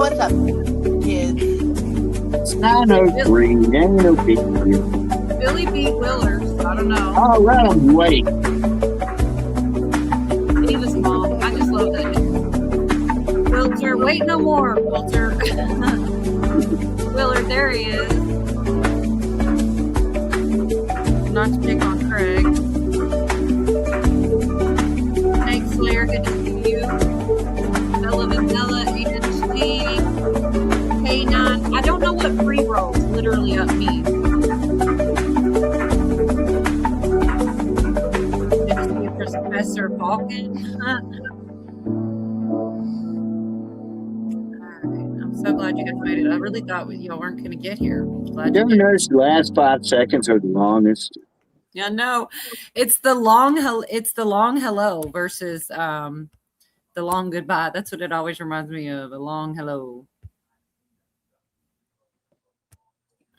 what's up, kids? It's 9:03. Ain't no big deal. Billy B. Willard. I don't know. Oh, let him wait. He was mom. I just love that name. Wilter. Wait no more, Wilter. Willard, there he is. Not to pick on Craig. Thanks, Slayer. Good to see you. Bella Vanilla, Ashley, K9. I don't know what pre-rolls literally up means. Good to see you, Professor Falcon. I'm so glad you guys made it. I really thought y'all weren't going to get here. Glad You you ever did. notice the last 5 seconds are the longest? Yeah, no, it's the long hello versus the long goodbye. That's what it always reminds me of. A long hello.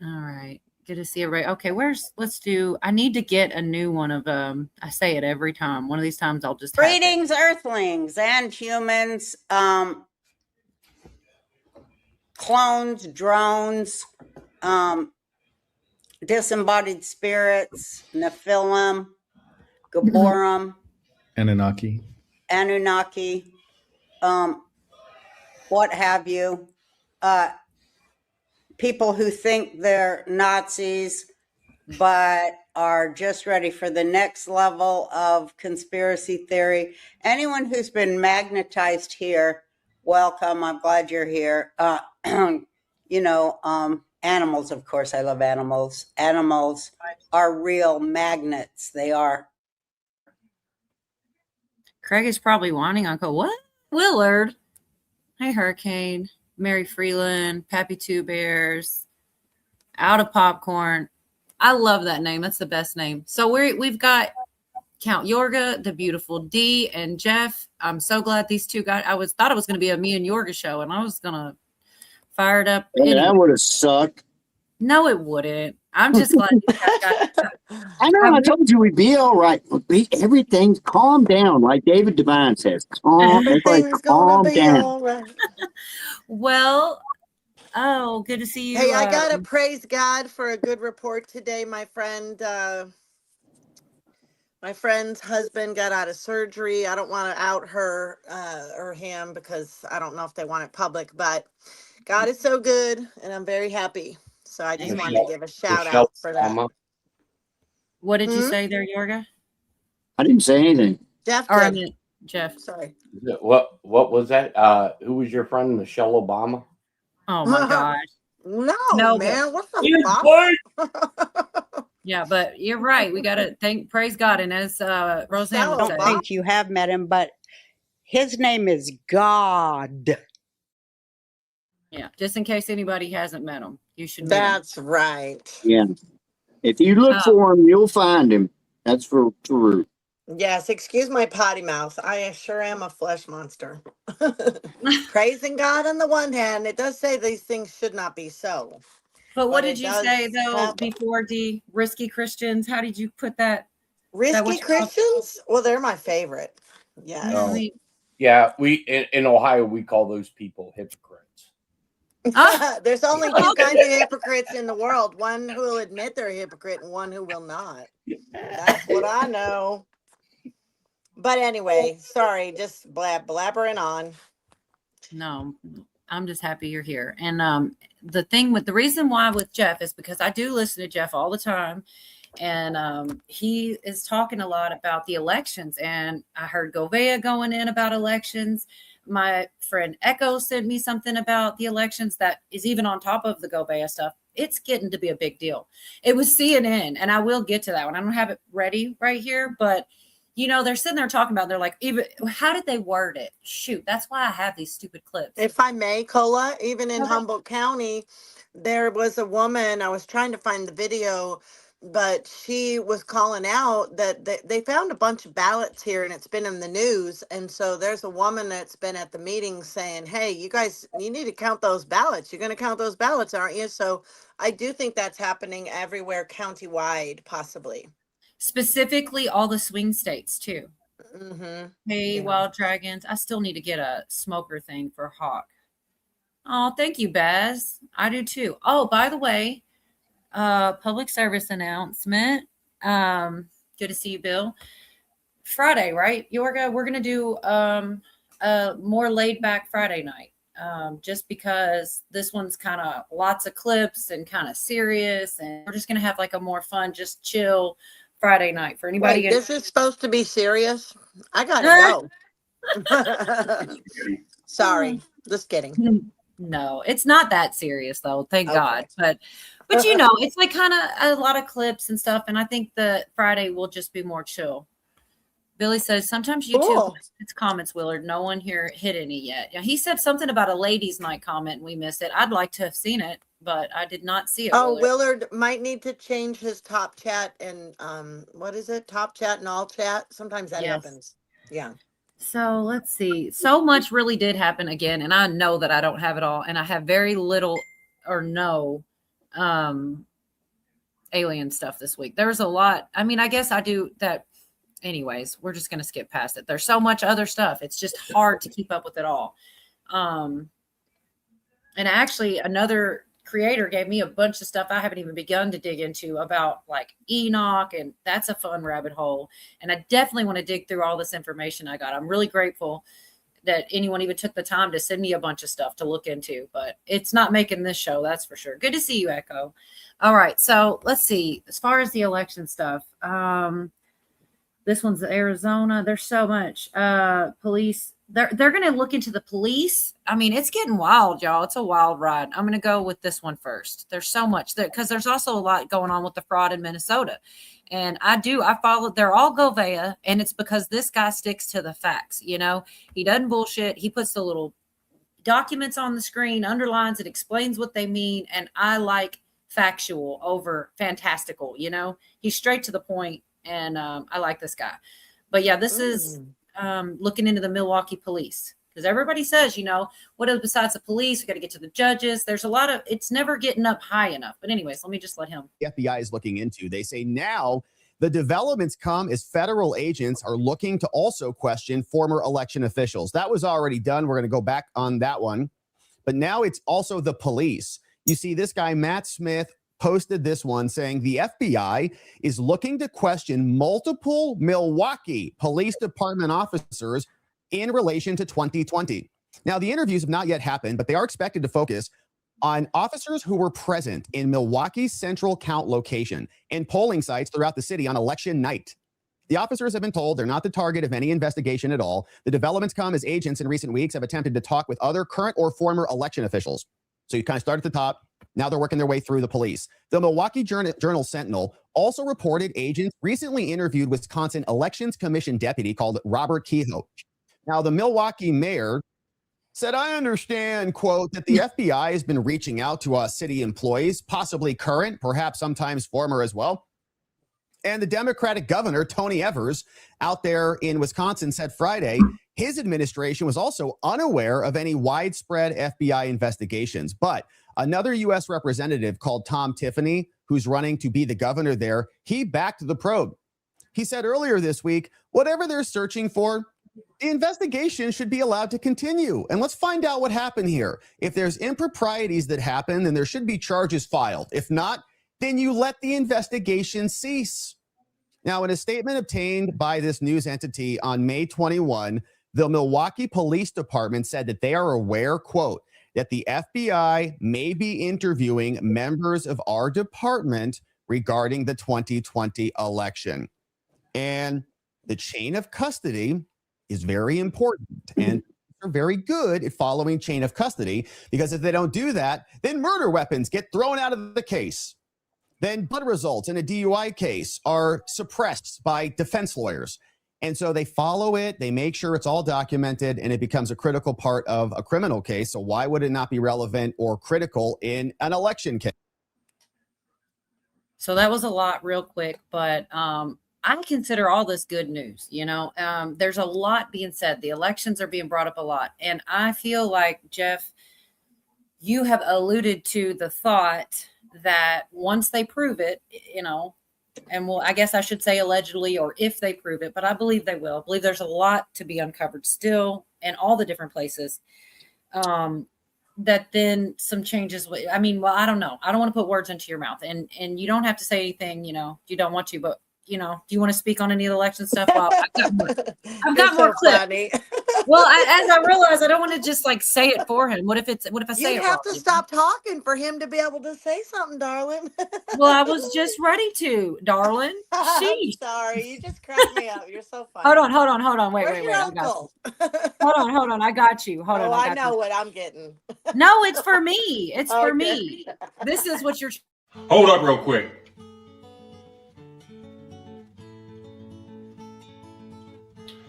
All right. Good to see everybody. Okay, I need to get a new one of I say it every time. One of these times I'll just have it. Greetings, Earthlings and humans, clones, drones, disembodied spirits, Nephilim, Gaborim, Anunnaki. what have you. People who think they're Nazis but are just ready for the next level of conspiracy theory. Anyone who's been magnetized here, welcome. I'm glad you're here. Animals, of course, I love animals. Animals are real magnets. They are. Craig is probably whining. Uncle, what? Willard. Hey, Hurricane. Mary Freeland. Pappy Two Bears. Out of Popcorn. I love that name. That's the best name. So we've got Count Yorga, the beautiful D, and Jeff. I'm so glad these two got. Thought it was going to be a me and Yorga show, and I was going to fire it up. Yeah, anyway. that would have sucked. No, it wouldn't. I'm just glad you guys got. I know. I told you we'd be all right. Everything's calm down, like David Devine says. Everything's gonna be down. all right. Well, oh, good to see you. Hey, I gotta praise God for a good report today. My friend's husband got out of surgery. I don't want to out her or him because I don't know if they want it public, but God is so good and I'm very happy. So I just wanted to give a shout out for that. What did you say there, Yorga? I didn't say anything. Jeff, Or I mean, Jeff. sorry. What was that? Who was your friend, Michelle Obama? Oh my gosh. No, man. What the fuck? Yeah, but you're right. We got to praise God. And as Roseanne would I say, don't think you have met him, but his name is God. Yeah, just in case anybody hasn't met him, you should meet That's right. Yeah. If you look for him, you'll find him. That's for true. Yes, excuse my potty mouth. I sure am a flesh monster. Praising God on the one hand, it does say these things should not be so. But what did you say, though, happen. before D? Risky Christians? How did you put that? Risky Christians? Well, they're my favorite. Yeah. No. Yeah, we in Ohio, we call those people hypocrites. There's only two kinds of hypocrites in the world. One who will admit they're a hypocrite and one who will not. That's what I know. But anyway, sorry, just blabbering on. No, I'm just happy you're here. And the reason why with Jeff is because I do listen to Jeff all the time. And he is talking a lot about the elections. And I heard Govea going in about elections. My friend Echo sent me something about the elections that is even on top of the Govea stuff. It's getting to be a big deal. It was CNN, and I will get to that one. I don't have it ready right here, but they're sitting there talking about, they're like, even how did they word it? Shoot, that's why I have these stupid clips. If I may, Cola, even in Humboldt County, there was a woman, I was trying to find the video, but she was calling out that they found a bunch of ballots here and it's been in the news. And so there's a woman that's been at the meeting saying, hey, you guys, you need to count those ballots. You're going to count those ballots, aren't you? So I do think that's happening everywhere, countywide, possibly. Specifically, all the swing states, too. Mm-hmm. Hey, yeah. Wild Dragons. I still need to get a smoker thing for Hawk. Oh, thank you, Baz. I do too. Oh, by the way, public service announcement. Good to see you, Bill. Friday, right, Yorga? We're gonna do a more laid back Friday night. Just because this one's kind of lots of clips and kind of serious, and we're just gonna have like a more fun, just chill Friday night for anybody. Wait, this is supposed to be serious? I gotta go. Sorry, just kidding. No, it's not that serious though, thank Okay. God. But it's like kind of a lot of clips and stuff, and I think the Friday will just be more chill. Billy says sometimes YouTube Cool. it's comments, Willard. No one here hit any yet. Yeah, he said something about a ladies' night comment and we missed it. I'd like to have seen it, but I did not see it. Oh, Willard might need to change his top chat and what is it? Top chat and all chat. Sometimes that Yes. happens. Yeah. So let's see. So much really did happen again, and I know that I don't have it all, and I have very little or no alien stuff this week. There's a lot. I mean, I guess I do that. Anyways, we're just going to skip past it. There's so much other stuff. It's just hard to keep up with it all. And actually, another creator gave me a bunch of stuff I haven't even begun to dig into about like Enoch, and that's a fun rabbit hole. And I definitely want to dig through all this information I got. I'm really grateful that anyone even took the time to send me a bunch of stuff to look into, but it's not making this show, that's for sure. Good to see you, Echo. All right, so let's see. As far as the election stuff, this one's Arizona. There's so much. Police. They're going to look into the police. I mean, it's getting wild, y'all. It's a wild ride. I'm going to go with this one first. There's so much because there's also a lot going on with the fraud in Minnesota. And I follow, they're all Govea, and it's because this guy sticks to the facts. You know, he doesn't bullshit. He puts the little documents on the screen, underlines it, explains what they mean. And I like factual over fantastical. You know, he's straight to the point. And I like this guy. But yeah, this is looking into the Milwaukee police, because everybody says, you know, what is besides the police? We got to get to the judges. There's a lot of, it's never getting up high enough. But anyways, let me just let him. The FBI is looking into. They say now the developments come as federal agents are looking to also question former election officials. That was already done. We're going to go back on that one. But now it's also the police. You see, this guy, Matt Smith, posted this one saying the FBI is looking to question multiple Milwaukee Police Department officers in relation to 2020. Now, the interviews have not yet happened, but they are expected to focus on officers who were present in Milwaukee's central count location and polling sites throughout the city on election night. The officers have been told they're not the target of any investigation at all. The developments come as agents in recent weeks have attempted to talk with other current or former election officials. So you kind of start at the top. Now they're working their way through the police. The Milwaukee Journal Sentinel also reported agents recently interviewed Wisconsin Elections Commission deputy called Robert Kehoe. Now, the Milwaukee mayor said, I understand, quote, that the FBI has been reaching out to city employees, possibly current, perhaps sometimes former as well. And the Democratic governor, Tony Evers, out there in Wisconsin said Friday, his administration was also unaware of any widespread FBI investigations. But another U.S. representative called Tom Tiffany, who's running to be the governor there, he backed the probe. He said earlier this week, whatever they're searching for, the investigation should be allowed to continue. And let's find out what happened here. If there's improprieties that happen, then there should be charges filed. If not, then you let the investigation cease. Now, in a statement obtained by this news entity on May 21, the Milwaukee Police Department said that they are aware, quote, that the FBI may be interviewing members of our department regarding the 2020 election. And the chain of custody is very important. And are very good at following chain of custody, because if they don't do that, then murder weapons get thrown out of the case. Then blood results in a DUI case are suppressed by defense lawyers. And so they follow it, they make sure it's all documented, and it becomes a critical part of a criminal case. So why would it not be relevant or critical in an election case? So that was a lot real quick, but I consider all this good news. You know, there's a lot being said. The elections are being brought up a lot. And I feel like, Jeff, you have alluded to the thought that once they prove it, you know, and well, I guess I should say allegedly, or if they prove it, but I believe they will. I believe there's a lot to be uncovered still in all the different places. that then some changes. I mean, well, I don't know. I don't want to put words into your mouth, and you don't have to say anything, you don't want to, but do you want to speak on any of the election stuff? Well, I've got more clips. Funny. Well, as I realize, I don't want to just like say it for him. What if I say You it have wrong? to stop talking for him to be able to say something, darling. Well, I was just ready to, darling. I'm Sheesh. sorry. You just cracked me up. You're so funny. Hold on. Wait, Where's your I got you. uncle? Hold on. I got you. Hold on. I know what I'm getting. No, it's for me. It's for Okay. me. This is what you're. Hold up real quick.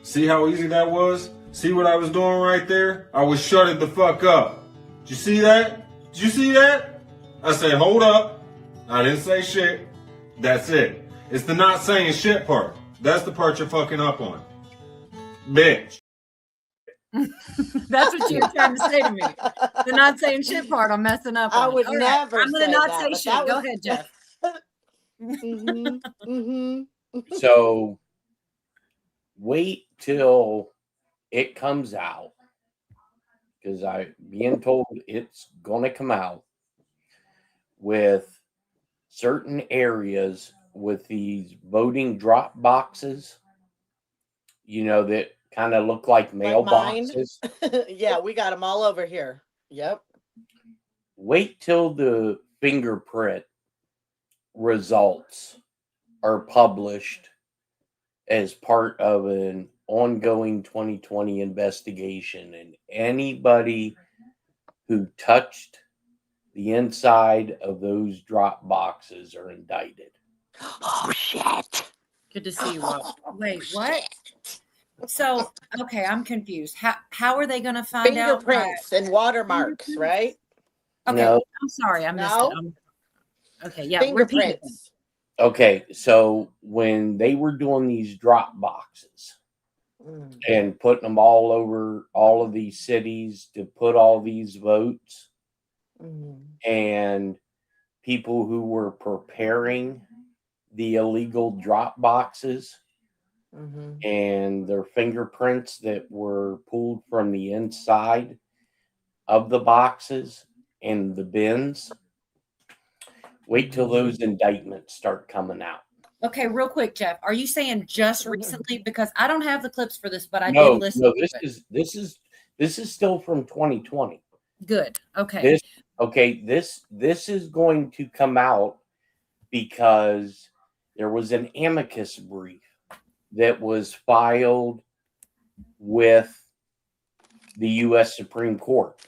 See how easy that was? See what I was doing right there? I was shutting the fuck up. Did you see that? Did you see that? I said, hold up. I didn't say shit. That's it. It's the not saying shit part. That's the part you're fucking up on. Bitch. That's what you're trying to say to me. The not saying shit part, I'm messing up. I on. would All right, never I'm gonna say not that, say but shit. that Go was- ahead, Jeff. So wait till it comes out, because I'm being told it's going to come out with certain areas with these voting drop boxes, that kind of look like mine? mailboxes. Yeah, we got them all over here. Yep. Wait till the fingerprint results are published as part of an ongoing 2020 investigation, and anybody who touched the inside of those drop boxes are indicted. Oh shit. Good to see you. Rob. Wait, what? So, okay, I'm confused. How are they going to find out? Fingerprints and watermarks, right? Okay, No. I'm sorry, I missed No? it. Okay, yeah, repeat it. Fingerprints. Okay, so when they were doing these drop boxes Mm. and putting them all over all of these cities to put all these votes, Mm. and people who were preparing the illegal drop boxes Mhm. and their fingerprints that were pulled from the inside of the boxes and the bins. Wait till those indictments start coming out. Okay, real quick, Jeff. Are you saying just recently? Because I don't have the clips for this, but I No, did listen. no, to it. this is still from 2020. Good. Okay. This is going to come out because there was an amicus brief that was filed with the U.S. Supreme Court.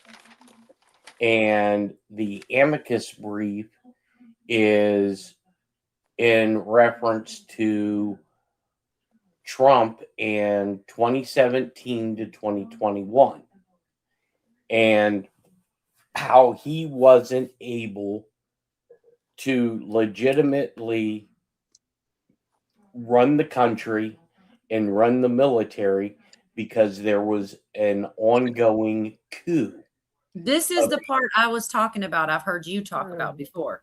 And the amicus brief is in reference to Trump in 2017 to 2021 and how he wasn't able to legitimately run the country and run the military because there was an ongoing coup. This is the part I was talking about. I've heard you talk about before.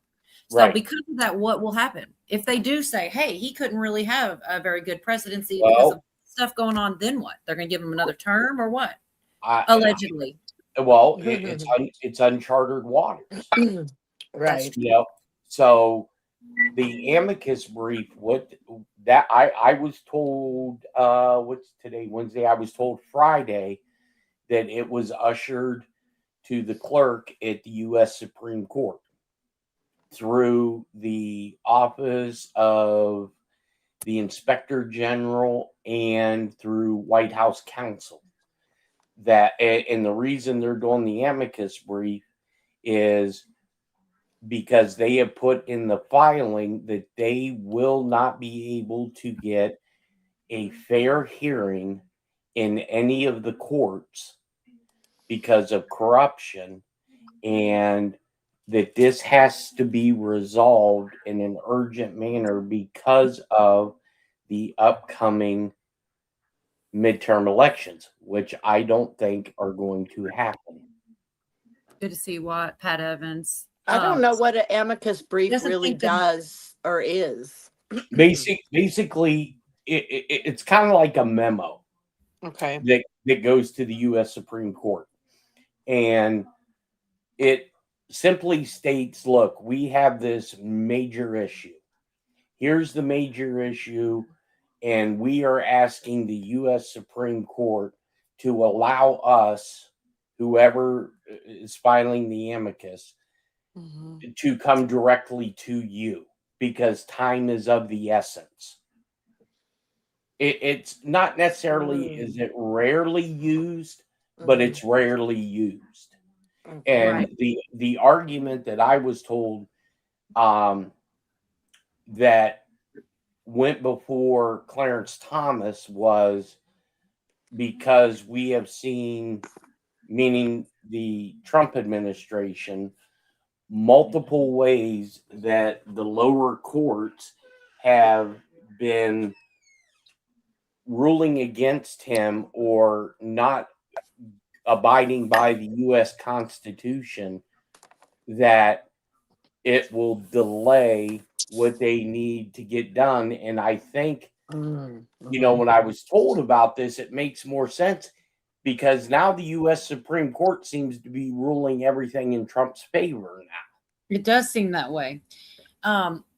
So Right. because of that, what will happen? If they do say, hey, he couldn't really have a very good presidency because Well, of stuff going on, then what? They're going to give him another term or what? I, Allegedly. well, it's uncharted waters. Right. So the amicus brief, I was told, what's today, Wednesday? I was told Friday that it was ushered to the clerk at the U.S. Supreme Court through the office of the Inspector General and through White House counsel. And the reason they're doing the amicus brief is because they have put in the filing that they will not be able to get a fair hearing in any of the courts because of corruption, and that this has to be resolved in an urgent manner because of the upcoming midterm elections, which I don't think are going to happen. Good to see you, Pat Evans. I don't know what an amicus brief doesn't really think that- does or is. Basically, it's kind of like a memo Okay. that goes to the U.S. Supreme Court. And It simply states, look, we have this major issue. Here's the major issue, and we are asking the U.S. Supreme Court to allow us, whoever is filing the amicus, to come directly to you because time is of the essence. It's not necessarily, is it rarely used, but it's rarely used. And Right. the argument that I was told that went before Clarence Thomas was because we have seen, meaning the Trump administration, multiple ways that the lower courts have been ruling against him or not abiding by the U.S. Constitution, that it will delay what they need to get done. And I think, you know, when I was told about this, it makes more sense because now the U.S. Supreme Court seems to be ruling everything in Trump's favor now. It does seem that way.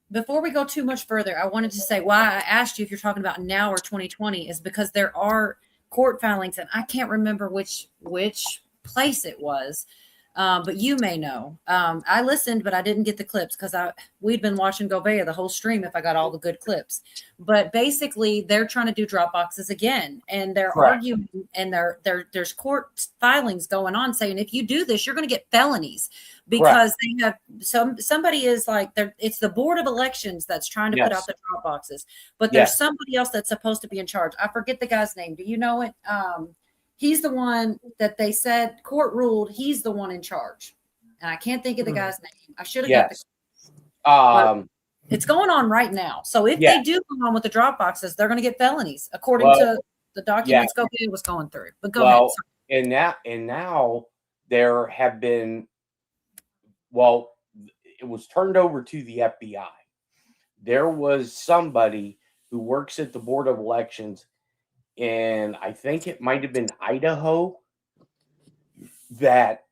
Before we go too much further, I wanted to say why I asked you if you're talking about now or 2020 is because there are court filings, and I can't remember which place it was, but you may know. I listened, but I didn't get the clips because we'd been watching Govea the whole stream if I got all the good clips. But basically, they're trying to do drop boxes again, and they're arguing, and there's court filings going on saying if you do this, you're going to get felonies because they have somebody is like it's the Board of Elections that's trying to put out the drop boxes, but there's somebody else that's supposed to be in charge. I forget the guy's name. Do you know it? He's the one that they said court ruled he's the one in charge. And I can't think of the guy's name. I should have got the it's going on right now. So if they do go on with the drop boxes, they're going to get felonies according to the documents Govea was going through. But go ahead. Sorry. And now there have been, it was turned over to the FBI. There was somebody who works at the Board of Elections, and I think it might have been Idaho, that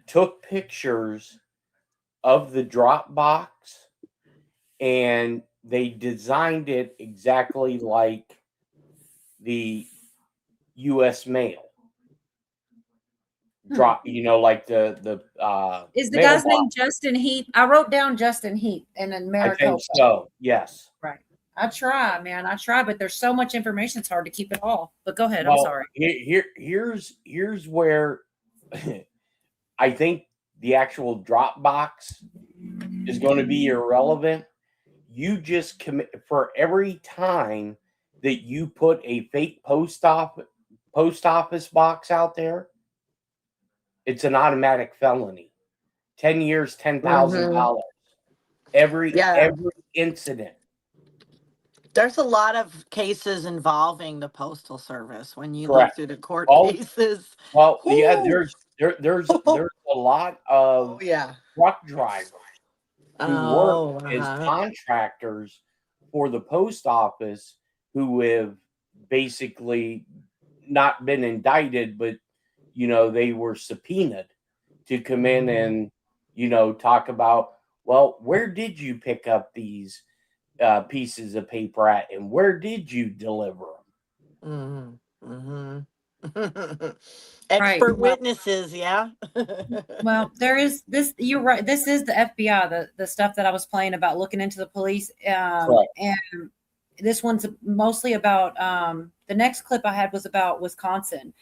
took pictures of the drop box and they designed it exactly like the U.S. mail drop, you know, like the is the guy's name Justin Heath? I wrote down Justin Heath and then Maricopa. I think so, yes. Right. I try, man. I try, but there's so much information, it's hard to keep it all. But go ahead. I'm sorry. Here's where I think the actual drop box is going to be irrelevant. You just commit for every time that you put a fake post office box out there, it's an automatic felony. 10 years, $10,000. Every incident. There's a lot of cases involving the Postal Service when you look through the court cases. Well, there's a lot of truck drivers who work as contractors for the post office who have basically not been indicted, but you know, they were subpoenaed to come in and, you know, talk about, well, where did you pick up these pieces of paper at, and where did you deliver them? Expert witnesses, well, there is this. You're right. This is the FBI, the stuff that I was playing about looking into the police, and this one's mostly about. The next clip I had was about Wisconsin,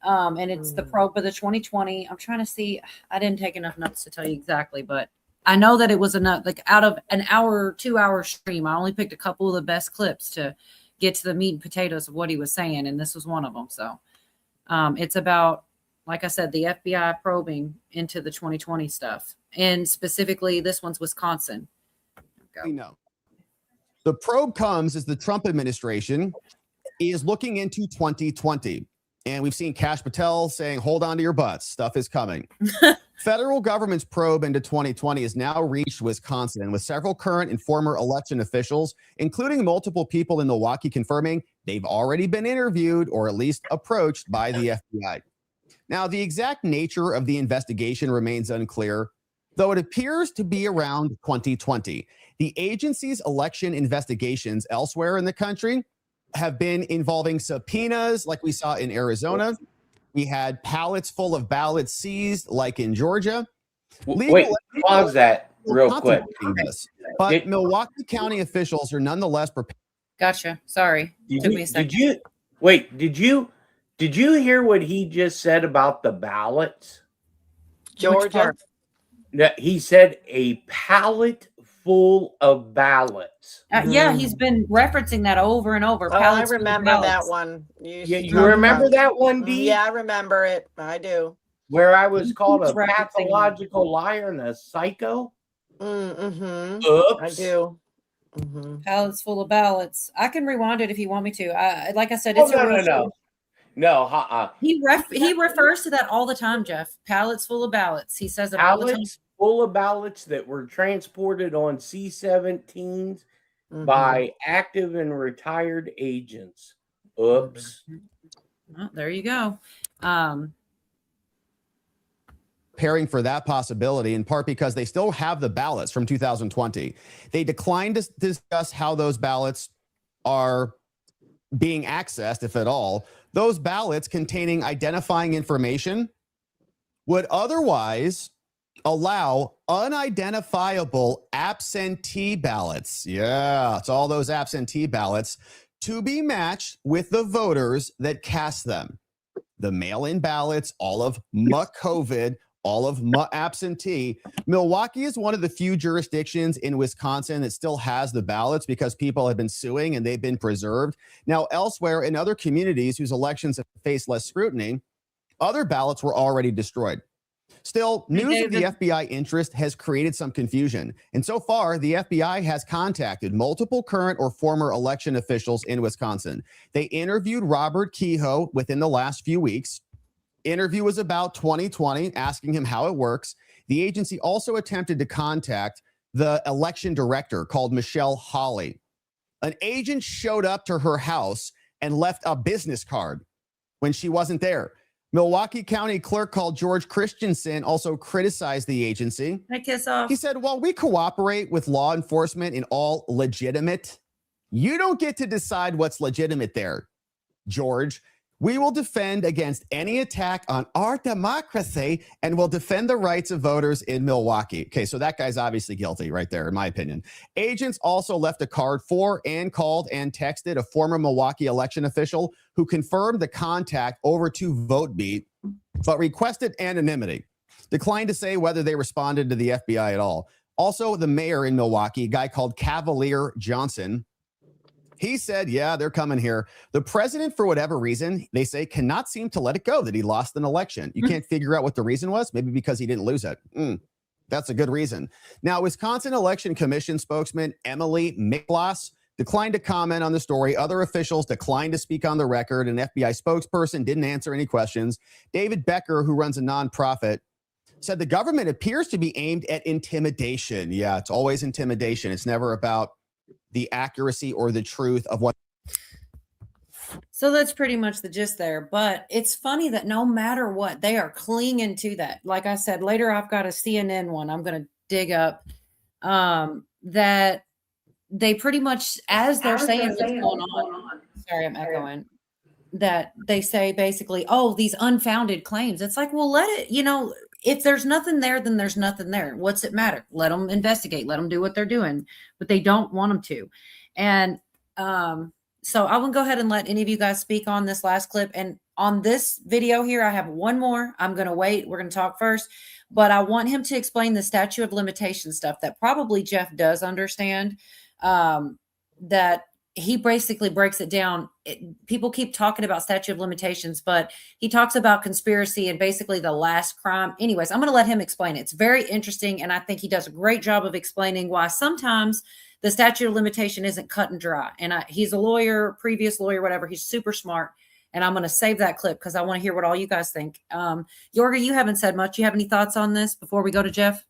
and it's the probe of the 2020. I'm trying to see. I didn't take enough notes to tell you exactly, but I know that it was enough. Like out of an hour, 2 hour stream, I only picked a couple of the best clips to get to the meat and potatoes of what he was saying, and this was one of them. So it's about, like I said, the FBI probing into the 2020 stuff, and specifically this one's Wisconsin. No. The probe comes as the Trump administration is looking into 2020. And we've seen Kash Patel saying, hold on to your butts. Stuff is coming. Federal government's probe into 2020 has now reached Wisconsin, with several current and former election officials, including multiple people in Milwaukee, confirming they've already been interviewed or at least approached by the FBI. Now, the exact nature of the investigation remains unclear, though it appears to be around 2020. The agency's election investigations elsewhere in the country have been involving subpoenas, like we saw in Arizona. We had pallets full of ballots seized, like in Georgia. Wait, pause that real quick. But Milwaukee County officials are nonetheless prepared. Gotcha. Sorry. Took me a second. Did you hear what he just said about the ballots? Georgia. He said a pallet full of ballots. Yeah, he's been referencing that over and over. Oh, I Pallets full of remember ballots. that one. You remember that one, Dee? Yeah, I remember it. I do. Where I was called a Keeps referencing pathological liar and a psycho? Mm-hmm. Oops. I do. Mm-hmm. Pallets full of ballots. I can rewind it if you want me to. Like I said, it's No. He refers to that all the time, Jeff. Pallets full of ballots. He says it all the time. Pallets full of ballots that were transported on C-17s by active and retired agents. Oops. Well, there you go. Preparing for that possibility, in part because they still have the ballots from 2020. They declined to discuss how those ballots are being accessed, if at all. Those ballots containing identifying information would otherwise allow unidentifiable absentee ballots. Yeah, it's all those absentee ballots to be matched with the voters that cast them. The mail-in ballots, all of COVID, all of absentee. Milwaukee is one of the few jurisdictions in Wisconsin that still has the ballots because people have been suing and they've been preserved. Now, elsewhere in other communities whose elections have faced less scrutiny, other ballots were already destroyed. Still, news of the FBI interest has created some confusion. And so far, the FBI has contacted multiple current or former election officials in Wisconsin. They interviewed Robert Kehoe within the last few weeks. Interview was about 2020, asking him how it works. The agency also attempted to contact the election director called Michelle Hawley. An agent showed up to her house and left a business card when she wasn't there. Milwaukee County Clerk called George Christensen also criticized the agency. Can I kiss off? He said, while we cooperate with law enforcement in all legitimate, you don't get to decide what's legitimate there, George. We will defend against any attack on our democracy and will defend the rights of voters in Milwaukee. Okay, so that guy's obviously guilty right there, in my opinion. Agents also left a card for and called and texted a former Milwaukee election official who confirmed the contact over to VoteBeat, but requested anonymity. Declined to say whether they responded to the FBI at all. Also, the mayor in Milwaukee, a guy called Cavalier Johnson, he said, yeah, they're coming here. The president, for whatever reason, they say, cannot seem to let it go that he lost an election. You can't figure out what the reason was. Maybe because he didn't lose it. That's a good reason. Now, Wisconsin Election Commission spokesman Emily Miklas declined to comment on the story. Other officials declined to speak on the record. An FBI spokesperson didn't answer any questions. David Becker, who runs a nonprofit, said the government appears to be aimed at intimidation. Yeah, it's always intimidation. It's never about the accuracy or the truth of what. So that's pretty much the gist there. But it's funny that no matter what, they are clinging to that. Like I said, later I've got a CNN one I'm going to dig up that they pretty much, as they're saying what's going on. Sorry, I'm echoing. That they say basically, oh, these unfounded claims. It's like, well, let it, if there's nothing there, then there's nothing there. What's it matter? Let them investigate. Let them do what they're doing, but they don't want them to. And so I will go ahead and let any of you guys speak on this last clip. And on this video here, I have one more. I'm going to wait. We're going to talk first, but I want him to explain the statute of limitation stuff that probably Jeff does understand, that he basically breaks it down. People keep talking about statute of limitations, but he talks about conspiracy and basically the last crime. Anyways, I'm going to let him explain it. It's very interesting. And I think he does a great job of explaining why sometimes the statute of limitation isn't cut and dry. And he's a lawyer, previous lawyer, whatever. He's super smart. And I'm going to save that clip because I want to hear what all you guys think. Yorga, you haven't said much. You have any thoughts on this before we go to Jeff?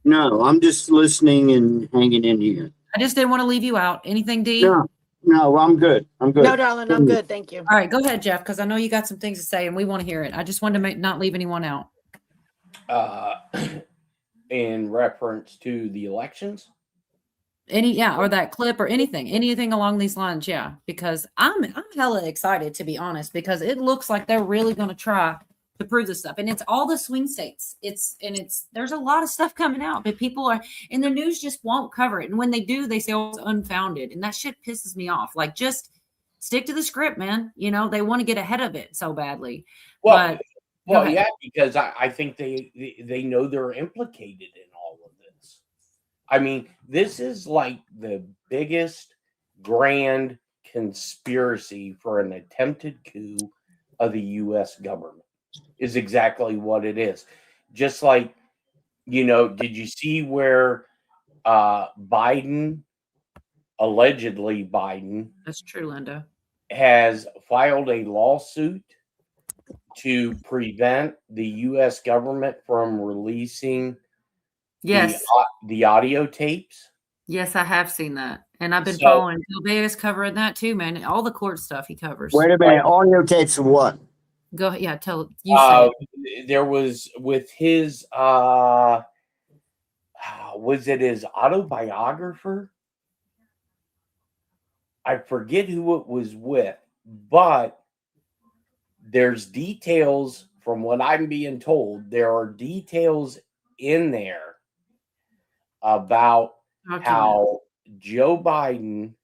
No, I'm just listening and hanging in here. I just didn't want to leave you out. Anything, D? No, No, I'm good. I'm good. No, darling, I'm good. Thank you. All right, go ahead, Jeff, because I know you got some things to say and we want to hear it. I just wanted to not leave anyone out. In reference to the elections. Or that clip or anything along these lines. Yeah, because I'm hella excited, to be honest, because it looks like they're really going to try to prove this stuff. And it's all the swing states. There's a lot of stuff coming out, but people are, and the news just won't cover it. And when they do, they say, oh, it's unfounded. And that shit pisses me off. Like, just stick to the script, man. You know, they want to get ahead of it so badly. Well, But yeah, because I think they know they're implicated in all of this. I mean, this is like the biggest grand conspiracy for an attempted coup of the U.S. government is exactly what it is. Just like, did you see where allegedly Biden, that's true, Linda, has filed a lawsuit to prevent the U.S. government from releasing yes, the audio tapes? yes, I have seen that, and I've been So- following Bill Davis covering that too, man. All the court stuff he covers. Wait a minute. Audio tapes of what? Go ahead, yeah, tell you. Say it. There was with his was it his autobiographer? I forget who it was with, but there's details from what I'm being told. There are details in there about Talk to me. how Joe Biden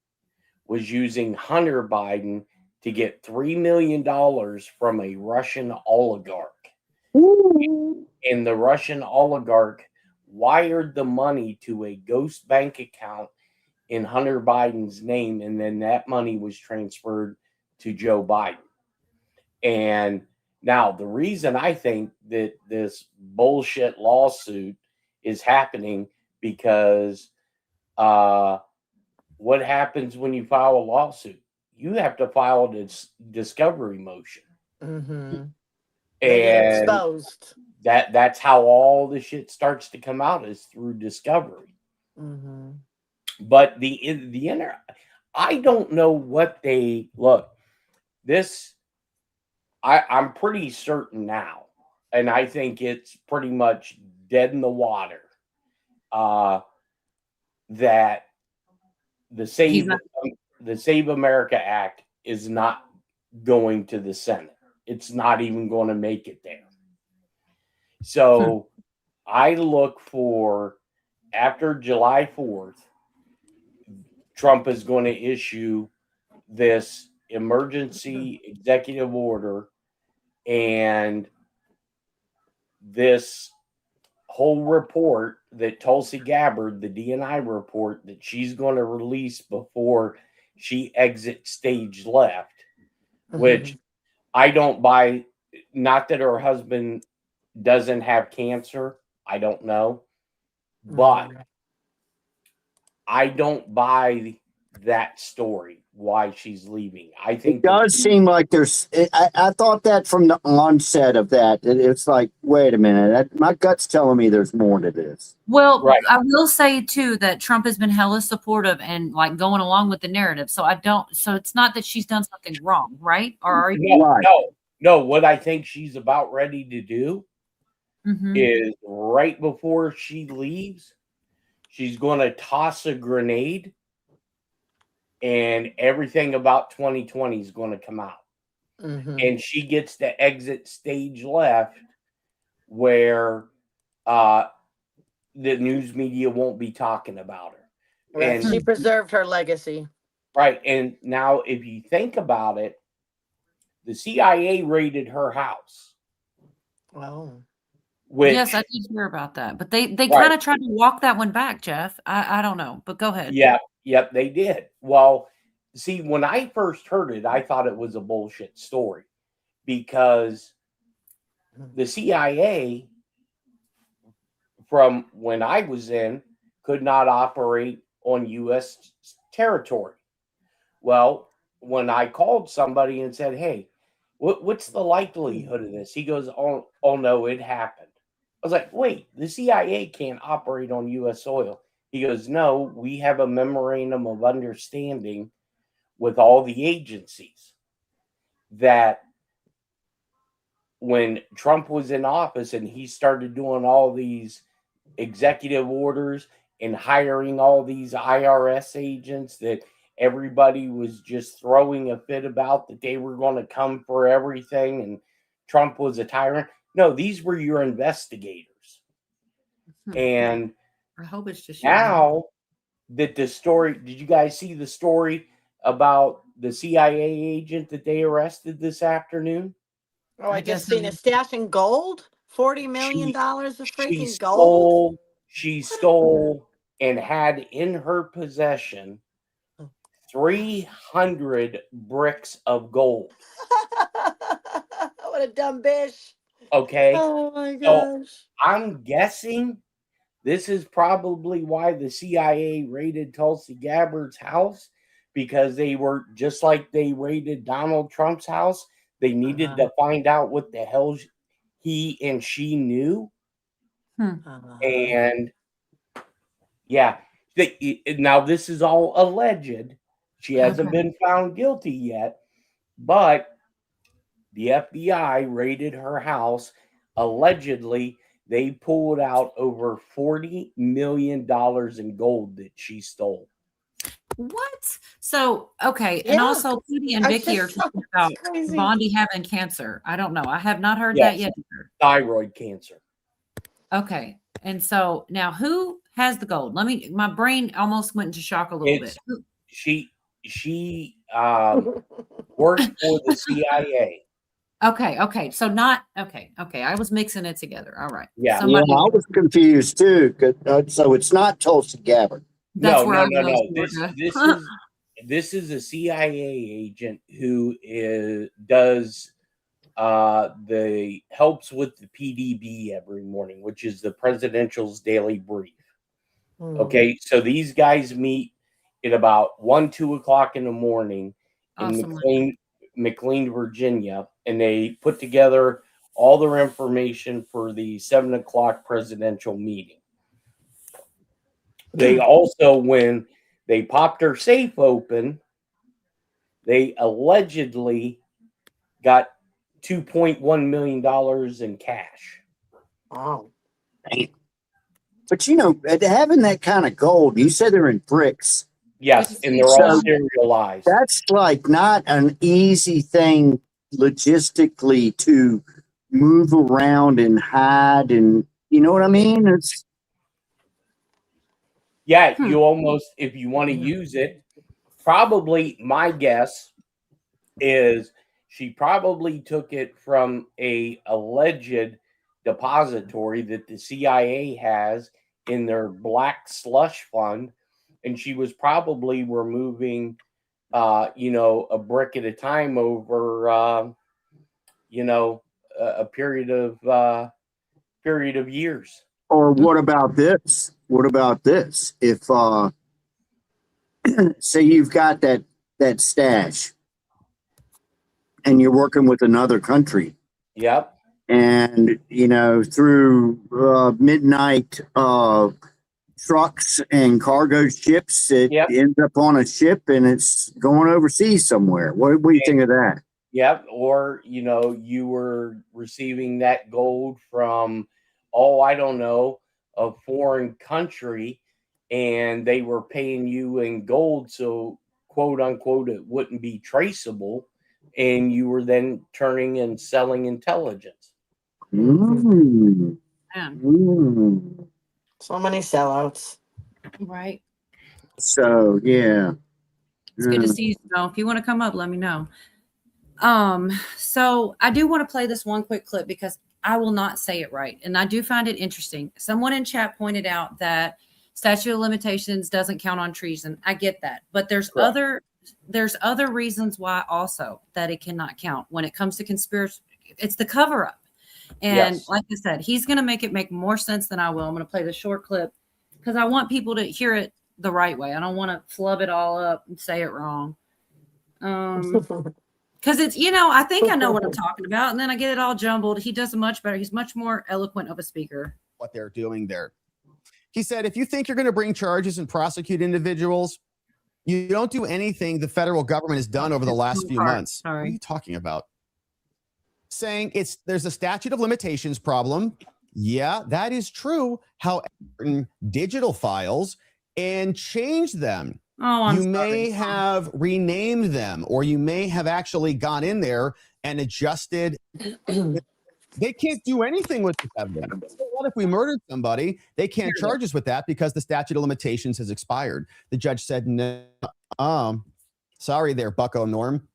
was using Hunter Biden to get $3 million from a Russian oligarch. And the Russian oligarch wired the money to a ghost bank account in Hunter Biden's name, and then that money was transferred to Joe Biden. And now the reason I think that this bullshit lawsuit is happening because what happens when you file a lawsuit? You have to file a discovery motion. Mm-hmm. They get And exposed. that's how all the shit starts to come out, is through discovery. Mm-hmm. But I don't know what they look. This I'm pretty certain now, and I think it's pretty much dead in the water. That the Save America Act is not going to the Senate. It's not even going to make it there. So I look for, after July 4th, Trump is going to issue this emergency executive order, and this whole report that Tulsi Gabbard, the DNI report that she's going to release before she exits stage left, which I don't buy. Not that her husband doesn't have cancer. I don't know. But I don't buy that story, why she's leaving. I think It does seem like I thought that from the onset of that. It's like, wait a minute. My gut's telling me there's more to this. Well, Right. I will say too that Trump has been hella supportive and like going along with the narrative. So it's not that she's done something wrong, right? Or are you? Right. No. What I think she's about ready to do Mhm. is, right before she leaves, she's going to toss a grenade, and everything about 2020 is going to come out. Mm-hmm. And she gets to exit stage left, where the news media won't be talking about her. Right. And She preserved her legacy. right. And now, if you think about it, the CIA raided her house. Oh. Which, Yes, I did hear about that, but they Right. kind of tried to walk that one back, Jeff. I don't know, but go ahead. Yep, they did. Well, see, when I first heard it, I thought it was a bullshit story, because the CIA, from when I was in, could not operate on U.S. territory. Well, when I called somebody and said, hey, what's the likelihood of this? He goes, oh no, it happened. I was like, wait, the CIA can't operate on U.S. soil. He goes, no, we have a memorandum of understanding with all the agencies that when Trump was in office and he started doing all these executive orders and hiring all these IRS agents that everybody was just throwing a fit about, that they were going to come for everything and Trump was a tyrant. No, these were your investigators. And I hope it's just now that the story, did you guys see the story about the CIA agent that they arrested this afternoon? Oh, I guess just seen so. a stash in gold. $40 million of She freaking gold. stole and had in her possession 300 bricks of gold. What a dumb bitch. Okay. Oh my So gosh. I'm guessing this is probably why the CIA raided Tulsi Gabbard's house, because they were just like they raided Donald Trump's house. They needed to find out what the hell he and she knew. And yeah, now this is all alleged. She hasn't been found guilty yet, but the FBI raided her house. Allegedly, they pulled out over $40 million in gold that she stole. What? So, okay. And Yeah. also, Petey and I Vicky are just thought talking it's about crazy. Bondi having cancer. I don't know. I have not heard Yes. that yet either. Thyroid cancer. Okay. And so now who has the gold? My brain almost went into shock a little bit. She worked for the CIA. Okay. So not, okay. I was mixing it together. All right. Yeah. Yeah, I was confused too. So it's not Tulsi Gabbard. That's No. where I was, Georgia. This is a CIA agent who does the helps with the PDB every morning, which is the presidential's daily brief. Okay, so these guys meet at about 1-2 o'clock in the morning in McLean, Virginia, and they put together all their information for the 7 o'clock presidential meeting. They also, when they popped her safe open, they allegedly got $2.1 million in cash. Wow. But you know, having that kind of gold, you said they're in bricks. Yes, and they're all serialized. That's like not an easy thing logistically to move around and hide, and you know what I mean? It's you almost, if you want to use it, probably my guess is she probably took it from a alleged depository that the CIA has in their black slush fund, and she was probably removing a brick at a time over a period of years. or what about this? What about this? If say you've got that stash and you're working with another country. Yep. And through midnight trucks and cargo ships, it ends up on a ship and it's going overseas somewhere. What do you think of that? Yep. Or you were receiving that gold from I don't know, a foreign country, and they were paying you in gold, so quote unquote it wouldn't be traceable, and you were then turning and selling intelligence. Mm. So many sellouts. Right. So yeah. It's good to see you. So if you want to come up, let me know. So I do want to play this one quick clip because I will not say it right. And I do find it interesting. Someone in chat pointed out that statute of limitations doesn't count on treason. I get that. But there's other reasons why also that it cannot count when it comes to conspiracy. It's the cover up. And like I said, he's going to make it make more sense than I will. I'm going to play the short clip because I want people to hear it the right way. I don't want to flub it all up and say it wrong. Because it's, I think I know what I'm talking about. And then I get it all jumbled. He does much better. He's much more eloquent of a speaker. What they're doing there. He said, if you think you're going to bring charges and prosecute individuals, You don't do anything the federal government has done over the last few months. What are you talking about? Saying there's a statute of limitations problem. Yeah, that is true. However, digital files and change them. You may have renamed them, or you may have actually gone in there and adjusted. They can't do anything with this evidence. What if we murdered somebody? They can't charge us with that because the statute of limitations has expired. The judge said, no, sorry there, Bucko Norm.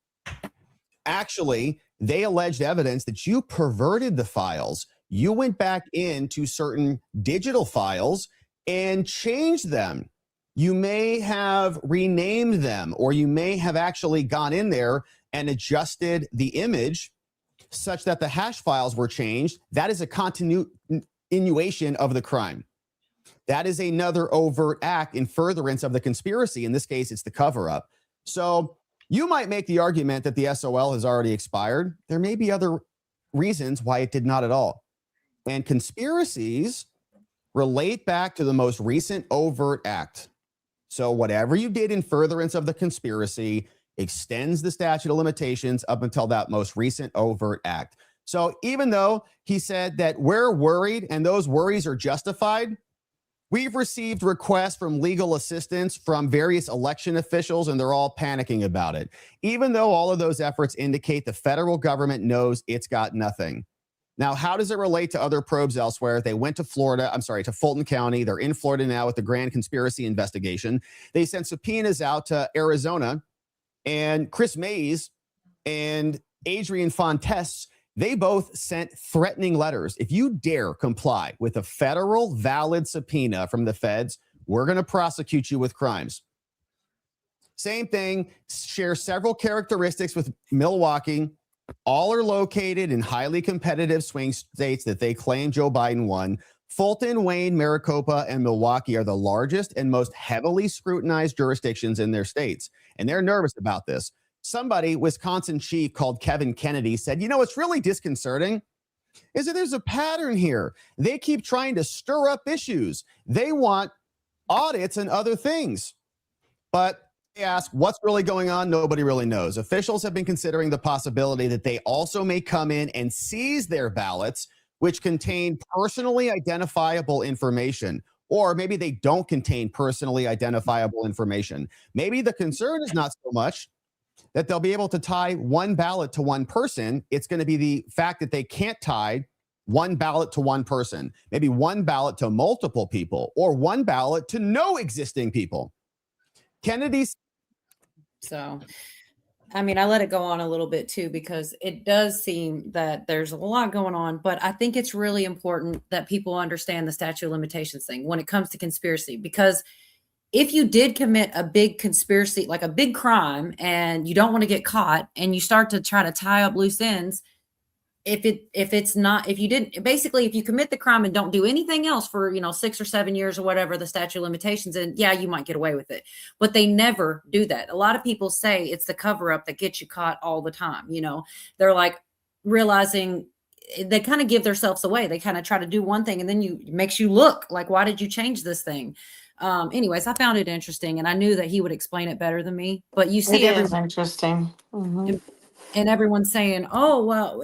Actually, they alleged evidence that you perverted the files. You went back into certain digital files and changed them. You may have renamed them, or you may have actually gone in there and adjusted the image such that the hash files were changed. That is a continuation of the crime. That is another overt act in furtherance of the conspiracy. In this case, it's the cover-up. So you might make the argument that the SOL has already expired. There may be other reasons why it did not at all. And conspiracies relate back to the most recent overt act. So whatever you did in furtherance of the conspiracy extends the statute of limitations up until that most recent overt act. So even though he said that we're worried and those worries are justified, we've received requests from legal assistance from various election officials, and they're all panicking about it. Even though all of those efforts indicate the federal government knows it's got nothing. Now, how does it relate to other probes elsewhere? They went to to Fulton County. They're in Florida now with the grand conspiracy investigation. They sent subpoenas out to Arizona, and Chris Mays and Adrian Fontes, they both sent threatening letters. If you dare comply with a federal valid subpoena from the feds, we're going to prosecute you with crimes. Same thing, share several characteristics with Milwaukee. All are located in highly competitive swing states that they claim Joe Biden won. Fulton, Wayne, Maricopa, and Milwaukee are the largest and most heavily scrutinized jurisdictions in their states. And they're nervous about this. Somebody, Wisconsin chief called Kevin Kennedy, said, what's really disconcerting is that there's a pattern here. They keep trying to stir up issues. They want audits and other things. But they ask what's really going on. Nobody really knows. Officials have been considering the possibility that they also may come in and seize their ballots, which contain personally identifiable information. Or maybe they don't contain personally identifiable information. Maybe the concern is not so much that they'll be able to tie one ballot to one person. It's going to be the fact that they can't tie one ballot to one person, maybe one ballot to multiple people, or one ballot to no existing people. Kennedy's. So, I mean, I let it go on a little bit too, because it does seem that there's a lot going on, but I think it's really important that people understand the statute of limitations thing when it comes to conspiracy, because if you did commit a big conspiracy, like a big crime, and you don't want to get caught and you start to try to tie up loose ends, if you commit the crime and don't do anything else for 6 or 7 years or whatever the statute of limitations, and yeah, you might get away with it, but they never do that. A lot of people say it's the cover up that gets you caught all the time. They're like realizing they kind of give themselves away. They kind of try to do one thing and then it makes you look like, why did you change this thing? Anyways, I found it interesting, and I knew that he would explain it better than me, but you see it is interesting. Mm-hmm. And everyone's saying, oh, well,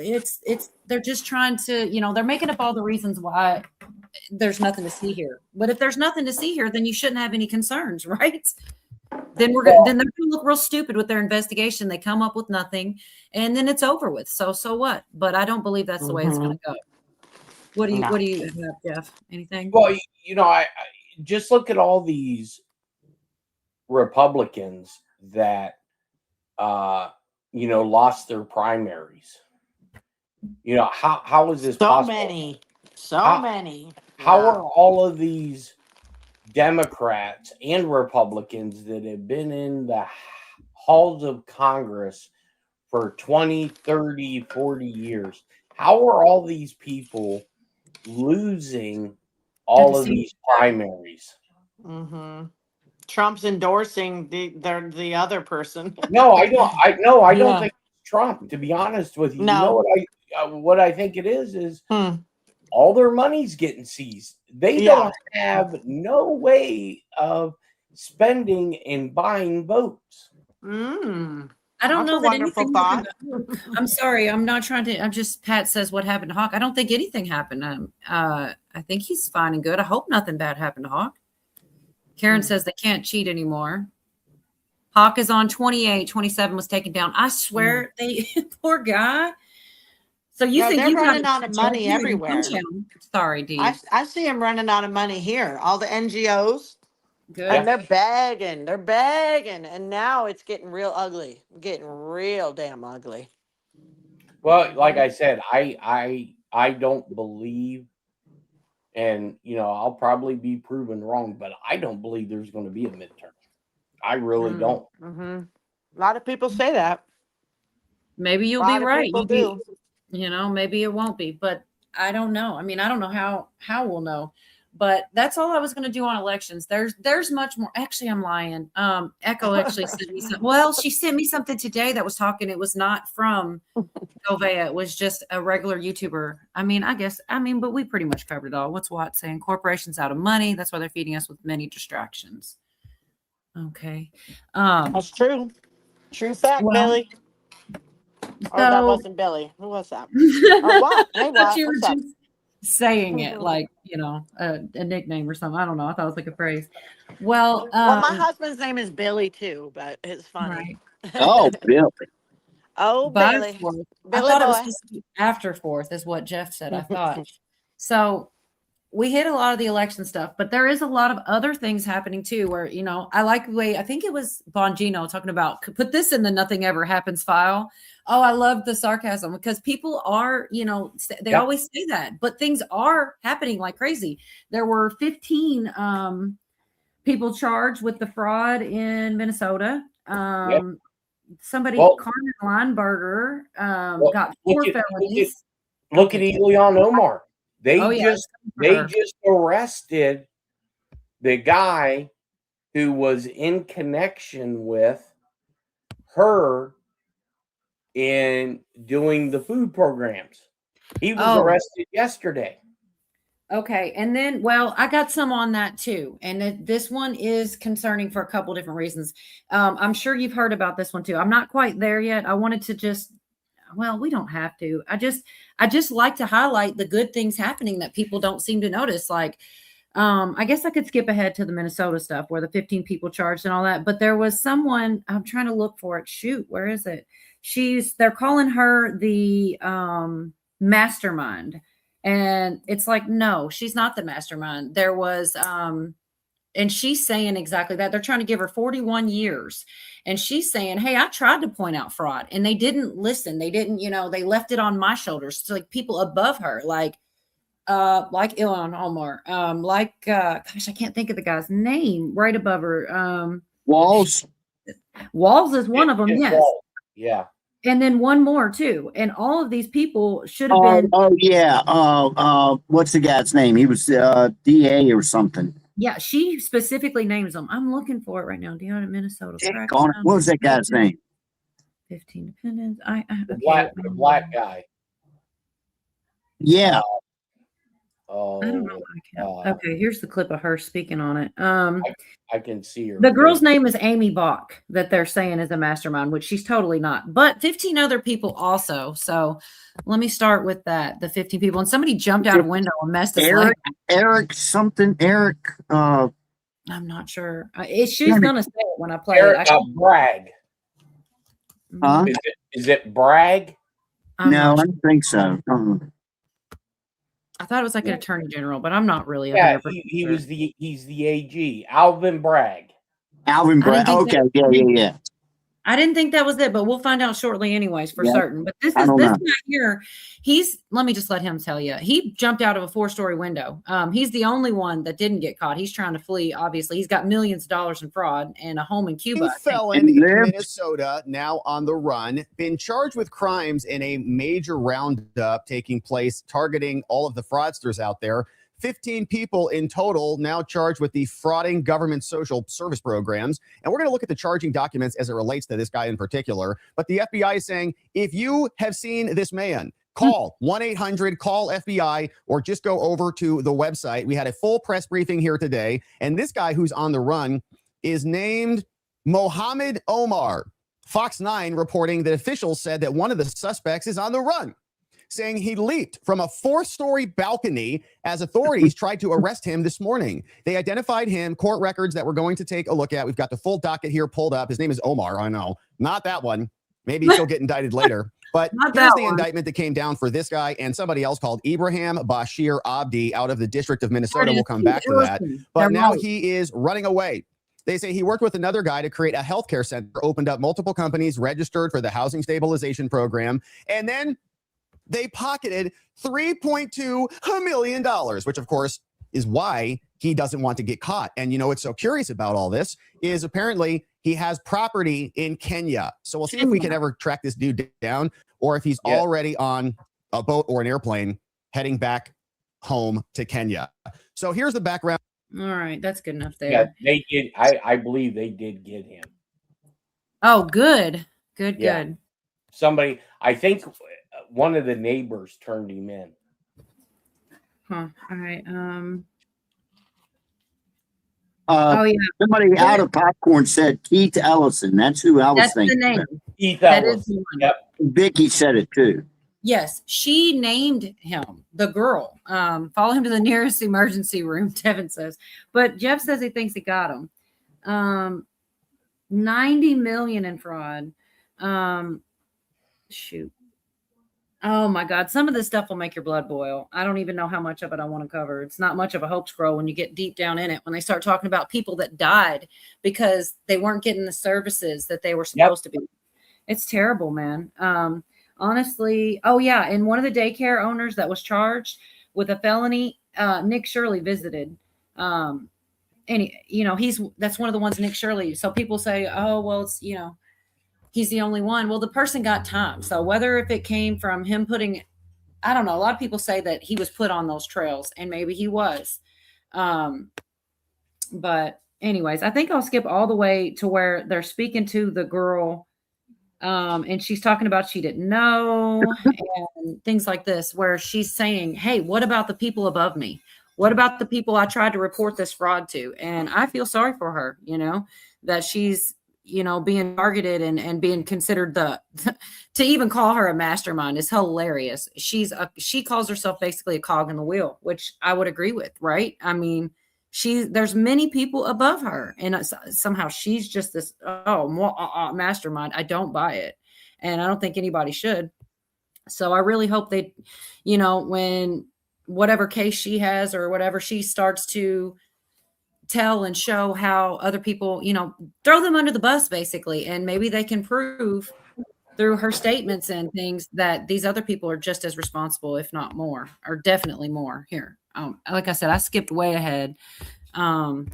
they're just trying to, they're making up all the reasons why there's nothing to see here. But if there's nothing to see here, then you shouldn't have any concerns, right? Then they're going to look real stupid with their investigation. They come up with nothing, and then it's over with. So what? But I don't believe that's the way it's going to go. What do you have, Jeff? Anything? Well, I just look at all these Republicans that, lost their primaries. How is this possible? So many. How are all of these Democrats and Republicans that have been in the halls of Congress for 20, 30, 40 years, how are all these people losing all of these primaries? Mm-hmm. Trump's endorsing the other person. No, I don't think it's Trump, to be honest with you. No. You know what I think it is all their money's getting seized. They don't have no way of spending and buying votes. Mm. I don't That's know a that wonderful anything happened to Hawk. I'm sorry. I'm not trying to. I'm just, Pat says what happened to Hawk. I don't think anything happened. I think he's fine and good. I hope nothing bad happened to Hawk. Karen says they can't cheat anymore. Hawk is on 28. 27 was taken down. I swear they, poor guy. So you Yeah, think they're you got running out of money everywhere. Sorry, D. I see them running out of money here. All the NGOs. Good. And they're begging, and now it's getting real ugly, getting real damn ugly. Well, like I said, I don't believe, and I'll probably be proven wrong, but I don't believe there's going to be a midterm. I really don't. Mm-hmm. A lot of people say that. Maybe you'll A lot be of right. people do. Maybe it won't be, but I don't know. I mean, I don't know how we'll know. But that's all I was going to do on elections. There's much more. Actually, I'm lying. Echo actually sent me something. Well, she sent me something today that was talking. It was not from Govea. It was just a regular YouTuber. But we pretty much covered it all. What's Watt saying? Corporations out of money. That's why they're feeding us with many distractions. Okay. That's true. True fact, Well, Billy. Oh, that wasn't Billy. Who was that? Or what? Hey, what? You were What's up? just saying it like, a nickname or something. I don't know. I thought it was like a phrase. Well, My husband's name is Billy too, but it's funny. right. Oh, Bill. Oh, By Billy. fourth. Billy I thought it was boy. supposed to be after fourth, is what Jeff said. I thought. So we hit a lot of the election stuff, but there is a lot of other things happening too, where, I like the way, I think it was Bongino talking about, put this in the nothing ever happens file. Oh, I love the sarcasm because people are, they always say that, but things are happening like crazy. There were 15 people charged with the fraud in Minnesota. Somebody, Carmen Lineberger, got 4 felonies. Look at Ilhan Omar. They just arrested the guy who was in connection with her in doing the food programs. He was arrested yesterday. Okay. And then, I got some on that too. And this one is concerning for a couple different reasons. I'm sure you've heard about this one too. I'm not quite there yet. I wanted to we don't have to. I just like to highlight the good things happening that people don't seem to notice. Like, I guess I could skip ahead to the Minnesota stuff where the 15 people charged and all that. But there was someone, I'm trying to look for it. Shoot, where is it? They're calling her the mastermind. And it's like, no, she's not the mastermind. There was, and she's saying exactly that. They're trying to give her 41 years. And she's saying, hey, I tried to point out fraud and they didn't listen. They didn't, they left it on my shoulders. So like people above her, like Ilhan Omar, gosh, I can't think of the guy's name right above her. Walls is one of them. Yes. Walls. Yeah. And then one more too. And all of these people should have been. Oh yeah. What's the guy's name? He was DA or something. Yeah, she specifically names them. I'm looking for it right now. Down in Minnesota. What was that guy's name? 15 Dependents. The black guy. Yeah. I don't know. Okay, here's the clip of her speaking on it. I can see her. The girl's name is Amy Bach that they're saying is a mastermind, which she's totally not. But 15 other people also. So let me start with that. The 15 people. And somebody jumped out a window and messed us up. Eric. I'm not sure. She's going to say it when I play Eric, it. Bragg. Huh? Is it Bragg? No, I don't think so. I thought it was like an attorney general, but I'm not really. Yeah, he's the AG, Alvin Bragg. Okay, yeah. I didn't think that was it, but we'll find out shortly anyways for certain. But this guy here, let me just let him tell you. He jumped out of a 4-story window. He's the only one that didn't get caught. He's trying to flee, obviously. He's got millions of dollars in fraud and a home in Cuba. Felon in Minnesota, now on the run, been charged with crimes in a major roundup taking place targeting all of the fraudsters out there. 15 people in total now charged with defrauding government social service programs. And we're going to look at the charging documents as it relates to this guy in particular. But the FBI is saying, if you have seen this man, call 1-800-CALL-FBI or just go over to the website. We had a full press briefing here today. And this guy who's on the run is named Mohammed Omar. Fox 9 reporting that officials said that one of the suspects is on the run, saying he leaped from a 4-story balcony as authorities tried to arrest him this morning. They identified him, court records that we're going to take a look at. We've got the full docket here pulled up. His name is Omar. I know, not that one. Maybe he'll get indicted later. But here's the indictment that came down for this guy and somebody else called Ibrahim Bashir Abdi out of the District of Minnesota. We'll come back to that. But now he is running away. They say he worked with another guy to create a healthcare center, opened up multiple companies, registered for the housing stabilization program, and then they pocketed $3.2 million, which of course is why he doesn't want to get caught. And you know what's so curious about all this is apparently he has property in Kenya. So we'll see if we can ever track this dude down or if he's already on a boat or an airplane heading back home to Kenya. So here's the background. All right, that's good enough there. Yeah, they did. I believe they did get him. Oh, good. Good. Somebody, I think one of the neighbors turned him in. Huh. All right. Somebody out of popcorn said Keith Ellison. That's who I was That's thinking. the name. Keith That Ellis. is the one. Yep. Vicky said it too. Yes, she named him, the girl. Follow him to the nearest emergency room, Devin says. But Jeff says he thinks he got him. 90 million in fraud. Shoot. Oh my God. Some of this stuff will make your blood boil. I don't even know how much of it I want to cover. It's not much of a hope scroll when you get deep down in it, when they start talking about people that died because they weren't getting the services that they were supposed to be. It's terrible, man. Honestly, oh yeah, and one of the daycare owners that was charged with a felony, Nick Shirley visited. And that's one of the ones, Nick Shirley. So people say, oh, well, it's, he's the only one. Well, the person got time. So whether if it came from him putting, I don't know. A lot of people say that he was put on those trails, and maybe he was. But anyways, I think I'll skip all the way to where they're speaking to the girl. And she's talking about she didn't know and things like this, where she's saying, hey, what about the people above me? What about the people I tried to report this fraud to? And I feel sorry for her, that she's, being targeted and being considered to even call her a mastermind is hilarious. She calls herself basically a cog in the wheel, which I would agree with, right? I mean, there's many people above her, and somehow she's just this mastermind. I don't buy it, and I don't think anybody should. So I really hope they, when whatever case she has or whatever, she starts to tell and show how other people, throw them under the bus basically, and maybe they can prove through her statements and things that these other people are just as responsible, if not more, or definitely more. Here, like I said, I skipped way ahead. Here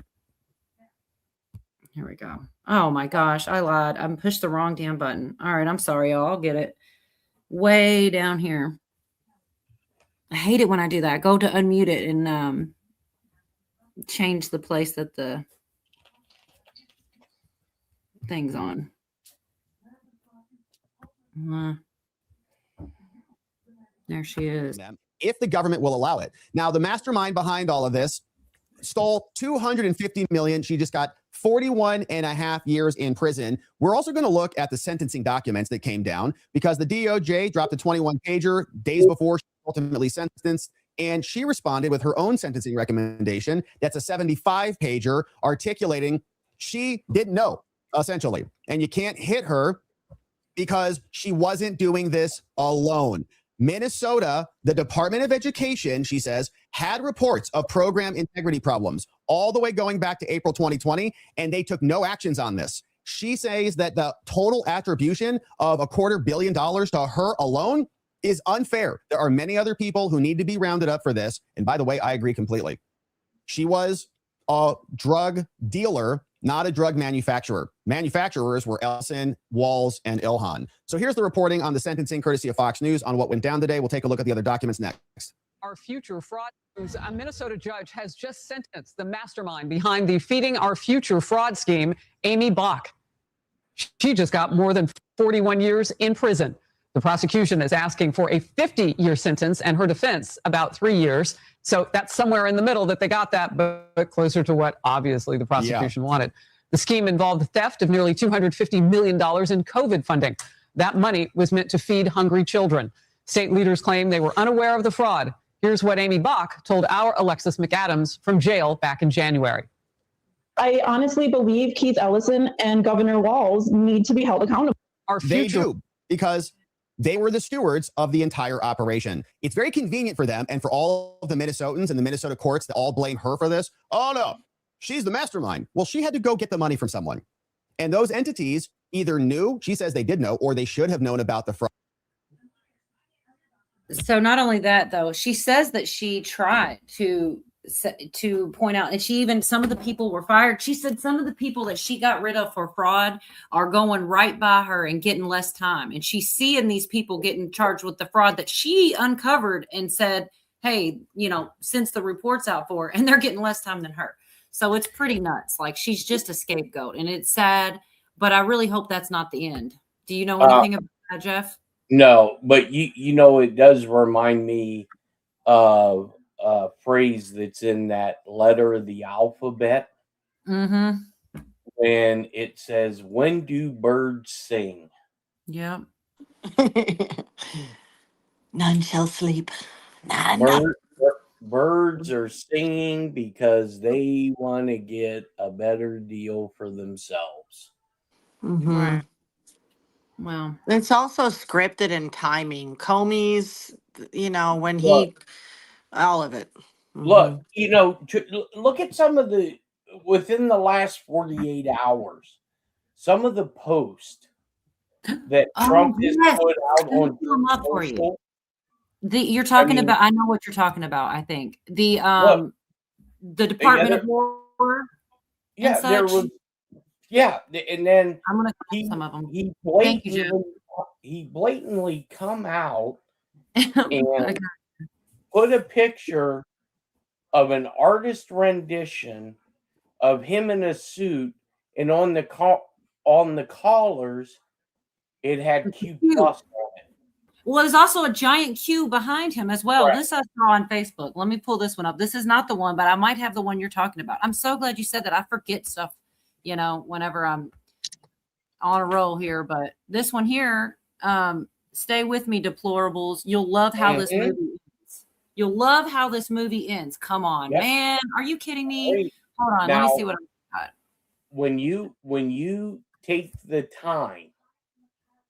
we go. Oh my gosh, I lied. I pushed the wrong damn button. All right, I'm sorry, y'all. I'll get it. Way down here. I hate it when I do that. Go to unmute it and change the place that the thing's on. There she is. If the government will allow it. Now, the mastermind behind all of this stole $250 million. She just got 41 and a half years in prison. We're also going to look at the sentencing documents that came down because the DOJ dropped a 21-pager days before she was ultimately sentenced, and she responded with her own sentencing recommendation. That's a 75-pager articulating she didn't know, essentially. And you can't hit her because she wasn't doing this alone. Minnesota, the Department of Education, she says, had reports of program integrity problems all the way going back to April 2020, and they took no actions on this. She says that the total attribution of $250 million to her alone is unfair. There are many other people who need to be rounded up for this. And by the way, I agree completely. She was a drug dealer, not a drug manufacturer. Manufacturers were Ellison, Walls, and Ilhan. So here's the reporting on the sentencing courtesy of Fox News on what went down today. We'll take a look at the other documents next. Our future fraud news. A Minnesota judge has just sentenced the mastermind behind the Feeding Our Future fraud scheme, Amy Bach. She just got more than 41 years in prison. The prosecution is asking for a 50-year sentence and her defense about 3 years. So that's somewhere in the middle that they got that, but closer to what obviously the prosecution wanted. The scheme involved the theft of nearly $250 million in COVID funding. That money was meant to feed hungry children. State leaders claim they were unaware of the fraud. Here's what Amy Bach told our Alexis McAdams from jail back in January. I honestly believe Keith Ellison and Governor Walz need to be held accountable. They do, because they were the stewards of the entire operation. It's very convenient for them and for all of the Minnesotans and the Minnesota courts to all blame her for this. Oh, no, she's the mastermind. Well, she had to go get the money from someone. And those entities either knew, she says they did know, or they should have known about the fraud. So not only that, though, she says that she tried to point out, and she even, some of the people were fired. She said some of the people that she got rid of for fraud are going right by her and getting less time. And she's seeing these people getting charged with the fraud that she uncovered and said, hey, you know, since the report's out for her, and they're getting less time than her. So it's pretty nuts. Like, she's just a scapegoat, and it's sad, but I really hope that's not the end. Do you know anything about that, Jeff? No, but you know, it does remind me of a phrase that's in that letter of the alphabet. Mm-hmm. When it says, when do birds sing? Yeah. None shall sleep. None. Birds are singing because they want to get a better deal for themselves. Mm-hmm. Right. Well, it's also scripted and timing. Comey's, you know, when he, all of it. Mm-hmm. Look, you know, look at some of the, within the last 48 hours, some of the posts that Trump has put out on social. You're talking about, I know what you're talking about, I think. The Department of War. Yeah, there was. Yeah, and then I'm gonna call some of them. He blatantly come out and put a picture of an artist rendition of him in a suit, and on the collars, it had Q+ on it. Well, there's also a giant Q behind him as well. Right. This I saw on Facebook. Let me pull this one up. This is not the one, but I might have the one you're talking about. I'm so glad you said that. I forget stuff, you know, whenever I'm on a roll here. But this one here, stay with me, deplorables. You'll love how this movie ends. You'll love how this movie ends. Come on, man. Are you kidding me? Hold on. Let me see what I've got. When you take the time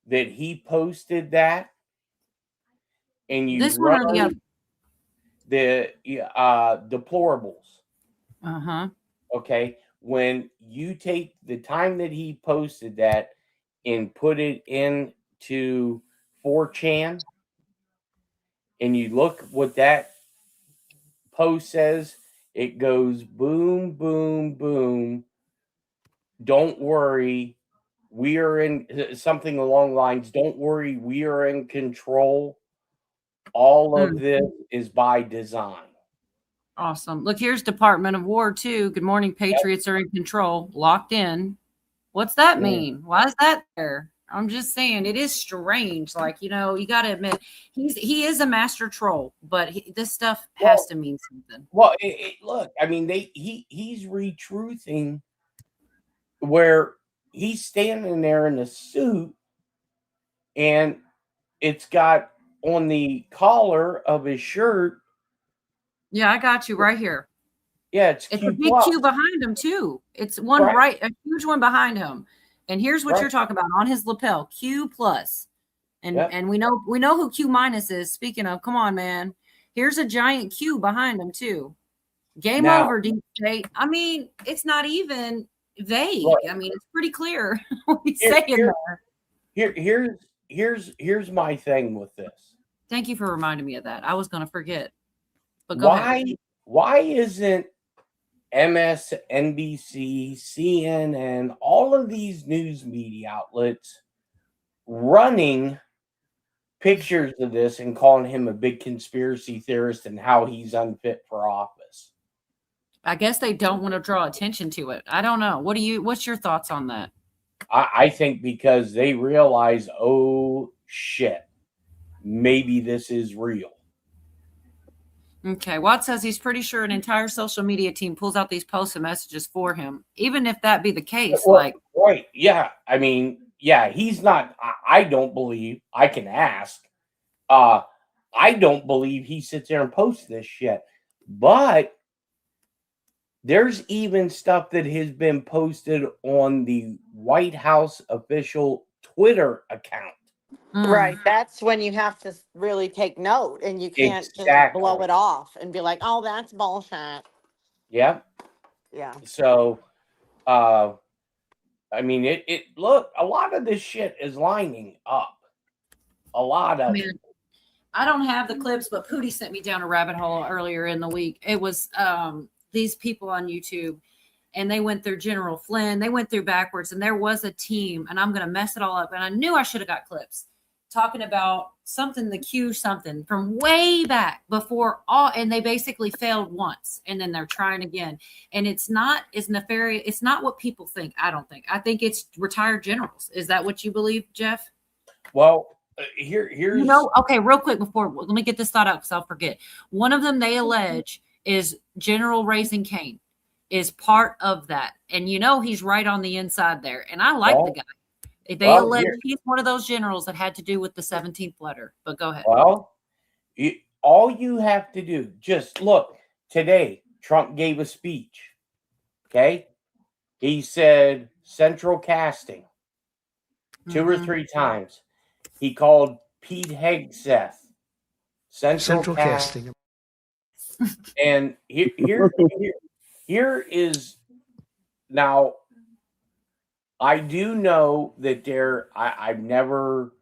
that he posted that, and you this one or the deplorables. Uh-huh. Okay. When you take the time that he posted that and put it into 4chan, and you look what that post says, it goes boom, boom, boom. Don't worry. We are in something along the lines. Don't worry. We are in control. All of this is by design. Awesome. Look, here's Department of War too. Good morning, Patriots are in control, locked in. What's that mean? Why is that there? I'm just saying, it is strange. Like, you know, you got to admit, he is a master troll, but this stuff has to mean something. Well, look, I mean, he's retruthing where he's standing there in a suit, and it's got on the collar of his shirt. Yeah, I got you right here. Yeah, it's a big Q behind him too. It's one right, a huge one behind him. And here's what you're talking about on his lapel, Q+. And we know who Q- is. Speaking of, come on, man. Here's a giant Q behind him too. Game over, Deep State. I mean, it's not even vague. Right. I mean, it's pretty clear what he's saying there. Here's my thing with this. Thank you for reminding me of that. I was going to forget. But go ahead. Why isn't MSNBC, CNN, all of these news media outlets running pictures of this and calling him a big conspiracy theorist and how he's unfit for office? I guess they don't want to draw attention to it. I don't know. What's your thoughts on that? I think because they realize, oh shit, maybe this is real. Okay. Watt says he's pretty sure an entire social media team pulls out these posts and messages for him. Even if that be the case, Well, like, right. Yeah. I mean, yeah, he's not, I don't believe, I can ask. I don't believe he sits there and posts this shit. But there's even stuff that has been posted on the White House official Twitter account. Right. That's when you have to really take note and you can't just blow Exactly. it off and be like, oh, that's bullshit. Yeah. Yeah. So, I mean, look, a lot of this shit is lining up. A lot of it. I don't have the clips, but Pootie sent me down a rabbit hole earlier in the week. It was these people on YouTube, and they went through General Flynn. They went through backwards, and there was a team, and I'm going to mess it all up. And I knew I should have got clips talking about something, the Q something from way back before all, and they basically failed once, and then they're trying again. And it's not as nefarious. It's not what people think. I don't think. I think it's retired generals. Is that what you believe, Jeff? Well, here's okay, real quick before, let me get this thought out because I'll forget. One of them they allege is General Raising Cane is part of that, and he's right on the inside there, and I like the guy. They allege he's one of those generals that had to do with the 17th letter. But go ahead. Well, all you have to do, just look. Today, Trump gave a speech. Okay, he said central casting 2 or 3 times. He called Pete Hegseth central casting. And here is now. I do know that I've never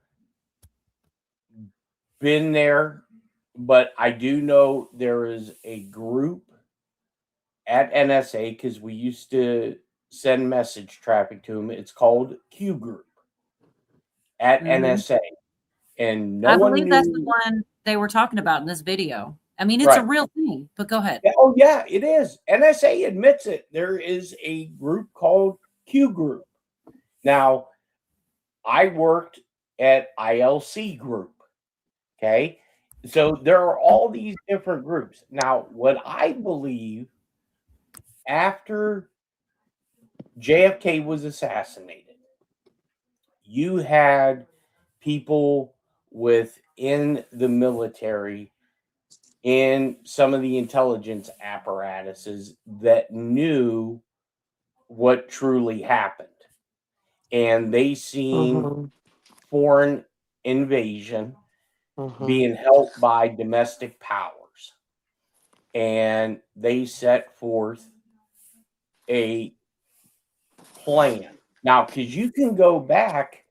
been there, but I do know there is a group at NSA because we used to send message traffic to them. It's called Q Group at NSA. And I believe that's the one they were talking about in this video. I mean, it's a real thing, but go ahead. Oh, yeah, it is. NSA admits it. There is a group called Q Group. Now, I worked at ILC Group. Okay. So there are all these different groups. Now, what I believe after JFK was assassinated, you had people within the military in some of the intelligence apparatuses that knew what truly happened. And they seen foreign invasion being helped by domestic powers. And they set forth a plan. Now, because you can go back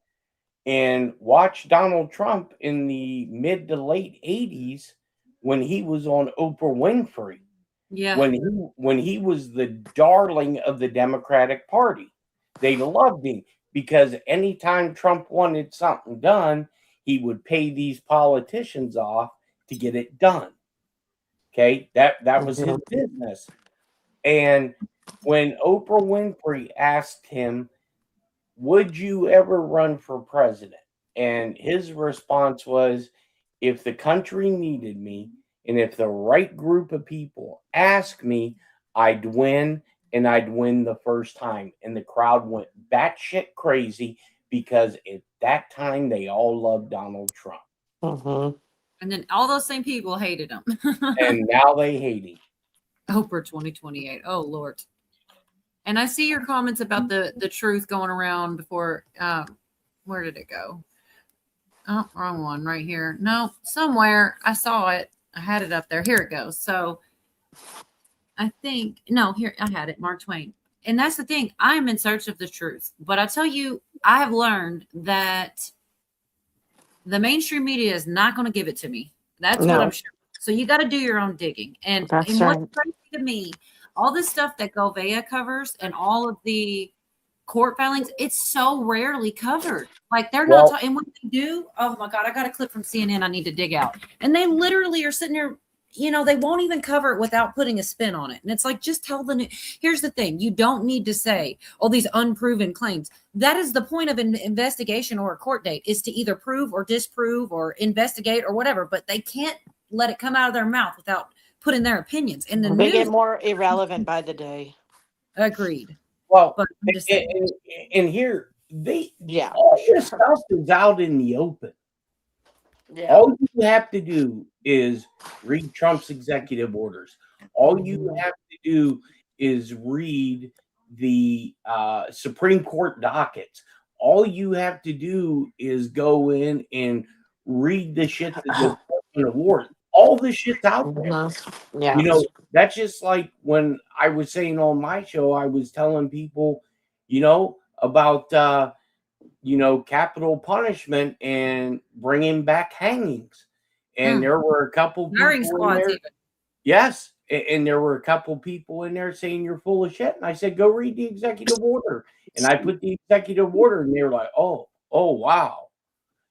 and watch Donald Trump in the mid to late 80s when he was on Oprah Winfrey. Yeah. When he was the darling of the Democratic Party. They loved him because anytime Trump wanted something done, he would pay these politicians off to get it done. Okay, that was his business. And when Oprah Winfrey asked him, would you ever run for president? And his response was, if the country needed me and if the right group of people asked me, I'd win, and I'd win the first time. And the crowd went batshit crazy because at that time they all loved Donald Trump. And then all those same people hated him. And now they hate him. Oprah 2028. Oh, Lord. And I see your comments about the truth going around before. Where did it go? Oh, wrong one right here. No, somewhere I saw it. I had it up there. Here it goes. So I think, no, here I had it. Mark Twain. And that's the thing. I'm in search of the truth. But I tell you, I have learned that the mainstream media is not going to give it to me. That's what I'm sure. So you got to do your own digging. And what's crazy to me, all this stuff that Govea covers and all of the court filings, it's so rarely covered. Like they're not, and when they do, oh my God, I got a clip from CNN I need to dig out. And they literally are sitting there, they won't even cover it without putting a spin on it. And it's like, just tell the news. Here's the thing. You don't need to say all these unproven claims. That is the point of an investigation or a court date, is to either prove or disprove or investigate or whatever, but they can't let it come out of their mouth without put in their opinions. In the They news, get more irrelevant by the day. agreed. Well, But I'm just saying. and here Yeah. all this stuff is out in the open. Yeah. All you have to do is read Trump's executive orders. All you have to do is read the Supreme Court dockets. All you have to do is go in and read the shit that the Department of War. All the shit's out there. Yeah. You know, that's just like when I was saying on my show, I was telling people, you know, about capital punishment and bringing back hangings. And there were a couple Hiring people in squads there. even. Yes, and there were a couple people in there saying you're full of shit. And I said, go read the executive order. And I put the executive order, and they were like, oh, wow.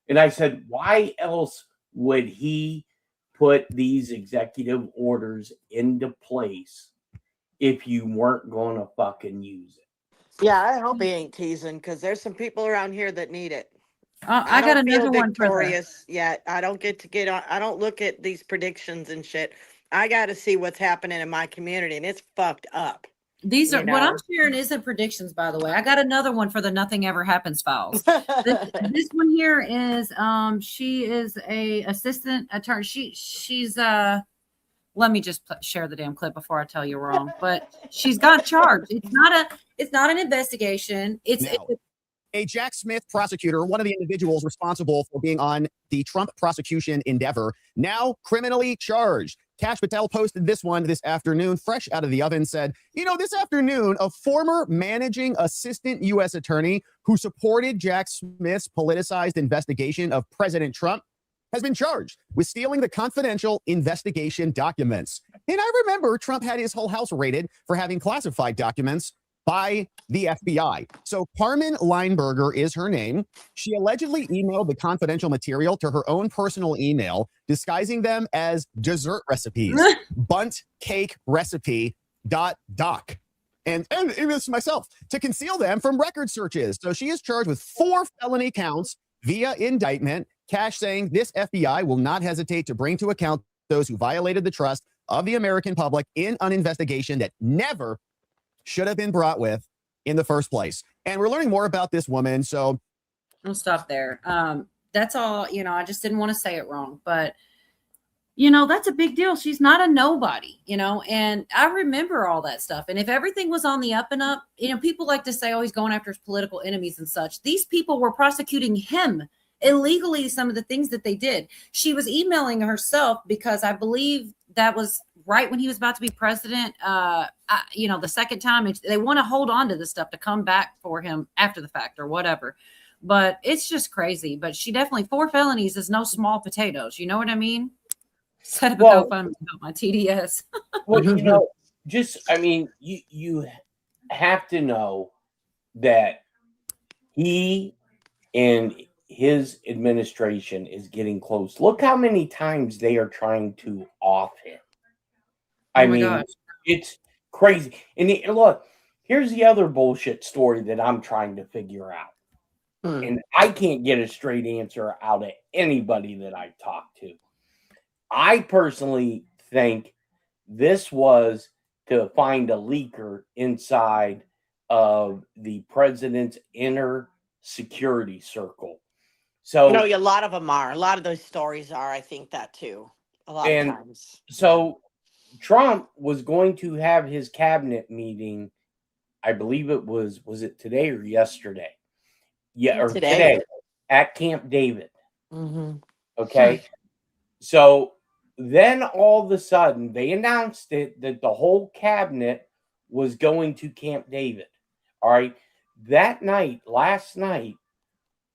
And I said, why else would he put these executive orders into place if you weren't going to fucking use it? Yeah, I hope he ain't teasing because there's some people around here that need it. I got don't feel another one for the, victorious yet. I don't get on. I don't look at these predictions and shit. I got to see what's happening in my community, and it's fucked up. these are You what know? I'm sharing isn't predictions, by the way. I got another one for the Nothing Ever Happens files. This one here is she is a assistant attorney. She's let me just share the damn clip before I tell you wrong. But she's got charged. It's not an investigation. It's A Jack Smith prosecutor, one of the individuals responsible for being on the Trump prosecution endeavor, now criminally charged. Kash Patel posted this one this afternoon, fresh out of the oven, said, this afternoon, a former managing assistant U.S. attorney who supported Jack Smith's politicized investigation of President Trump has been charged with stealing the confidential investigation documents. And I remember Trump had his whole house raided for having classified documents by the FBI. So Carmen Lineberger is her name. She allegedly emailed the confidential material to her own personal email, disguising them as dessert recipes, bunt cake recipe .doc. And it was myself to conceal them from record searches. So she is charged with 4 felony counts via indictment. Kash saying this FBI will not hesitate to bring to account those who violated the trust of the American public in an investigation that never should have been brought with in the first place. And we're learning more about this woman. So I'll stop there. That's all, I just didn't want to say it wrong, but that's a big deal. She's not a nobody, and I remember all that stuff. And if everything was on the up and up, people like to say, oh, he's going after his political enemies and such. These people were prosecuting him illegally, some of the things that they did. She was emailing herself because I believe that was right when he was about to be president, the second time. They want to hold on to this stuff to come back for him after the fact or whatever. But it's just crazy. But she definitely, 4 felonies is no small potatoes. You know what I mean? Set up a GoFundMe about my TDS. Well, you have to know that he and his administration is getting close. Look how many times they are trying to off him. I mean, gosh. It's crazy. And look, here's the other bullshit story that I'm trying to figure out. And I can't get a straight answer out of anybody that I talk to. I personally think this was to find a leaker inside of the president's inner security circle. So, a lot of them are. A lot of those stories are. I think that too. A lot of times. So Trump was going to have his cabinet meeting. I believe it was it today or yesterday? Yeah, or today at Camp David. Mm-hmm. Okay. So then all of a sudden they announced it that the whole cabinet was going to Camp David. All right. That night, last night,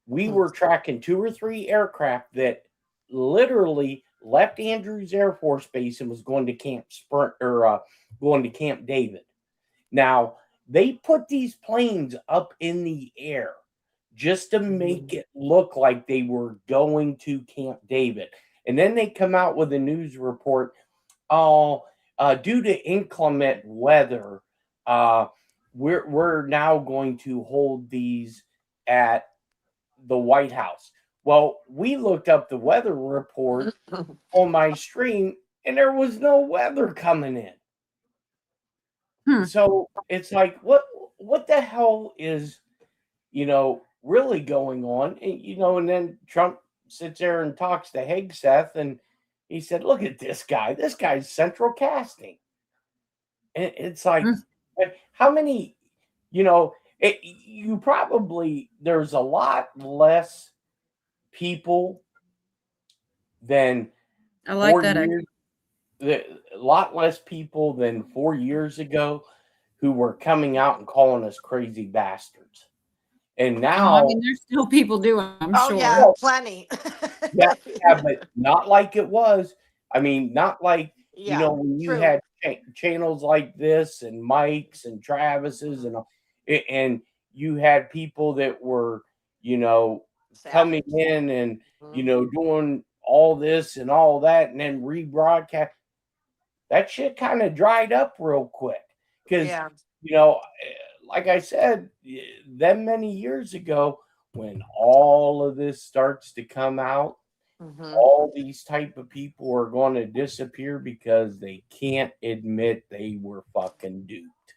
we were tracking 2 or 3 aircraft that literally left Andrews Air Force Base and was going to Camp David. Now, they put these planes up in the air just to make it look like they were going to Camp David. And then they come out with a news report, due to inclement weather, we're now going to hold these at the White House. Well, we looked up the weather report on my stream, and there was no weather coming in. Hmm. So it's like, what the hell is, really going on? And then Trump sits there and talks to Hegseth, and he said, look at this guy. This guy's central casting. And it's like, how many, you probably, there's a lot less people than I like 4 that. years, a lot less people than 4 years ago who were coming out and calling us crazy bastards. And I now, mean, there's still people doing, I'm Oh sure. yeah, plenty. yeah, but not like it was. I mean, not like, Yeah, when you true. had channels like this and Mike's and Travis's and you had people that were, coming in and, doing all this and all that and then rebroadcast. That shit kind of dried up real quick because, Yeah. like I said, that many years ago, when all of this starts to come out, all these type of people are going to disappear because they can't admit they were fucking duped.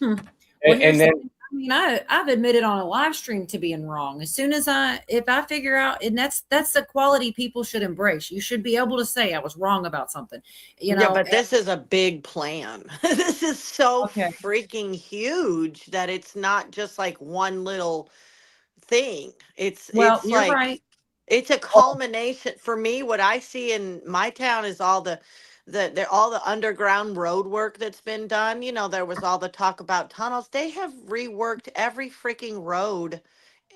Well, And then, I mean, I've admitted on a live stream to being wrong. As soon as if I figure out, and that's the quality people should embrace. You should be able to say I was wrong about something. Yeah, but this is a big plan. This is so Okay. freaking huge that it's not just like one little thing. It's Well, it's you're like right. it's a culmination. For me, what I see in my town is all the all the underground road work that's been done. There was all the talk about tunnels. They have reworked every freaking road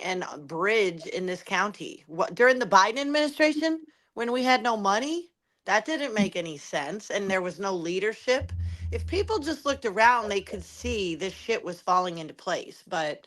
and bridge in this county. What during the Biden administration when we had no money? That didn't make any sense and there was no leadership. If people just looked around, they could see this shit was falling into place. But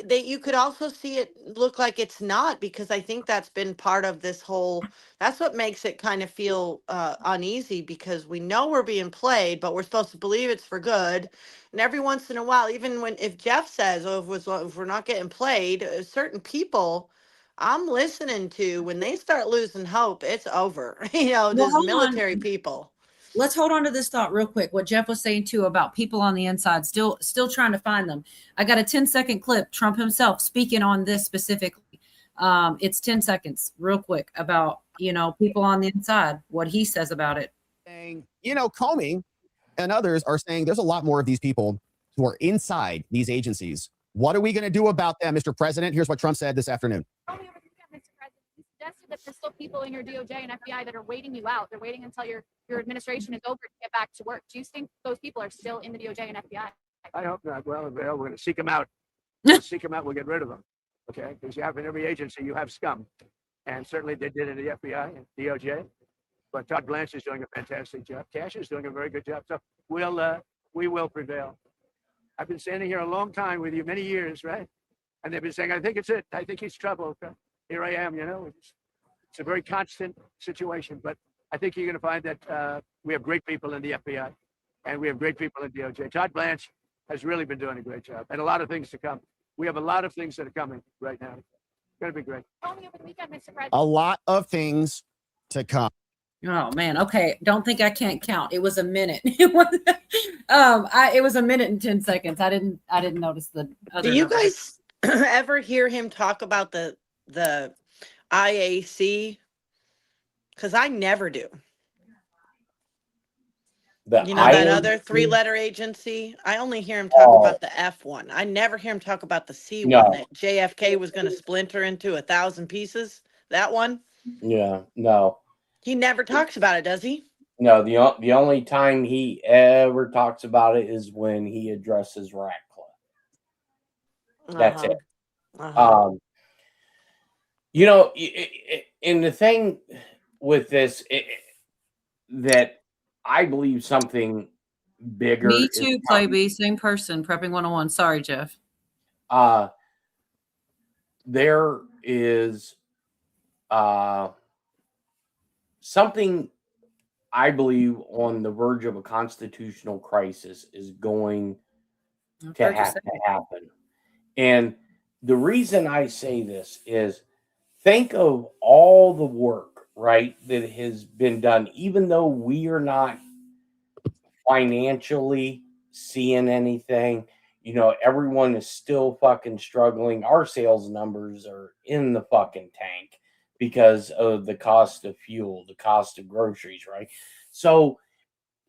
that you could also see it look like it's not, because I think that's been part of this whole, that's what makes it kind of feel uneasy, because we know we're being played, but we're supposed to believe it's for good. And every once in a while, even if Jeff says, oh, if we're not getting played, certain people I'm listening to, when they start losing hope, it's over. Well, These hold on. military people. Let's hold on to this thought real quick. What Jeff was saying too about people on the inside still trying to find them. I got a 10-second clip, Trump himself speaking on this specifically. It's 10 seconds real quick about, people on the inside, what he says about it. Saying, Comey and others are saying there's a lot more of these people who are inside these agencies. What are we going to do about them, Mr. President? Here's what Trump said this afternoon. Suggested that there's still people in your DOJ and FBI that are waiting you out. They're waiting until your administration is over to get back to work. Do you think those people are still in the DOJ and FBI? I hope not. Well, we're going to seek them out. Seek them out. We'll get rid of them. Okay, because you have in every agency you have scum, and certainly they did in the FBI and DOJ. But Todd Blanche is doing a fantastic job. Cash is doing a very good job. So we will prevail. I've been standing here a long time with you, many years, right? And they've been saying, I think it's it. I think he's trouble. Okay? Here I am, it's a very constant situation, but I think you're going to find that we have great people in the FBI and we have great people in DOJ. Todd Blanche has really been doing a great job and a lot of things to come. We have a lot of things that are coming right now. It's going to be great. Only over the weekend, Mr. President. A lot of things to come. Oh man. Okay. Don't think I can't count. It was a minute. It was a minute and 10 seconds. I didn't notice the other. Do you guys ever hear him talk about the IAC? Because I never do. That other 3-letter agency? I only hear him talk about the F one. I never hear him talk about the C one that JFK was going to splinter into 1,000 pieces. That one? Yeah, no. He never talks about it, does he? No, the only time he ever talks about it is when he addresses Ratcliffe. That's it. And the thing with this, that I believe something bigger. Me too, Clayby. Same person. Prepping 101. Sorry, Jeff. There is something I believe on the verge of a constitutional crisis is going to have to happen. And the reason I say this is, think of all the work right, that has been done, even though we are not financially seeing anything. You know, everyone is still fucking struggling. Our sales numbers are in the fucking tank because of the cost of fuel, the cost of groceries, right? So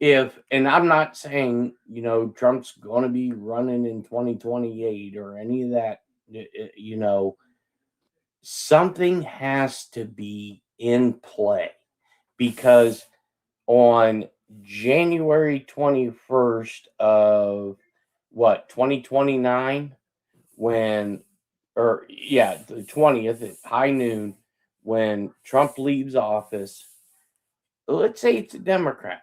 and I'm not saying, you know, Trump's going to be running in 2028 or any of that, you know, something has to be in play, because on January 21st of 2029, the 20th at high noon, when Trump leaves office, let's say it's a Democrat,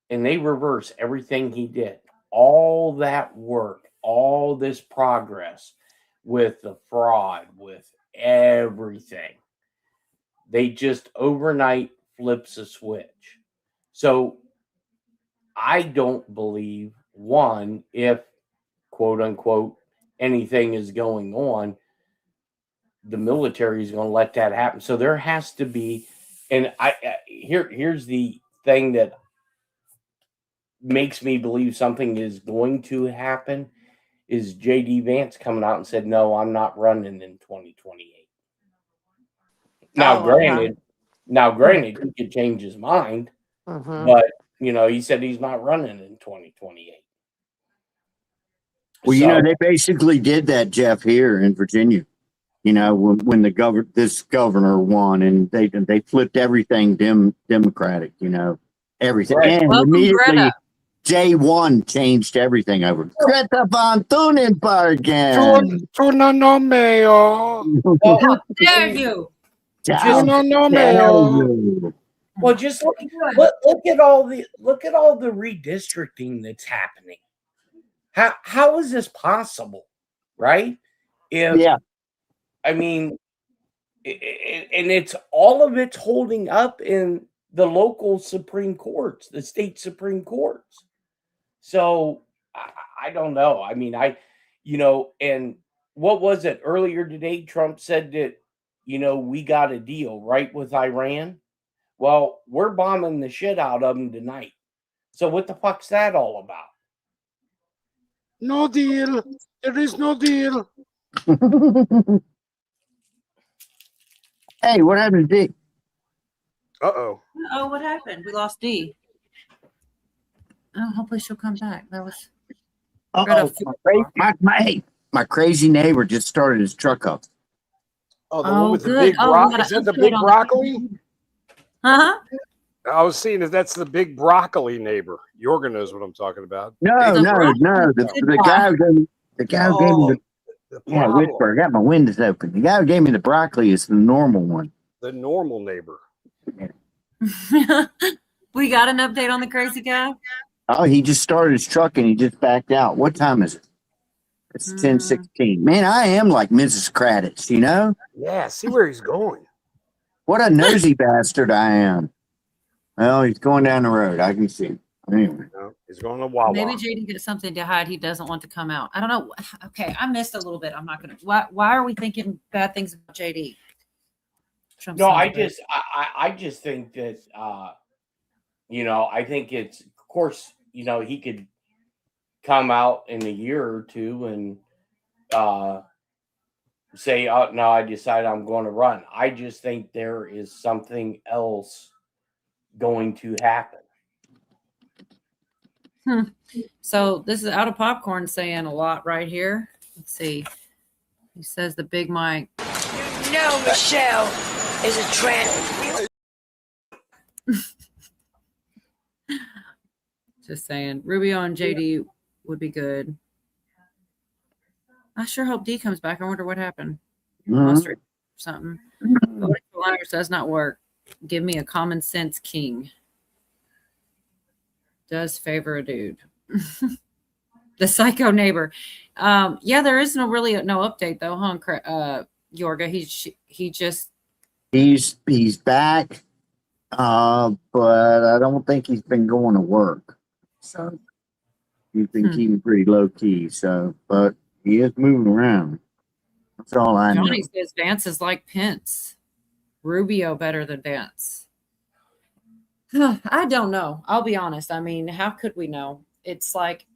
and they reverse everything he did, all that work, all this progress with the fraud, with everything, they just overnight flips a switch. So I don't believe, one, if quote unquote anything is going on, the military is going to let that happen. So there has to be, and here's the thing that makes me believe something is going to happen, is JD Vance coming out and said, no, I'm not running in 2028. Now, granted, he could change his mind, but you know, he said he's not running in 2028. Well, you know, they basically did that, Jeff, here in Virginia. You know, when this governor won, and they flipped everything Democratic. You know, everything, Right. and Welcome, immediately Greta. J1 changed everything over. Greta von Thunbergen. How dare you? Well, just look at all the redistricting that's happening. How is this possible, right? I mean, and it's all of it's holding up in the local Supreme Courts, the state Supreme Courts. So I don't know. I mean, and what was it earlier today? Trump said that, you know, we got a deal, right, with Iran. Well, we're bombing the shit out of them tonight. So what the fuck's that all about? No deal. There is no deal. Hey, what happened to Dick? Uh-oh. Oh, what happened? We lost D. Oh, hopefully she'll come back. That was. My crazy neighbor just started his truck up. Oh, the one with the big broccoli. Is that the big broccoli? Huh? I was seeing if that's the big broccoli neighbor. Jorgen knows what I'm talking about. No. The guy who gave me Whitburg. I got my windows open. The guy who gave me the broccoli is the normal one. The normal neighbor. We got an update on the crazy guy. Oh, he just started his truck and he just backed out. What time is it? It's 10:16. Man, I am like Mrs. Kratitz, you know? Yeah, see where he's going. What a nosy bastard I am. Well, he's going down the road. I can see him. Anyway. No, he's going to Wawa. Maybe JD gets something to hide. He doesn't want to come out. I don't know. Okay, I missed a little bit. I'm not going to. Why are we thinking bad things about JD? Trump's no, I just think that, you know, I think it's, of course, you know, he could come out in a year or two and say, oh, no, I decided I'm going to run. I just think there is something else going to happen. So this is Out of Popcorn saying a lot right here. Let's see. He says the Big Mike. You know Michelle is a trend. Just saying. Rubio and JD would be good. I sure hope D comes back. I wonder what happened. Mustard or something. Voting for liars does not work. Give me a common sense king. Does favor a dude. The psycho neighbor. Yeah, there is no update though, huh, Yorga? He's back, but I don't think he's been going to work. So he's been keeping pretty low key. So, but he is moving around. That's all I know. Johnny says Vance is like Pence. Rubio better than Vance. I don't know. I'll be honest. I mean, how could we know? It's like,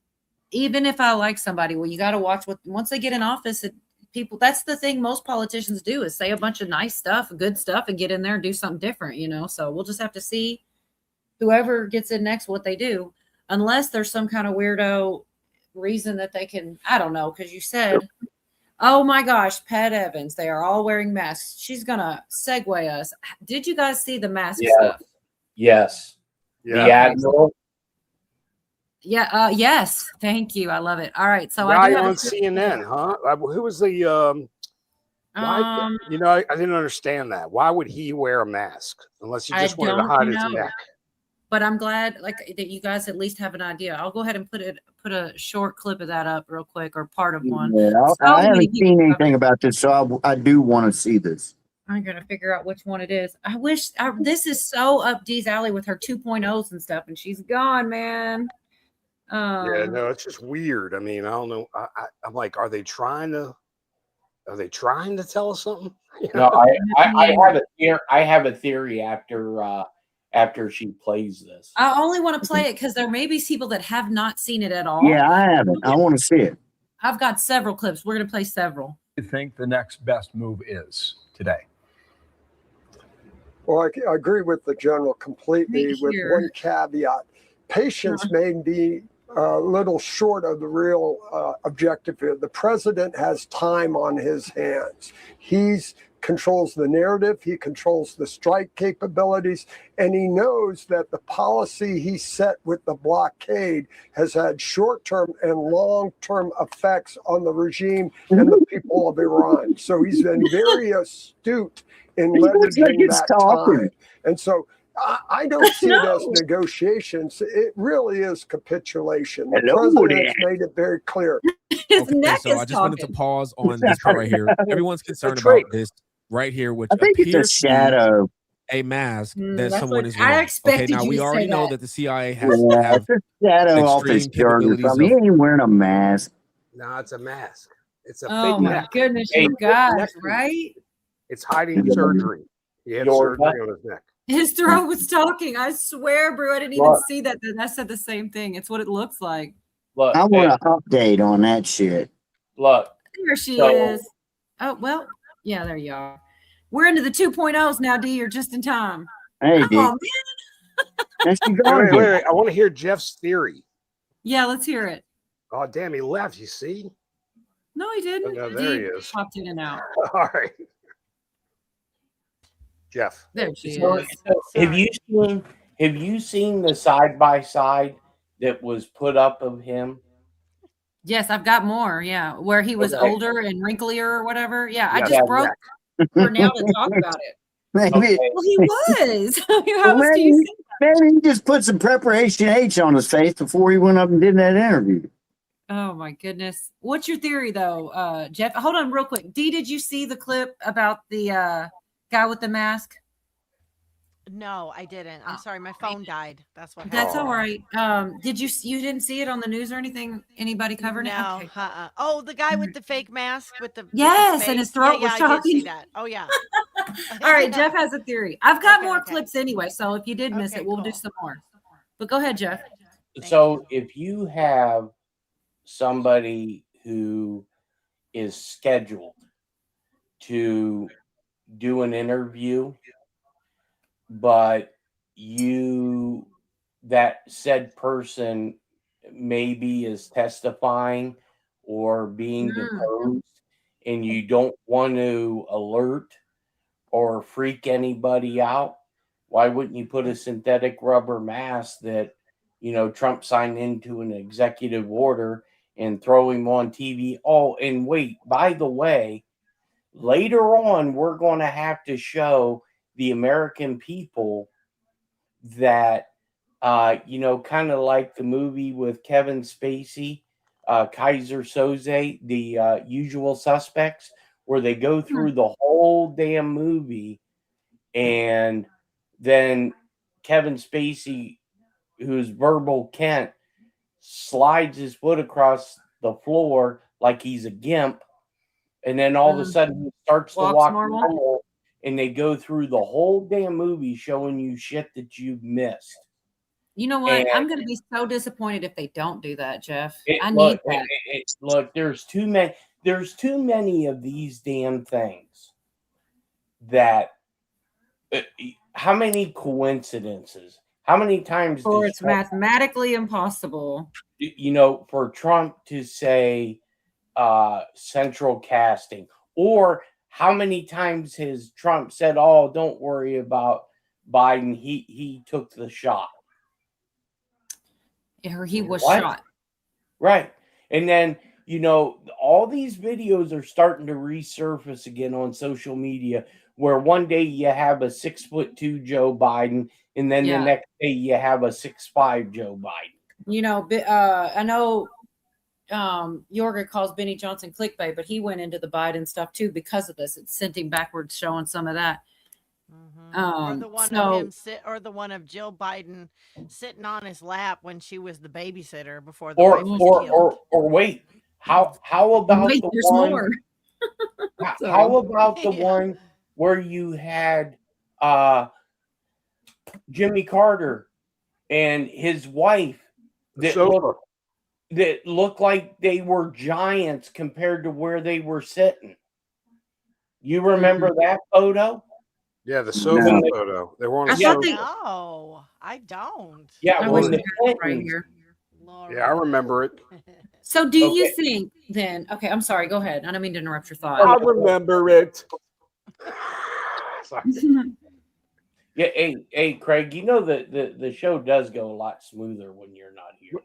even if I like somebody, well, you got to watch what, once they get in office, people, that's the thing most politicians do, is say a bunch of nice stuff, good stuff, and get in there and do something different, you know? So we'll just have to see whoever gets in next, what they do, unless there's some kind of weirdo reason that they can, I don't know. Cause you said, oh my gosh, Pat Evans, they are all wearing masks. She's going to segue us. Did you guys see the mask stuff? Yes. Yeah. The Admiral. Yeah. Yes. Thank you. I love it. All right. So Guy I do have on CNN, huh? Who was the why, you know, I didn't understand that. Why would he wear a mask unless he just wanted to hide his neck? But I'm glad that you guys at least have an idea. I'll go ahead and put a short clip of that up real quick, or part of one. Yeah, I haven't seen anything about this, so I do want to see this. I'm gonna figure out which one it is. I wish this is so up Dee's alley with her 2.0s and stuff, and she's gone, man. Yeah, no, it's just weird. I mean, I don't know. I'm like, are they trying to tell us something? You know? No, I have a theory after she plays this. I only want to play it because there may be people that have not seen it at all. Yeah, I haven't. I want to see it. I've got several clips. We're gonna play several. You think the next best move is today? Well, I agree with the general completely, with one caveat. Patience may be a little short of the real objective here. The president has time on his hands. He's controls the narrative, he controls the strike capabilities, and he knows that the policy he set with the blockade has had short-term and long-term effects on the regime and the people of Iran. So he's been very astute in leveraging that time. And so I don't see it as negotiations. It really is capitulation. The president has made it very clear. His neck so is I just talking. wanted to pause on this part right here. Everyone's concerned about this right here, which I think it's a shadow. A mask that that's someone what is I wearing. expected now you we to already say know that. that the CIA has Yeah, have it's a shadow off his extreme shirt or capabilities something. He of, ain't wearing a mask. No, it's a mask. It's a Oh fake my neck. goodness, Hey, you guys, neck- right? It's hiding surgery. He had surgery on his neck. His throat was talking. I swear, Brew, I didn't even Look. see that. I said the same thing. It's what it looks like. Look, I want an update on that shit. look. There she So- is. Oh, well, yeah, there you are. We're into the 2.0s now, D. You're just in time. Hey, Come dude. on, man. Wait. I want to hear Jeff's theory. Yeah, let's hear it. Oh, damn, he left. You see? No, he didn't. Oh, no, there he D is. popped in and out. All right. Jeff. There she So, is. have you seen the side by side that was put up of him? Yes, I've got more. Yeah, where he was Okay. older and wrinklier or whatever. Yeah, I Yeah, just that broke for now to talk about it. Maybe, Okay. Well, he was. How else do maybe, you see? maybe he just put some preparation H on his face before he went up and did that interview. Oh my goodness. What's your theory though, Jeff? Hold on real quick. Dee, did you see the clip about the guy with the mask? No, I didn't. I'm sorry, my phone died. That's what That's happened. all right. Did you didn't see it on the news or anything? Anybody covering No, it? Okay. Oh, the guy with the fake mask with the Yes, and his face? throat yeah, was yeah, I did see talking. that. Oh yeah. All right, Jeff has a theory. I've got Okay, more okay. clips anyway, so if you did miss Okay, it, we'll do cool. some more. But go ahead, Jeff. So if you have somebody who is scheduled to do an interview, but that said person maybe is testifying or being deposed, and you don't want to alert or freak anybody out, why wouldn't you put a synthetic rubber mask that, Trump signed into an executive order and throw him on TV? Oh, and wait, by the way, later on, we're going to have to show the American people that, kind of like the movie with Kevin Spacey, Kaiser Soze, the Usual Suspects, where they go through the whole damn movie, and then Kevin Spacey, who's Verbal Kent, slides his foot across the floor like he's a gimp, and then all of a sudden he starts to Walks walk normal. normal. and they go through the whole damn movie showing you shit that you've missed. You know what? And I'm going to be so disappointed if they don't do that, Jeff. I need that. Look, there's too many of these damn things that how many coincidences? How many times Or it's mathematically impossible. You know, for Trump to say central casting, or how many times has Trump said, "Oh, don't worry about Biden. He took the shot." Or he was shot. Right. And then, you know, all these videos are starting to resurface again on social media, where one day you have a 6'2" Joe Biden, and then the next day you have a 6'5" Joe Biden. You know, I know Yorga calls Benny Johnson clickbait, but he went into the Biden stuff too because of this. It sent him backwards, showing some of that. Or the one of him or the one of Jill Biden sitting on his lap when she was the babysitter before the wife was killed. Or wait, how about wait, the there's one? more. How about the one where you had Jimmy Carter and his wife that looked like they were giants compared to where they were sitting? You remember that photo? Yeah, the sofa photo. They were on a sofa. No, I don't. Yeah, right here. Yeah, I remember it. So do you think then, okay, I'm sorry, go ahead. I don't mean to interrupt your thought. I remember it. Yeah, hey, Craig, you know the show does go a lot smoother when you're not here.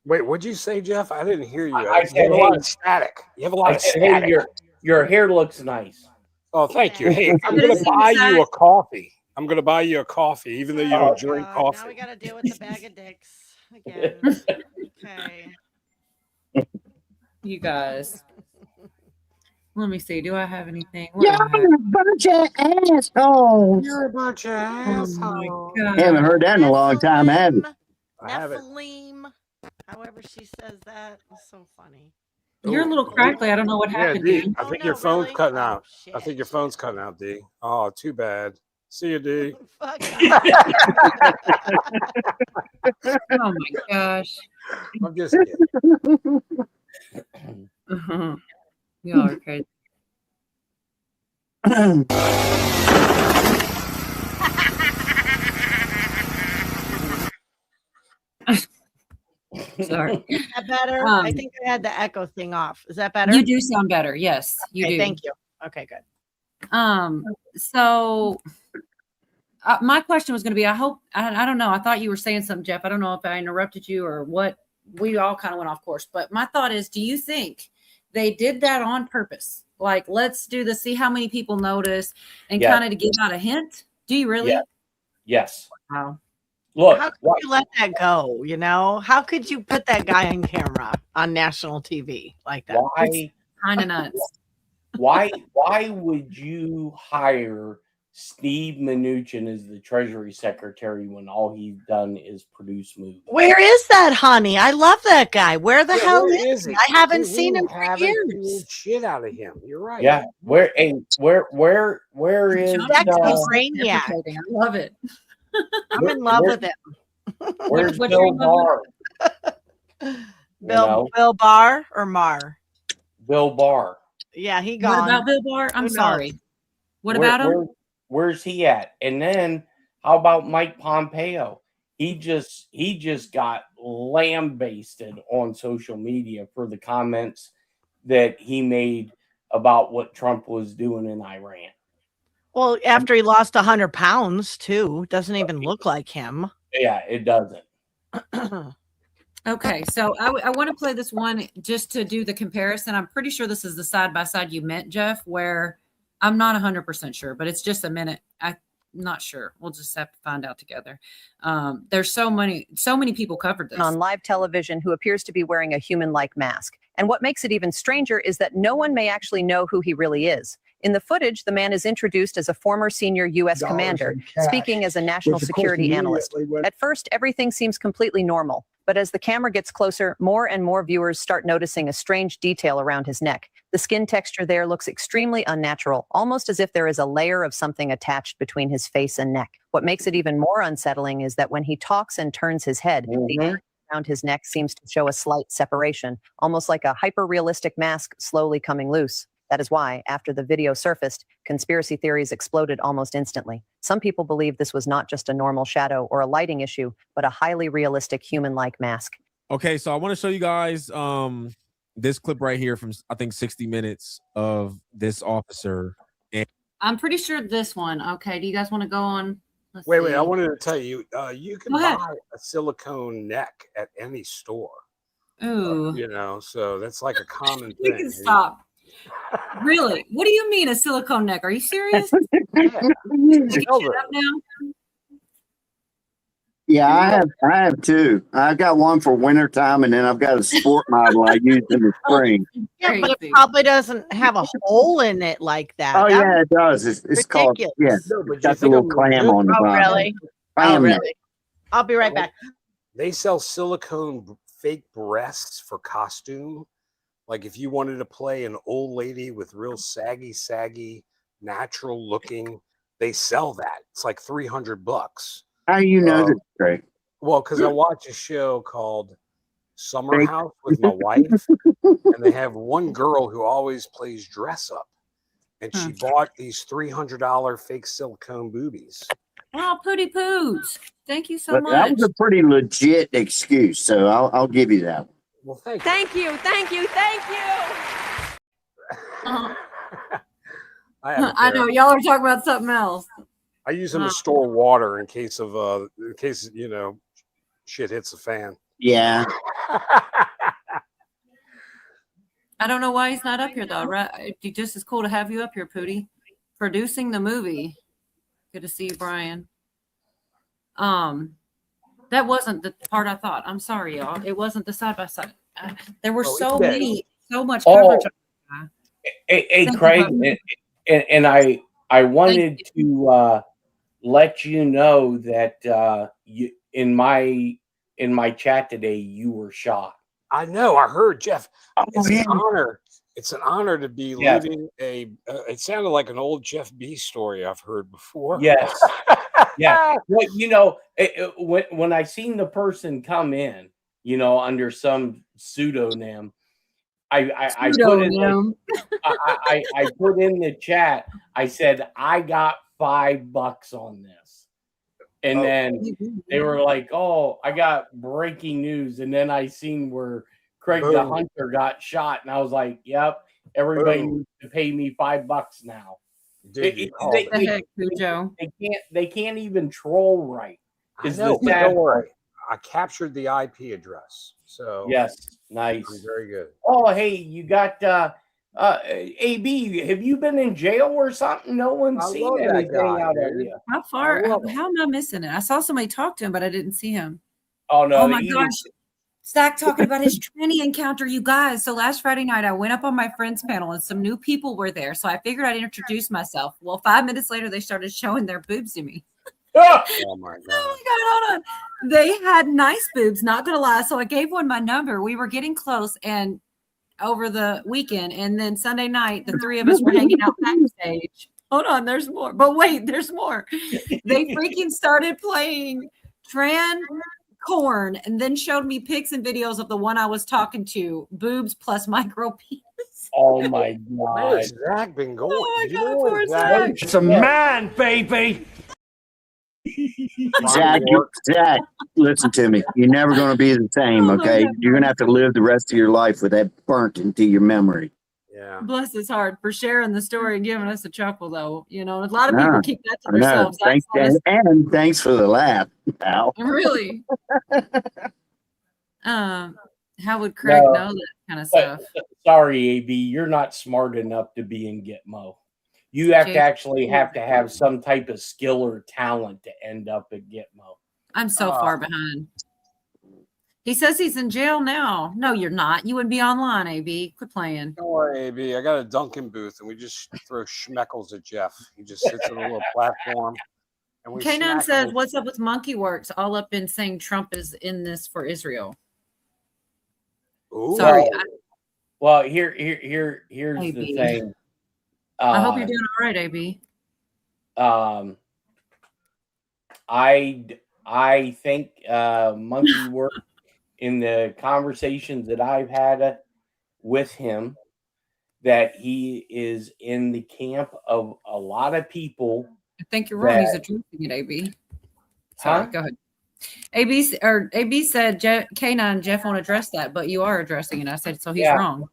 Wait, what'd you say, Jeff? I didn't hear you. I said, you have a lot of static. You have a lot of static. Hey, your hair looks nice. Oh, thank you. Hey, I'm going to buy you a coffee. I'm going to buy you a coffee, even though you don't drink coffee. Now we got to deal with the bag of dicks again. Okay. You guys. Let me see. Do I have anything? You're a bunch of assholes. You're a bunch of assholes. Oh my God. Haven't heard that in a long time, have you? I haven't. Nephilim, however she says that. It's so funny. You're a little crackly. I don't know what happened. D, Dude. I think your phone's cutting out. I think your phone's cutting out, D. Oh, too bad. See you, D. Fuck. Oh my gosh. I'm just kidding. Y'all are crazy. Sorry. Is that better? I think I had the echo thing off. Is that better? You do sound better. Yes, you do. Thank you. Okay, good. So my question was going to be, I don't know. I thought you were saying something, Jeff. I don't know if I interrupted you or what. We all kind of went off course, but my thought is, do you think they did that on purpose? Like, let's do this, see how many people notice and kind of to give out a hint. Do you really? Yeah. Yes. Wow. Look, how could you let that go? You know, how could you put that guy on camera on national TV like that? Why? Kind of nuts. Why would you hire Steve Mnuchin as the Treasury Secretary when all he's done is produce movies? Where is that, honey? I love that guy. Where the hell is he? he? I haven't seen him for years. Shit out of him. You're right. Yeah. Where is Brainiac? I love it. I'm in love with him. Where's What's Bill your Barr? Bill Barr or Marr? Bill Barr. Yeah, he gone. What about Bill Barr? I'm sorry. What about him? Where's he at? And then how about Mike Pompeo? He just got lambasted on social media for the comments that he made about what Trump was doing in Iran. Well, after he lost 100 pounds too, doesn't even look like him. Yeah, it doesn't. Okay, so I want to play this one just to do the comparison. I'm pretty sure this is the side-by-side you meant, Jeff, where I'm not 100% sure, but it's just a minute. I'm not sure. We'll just have to find out together. There's so many people covered this. On live television who appears to be wearing a human-like mask. And what makes it even stranger is that no one may actually know who he really is. In the footage, the man is introduced as a former senior U.S. commander, speaking as a national security analyst. At first, everything seems completely normal. But as the camera gets closer, more and more viewers start noticing a strange detail around his neck. The skin texture there looks extremely unnatural, almost as if there is a layer of something attached between his face and neck. What makes it even more unsettling is that when he talks and turns his head, the area around his neck seems to show a slight separation, almost like a hyper-realistic mask slowly coming loose. That is why, after the video surfaced, conspiracy theories exploded almost instantly. Some people believe this was not just a normal shadow or a lighting issue, but a highly realistic human-like mask. Okay, so I want to show you guys this clip right here from, I think, 60 Minutes of this officer. And I'm pretty sure this one. Okay, do you guys want to go on? Wait, I wanted to tell you, you can buy a silicone neck at any store. Ooh. You know, so that's like a common You thing. can stop. Really? What do you mean a silicone neck? Are you serious? Yeah, I have two. I got one for wintertime, and then I've got a sport model I use in the spring. Yeah, but it probably doesn't have a hole in it like that. Oh, That yeah, it does. It's called, yeah, No, but it's got the you little think clam on the Oh, bottom. really? Clam neck. really? I'll be right back. They sell silicone fake breasts for costume. Like if you wanted to play an old lady with real saggy, natural looking, they sell that. It's like $300. How do you know this, Craig? Well, because I watch a show called Summer House with my wife, and they have one girl who always plays dress up, and she bought these $300 fake silicone boobies. Oh, pooty poos. Thank you so But much. that was a pretty legit excuse, so I'll give you that one. Well, thank you. Thank you. I know y'all are talking about something else. I use them to store water in case you know shit hits the fan. Yeah. I don't know why he's not up here though. Right? It'd be just as cool to have you up here, Pooty, producing the movie. Good to see you, Brian. That wasn't the part I thought. I'm sorry, y'all. It wasn't the side by side. There were so much coverage. Hey, Craig, and I wanted to let you know that you in my chat today you were shot. I know. I heard, Jeff. It's an honor. It's an honor to be leading a. It sounded like an old Jeff B story I've heard before. Yes. Yeah. Well, you know, when I seen the person come in, you know, under some pseudonym, I put in I put in the chat. I said I got $5 on this, and then they were like, "Oh, I got breaking news," and then I seen where Craig the Hunter got shot, and I was like, "Yep, everybody needs to pay me $5 now." They can't even troll right. I know, but don't worry. I captured the IP address. So yes, nice. Very good. Oh, hey, you got AB, have you been in jail or something? No one's seen anything out of you. How far? How am I missing it? I saw somebody talk to him, but I didn't see him. Oh no! Oh my gosh! Zach talking about his tranny encounter, you guys. So last Friday night, I went up on my friend's panel, and some new people were there. So I figured I'd introduce myself. Well, 5 minutes later, they started showing their boobs to me. Oh my god! Hold on. They had nice boobs, not gonna lie. So I gave one my number. We were getting close, and over the weekend, and then Sunday night, the three of us were hanging out backstage. Hold on, there's more. But wait, there's more. They freaking started playing Corn, and then showed me pics and videos of the one I was talking to, boobs plus micro penis. Oh my god! Where's Zach been going? Oh my god, poor Zach. It's a man, baby. Zach, listen to me. You're never going to be the same, okay? You're going to have to live the rest of your life with that burnt into your memory. Yeah. Bless his heart for sharing the story and giving us a chuckle, though. You know, a lot of people keep that to themselves. And thanks for the laugh, pal. Really? How would Craig know that kind of stuff? Sorry, AB, you're not smart enough to be in Gitmo. You have to actually have some type of skill or talent to end up at Gitmo. I'm so far behind. He says he's in jail now. No, you're not. You would be online, AB. Quit playing. Don't worry, AB. I got a Dunkin' booth, and we just throw schmeckles at Jeff. He just sits on a little platform. And we K9 says, "What's up with Monkey Works? All up in saying Trump is in this for Israel." Ooh. Sorry. Well, here's the AB. thing. I hope you're doing all right, AB. I think Monkey work in the conversations that I've had with him that he is in the camp of a lot of people. I think you're wrong. He's that- addressing it, AB. Sorry, Huh? go ahead. AB said K9 and Jeff won't address that, but you are addressing it. I said so. He's Yeah. wrong.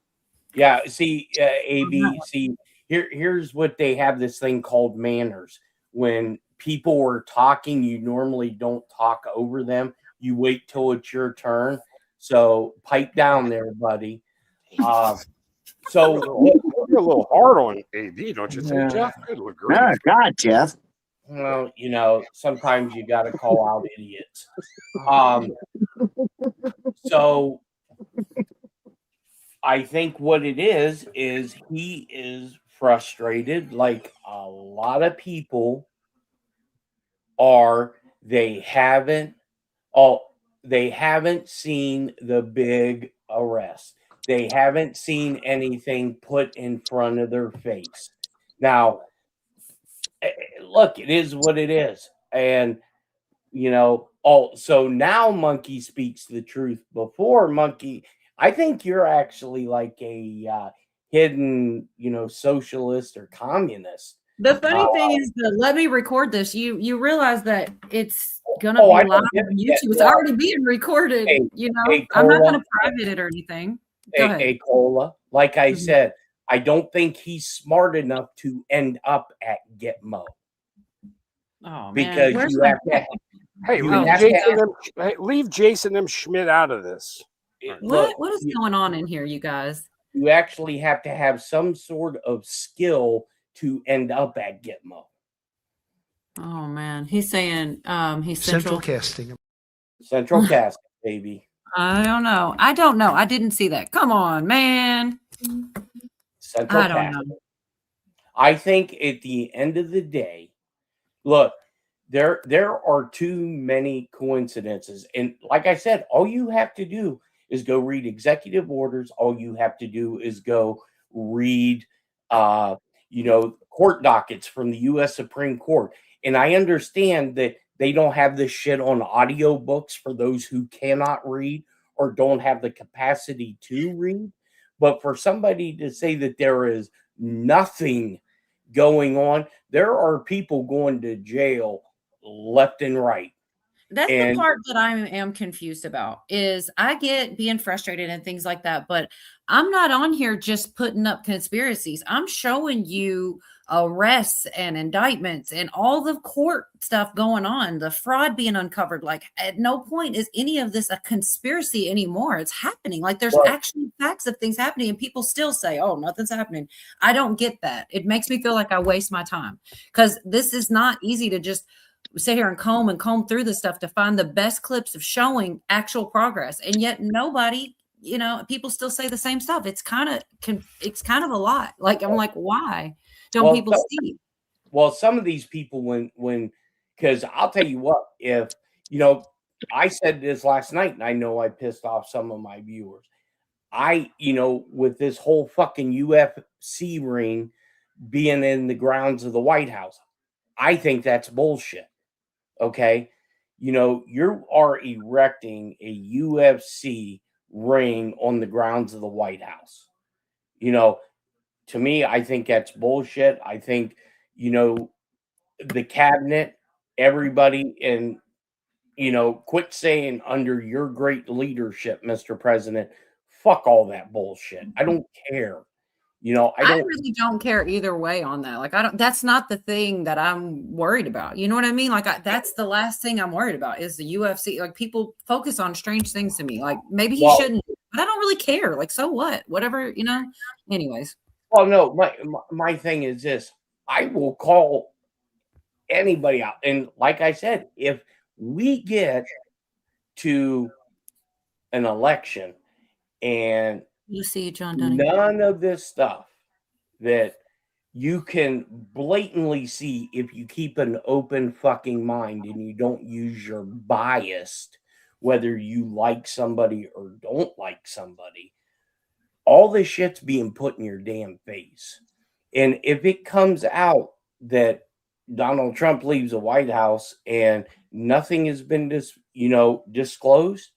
Yeah, see, AB, see, here's what they have this thing called manners. When people are talking, you normally don't talk over them. You wait till it's your turn. So pipe down there, buddy. So you're a little hard on AB, don't you think, Yeah. Jeff? Good grief. Oh, God, Jeff. Well, sometimes you got to call out idiots. So I think what it is he is frustrated, like a lot of people are. They haven't seen the big arrest. They haven't seen anything put in front of their face. Now, look, it is what it is. And, so now Monkey speaks the truth. Before Monkey, I think you're actually like a hidden, socialist or communist. The funny thing is that let me record this. You realize that it's gonna I be don't live get on it. YouTube. It's Yeah. already being recorded. Hey, I'm not Cola. gonna private it or anything. Go ahead. A Cola. Like I Mhm. said, I don't think he's smart enough to end up at Gitmo. Oh man, Because where's you my have to. Hey, you leave have to Jason, have- leave Jason M. Schmidt out of this. what is going on in here, you guys? You actually have to have some sort of skill to end up at Gitmo. Oh man, he's saying he's central casting. Central casting, baby. I don't know. I didn't see that. Come on, man. Central I don't casting. know. I think at the end of the day, look, there are too many coincidences. And like I said, all you have to do is go read executive orders. All you have to do is go read court dockets from the US Supreme Court. And I understand that they don't have this shit on audio books for those who cannot read or don't have the capacity to read. But for somebody to say that there is nothing going on, there are people going to jail left and right. That's the part that I am confused about is I get being frustrated and things like that, but I'm not on here just putting up conspiracies. I'm showing you arrests and indictments and all the court stuff going on, the fraud being uncovered. Like at no point is any of this a conspiracy anymore. It's happening. Like there's actually facts of things happening and people still say, oh, nothing's happening. I don't get that. It makes me feel like I waste my time because this is not easy to just sit here and comb through this stuff to find the best clips of showing actual progress. And yet nobody, people still say the same stuff. It's kind of a lot. Like, I'm like, why don't people see? Well, some of these people, because I'll tell you what, if, I said this last night and I know I pissed off some of my viewers. With this whole fucking UFC ring being in the grounds of the White House, I think that's bullshit. Okay. You are erecting a UFC ring on the grounds of the White House. To me, I think that's bullshit. I think, the cabinet, everybody, and, quit saying under your great leadership, Mr. President, fuck all that bullshit. I don't care. I really don't care either way on that. Like, that's not the thing that I'm worried about. You know what I mean? Like, that's the last thing I'm worried about is the UFC. Like, people focus on strange things to me. Like, maybe he shouldn't, but I don't really care. Like, so what? Whatever, anyways. Well, no, my thing is this. I will call anybody out. And like I said, if we get to an election and you see John Dunning. none of this stuff that you can blatantly see if you keep an open fucking mind and you don't use your bias, whether you like somebody or don't like somebody, all this shit's being put in your damn face. And if it comes out that Donald Trump leaves the White House and nothing has been disclosed,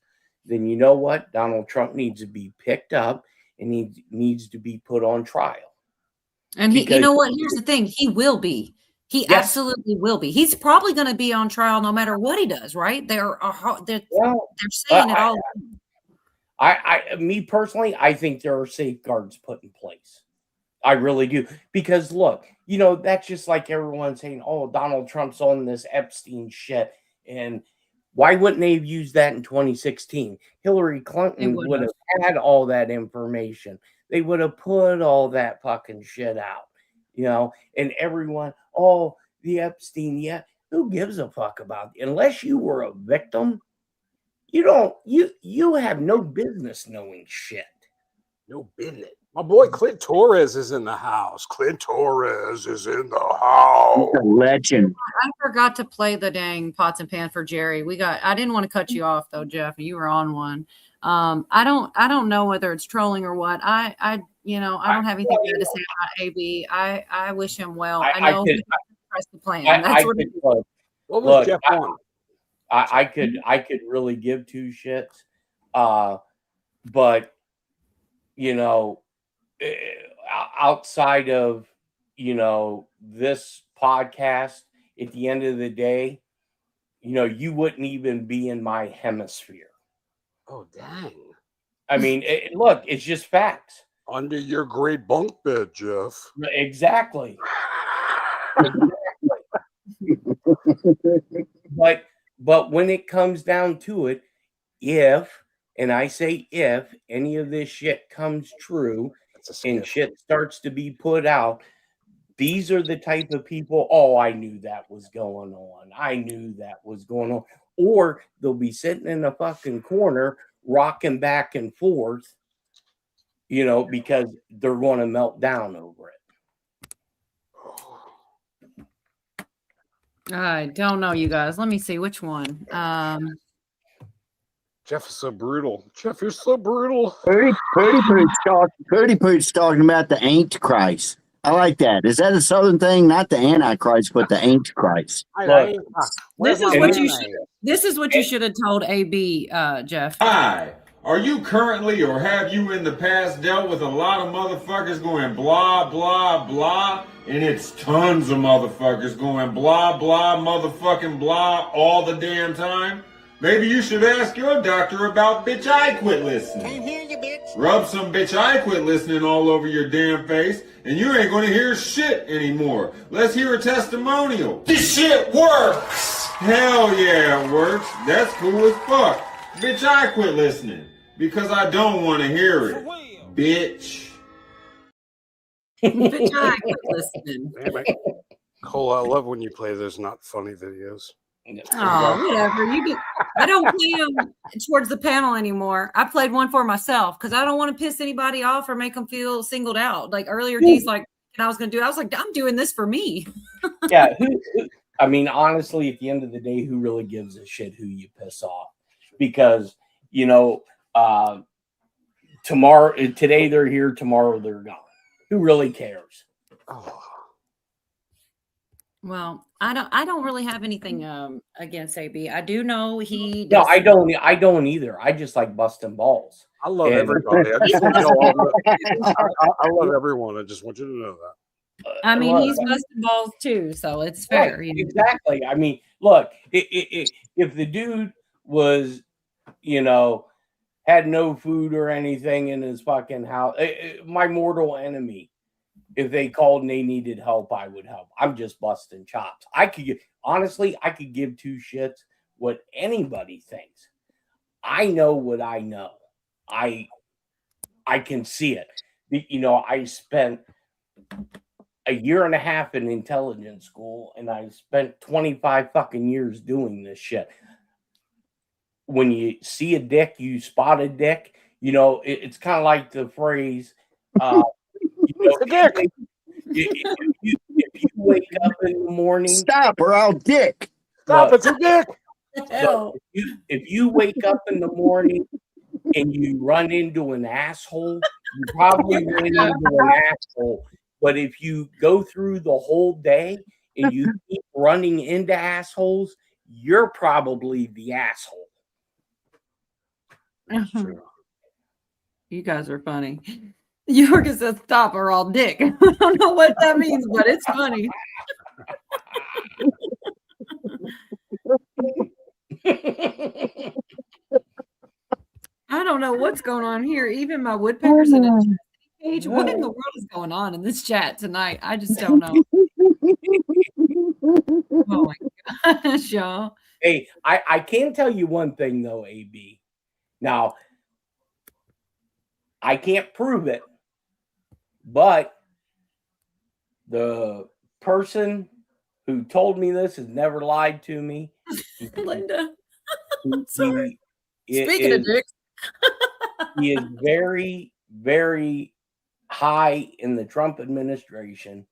then you know what? Donald Trump needs to be picked up and he needs to be put on trial. And you know what? Here's the thing. He will be. He absolutely will be. He's probably going to be on trial no matter what he does, right? They're saying it all. Me personally, I think there are safeguards put in place. I really do. Because look, that's just like everyone saying, oh, Donald Trump's on this Epstein shit. And why wouldn't they have used that in 2016? Hillary Clinton would have had all that information. They would have put all that fucking shit out, and everyone, oh, the Epstein, yeah, who gives a fuck about it? Unless you were a victim, you have no business knowing shit. No business. My boy Clint Torres is in the house. Clint Torres is in the house. He's a legend. I forgot to play the dang pots and pan for Jerry. I didn't want to cut you off though, Jeff. You were on one. I don't know whether it's trolling or what. I don't have anything bad to say about AB. I wish him well. I know he pressed the plan. That's what it is. What was Jeff on? I could really give two shits. But outside of this podcast, at the end of the day, you wouldn't even be in my hemisphere. Oh, dang. I mean, look, it's just facts. Under your great bunk bed, Jeff. Exactly. But when it comes down to it, if any of this shit comes true and shit starts to be put out, these are the type of people, oh, I knew that was going on. I knew that was going on. Or they'll be sitting in a fucking corner, rocking back and forth, because they're going to melt down over it. I don't know, you guys. Let me see which one. Jeff is so brutal. Jeff, you're so brutal. Purdy Poot's talking about the Antichrist. I like that. Is that a Southern thing? Not the Antichrist, but the Antichrist. This is what you should have told AB, Jeff. Hi. Are you currently or have you in the past dealt with a lot of motherfuckers going blah, blah, blah? And it's tons of motherfuckers going blah, blah, motherfucking blah all the damn time? Maybe you should ask your doctor about bitch I quit listening. Can't hear you, bitch. Rub some bitch I quit listening all over your damn face and you ain't gonna hear shit anymore. Let's hear a testimonial. This shit works! Hell yeah, it works. That's cool as fuck. Bitch, I quit listening because I don't want to hear it. Bitch. Bitch, I quit listening. Damn it. Cole, I love when you play those not funny videos. Oh, whatever. I don't play them towards the panel anymore. I played one for myself because I don't want to piss anybody off or make them feel singled out. Like earlier, D's like, and I was going to do it. I was like, I'm doing this for me. Yeah. I mean, honestly, at the end of the day, who really gives a shit who you piss off? Because, today they're here, tomorrow they're gone. Who really cares? Oh. Well, I don't really have anything against AB. I do know he. No, I don't either. I just like busting balls. I love everybody. I just want to know I love everyone. I just want you to know that. I mean, he's busting balls too, so it's fair. Right, exactly. I mean, look, if the dude was, had no food or anything in his fucking house, my mortal enemy. If they called and they needed help, I would help. I'm just busting chops. I could give two shits what anybody thinks. I know what I know. I can see it. I spent a year and a half in intelligence school, and I spent 25 fucking years doing this shit. When you see a dick, you spot a dick. It's kind of like the phrase. If you wake up in the morning, stop or I'll dick. Stop, it's a dick. If you wake up in the morning and you run into an asshole, You probably ran into an asshole. But if you go through the whole day and you keep running into assholes, you're probably the asshole. You guys are funny. Yorga says stop or I'll dick. I don't know what that means, but it's funny. I don't know what's going on here. Even my woodpeckers in a cage. What in the world is going on in this chat tonight? I just don't know. Oh my gosh, y'all. Hey, I can tell you one thing though, AB. Now, I can't prove it, but the person who told me this has never lied to me. Linda. Sorry. Speaking of dicks. He is very, very high in the Trump administration.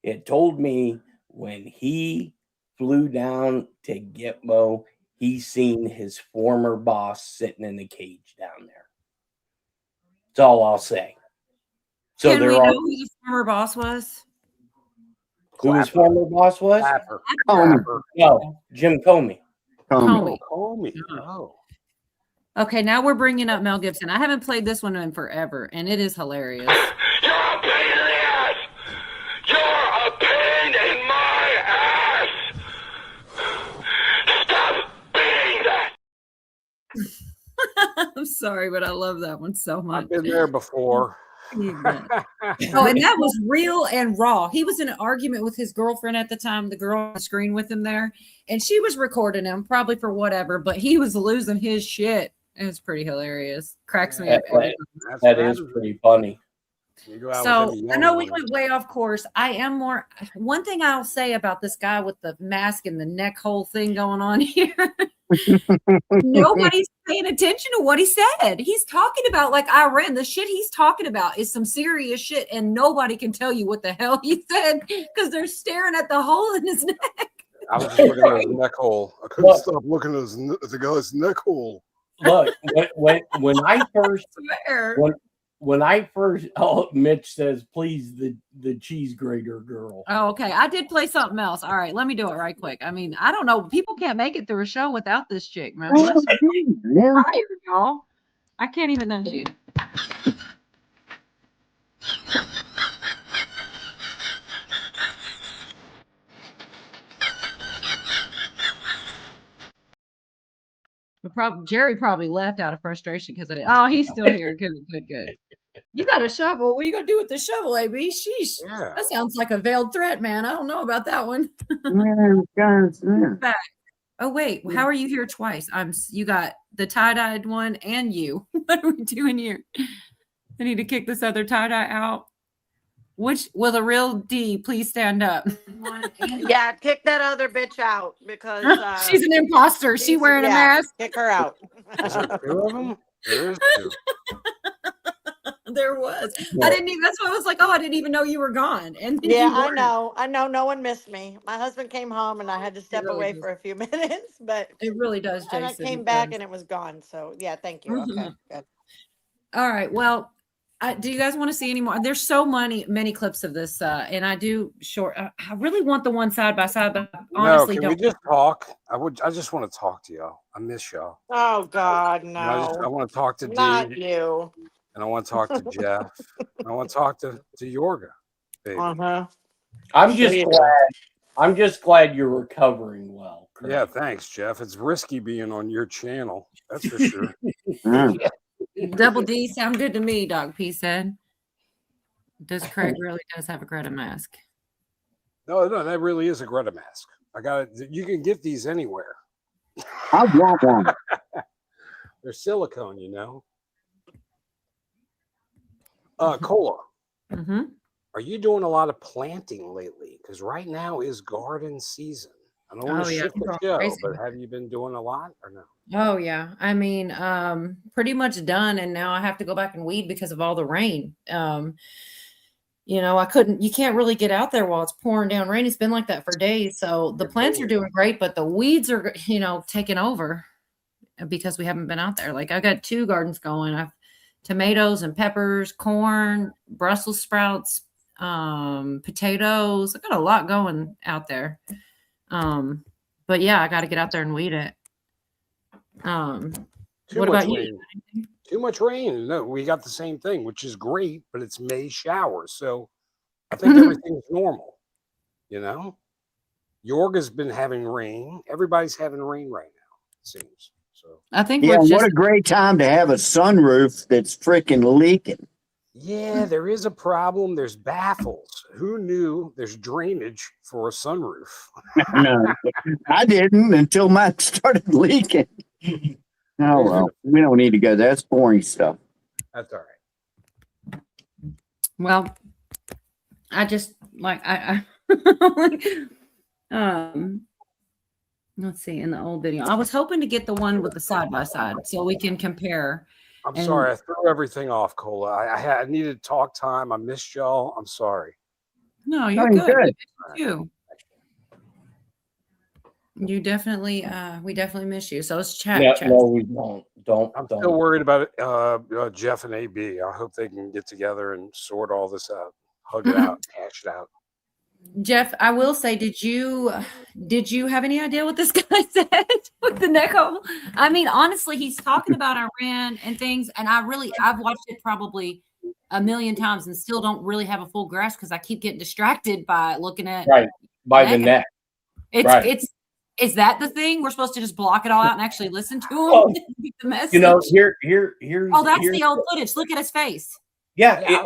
It told me when he flew down to Gitmo, he seen his former boss sitting in the cage down there. That's all I'll say. So Can there we are know who the former boss was? who his former boss was? No, Jim Comey. Comey. Comey. Oh. Okay, now we're bringing up Mel Gibson. I haven't played this one in forever, and it is hilarious. I'm sorry, but I love that one so much. I've been there before. Oh, and that was real and raw. He was in an argument with his girlfriend at the time, the girl on the screen with him there, and she was recording him probably for whatever, but he was losing his shit. It was pretty hilarious. Cracks me up. That is pretty funny. So I know we went way off course. One thing I'll say about this guy with the mask and the neck hole thing going on here. Nobody's paying attention to what he said. He's talking about like Iran. The shit he's talking about is some serious shit, and nobody can tell you what the hell he said because they're staring at the hole in his neck. I was just looking at his neck hole. I couldn't stop looking at the guy's neck hole. Look, when I first Mitch says, please, the cheese grater girl. Oh, okay. I did play something else. All right, let me do it right quick. I mean, I don't know. People can't make it through a show without this chick, man. Y'all. I can't even undo. Jerry probably left out of frustration because of it. Oh, he's still here. Good. You got a shovel. What are you gonna do with the shovel, AB? Sheesh. Yeah. That sounds like a veiled threat, man. I don't know about that one. Back. Oh wait, how are you here twice? You got the tie-dyed one and you. What are we doing here? I need to kick this other tie-dye out. Which will a real D please stand up? Yeah, kick that other bitch out because she's an imposter. She wearing a mask. Kick her out. Is there two of them? There is two. There was. I didn't even. That's why I was like, oh, I didn't even know you were gone. And yeah, I know. No one missed me. My husband came home and I had to step away for a few minutes, but it really does. Jason. And I came back and it was gone. So yeah, thank you. Okay, good. All right. Well. Do you guys want to see any more? There's so many clips of this, and I do short. I really want the one side by side, but honestly, can we just talk? I just want to talk to y'all. I miss y'all. Oh God, no! I want to talk to not Dee, you, and I want to talk to Jeff. I want to talk to Yorga. I'm just glad you're recovering well. Chris. Yeah, thanks, Jeff. It's risky being on your channel. That's for sure. Double D sound good to me, Dog P said. Craig really does have a Greta mask? No, that really is a Greta mask. I got it. You can get these anywhere. I want one. They're silicone, you know. Cola. Mm-hmm. Are you doing a lot of planting lately? Because right now is garden season. I don't want to shift the show, but have you been doing a lot or no? Oh yeah. I mean, pretty much done. And now I have to go back and weed because of all the rain. You can't really get out there while it's pouring down rain. It's been like that for days. So the plants are doing great, but the weeds are, taking over because we haven't been out there. Like I got 2 gardens going. I've tomatoes and peppers, corn, Brussels sprouts, potatoes. I got a lot going out there. But yeah, I got to get out there and weed it. What about you? Too much rain. No, we got the same thing, which is great, but it's May showers. So I think everything's normal. You know, Yorga's been having rain. Everybody's having rain right now, it seems. So I think yeah, what a great time to have a sunroof that's freaking leaking. yeah, there is a problem. There's baffles. Who knew there's drainage for a sunroof? No, I didn't until mine started leaking. Oh, well, we don't need to go. That's boring stuff. That's all right. Well, I just like let's see, in the old video, I was hoping to get the one with the side by side so we can compare. I'm sorry, I threw everything off, Cola. I needed talk time. I missed y'all. I'm sorry. No, you're good. You. You definitely, we definitely miss you. So let's chat. No, we won't. I'm still worried about Jeff and AB. I hope they can get together and sort all this out, hug it out, hash it out. Jeff, I will say, did you have any idea what this guy said with the neck hole? I mean, honestly, he's talking about Iran and things, and I've watched it probably a million times and still don't really have a full grasp because I keep getting distracted by looking at the neck. Is that the thing? We're supposed to just block it all out and actually listen to him? Get the message? You know, here's that's the old footage. Look at his face. Yeah.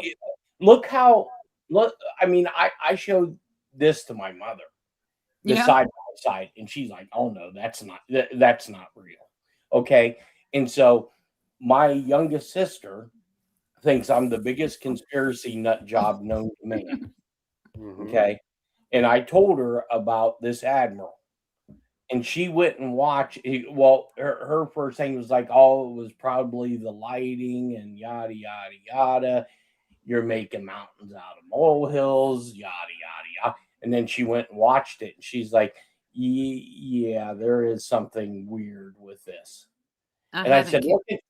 Look. I mean, I showed this to my mother, the side by side, and she's like, "Oh no, that's not real." Okay, and so my youngest sister thinks I'm the biggest conspiracy nut job known to man. Okay, and I told her about this admiral. And she went and watched. Well, her first thing was like, "Oh, it was probably the lighting and yada yada yada. You're making mountains out of molehills, yada yada yada." And then she went and watched it, and she's like, "Yeah, there is something weird with this." And I said,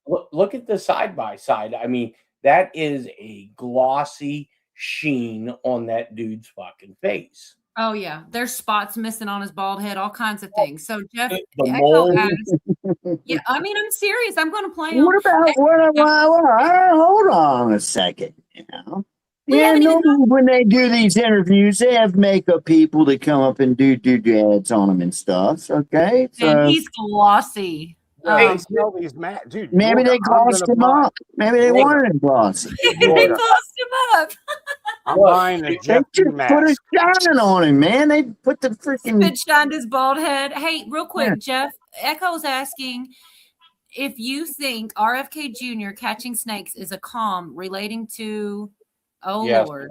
"Look at the side by side. I mean, that is a glossy sheen on that dude's fucking face." Oh yeah, there's spots missing on his bald head, all kinds of things. So Jeff, mole. Yeah, I mean, I'm serious. I'm going to play. What about hold on a second, you know? When they do these interviews, they have makeup people that come up and do ads on them and stuff. Okay, and he's glossy. Hey, these dude. Maybe they glossed him up. Maybe they wanted him glossy. They glossed him up. I'm buying a Jeff mask. Put a shine on him, man. They put the freaking shined his bald head. Hey, real quick, Jeff. Echo's asking if you think RFK Jr. catching snakes is a calm relating to Lord.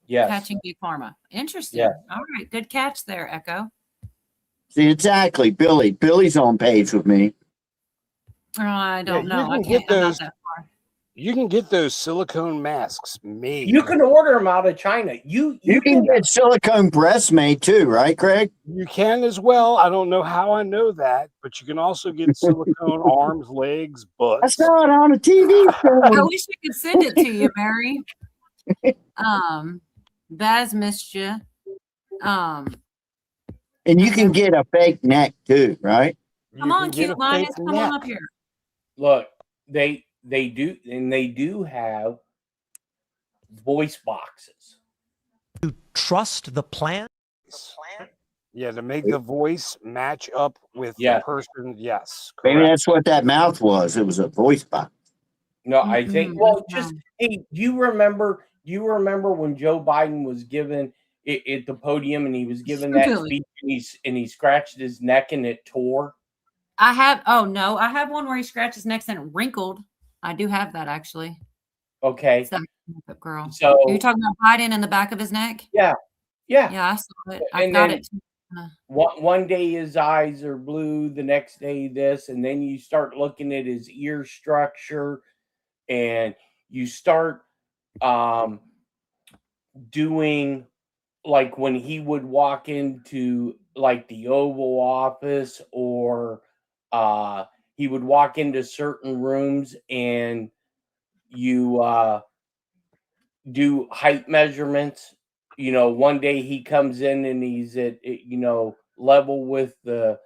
Yes. Catching Big Pharma. Interesting. Yes. All right, good catch there, Echo. See, exactly. Billy's on page with me. I don't know. I'm not that far. You can get those silicone masks made. You can order them out of China. You can get silicone breasts made too, right, Craig? You can as well. I don't know how I know that, but you can also get silicone arms, legs, butts. I saw it on a TV show. I wish I could send it to you, Mary. Baz missed you. And you can get a fake neck too, right? Come on, cute Linus. Come on up here. Look, they do, and they do have voice boxes. You trust the plan? Yeah, to make the voice match up with the person. Yes. Maybe that's what that mouth was. It was a voice box. No, I think. Well, just hey, do you remember when Joe Biden was given at the podium and he was given that speech and he scratched his neck and it tore? I have. Oh no, I have one where he scratched his neck and it wrinkled. I do have that actually. Okay. Makeup girl. So are you talking about Biden in the back of his neck? Yeah. Yeah, I saw it. I got it. One day his eyes are blue, the next day this, and then you start looking at his ear structure, and you start doing like when he would walk into like the Oval Office or he would walk into certain rooms and do height measurements. One day he comes in and he's at level with the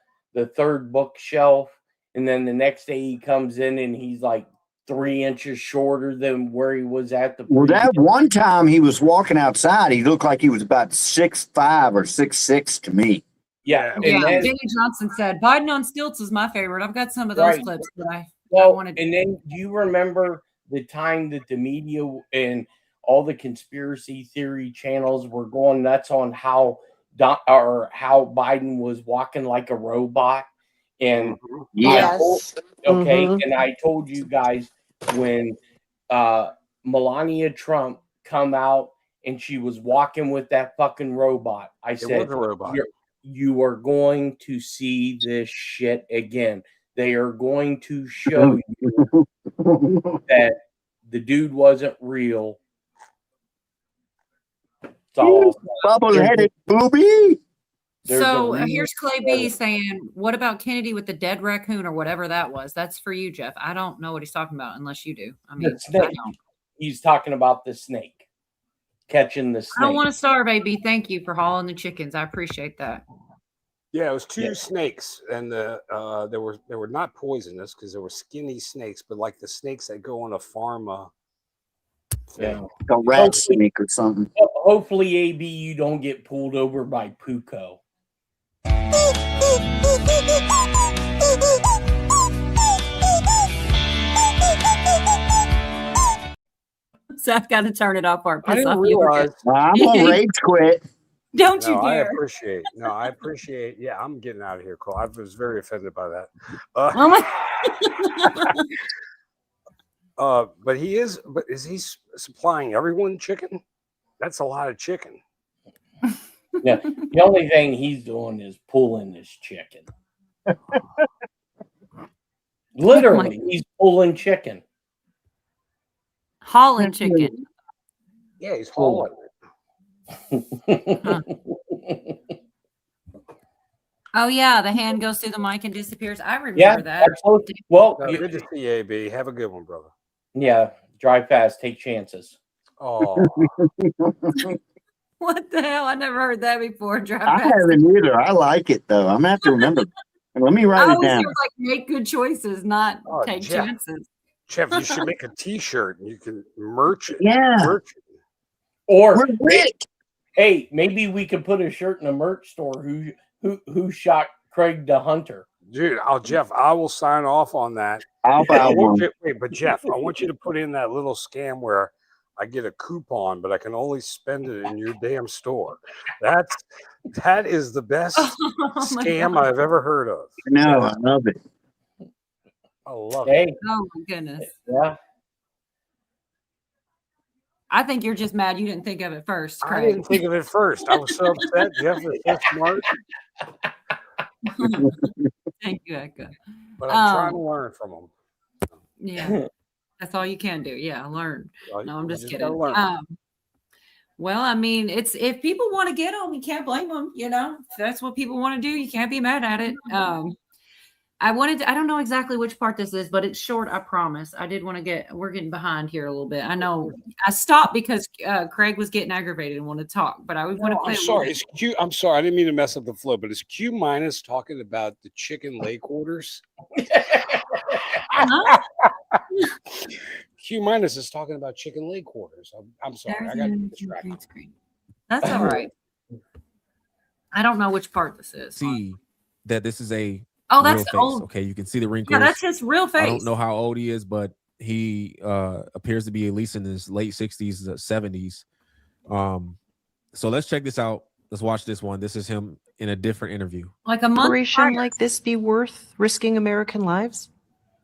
third bookshelf, and then the next day he comes in and he's like 3 inches shorter than where he was at the. Well, that one time he was walking outside, he looked like he was about 6'5" or 6'6" to me. Yeah, and Yeah, then, Jenny Johnson said Biden on stilts is my favorite. I've got some of those Right. clips, but I wanted. and then do you remember the time that the media and all the conspiracy theory channels were going nuts on how Biden was walking like a robot? And Yes. and I told you guys when Melania Trump come out and she was walking with that fucking robot, I said, was a robot. You are going to see this shit again. They are going to show you that the dude wasn't real. Bubble-headed booby. So here's Clay B saying, what about Kennedy with the dead raccoon or whatever that was? That's for you, Jeff. I don't know what he's talking about unless you do. I mean, The snake. He's talking about the snake. Catching the snake. I don't want to starve, AB. Thank you for hauling the chickens. I appreciate that. Yeah, it was two snakes, and they were not poisonous because they were skinny snakes, but like the snakes that go on a pharma thing. A rat snake or something. Hopefully, AB, you don't get pulled over by Puko. So I've got to turn it off or I piss didn't off you. realize. I'm gonna rage quit. Don't you No, I dare. appreciate. Yeah, I'm getting out of here, Cole. I was very offended by that. Oh my. But is he supplying everyone chicken? That's a lot of chicken. Yeah, the only thing he's doing is pulling this chicken. Literally, he's pulling chicken. Hauling chicken. Yeah, he's hauling it. Oh yeah, the hand goes through the mic and disappears. I remember Yeah, that. absolutely. Well, No, good to see you, AB. Have a good one, brother. yeah, drive fast, take chances. Oh, What the hell? I never heard that before. Drive I fast. haven't either. I like it though. I'm gonna have to remember. Let me I write it always down. hear like make good choices, not Oh, take Jeff. chances. Jeff, you should make a T-shirt and you can merch it. Yeah. Merch it. Or We're rich. hey, maybe we could put a shirt in a merch store. Who shot Craig the Hunter? Dude, Jeff, I will sign off on that. I'll buy one. But Jeff, I want you to put in that little scam where I get a coupon, but I can only spend it in your damn store. That is the best scam I've ever heard of. No, I love it. I love it. Hey, Oh my goodness. yeah. I think you're just mad you didn't think of it first, I Craig. didn't think of it first. I was so upset. Jeff is so smart, Thank you, Eka. but I'm trying to learn from him. Yeah, that's all you can do. Yeah, learn. No, I'm You just just gotta kidding. learn. Well, I mean, it's if people want to get them, you can't blame them. You know, if that's what people want to do, you can't be mad at it. I don't know exactly which part this is, but it's short. I promise. I did want to we're getting behind here a little bit. I know I stopped because Craig was getting aggravated and wanted to talk, but I would want to play. I'm sorry. Is Q? I'm sorry. I didn't mean to mess up the flow, but is Q minus talking about the chicken lay quarters? Q minus is talking about chicken lay quarters. I'm sorry. I got distracted. That's all right. I don't know which part this is. See that this is a Oh, that's real the face. old. Okay, you can see the wrinkles. Yeah, that's his real face. I don't know how old he is, but he appears to be at least in his late 60s, 70s. So let's check this out. Let's watch this one. This is him in a different interview. Like a month Operation prior. like this be worth risking American lives?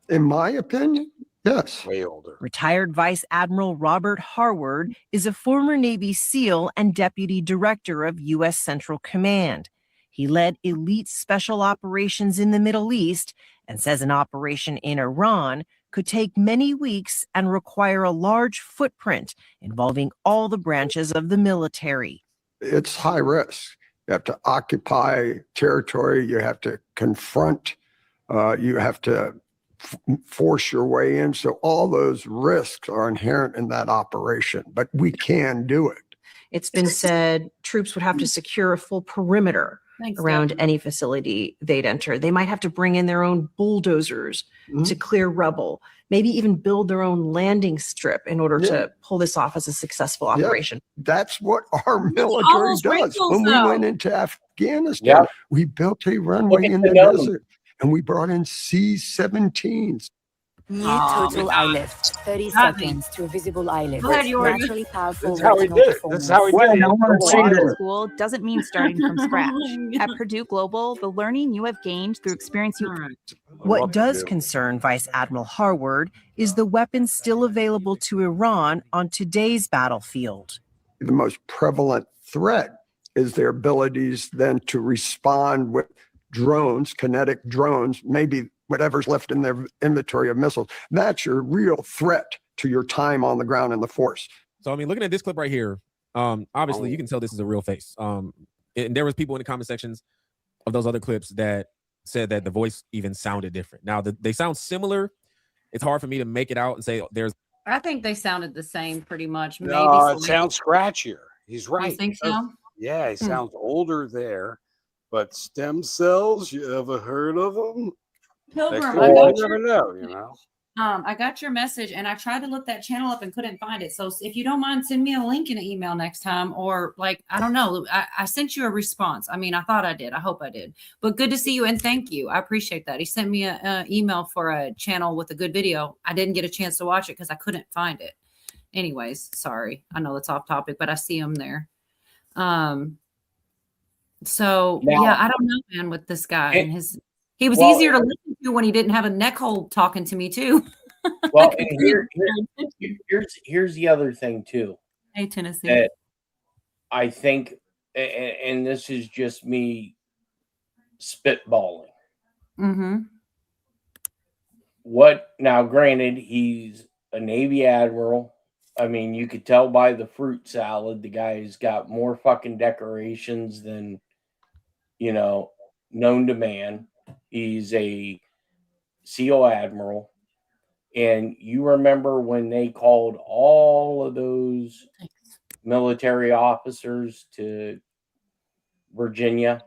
In my opinion, yes. Way older. Retired Vice Admiral Robert Harward is a former Navy SEAL and Deputy Director of U.S. Central Command. He led elite special operations in the Middle East and says an operation in Iran could take many weeks and require a large footprint involving all the branches of the military. It's high risk. You have to occupy territory. You have to confront. You have to force your way in. So all those risks are inherent in that operation, but we can do it. It's been said troops would have to secure a full perimeter around any facility they'd enter. They might have to bring in their own bulldozers to clear rubble, maybe even build their own landing strip in order to pull this off as a successful operation. That's what our military does. When we went into Afghanistan, we built a runway in the desert and we brought in C-17s. New total eye lift. 30 seconds to a visible eye lift. Glad you were- Naturally powerful. That's how we retinal did it. performance. That's how we did it. School doesn't mean starting from scratch. At Purdue Global, the learning you have gained through experience What does concern Vice Admiral Harward is the weapons still available to Iran on today's battlefield. The most prevalent threat is their abilities then to respond with drones, kinetic drones, maybe whatever's left in their inventory of missiles. That's your real threat to your time on the ground in the force. So I mean, looking at this clip right here, obviously you can tell this is a real face. And there was people in the comment sections of those other clips that said that the voice even sounded different. Now they sound similar. It's hard for me to make it out and say there's. I think they sounded the same pretty much. Maybe No, it some- sounds scratchier. He's right. You think so? Yeah, he sounds older there. But stem cells, you ever heard of them? Pilgrim, You I got never know, you know. I got your message and I tried to look that channel up and couldn't find it. So if you don't mind, send me a link in an email next time, or like, I don't know. I sent you a response. I mean, I thought I did. I hope I did. But good to see you and thank you. I appreciate that. He sent me an email for a channel with a good video. I didn't get a chance to watch it because I couldn't find it. Anyways, sorry. I know that's off topic, but I see him there. So Now- yeah, I don't know, man, with this guy and his. He was Well, easier to listen to when he didn't have a neck hole talking to me too. Well, and here's the other thing too. Hey, Tennessee. That I think, and this is just me spitballing. Mm-hmm. What now? Granted, he's a Navy admiral. I mean, you could tell by the fruit salad, the guy's got more fucking decorations than, known to man. He's a SEAL admiral. And you remember when they called all of those military officers to Virginia?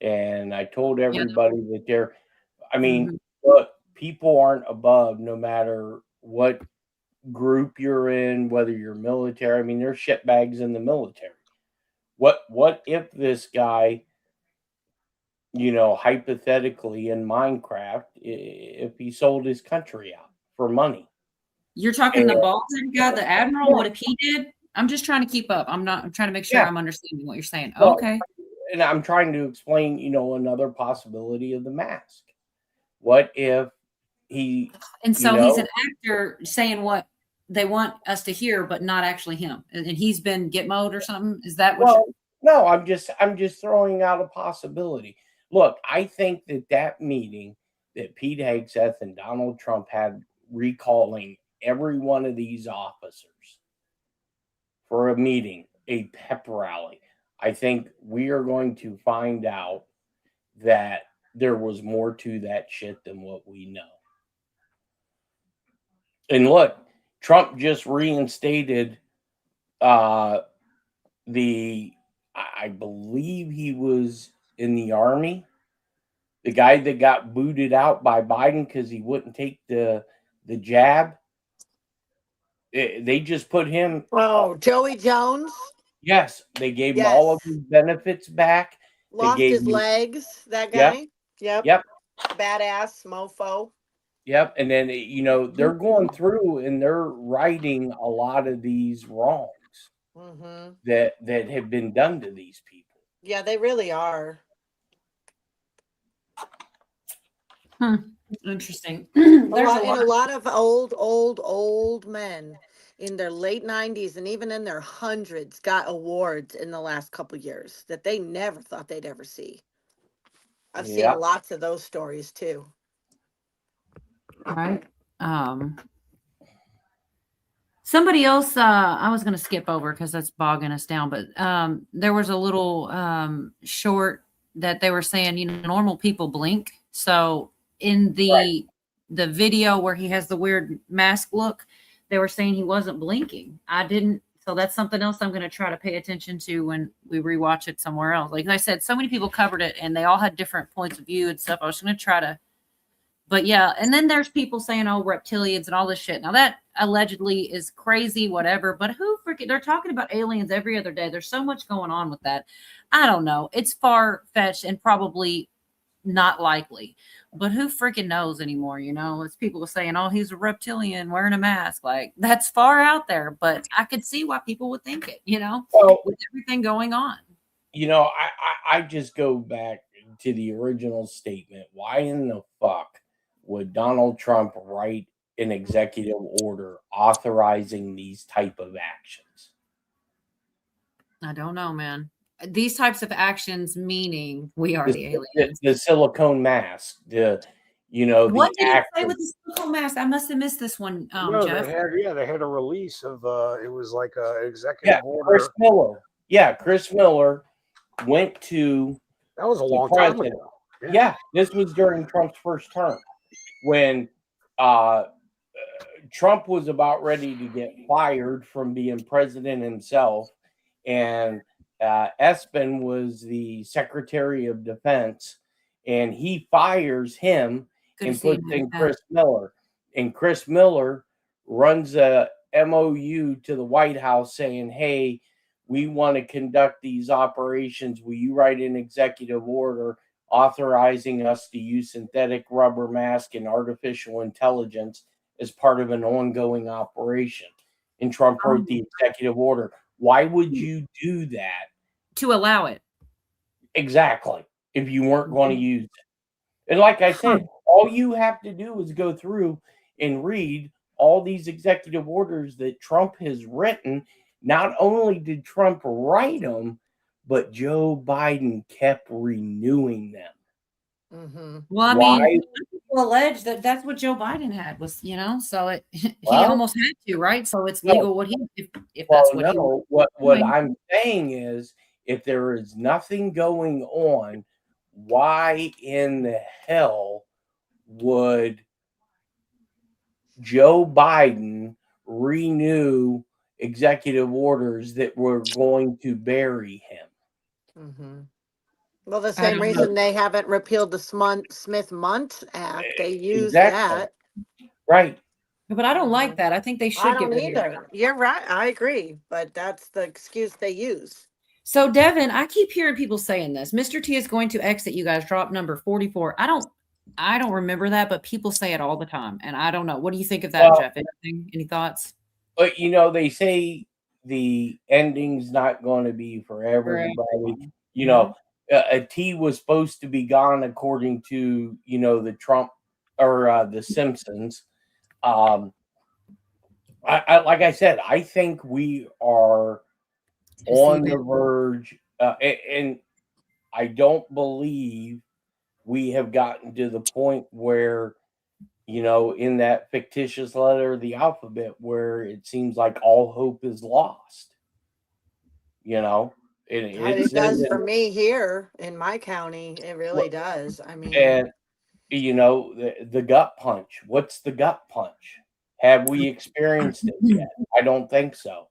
And I told everybody that look, people aren't above no matter what group you're in, whether you're military. I mean, there's shitbags in the military. What if this guy, hypothetically in Minecraft, if he sold his country out for money? You're talking the bald-headed guy, the admiral. What if he did? I'm just trying to keep up. I'm trying to make sure I'm understanding what you're saying. Well, Okay. And I'm trying to explain, another possibility of the mask. What if he? And so he's an actor saying what they want us to hear, but not actually him. And he's been Gitmo'd or something. Is that what? Well, no. I'm just throwing out a possibility. Look, I think that meeting that Pete Hegseth and Donald Trump had recalling every one of these officers for a meeting, a pep rally. I think we are going to find out that there was more to that shit than what we know. And look, Trump just reinstated I believe he was in the army, the guy that got booted out by Biden because he wouldn't take the jab. They just put him. Oh, Joey Jones. Yes, they gave him all of his benefits back. Lost his legs. That guy. Yep. Badass mofo. Yep. And then they're going through and they're righting a lot of these wrongs that have been done to these people. Yeah, they really are. Interesting. A lot of old men in their late 90s and even in their hundreds got awards in the last couple of years that they never thought they'd ever see. I've seen lots of those stories too. All right. Somebody else, I was going to skip over because that's bogging us down, but there was a little short that they were saying, normal people blink. So in the the video where he has the weird mask look, they were saying he wasn't blinking. I didn't. So that's something else I'm going to try to pay attention to when we rewatch it somewhere else. Like I said, so many people covered it and they all had different points of view and stuff. I was going to try to, but yeah. And then there's people saying, oh, reptilians and all this shit. Now that allegedly is crazy, whatever, but who freaking, they're talking about aliens every other day. There's so much going on with that. I don't know. It's far fetched and probably not likely, but who freaking knows anymore? You know, it's people saying, oh, he's a reptilian wearing a mask. Like that's far out there, but I could see why people would think it, you know, with everything going on. You know, I just go back to the original statement. Why in the fuck would Donald Trump write an executive order authorizing these type of actions? I don't know, man. These types of actions, meaning we are the aliens. The silicone mask, what did it say with the silicone mask? I must have missed this one, No, Jeff. they had a release of it was like a executive order. Chris Miller. Yeah, Chris Miller went to. That was a long time ago. Yeah, this was during Trump's first term when Trump was about ready to get fired from being president himself, and Espen was the Secretary of Defense, and he fires him and puts in Chris Miller. And Chris Miller runs a MOU to the White House saying, hey, we want to conduct these operations. Will you write an executive order authorizing us to use synthetic rubber mask and artificial intelligence as part of an ongoing operation? And Trump wrote the executive order. Why would you do that? To allow it. Exactly. If you weren't going to use it. And like I said, all you have to do is go through and read all these executive orders that Trump has written. Not only did Trump write them, but Joe Biden kept renewing them. Mm-hmm. Well, I mean, people allege that that's what Joe Biden had was, so he almost had to, right? So it's legal what he, if that's what he. What I'm saying is, if there is nothing going on, why in the hell would Joe Biden renew executive orders that were going to bury him? Mm-hmm. Well, the same reason they haven't repealed the Smith-Mundt Act. They use that. Right. But I don't like that. I think they should I don't get rid of either. You're right. I agree. But that's the excuse they use. So, Devin, I keep hearing people saying this. Mr. T is going to exit. You guys drop number 44. I don't remember that, but people say it all the time. And I don't know. What do you think of that, Jeff? Any thoughts? But, they say the ending's not going to be for everybody. A T was supposed to be gone according to, the Trump or the Simpsons. Like I said, I think we are on the verge, and I don't believe we have gotten to the point where, in that fictitious letter of the alphabet, where it seems like all hope is lost. It does for me here in my county. It really does. I mean, and the gut punch. What's the gut punch? Have we experienced it yet? I don't think so.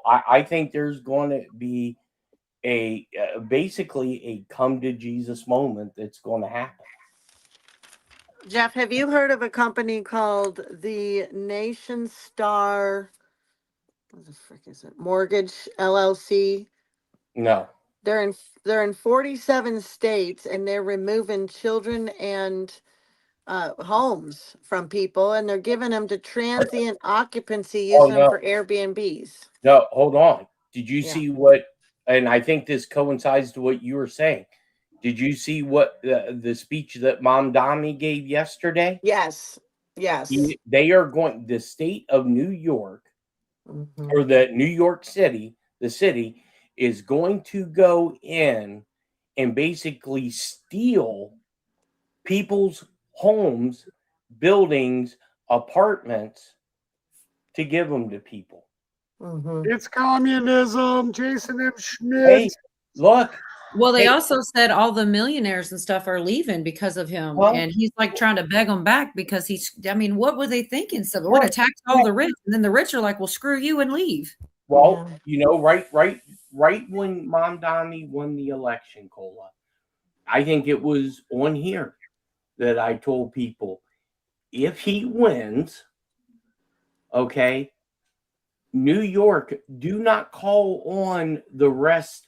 I think there's going to be basically a come to Jesus moment that's going to happen. Jeff, have you heard of a company called the Nation Star? What the frick is it? Mortgage LLC? No. They're in 47 states, and they're removing children and homes from people, and they're giving them to transient occupancy, using them for Airbnbs. No, hold on. Did you see what? And I think this coincides to what you were saying. Did you see what the speech that Mamdani gave yesterday? Yes. They are going. The state of New York, or the New York City, the city is going to go in and basically steal people's homes, buildings, apartments to give them to people. It's communism, Jason M. Schmidt. Hey, look, Well, they Hey, also said all the millionaires and stuff are leaving because of him, well, and he's like trying to beg them back because he's. I mean, what were they thinking? So we're gonna right, tax all right. the rich, and then the rich are like, "Well, screw you and leave." Well, right when Mamdani won the election, Cola, I think it was on here that I told people, if he wins, okay, New York, do not call on the rest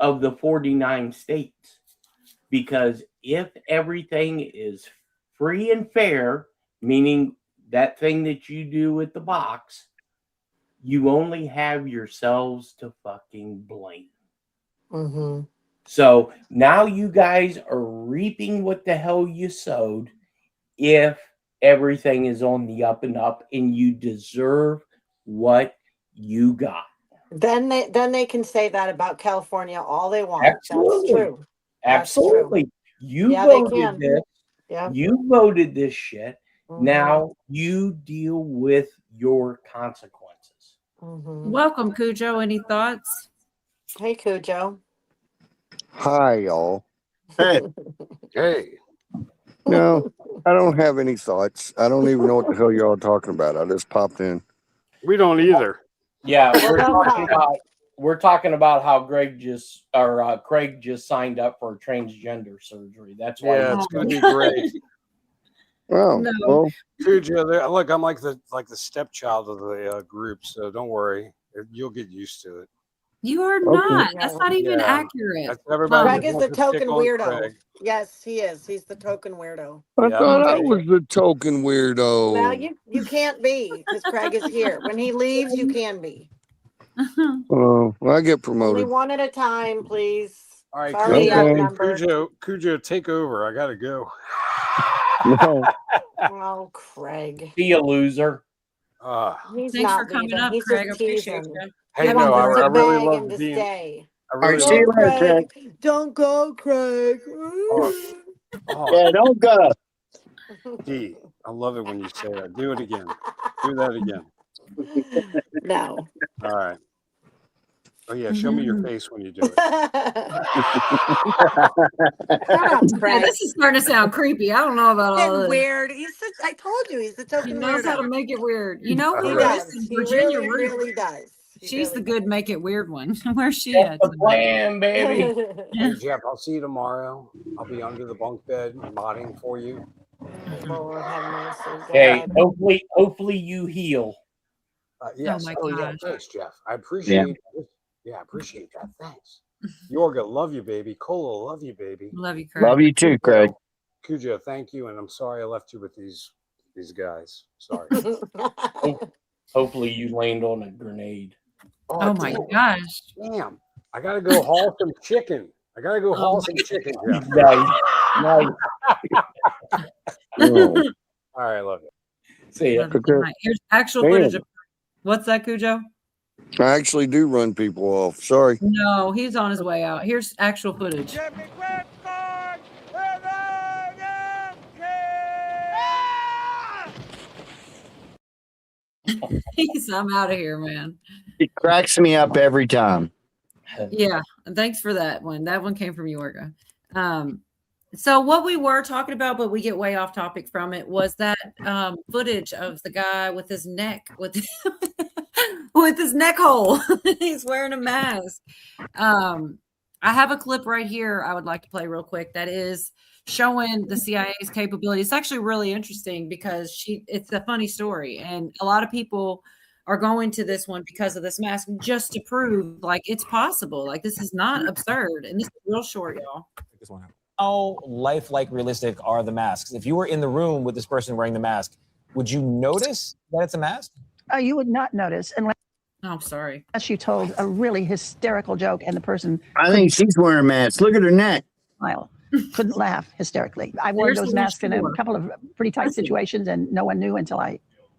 of the 49 states, because if everything is free and fair, meaning that thing that you do at the box, you only have yourselves to fucking blame. Mm-hmm. So now you guys are reaping what the hell you sowed if everything is on the up and up, and you deserve what you got. Then they can say that about California all they want. Absolutely. That's true. That's true. Absolutely. You Yeah, they voted can. this. Yeah. You voted this shit. Mhm. Now you deal with your consequences. Mhm. Welcome, Cujo. Any thoughts? Hey, Cujo. Hi, y'all. Hey, Hey, No, I don't have any thoughts. I don't even know what the hell y'all are talking about. I just popped in. we don't either. Yeah, Well, we're no talking problem. about how Craig just signed up for transgender surgery. That's why. Yeah, it's gonna be great. Oh, No. well, Cujo, look, I'm like the stepchild of the group, so don't worry, you'll get used to it. You are Okay. not. That's not even Yeah, accurate. that's everybody. Craig just is the wants to pick token on weirdo. Craig. Yes, he is. He's the token weirdo. I Yeah, thought I Okay. was the token Well, weirdo. you can't be because Craig is here. When he leaves, you can be. Well, I get Only promoted. one at a time, please. All right, Sorry, Okay. outnumbered. Cujo, take over. I gotta go. No, Oh, Craig. Be a loser. He's Thanks for not coming leaving. up, He's Craig. I just appreciate teasing. you. Hey, He no, wants us I to really beg him love to being. stay. I all right, really see you love. later, Craig. Craig, don't go, Craig. Oh, Yeah, don't go. D, I love it when you say that. Do it again. Do that again. No. All right. Oh yeah, show me your face when you do it. Shut up, Yeah, Craig. this is starting to sound creepy. I don't know about all Getting this. weird. I told you he's the He token knows how to weirdo. make it weird. You know He who does. is in He Virginia? really, really does. He She's really the good make it weird one. Where's she That's at? the plan, baby. Hey Jeff, I'll see you tomorrow. I'll be under the bunk bed modding for you. Lord have mercy. Hey, God. hopefully you heal. Yes. my Oh yeah. gosh. Thanks, Jeff. I appreciate. Yeah, I appreciate that. Thanks. Yorga, love you, baby. Cola, love you, baby. Love you, Craig. Love you too, Craig. Cujo, thank you, and I'm sorry I left you with these guys. Sorry. Hopefully you land on a grenade. Oh my gosh. Damn. I gotta go haul some chicken. I gotta go haul some chicken, Jeff. Nice. no. All right, I love you. See ya. Love you. Good night. Here's actual footage of what's that, Cujo? I actually do run people off. Sorry. No, he's on his way out. Here's actual footage. I'm out of here, man. It cracks me up every time. Yeah, and thanks for that one. That one came from Yorga. So what we were talking about, but we get way off topic from it, was that footage of the guy with his neck with his neck hole. He's wearing a mask. I have a clip right here I would like to play real quick that is showing the CIA's capability. It's actually really interesting because it's a funny story, and a lot of people are going to this one because of this mask just to prove like it's possible. Like this is not absurd, and this is real short, y'all. This one. How lifelike realistic are the masks? If you were in the room with this person wearing the mask, would you notice that it's a mask? You would not notice unless Oh, sorry. you told a really hysterical joke and the person I think she's wearing a mask. Look at her neck. smile, couldn't laugh hysterically. I wore There's those the masks in a sure. couple of pretty tight situations and no one knew until I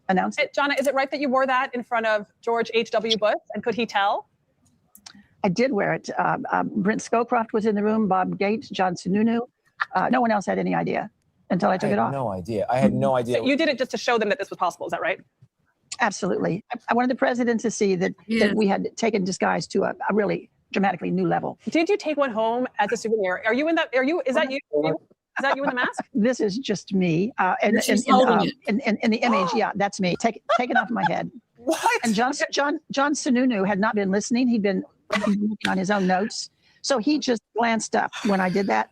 announced it. Jonna, is it right that you wore that in front of George H.W. Bush? And could he tell? I did wear it. Brent Scowcroft was in the room, Bob Gates, John Sununu. No one else had any idea until I took it off. No idea. I had no idea. So you did it just to show them that this was possible. Is that right? Absolutely. I wanted the president to see that we had taken disguise to a really dramatically new level. Did you take one home as a souvenir? Are you in that? Is that you? Is that you in the mask? This is just me. In the image, yeah, that's me. Taken off my head. What? And John Sununu had not been listening. He'd been working on his own notes. So he just glanced up when I did that.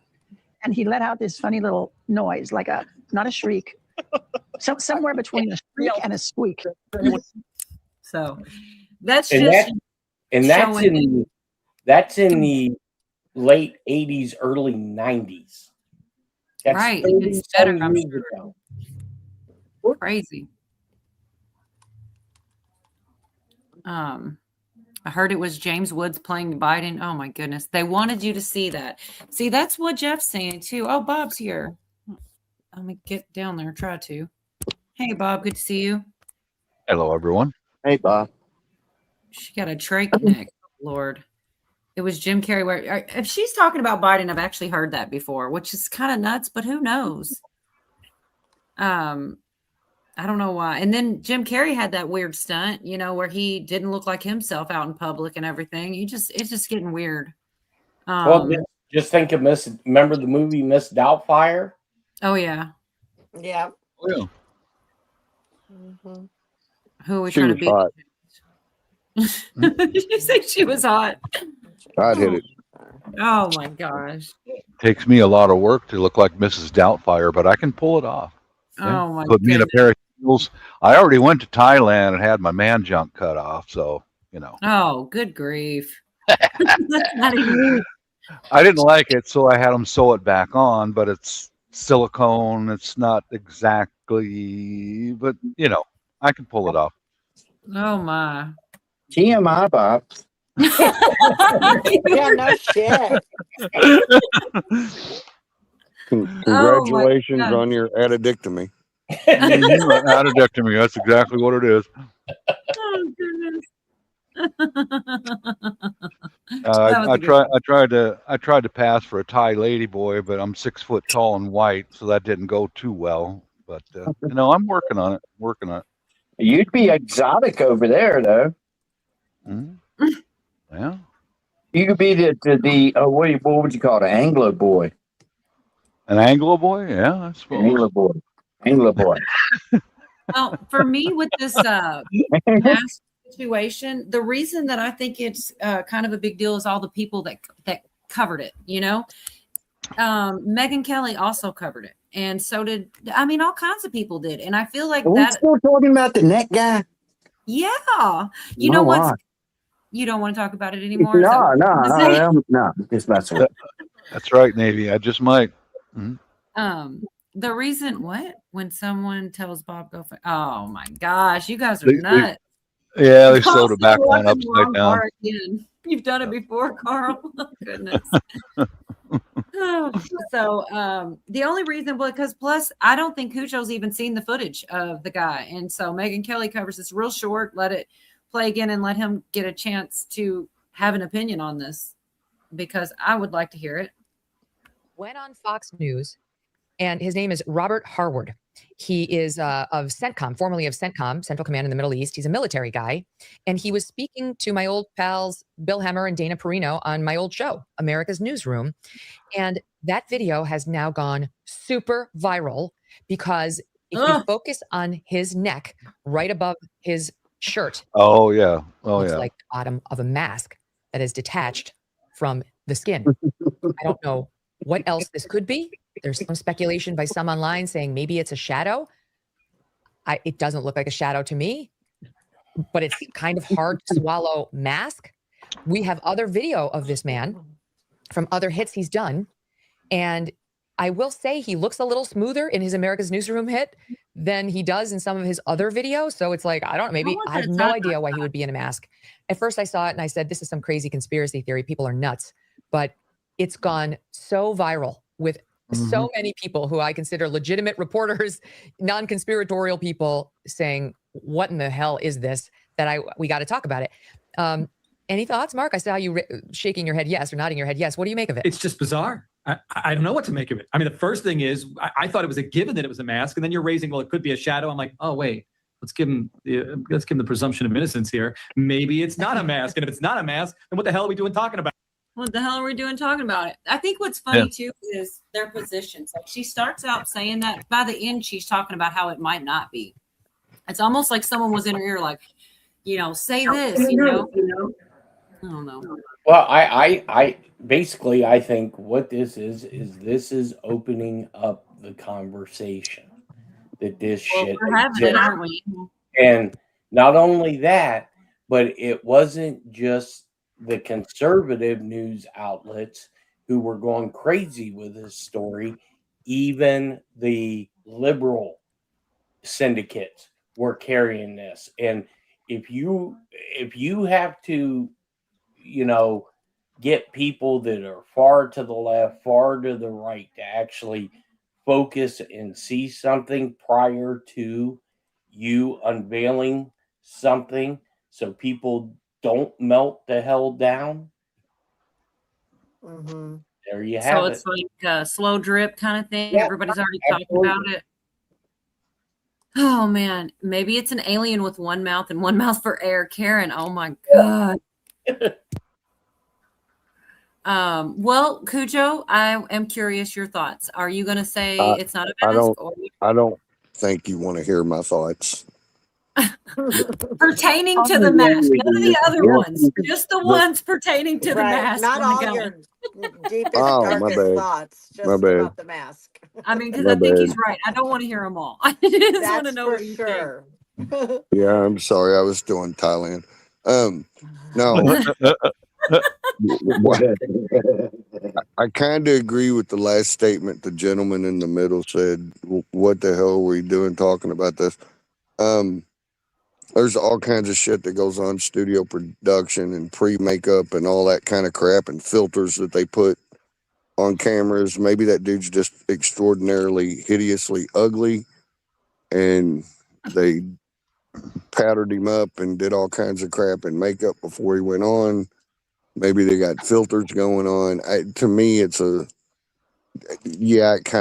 And he let out this funny little noise, like not a shriek, somewhere between a shriek and a squeak. So that's that's in the late 80s, early 90s. That's right. 30 It's better. I'm years sure. ago. Crazy. I heard it was James Woods playing Biden. Oh my goodness. They wanted you to see that. See, that's what Jeff's saying too. Oh, Bob's here. Let me get down there. Try to. Hey, Bob. Good to see you. Hello, everyone. Hey, Bob. She got a trach neck. Lord. It was Jim Carrey. Where if she's talking about Biden, I've actually heard that before, which is kind of nuts, but who knows? I don't know why. And then Jim Carrey had that weird stunt, where he didn't look like himself out in public and everything. It's just getting weird. Well, just think of remember the movie Miss Doubtfire? Oh yeah. Yeah. Oh, yeah. Mm-hmm. Who are we She trying was to hot. be? Did you say she was hot? I'd hit it. Oh my gosh. Takes me a lot of work to look like Mrs. Doubtfire, but I can pull it off. Yeah. Oh my Put me in a goodness. pair of heels. I already went to Thailand and had my man junk cut off, so Oh, good grief. That's not even. I didn't like it, so I had them sew it back on. But it's silicone. It's not exactly, but I can pull it off. Oh my. TMI, Bob. Yeah, no shit. Congratulations God. on your addictomy. Addictomy. That's exactly what it is. Oh goodness. I tried to pass for a Thai lady boy, but I'm 6 foot tall and white, so that didn't go too well. But I'm working on it. You'd be exotic over there, though. Mm-hmm. Yeah. You could be the what would you call it? An Anglo boy. An Anglo boy? Yeah, I suppose. Anglo boy. Well, for me with this mask situation, the reason that I think it's kind of a big deal is all the people that covered it. Megyn Kelly also covered it, and so did all kinds of people did, and I feel like Are we still talking about the neck guy? Yeah, you know what? You don't want to talk about it anymore? No. Just messing with That's right, Navy. I just might. Mm-hmm. The reason when someone tells Bob go for, oh my gosh, you guys are nuts. They sewed it back on upside down. You've done it before, Carl. Oh, goodness. So the only reason, because plus I don't think Cujo's even seen the footage of the guy, and so Megyn Kelly covers this real short. Let it play again and let him get a chance to have an opinion on this, because I would like to hear it. Went on Fox News, and his name is Robert Harward. He is of CENTCOM, formerly of CENTCOM, Central Command in the Middle East. He's a military guy, and he was speaking to my old pals Bill Hemmer and Dana Perino on my old show, America's Newsroom, and that video has now gone super viral because if you focus on his neck, right above his shirt, looks like the bottom of a mask that is detached from the skin. I don't know what else this could be. There's some speculation by some online saying maybe it's a shadow. It doesn't look like a shadow to me, but it's kind of hard to swallow mask. We have other video of this man from other hits he's done. And I will say he looks a little smoother in his America's Newsroom hit than he does in some of his other videos. So it's like, I have no idea why he would be in a mask. At first I saw it and I said, this is some crazy conspiracy theory. People are nuts. But it's gone so viral with so many people who I consider legitimate reporters, non-conspiratorial people saying, what in the hell is this, that we got to talk about it. Any thoughts, Mark? I saw you shaking your head yes or nodding your head yes. What do you make of it? It's just bizarre. I don't know what to make of it. I mean, the first thing is I thought it was a given that it was a mask, and then you're raising, well, it could be a shadow. I'm like, oh, wait, let's give him the presumption of innocence here. Maybe it's not a mask, and if it's not a mask, then what the hell are we doing talking about? What the hell are we doing talking about it? I think what's funny too is their positions. Like she starts out saying that, by the end she's talking about how it might not be. It's almost like someone was in her ear, like, say this, I don't know. Well, I basically I think what this is opening up the conversation that this shit we're having it, aren't we? And not only that, but it wasn't just the conservative news outlets who were going crazy with this story. Even the liberal syndicates were carrying this. And if you have to, get people that are far to the left, far to the right to actually focus and see something prior to you unveiling something so people don't melt the hell down. Mm-hmm. There you have it. So it's like a slow drip kind of thing. Yeah, Everybody's already absolutely. talking about it. Oh man, maybe it's an alien with one mouth and one mouth for air. Karen, oh my God. Well, Cujo, I am curious your thoughts. Are you going to say it's not a mask? I don't think you want to hear my thoughts. Pertaining to the mask, none of the other ones, just the ones pertaining to the mask. Not on the all gun. your deepest, my darkest bad. thoughts, just My bad. about the mask. I mean, because My I think bad. he's right. I don't want to hear them all. I just want to That's know for what you sure. Yeah, I'm sorry. I was doing Thailand. No. I kind of agree with the last statement the gentleman in the middle said. What the hell were you doing talking about this? There's all kinds of shit that goes on studio production and pre-makeup and all that kind of crap and filters that they put on cameras. Maybe that dude's just extraordinarily hideously ugly and they powdered him up and did all kinds of crap and makeup before he went on. Maybe they got filters going on. To me, it kind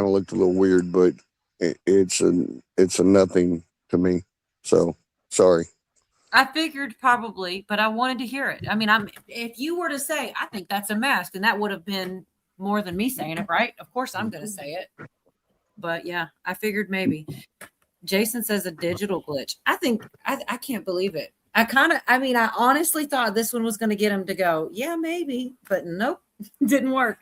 of looked a little weird, but it's a nothing to me. So sorry. I figured probably, but I wanted to hear it. I mean, if you were to say, I think that's a mask, and that would have been more than me saying it, right? Of course, I'm going to say it. But yeah, I figured maybe. Jason says a digital glitch. I think I can't believe it. I honestly thought this one was going to get him to go, yeah, maybe, but nope, didn't work.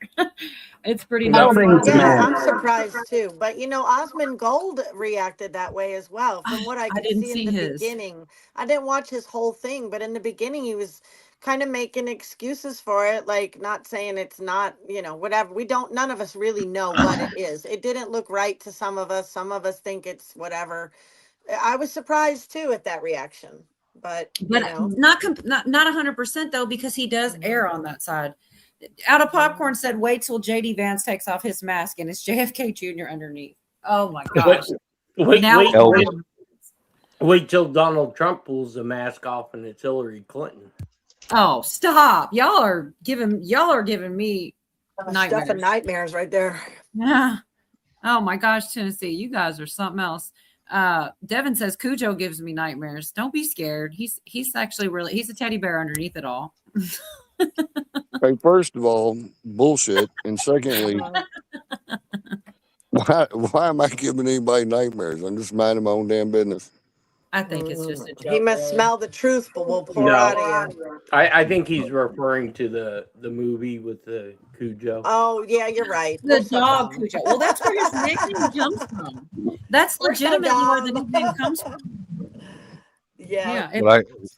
It's pretty nuts. I'm surprised too. But Osmond Gold reacted that way as well. From what I could see in the beginning, I didn't watch his whole thing, but in the beginning, he was kind of making excuses for it, like not saying it's not, whatever. None of us really know what it is. It didn't look right to some of us. Some of us think it's whatever. I was surprised too at that reaction. But not 100% though, because he does err on that side. Out of Popcorn said, wait till JD Vance takes off his mask and it's JFK Jr. underneath. Oh my gosh. Wait till Donald Trump pulls the mask off and it's Hillary Clinton. Oh, stop. Y'all are giving me nightmares. Stuff and nightmares right there. Yeah. Oh my gosh, Tennessee, you guys are something else. Devin says Cujo gives me nightmares. Don't be scared. He's actually he's a teddy bear underneath it all. Hey, first of all, bullshit. And secondly, why am I giving anybody nightmares? I'm just minding my own damn business. I think it's just a joke. He must smell the truth, but we'll pour out of you. I think he's referring to the movie with the Cujo. Oh, yeah, you're right. The dog Cujo. Well, that's where his nickname comes from. That's legitimately where the nickname comes from. Yeah.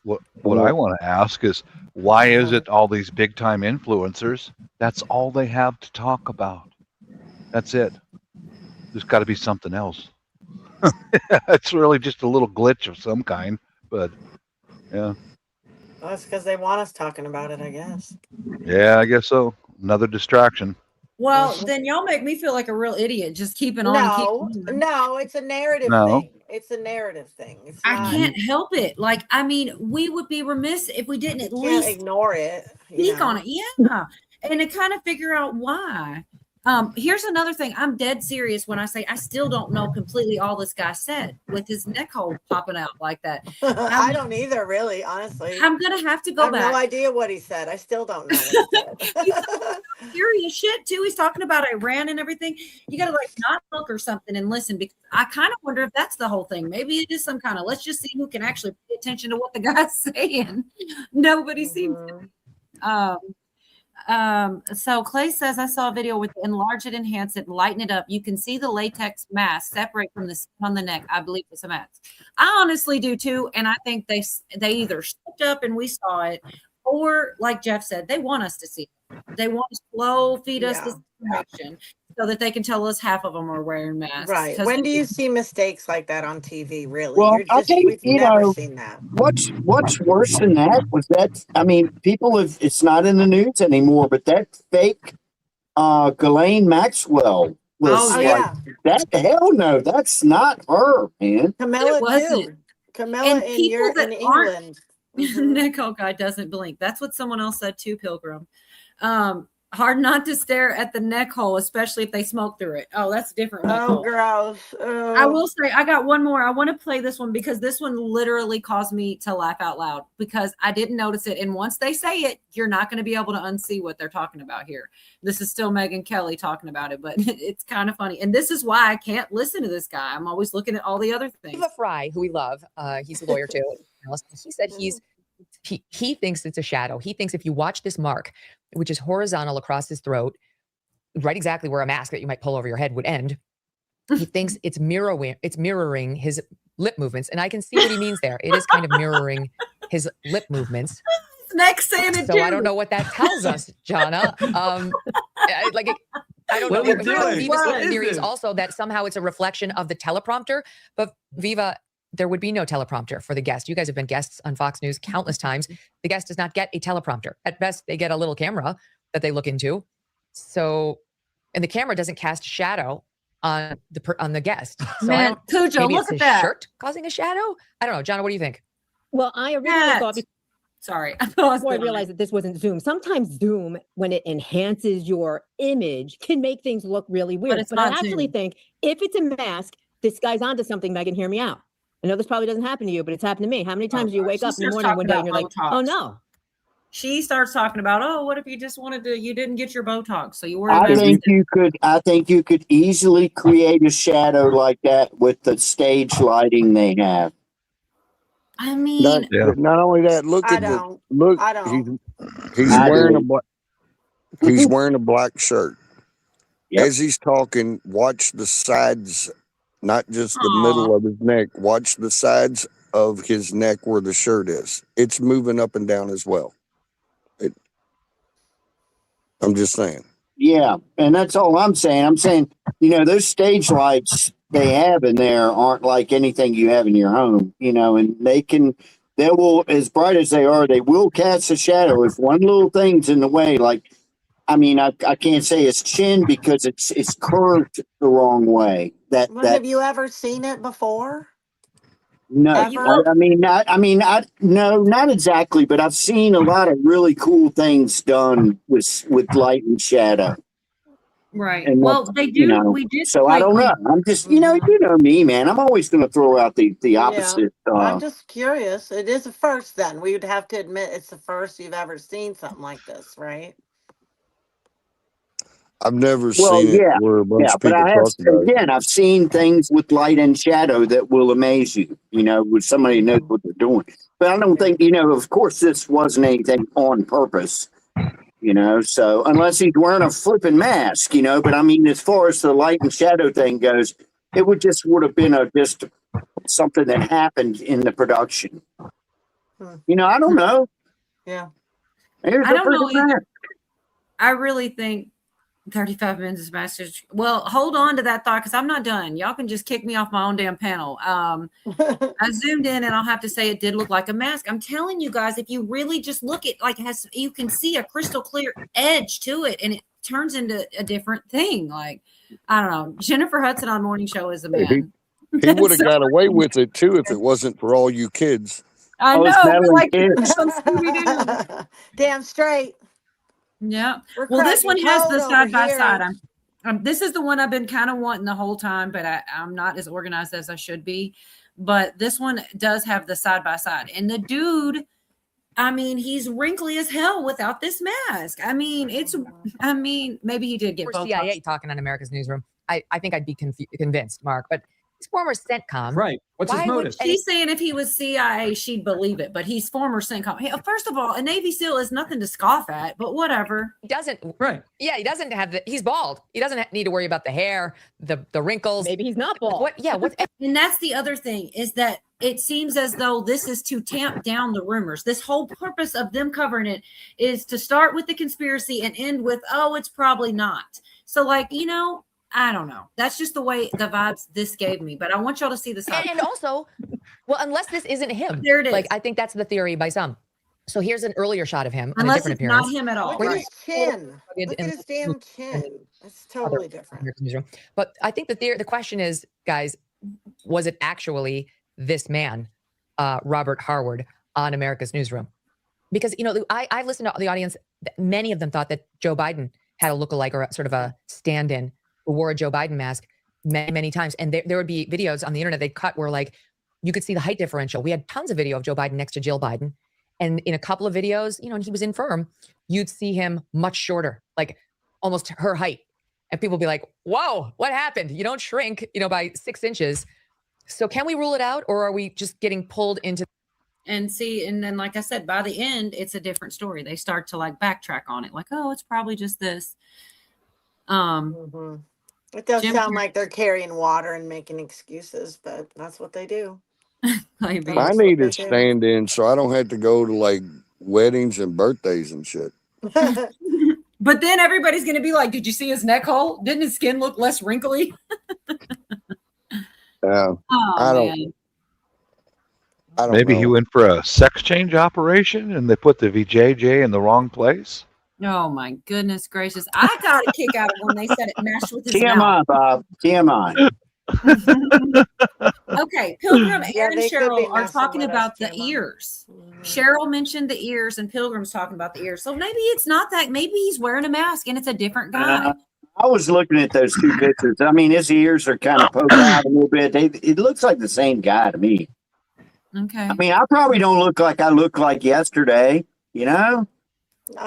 What I want to ask is, why is it all these big time influencers, that's all they have to talk about? That's it. There's got to be something else. It's really just a little glitch of some kind, but yeah. Well, it's because they want us talking about it, I guess. Yeah, I guess so. Another distraction. Well, then y'all make me feel like a real idiot just keeping on. No, it's a narrative thing. It's a narrative thing. I can't help it. Like, I mean, we would be remiss if we didn't at least ignore it. Speak on it. Yeah. And to kind of figure out why. Here's another thing. I'm dead serious when I say I still don't know completely all this guy said with his neck hole popping out like that. I don't either, really, honestly. I'm gonna have to I go have back. no idea what he said. I still don't know what he said. Serious shit too. He's talking about Iran and everything. You gotta like not look or something and listen, because I kind of wonder if that's the whole thing. Maybe it is some kind of let's just see who can actually pay attention to what the guy's saying. Nobody seems to. So Clay says, I saw a video with enlarge it, enhance it, lighten it up. You can see the latex mask separate from the skin on the neck. I believe it's a mask. I honestly do too. And I think they either stepped up and we saw it, or like Jeff said, they want us to see it. They want to slow feed us this information so that they can tell us half of them are wearing masks. Right. When do you see mistakes like that on TV? Really? Well, I think, we've never seen that. What's worse than that was that, I mean, people have, it's not in the news anymore, but that fake Ghislaine Maxwell was that. Hell no, that's not her, man. Camilla wasn't. Camilla And in people in that aren't- England. Nicole guy doesn't blink. That's what someone else said too, Pilgrim. Hard not to stare at the neck hole, especially if they smoke through it. Oh, that's different. neck Oh, hole. gross. I will say I got one more. I want to play this one because this one literally caused me to laugh out loud because I didn't notice it. And once they say it, you're not going to be able to unsee what they're talking about here. This is still Megyn Kelly talking about it, but it's kind of funny. And this is why I can't listen to this guy. I'm always looking at all the other things. Eva Fry, who we love, he's a lawyer too. He said he thinks it's a shadow. He thinks if you watch this mark, which is horizontal across his throat, right exactly where a mask that you might pull over your head would end, he thinks it's mirroring his lip movements. And I can see what he means there. It is kind of mirroring his lip movements. Next saying it So too. I don't know what that tells us, Jonna. I don't know. What are we doing? Viva's What is theory is this? also that somehow it's a reflection of the teleprompter. But Viva, there would be no teleprompter for the guest. You guys have been guests on Fox News countless times. The guest does not get a teleprompter. At best, they get a little camera that they look into. So, and the camera doesn't cast a shadow on the guest. So Man, Cujo, maybe look it's at his that. shirt causing a shadow. I don't know, Jonna. What do you think? Well, I originally thought Sorry. before I realized that this wasn't Zoom. Sometimes Zoom, when it enhances your image, can make things look really weird. it's But I not actually Zoom. think if it's a mask, this guy's onto something. Megyn, hear me out. I know this probably doesn't happen to you, but it's happened to me. How many times do you wake She up in the starts morning one talking day and you're about like, oh Botox. no. She starts talking about, oh, what if you just you didn't get your Botox, so you worry about I think you could easily create a shadow like that with the stage lighting they have. I mean, Not only that, look I at the don't. look. I don't. He's I wearing do. a black. He's wearing a black shirt. Yep. As he's talking, watch the sides, not just the middle of his neck. Watch the sides of his neck where the shirt is. It's moving up and down as well. I'm just saying. Yeah, and that's all I'm saying. I'm saying, those stage lights they have in there aren't like anything you have in your home, and they will, as bright as they are, they will cast a shadow if one little thing's in the way. Like, I can't say it's chin because it's curved the wrong way. Have you ever seen it before? No, no, not exactly, but I've seen a lot of really cool things done with light and shadow. right. And Well, that's, they do. We did. So I don't know. I'm just, you know me, man. I'm always going to throw out the opposite. I'm just curious. It is a first then. We would have to admit it's the first you've ever seen something like this, right? I've never Well, seen yeah, it where a bunch yeah, of but people I have, talk about it. again, I've seen things with light and shadow that will amaze you, with somebody who knows what they're doing. But I don't think, of course, this wasn't anything on purpose, so unless he's wearing a flipping mask, but as far as the light and shadow thing goes, it would have been just something that happened in the production. I don't know. Yeah. I don't know either. I really think 35 minutes is masters. Well, hold on to that thought because I'm not done. Y'all can just kick me off my own damn panel. I zoomed in and I'll have to say it did look like a mask. I'm telling you guys, if you really just look at you can see a crystal clear edge to it and it turns into a different thing. Like, I don't know. Jennifer Hudson on Morning Show is a man. He would have got away with it too if it wasn't for all you kids. I know. But like, some Damn straight. Yeah. We're Well, this one cracking has the code side over by here. side. This is the one I've been kind of wanting the whole time, but I'm not as organized as I should be. But this one does have the side by side, and the dude, I mean, he's wrinkly as hell without this mask. I mean, maybe he did get both. CIA talking on America's Newsroom. I think I'd be convinced, Mark, but he's former CENTCOM. Right. What's his motive? She's saying if he was CIA, she'd believe it, but he's former CENTCOM. Hey, first of all, a Navy SEAL is nothing to scoff at, but whatever. He doesn't. Right. Yeah, he doesn't have he's bald. He doesn't need to worry about the hair, the wrinkles. Maybe he's not bald. What? Yeah. What? And that's the other thing is that it seems as though this is to tamp down the rumors. This whole purpose of them covering it is to start with the conspiracy and end with, oh, it's probably not. So, like, I don't know. That's just the way the vibes this gave me. But I want y'all to see this. And also, well, unless this isn't him. There it is. Like, I think that's the theory by some. So here's an earlier shot of him. Unless on a it's different appearance. not him at all. Look at his chin. Look at his damn chin. It's totally different. But I think the question is, guys, was it actually this man, Robert Harward, on America's Newsroom? Because, I listened to the audience. Many of them thought that Joe Biden had a lookalike or sort of a stand-in who wore a Joe Biden mask many, many times. And there would be videos on the internet they'd cut where, like, you could see the height differential. We had tons of video of Joe Biden next to Jill Biden. And in a couple of videos, and he was infirm, you'd see him much shorter, like almost her height. And people would be like, whoa, what happened? You don't shrink, by 6 inches. So can we rule it out, or are we just getting pulled into? And then, like I said, by the end, it's a different story. They start to like backtrack on it. Like, oh, it's probably just this. It does sound like they're carrying water and making excuses, but that's what they do. I need a stand-in so I don't have to go to like weddings and birthdays and shit. But then everybody's going to be like, did you see his neck hole? Didn't his skin look less wrinkly? I don't. Maybe know. he went for a sex change operation and they put the VJJ in the wrong place. Oh my goodness gracious. I got a kick out of when they said it meshed with his TMI, mouth. Bob. TMI. Okay, Pilgrim and they could be Cheryl are messing talking with us, about the Gemma. ears. Cheryl mentioned the ears and Pilgrim's talking about the ears. So maybe it's not that. Maybe he's wearing a mask and it's a different guy. I was looking at those two pictures. I mean, his ears are kind of poked out a little bit. It looks like the same guy to me. Okay. I mean, I probably don't look like I looked like yesterday, No,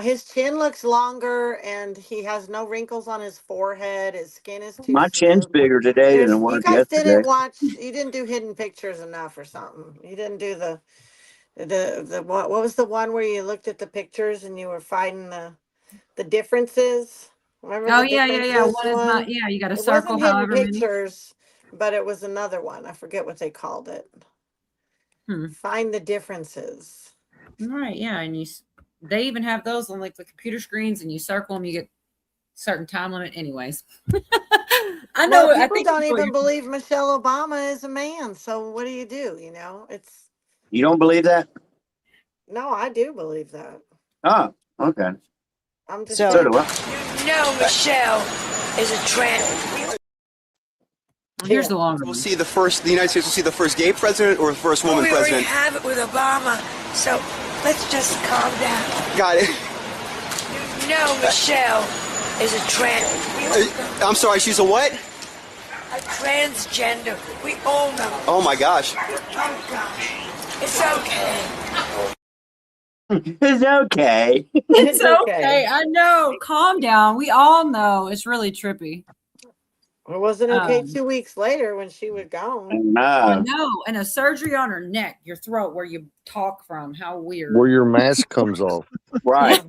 his chin looks longer and he has no wrinkles on his forehead. His skin is too My chin's smooth. bigger today than it was You guys yesterday. didn't watch, you didn't do hidden pictures enough or something. You didn't do the what was the one where you looked at the pictures and you were finding the differences? Remember Oh the yeah. differences What is one? not? Yeah, you got to It circle wasn't hidden however many. pictures, but it was another one. I forget what they called it. Find the differences. Right. Yeah, and they even have those on like the computer screens, and you circle them, you get certain time limit. Anyways, I know. Well, I people think don't even believe Michelle Obama is a man. So what do? It's You don't believe that? no, I do believe that. Oh, okay. I'm just So saying. do I. No, Michelle is a trans. Here's the longer We'll see the United States will see the first gay president or the first woman We already president. have it with Obama, so let's just calm down. Got it. No, Michelle is a trans. I'm sorry, she's a what? A transgender. We all know. Oh my gosh. Oh gosh. It's okay. It's okay. It's okay. I know. Calm down. We all know it's really trippy. It wasn't okay 2 weeks later when she was gone. I know. And a surgery on her neck, your throat, where you talk from. How weird. Where your mask comes off. Right.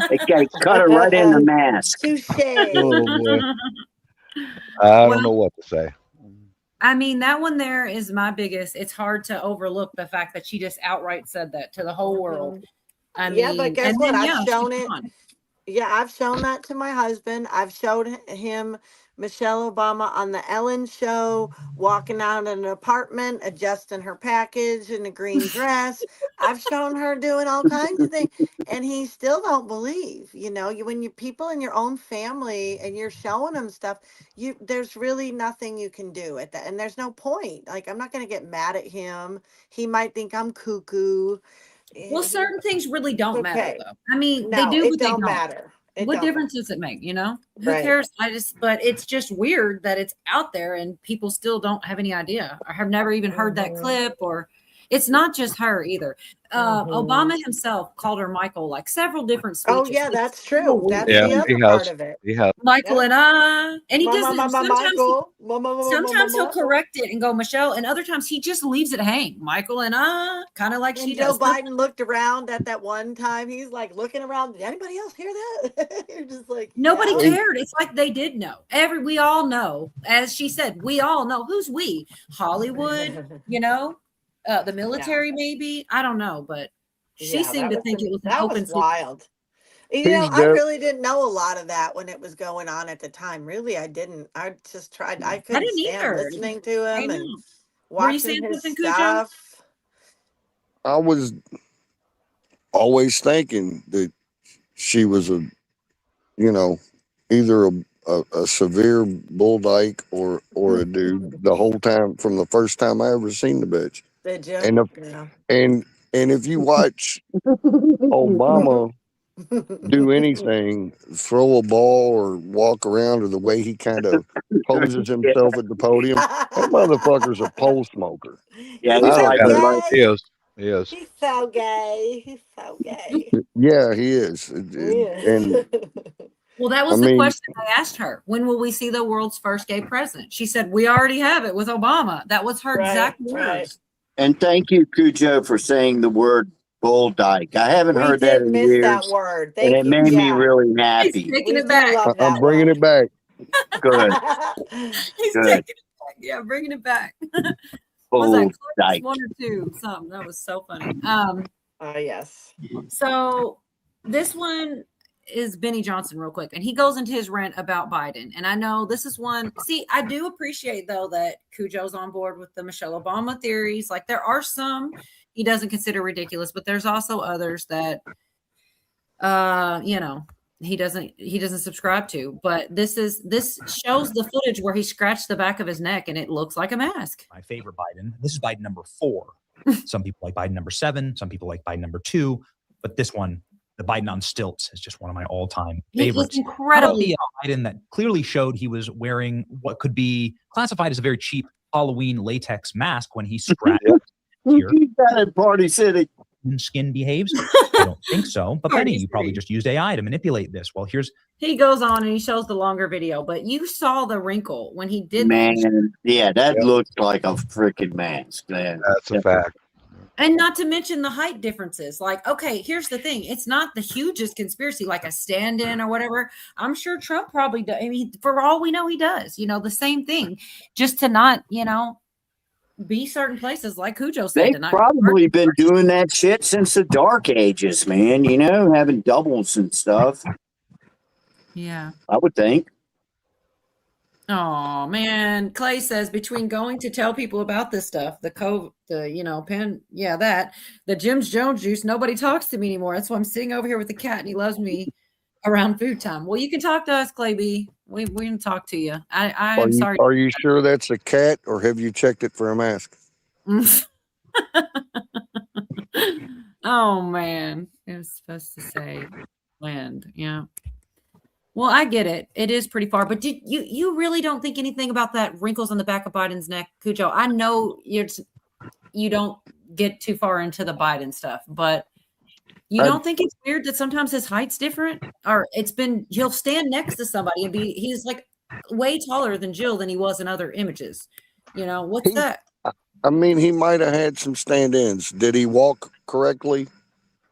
They cut it right in the mask. Touche. Oh, boy. I don't know what to say. I mean, that one there is my biggest. It's hard to overlook the fact that she just outright said that to the whole world. I mean, Yeah, but guess and what? then, I've she shown went it. on. Yeah, I've shown that to my husband. I've showed him Michelle Obama on the Ellen show, walking out in an apartment, adjusting her package in a green dress. I've shown her doing all kinds of things, and he still don't believe. When you people in your own family and you're showing them stuff, there's really nothing you can do at that, and there's no point. Like, I'm not going to get mad at him. He might think I'm cuckoo. Well, certain things really don't matter, Okay. though. I mean, No, they do, it but they don't don't matter. what difference does it make? You know, who Right. cares? But it's just weird that it's out there and people still don't have any idea or have never even heard that clip. Or it's not just her either. Obama himself called her Michael like several different speeches. Oh yeah, that's true. That's Yeah, the other he part has. of it. He has. Michael and and he does it sometimes. Michael. Sometimes he'll correct it and go Michelle, and other times he just leaves it hang. Michael and kind of like When she Joe does. Biden looked around at that one time, he's like looking around. Did anybody else hear that? You're just like Nobody no. cared. It's like they did know. We all know. As she said, we all know. Who's we? Hollywood, you know, the military, maybe. I don't know, but she seemed to think it was an open was wild. You Here know, you I go. really didn't know a lot of that when it was going on at the time. Really, I didn't. I just tried. I couldn't didn't stand either. listening to I him know. and Were you watching saying his something, Cujo? stuff. I was always thinking that she was either a severe bull dyke or a dude the whole time from the first time I ever seen the bitch. Did you? And Yeah. and if you watch Obama do anything, throw a ball or walk around, or the way he kind of poses himself at the podium, that motherfucker's a pole smoker. Yeah, I he's don't like care. a He is. He is. He's so gay. He's so gay. Yeah, he is. Yeah. And Well, that I was the mean, question I asked her. When will we see the world's first gay president? She said, we already have it with Obama. That was her exact words. And thank you, Cujo, for saying the word bull dyke. I haven't We heard that did in miss years, that word. and Thank it you. made me Yeah. really He's happy. taking We it do back. love I'm that bringing word. it back. Good, He's good. taking it back. Yeah, bringing it back. Was that Bull Clerks dyke. 1 or 2? Something. That was so funny. Yes. So this one is Benny Johnson real quick. And he goes into his rant about Biden. And I know this is one. See, I do appreciate, though, that Cujo's on board with the Michelle Obama theories. Like, there are some he doesn't consider ridiculous, but there's also others that, he doesn't subscribe to. But this shows the footage where he scratched the back of his neck and it looks like a mask. My favorite Biden. This is Biden number 4. Some people like Biden number 7. Some people like Biden number 2. But this one, the Biden on stilts, is just one of my all-time favorites. It's incredible. A Biden that clearly showed he was wearing what could be classified as a very cheap Halloween latex mask when he scratched here. At Party City. Skin behaves. I don't think so. But Benny, you probably just used AI to manipulate this. Well, He goes on and he shows the longer video, but you saw the wrinkle when he did Man, that. yeah, that looks like a freaking mask, man. That's a fact. And not to mention the height differences. Like, okay, here's the thing. It's not the hugest conspiracy, like a stand-in or whatever. I'm sure Trump probably does. I mean, for all we know, he does, the same thing, just to not, be certain places like Cujo said. They've probably been doing that shit since the dark ages, man, having doubles and stuff. Yeah. I would think. Oh man, Clay says between going to tell people about this stuff, the Jim's Jones juice, nobody talks to me anymore. That's why I'm sitting over here with the cat and he loves me around food time. Well, you can talk to us, Clay B. We can talk to you. I am sorry. Are you sure that's a cat, or have you checked it for a mask? Oh man, it was supposed to say land. Yeah. Well, I get it. It is pretty far, but you really don't think anything about that wrinkles on the back of Biden's neck, Cujo? I know you don't get too far into the Biden stuff, but you don't think it's weird that sometimes his height's different? Or he'll stand next to somebody and he's like way taller than Jill than he was in other images. What's that? I mean, he might have had some stand-ins. Did he walk correctly?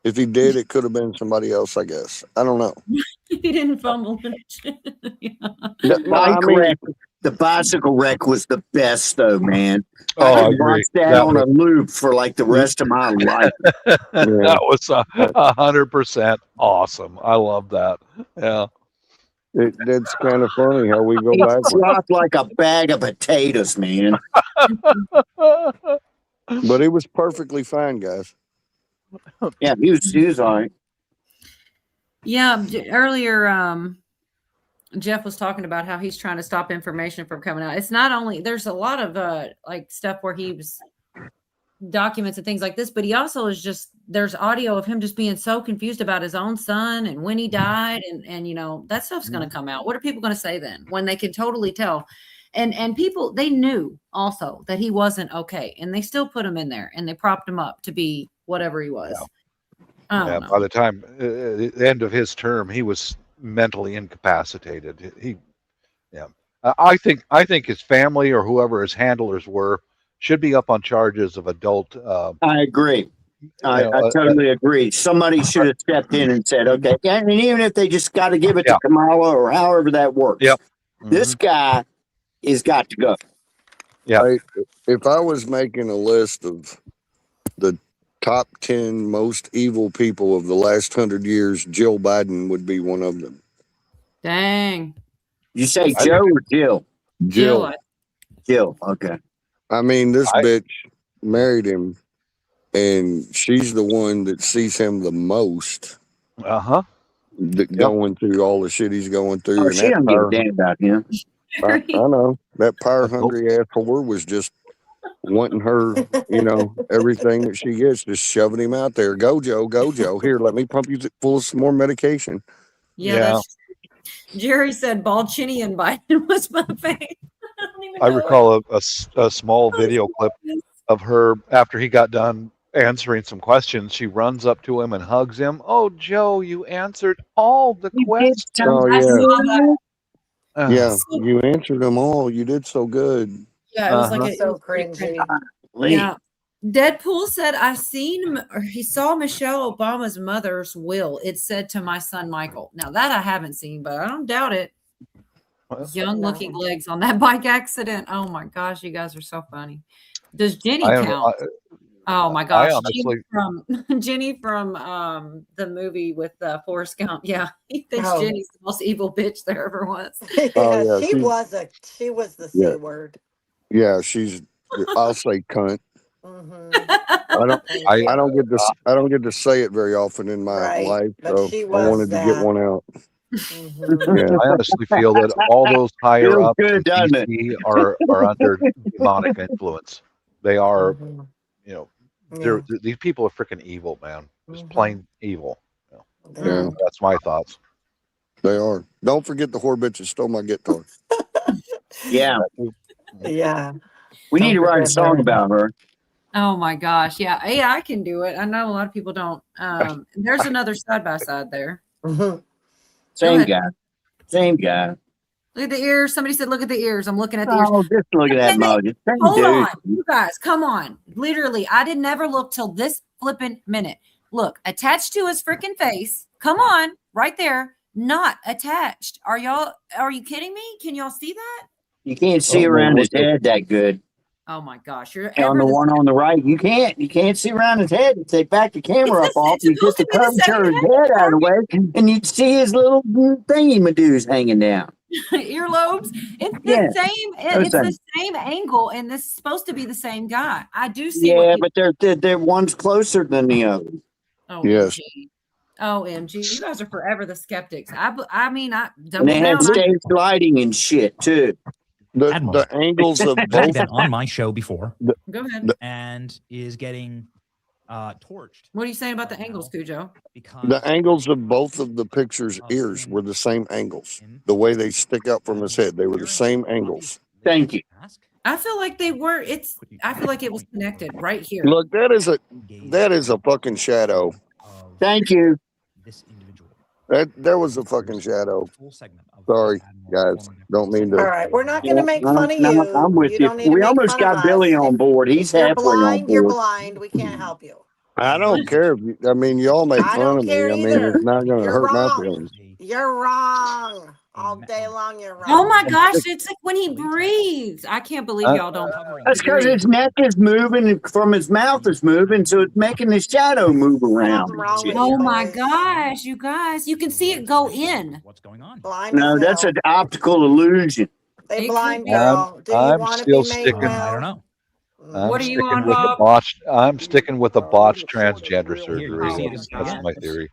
If he did, it could have been somebody else, I guess. I don't know. He didn't fumble. The bicycle wreck was the best, though, man. Oh, I I could agree. watch that on a loop for like the rest of my life. That was 100% awesome. I love that. Yeah. That's kind of funny how we go He backwards. flopped like a bag of potatoes, man. But it was perfectly fine, guys. Yeah, he was all right. Yeah, earlier Jeff was talking about how he's trying to stop information from coming out. It's not only there's a lot of like stuff where he was documents and things like this, but he also is just, there's audio of him just being so confused about his own son and when he died, and you know, that stuff's going to come out. What are people going to say then when they can totally tell? And people, they knew also that he wasn't okay, and they still put him in there and they propped him up to be whatever he was. Yeah, by the time the end of his term, he was mentally incapacitated. I think his family or whoever his handlers were should be up on charges of adult. I agree. I totally agree. Somebody should have stepped in and said, okay, and even if they just got to give it to Kamala or however that works. Yep. This guy is got to go. Yeah. If I was making a list of the top 10 most evil people of the last 100 years, Jill Biden would be one of them. Dang. You say Joe or Jill? Jill. Jill. Okay. I mean, this bitch married him, and she's the one that sees him the most. Going through all the shit he's going through. Oh, and she doesn't give a damn about him. I know. That power hungry ass whore was just wanting her, everything that she gets, just shoving him out there. Go, Joe. Go, Joe. Here, let me pump you full of some more medication. Yeah. That's, Jerry said Balchinian Biden was my face. I recall a small video clip of her after he got done answering some questions. She runs up to him and hugs him. Oh, Joe, you answered all the questions. Oh, yeah. Yeah, you answered them all. You did so good. Yeah, it was like so cringy. Yeah. Deadpool said, he saw Michelle Obama's mother's will. It said to my son, Michael. Now that I haven't seen, but I don't doubt it. Young looking legs on that bike accident. Oh my gosh, you guys are so funny. Does Jenny count? Oh my gosh. Jenny from the movie with Forrest Gump. Yeah. He thinks Jenny's the most evil bitch there ever was. She was the C word. Yeah, I'll say cunt. I don't get to say it very often in my life, so I wanted to get one out. I honestly feel that all those higher ups in DC are under demonic influence. They are, these people are freaking evil, man. Just plain evil. Yeah, that's my thoughts. They are. Don't forget the whore bitch that stole my guitar. Yeah. We need to write a song about her. Oh my gosh. Yeah. Yeah, I can do it. I know a lot of people don't. There's another side by side there. Same guy. Look at the ears. Somebody said, look at the ears. I'm looking at the ears. Oh, just look at that emoji. Hold on. You guys, come on. Literally, I did never look till this flipping minute. Look, attached to his freaking face. Come on. Right there. Not attached. Are you kidding me? Can y'all see that? You can't see around his head that good. Oh my gosh. You're on the one on the right. You can't see around his head. If they back the camera up off, you get the curvature of his head out of the way, and you see his little thingy-madoos hanging down. Earlobes. It's the same. It's the same angle, and this is supposed to be the same guy. I do see. Yeah, but they're one's closer than the other. Oh, yes. OMG, you guys are forever the skeptics. I mean, don't. And they have stage lighting and shit too. The angles of both been on my show before. Go ahead. And is getting torched. What are you saying about the angles, Cujo? The angles of both of the pictures' ears were the same angles. The way they stick out from his head, they were the same angles. Thank you. I feel like they were. I feel like it was connected right here. Look, that is a fucking shadow. Thank you. There was a fucking shadow. Sorry, guys. Don't mean to. All right, we're not going to make fun of you. I'm with you. We almost got Billy on board. He's halfway on board. You're blind. We can't help you. I don't care. Y'all make fun of me. I mean, it's not going to hurt my feelings. You're wrong. All day long, you're wrong. Oh my gosh, it's like when he breathes. I can't believe y'all don't. That's because his neck is moving and from his mouth is moving, so it's making the shadow move around. Oh my gosh, you guys, you can see it go in. What's going on? No, that's an optical illusion. They blind girl. Do you want to be made well? I don't know. What are you on, Bob? I'm sticking with the botched transgender surgery. That's my theory.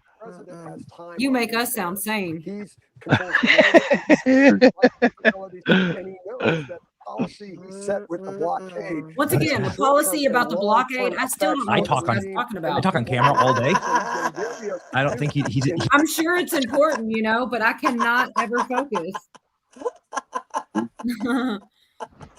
You make us sound sane. policy he set with the blockade. Once again, the policy about the blockade, I still don't know I what talk this on guy's talking about. I talk on camera all day. I don't think he's I'm sure it's important, you know, but I cannot ever focus.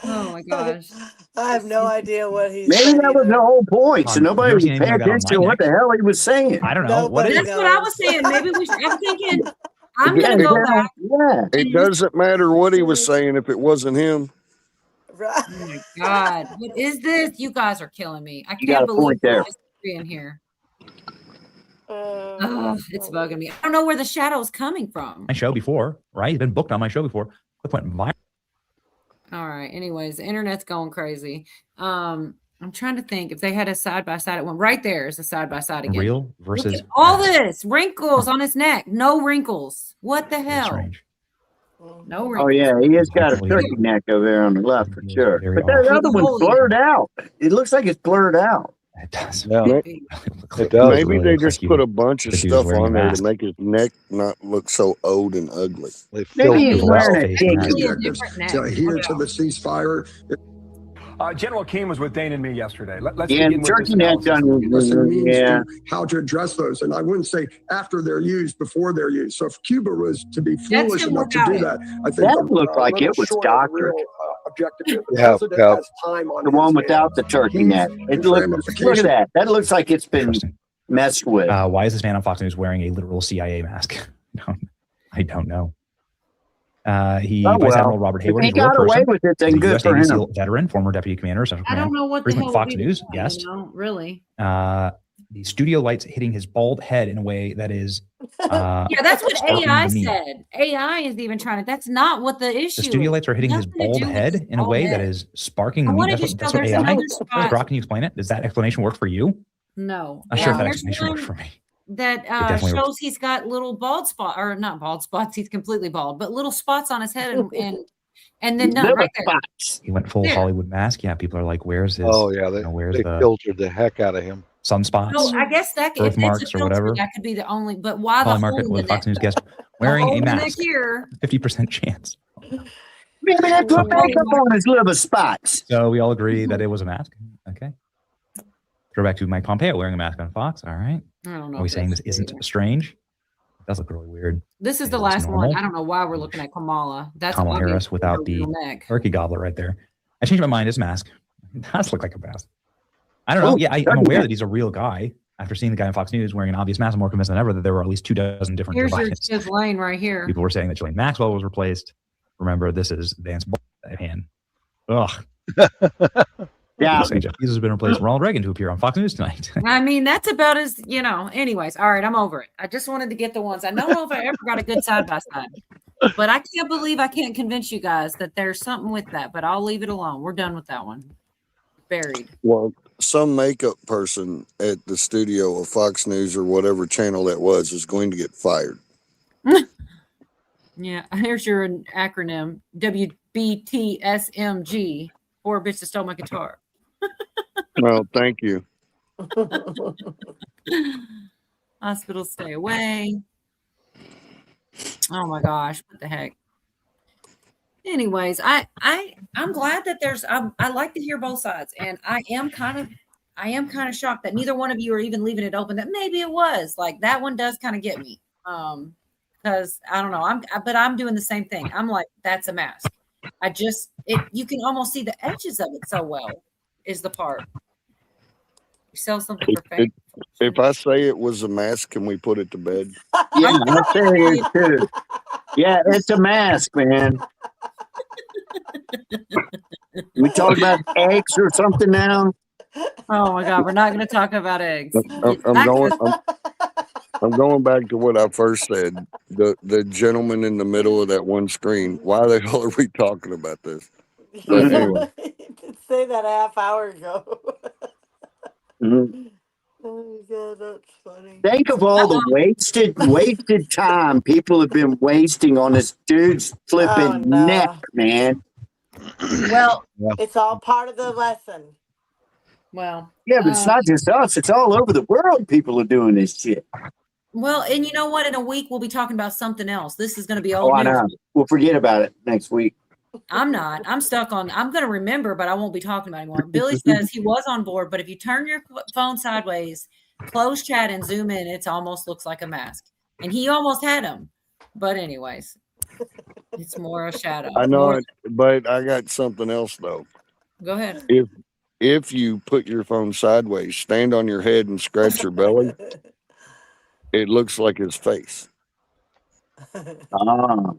Oh my gosh. I have no idea what he's Maybe saying. that was the whole point. So Tom, nobody you ever was seen paying anything like that on attention to what the hell he was saying. I don't know. What is That's what I was saying. Maybe we should. I'm thinking, I'm Yeah, going to go yeah, back. Yeah. It doesn't matter what he was saying if it wasn't him. Oh my God. What is this? You guys are killing me. I You got can't a believe point there. there's in here. Oh, it's bugging me. I don't know where the shadow's coming from. my show before, right? He's been booked on my show before. Clip went viral. All right. Anyways, the internet's going crazy. I'm trying to think if they had a side by side. It went right there is a side by side again. Real Look versus at all this wrinkles on his neck. No wrinkles. What the hell? strange. No Oh wrinkles. yeah, he has got a turkey neck over there on the left for sure. very But that off. other one's blurred out. It looks like it's blurred out. It does. Yeah, Maybe. it does. Maybe really they looks just like put he- a bunch of like he was stuff wearing a on there mask. to make his neck not look so old and ugly. They Maybe he's filtered wearing out. a Definitely dinky. a different neck. To adhere to the ceasefire. General King was with Dane and me yesterday. Let's Yeah, begin the with this turkey neck analysis. done. Means Yeah. to how to address those. And I wouldn't say after they're used, before they're used. So if Cuba was to be foolish him enough to without do it. that, I think That I'm looked a like little it was short of the doctored. real, objective here. The Yeah, president yeah. has time on The his one hands. without the turkey neck. It look at that. That looks like it's been Interesting. messed with. Why is this man on Fox News wearing a literal CIA mask? I don't know. Vice Admiral Robert Hayward, He is a real got away person. with it, then He's a good US for Navy him. SEAL veteran, former deputy commander of Central I don't Command, know what the frequent hell Fox would be News the guest. you know, really. The studio lights hitting his bald head in a way that is. Yeah, that's what sparking AI to me. said. AI is even trying to. That's not what the issue. The studio is. lights are hitting his Nothing to bald do with head his in a bald way that head. is sparking I me. wanted That's to what, show that's what there's AI. another spot. Brock, can you explain it? Does that explanation work for you? No. I'm sure if that There's explanation worked one for me. that definitely shows he's got little bald spot or not bald spots. He's completely bald, but little spots on his head and then no, right there. He went full There. Hollywood mask. Yeah, people are like, "Where's his? Oh yeah, where's they the filtered the heck out of him. sunspots, No, I guess that if it's a birthmarks, or filter, whatever?" that could be the only. But why the Holly hole Market in with the Fox neck? News guest The wearing hole a in the neck mask. here. 50% chance. Maybe they put makeup on his little spots. So we all agree that it was a mask. Okay. Go back to Mike Pompeo wearing a mask on Fox. All right. I don't know. Are we if saying that's this isn't strange? It does look really weird. This is the Maybe that's last normal. one. I don't know why we're looking at Kamala. That's Kamala obvious Harris with her without the real neck. turkey goblet right there. I changed my mind. His mask. It does look like a mask. I don't know. Oh, Yeah, I'm turkey aware neck. that he's a real guy. After seeing the guy on Fox News wearing an obvious mask, I'm more convinced than ever that there were at least 24 different Here's your devices. fifth lane right here. People were saying that Ghislaine Maxwell was replaced. Remember, this is Vance hand. Ugh. Yeah. Saying Jeff Bezos has been replaced. Ronald Reagan to appear on Fox News tonight. I mean, that's about as, anyways. All right, I'm over it. I just wanted to get the ones. I don't know if I ever got a good side by side, but I can't believe I can't convince you guys that there's something with that, but I'll leave it alone. We're done with that one. Buried. Well, some makeup person at the studio of Fox News or whatever channel that was is going to get fired. Yeah, here's your acronym WBTSMG. Poor bitch that stole my guitar. Well, thank you. Hospitals stay away. Oh my gosh, what the heck? Anyways, I'm glad that I like to hear both sides, and I am kind of shocked that neither one of you are even leaving it open that maybe it was. Like that one does kind of get me. Because I don't know, I'm doing the same thing. I'm like, that's a mask. You can almost see the edges of it so well is the part. You sell something for fake. If I say it was a mask, can we put it to bed? Yeah, I say it is too. Yeah, it's a mask, man. We talk about eggs or something now. Oh my God, we're not going to talk about eggs. I'm going back to what I first said. The gentleman in the middle of that one screen. Why the hell are we talking about this? But anyway. You did say that a half hour ago. Mhm. Oh my God, that's funny. Think of all the wasted time people have been wasting on this dude's flipping neck, man. Well, it's all part of the lesson. Well, Yeah, but it's not just us. It's all over the world. People are doing this shit. well, and you know what? In a week, we'll be talking about something else. This is going to be Oh, old I news. know. We'll forget about it next week. I'm not. I'm stuck on. I'm going to remember, but I won't be talking about it anymore. Billy says he was on board, but if you turn your phone sideways, close chat, and zoom in, it almost looks like a mask. And he almost had him. But anyways, it's more a shadow. I know it, but I got something else though. Go ahead. If you put your phone sideways, stand on your head and scratch your belly, it looks like his face. No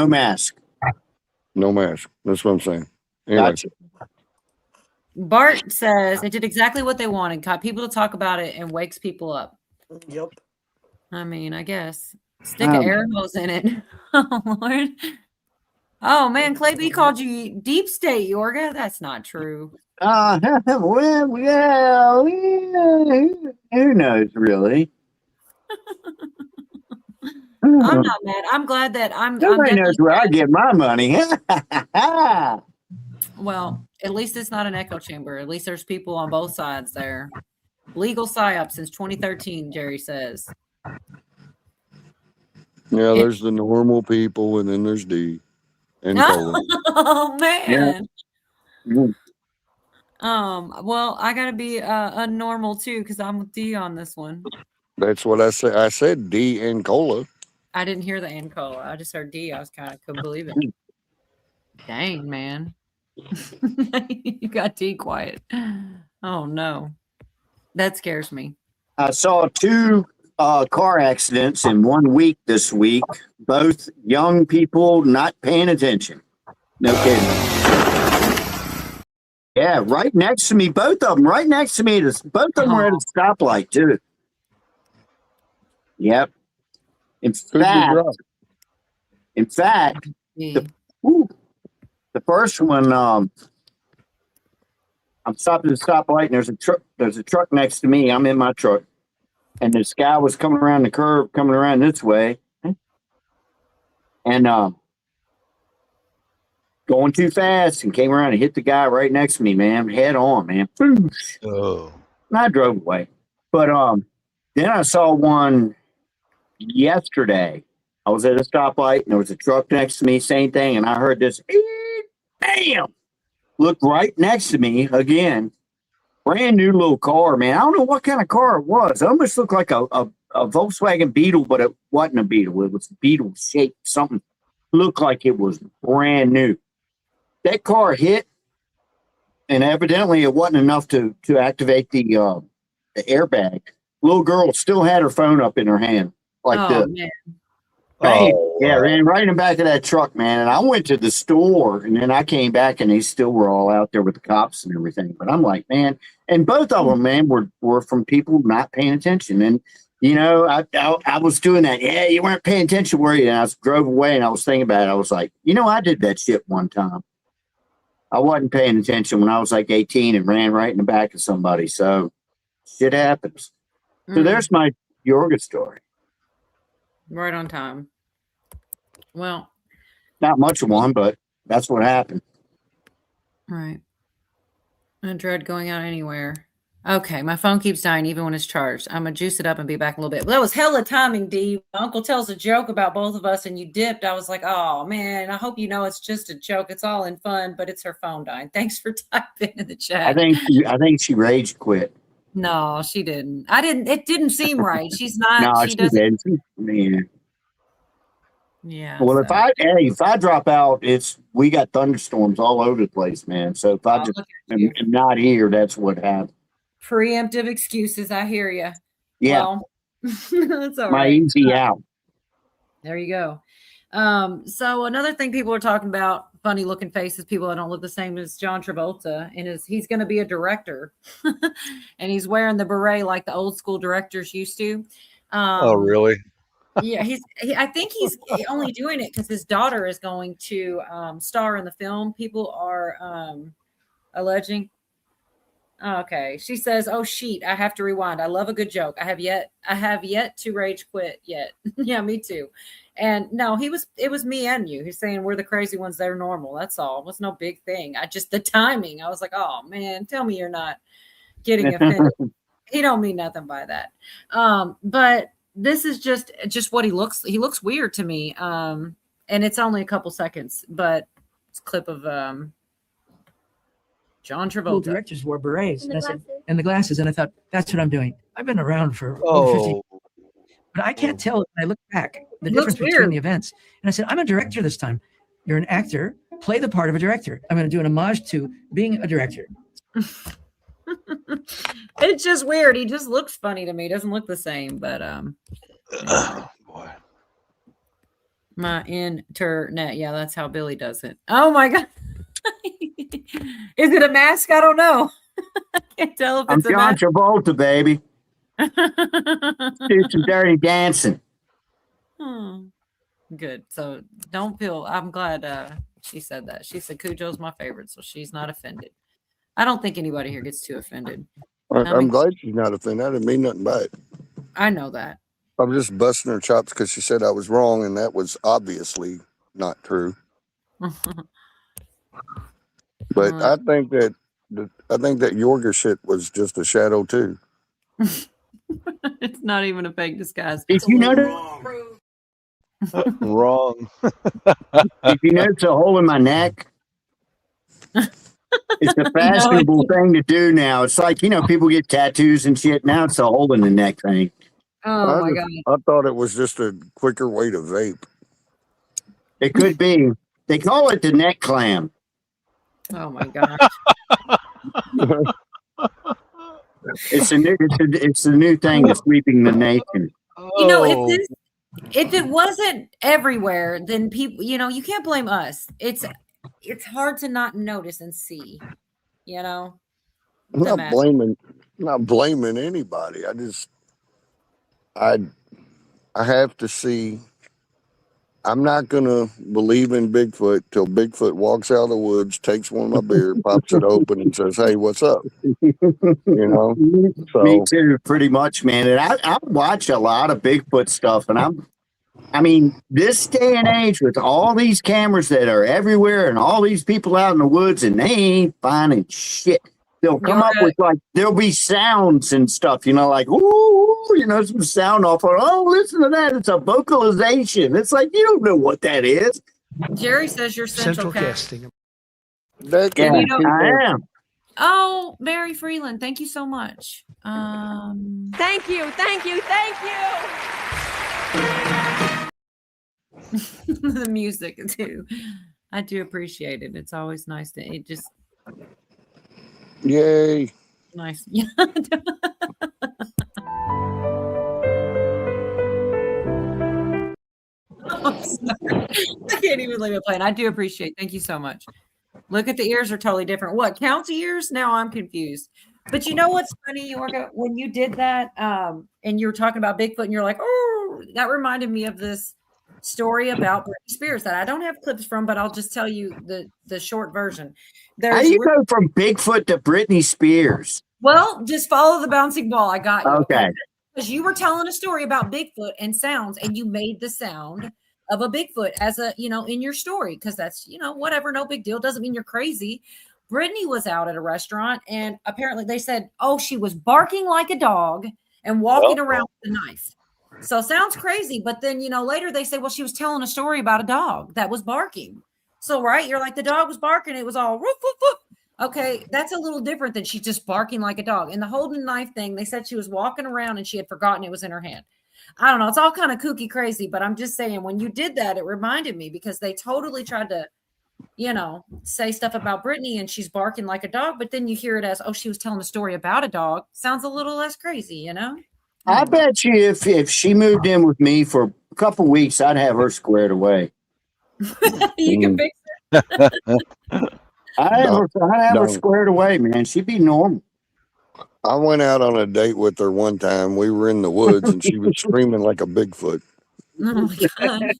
mask. No mask. That's what I'm saying. Anyway. Gotcha. Bart says it did exactly what they wanted. Got people to talk about it and wakes people up. Yep. I mean, I guess. Stick an air hose in it. Oh, Lord. Oh, man. Clay B called you deep state, Yorga. That's not true. Well, yeah, who knows, really? I'm not mad. I'm glad that Nobody knows where I get my money. Well, at least it's not an echo chamber. At least there's people on both sides there. Legal PSYOP since 2013, Jerry says. Yeah, there's the normal people, and then there's D. And Oh, man. Yeah. Well, I gotta be a normal too because I'm with D on this one. That's what I said. I said D and cola. I didn't hear the end call. I just heard D. I was kind of couldn't believe it. Dang, man. You got D quiet. Oh no. That scares me. I saw 2 car accidents in 1 week this week. Both young people not paying attention. No kidding. Yeah, right next to me. Both of them right next to me. Both of them were at a stoplight too. Yep. In fact, the first one, I'm stopping at the stoplight and there's a truck next to me. I'm in my truck. And this guy was coming around the curve, coming around this way. And going too fast and came around and hit the guy right next to me, man. Head on, man. Oh. And I drove away. But then I saw one yesterday. I was at a stoplight and there was a truck next to me, same thing, and I heard this bam, looked right next to me again. Brand new little car, man. I don't know what kind of car it was. It almost looked like a Volkswagen Beetle, but it wasn't a Beetle. It was Beetle shaped, something looked like it was brand new. That car hit, and evidently it wasn't enough to activate the airbag. Little girl still had her phone up in her hand like this. Man. Right, yeah, ran right in the back of that truck, man. And I went to the store, and then I came back, and they still were all out there with the cops and everything. But I'm like, man, and both of them, man, were from people not paying attention. And you know, I was doing that. Yeah, you weren't paying attention, were you? And I drove away, and I was thinking about it. I was like, you know, I did that shit one time. I wasn't paying attention when I was like 18 and ran right in the back of somebody. So shit happens. So there's my Yorga story. Right on time. Well, not much of one, but that's what happened. Right. I dread going out anywhere. Okay, my phone keeps dying even when it's charged. I'm gonna juice it up and be back in a little bit. Well, that was hella timing, D. My uncle tells a joke about both of us and you dipped. I was like, oh man, I hope you know it's just a joke. It's all in fun, but it's her phone dying. Thanks for typing in the chat. I think she rage quit. No, she didn't. It didn't seem right. She's not. No, she doesn't. did. Man. Yeah. Well, if I drop out, we got thunderstorms all over the place, man. So if I just am not here, that's what happened. Preemptive excuses. I hear you. Yeah. Well, that's all my right. easy out. There you go. So another thing people are talking about, funny looking faces, people that don't look the same as John Travolta, and he's going to be a director, and he's wearing the beret like the old school directors used to. Oh, really? Yeah, I think he's only doing it because his daughter is going to star in the film. People are alleging. Okay, she says, "Oh sheet, I have to rewind. I love a good joke. I have yet to rage quit yet." Yeah, me too. And no, it was me and you. He's saying we're the crazy ones. They're normal. That's all. It was no big thing. The timing. I was like, oh man, tell me you're not getting offended. He don't mean nothing by that. But this is just what he looks weird to me. And and it's only a couple seconds, but it's a clip of John Travolta. Directors wore berets, and I said, and the glasses, and I thought, that's what I'm doing. I've been around for over 50 years, but I can't tell. I look back the difference between the events, and I said, I'm a director this time. You're an actor. Play the part of a director. I'm going to do an homage to being a director. It's just weird. He just looks funny to me. He doesn't look the same, but boy. My internet. Yeah, that's how Billy does it. Oh my God. Is it a mask? I don't know. I can't tell if I'm it's a John mask. Travolta, baby. Do some dirty dancing. Good. So don't feel, I'm glad she said that. She said Cujo's my favorite, so she's not offended. I don't think anybody here gets too offended. I'm glad she's not offended. I didn't mean nothing by it. I know that. I'm just busting her chops because she said I was wrong, and that was obviously not true. But I think that Yorga shit was just a shadow too. It's not even a fake disguise. Did you notice? Wrong. Did you notice a hole in my neck? It's a fashionable thing to do now. It's like, people get tattoos and shit. Now it's a hole in the neck thing. Oh my God. I thought it was just a quicker way to vape. It could be. They call it the neck clam. Oh my God. It's a new thing that's sweeping the nation. If it wasn't everywhere, then people, you can't blame us. It's hard to not notice and see, I'm not blaming anybody. I have to see. I'm not gonna believe in Bigfoot till Bigfoot walks out of the woods, takes one of my beer, pops it open, and says, "Hey, what's up?" So, me too, pretty much, man. And I watch a lot of Bigfoot stuff, and this day and age with all these cameras that are everywhere and all these people out in the woods, and they ain't finding shit. They'll come up with there'll be sounds and stuff, like, ooh, some sound off. Oh, listen to that. It's a vocalization. It's like, you don't know what that is. Jerry says you're central casting. I am. Oh, Mary Freeland, thank you so much. Thank you. The music too. I do appreciate it. It's always nice it just yay. Nice. I'm sorry. I can't even leave it playing. I do appreciate. Thank you so much. Look at the ears are totally different. What county ears? Now I'm confused. But you know what's funny, Yorga? When you did that, and you were talking about Bigfoot, and you're like, oh, that reminded me of this story about Britney Spears that I don't have clips from, but I'll just tell you the short version. How do you go from Bigfoot to Britney Spears? Well, just follow the bouncing ball. I got you. Okay. Because you were telling a story about Bigfoot and sounds, and you made the sound of a Bigfoot as in your story, because that's, whatever, no big deal. Doesn't mean you're crazy. Brittany was out at a restaurant, and apparently they said, oh, she was barking like a dog and walking around with a knife. So sounds crazy, but then, later they say, well, she was telling a story about a dog that was barking. So, right, you're like, the dog was barking. It was all woof, woof, woof. Okay, that's a little different than she's just barking like a dog. And the holding knife thing, they said she was walking around and she had forgotten it was in her hand. I don't know. It's all kind of kooky crazy, but I'm just saying when you did that, it reminded me because they totally tried to, say stuff about Brittany and she's barking like a dog, but then you hear it as, oh, she was telling a story about a dog. Sounds a little less crazy, I bet you if she moved in with me for a couple weeks, I'd have her squared away. You can fix it. I'd have her squared away, man. She'd be normal. I went out on a date with her one time. We were in the woods and she was screaming like a Bigfoot. Oh my God.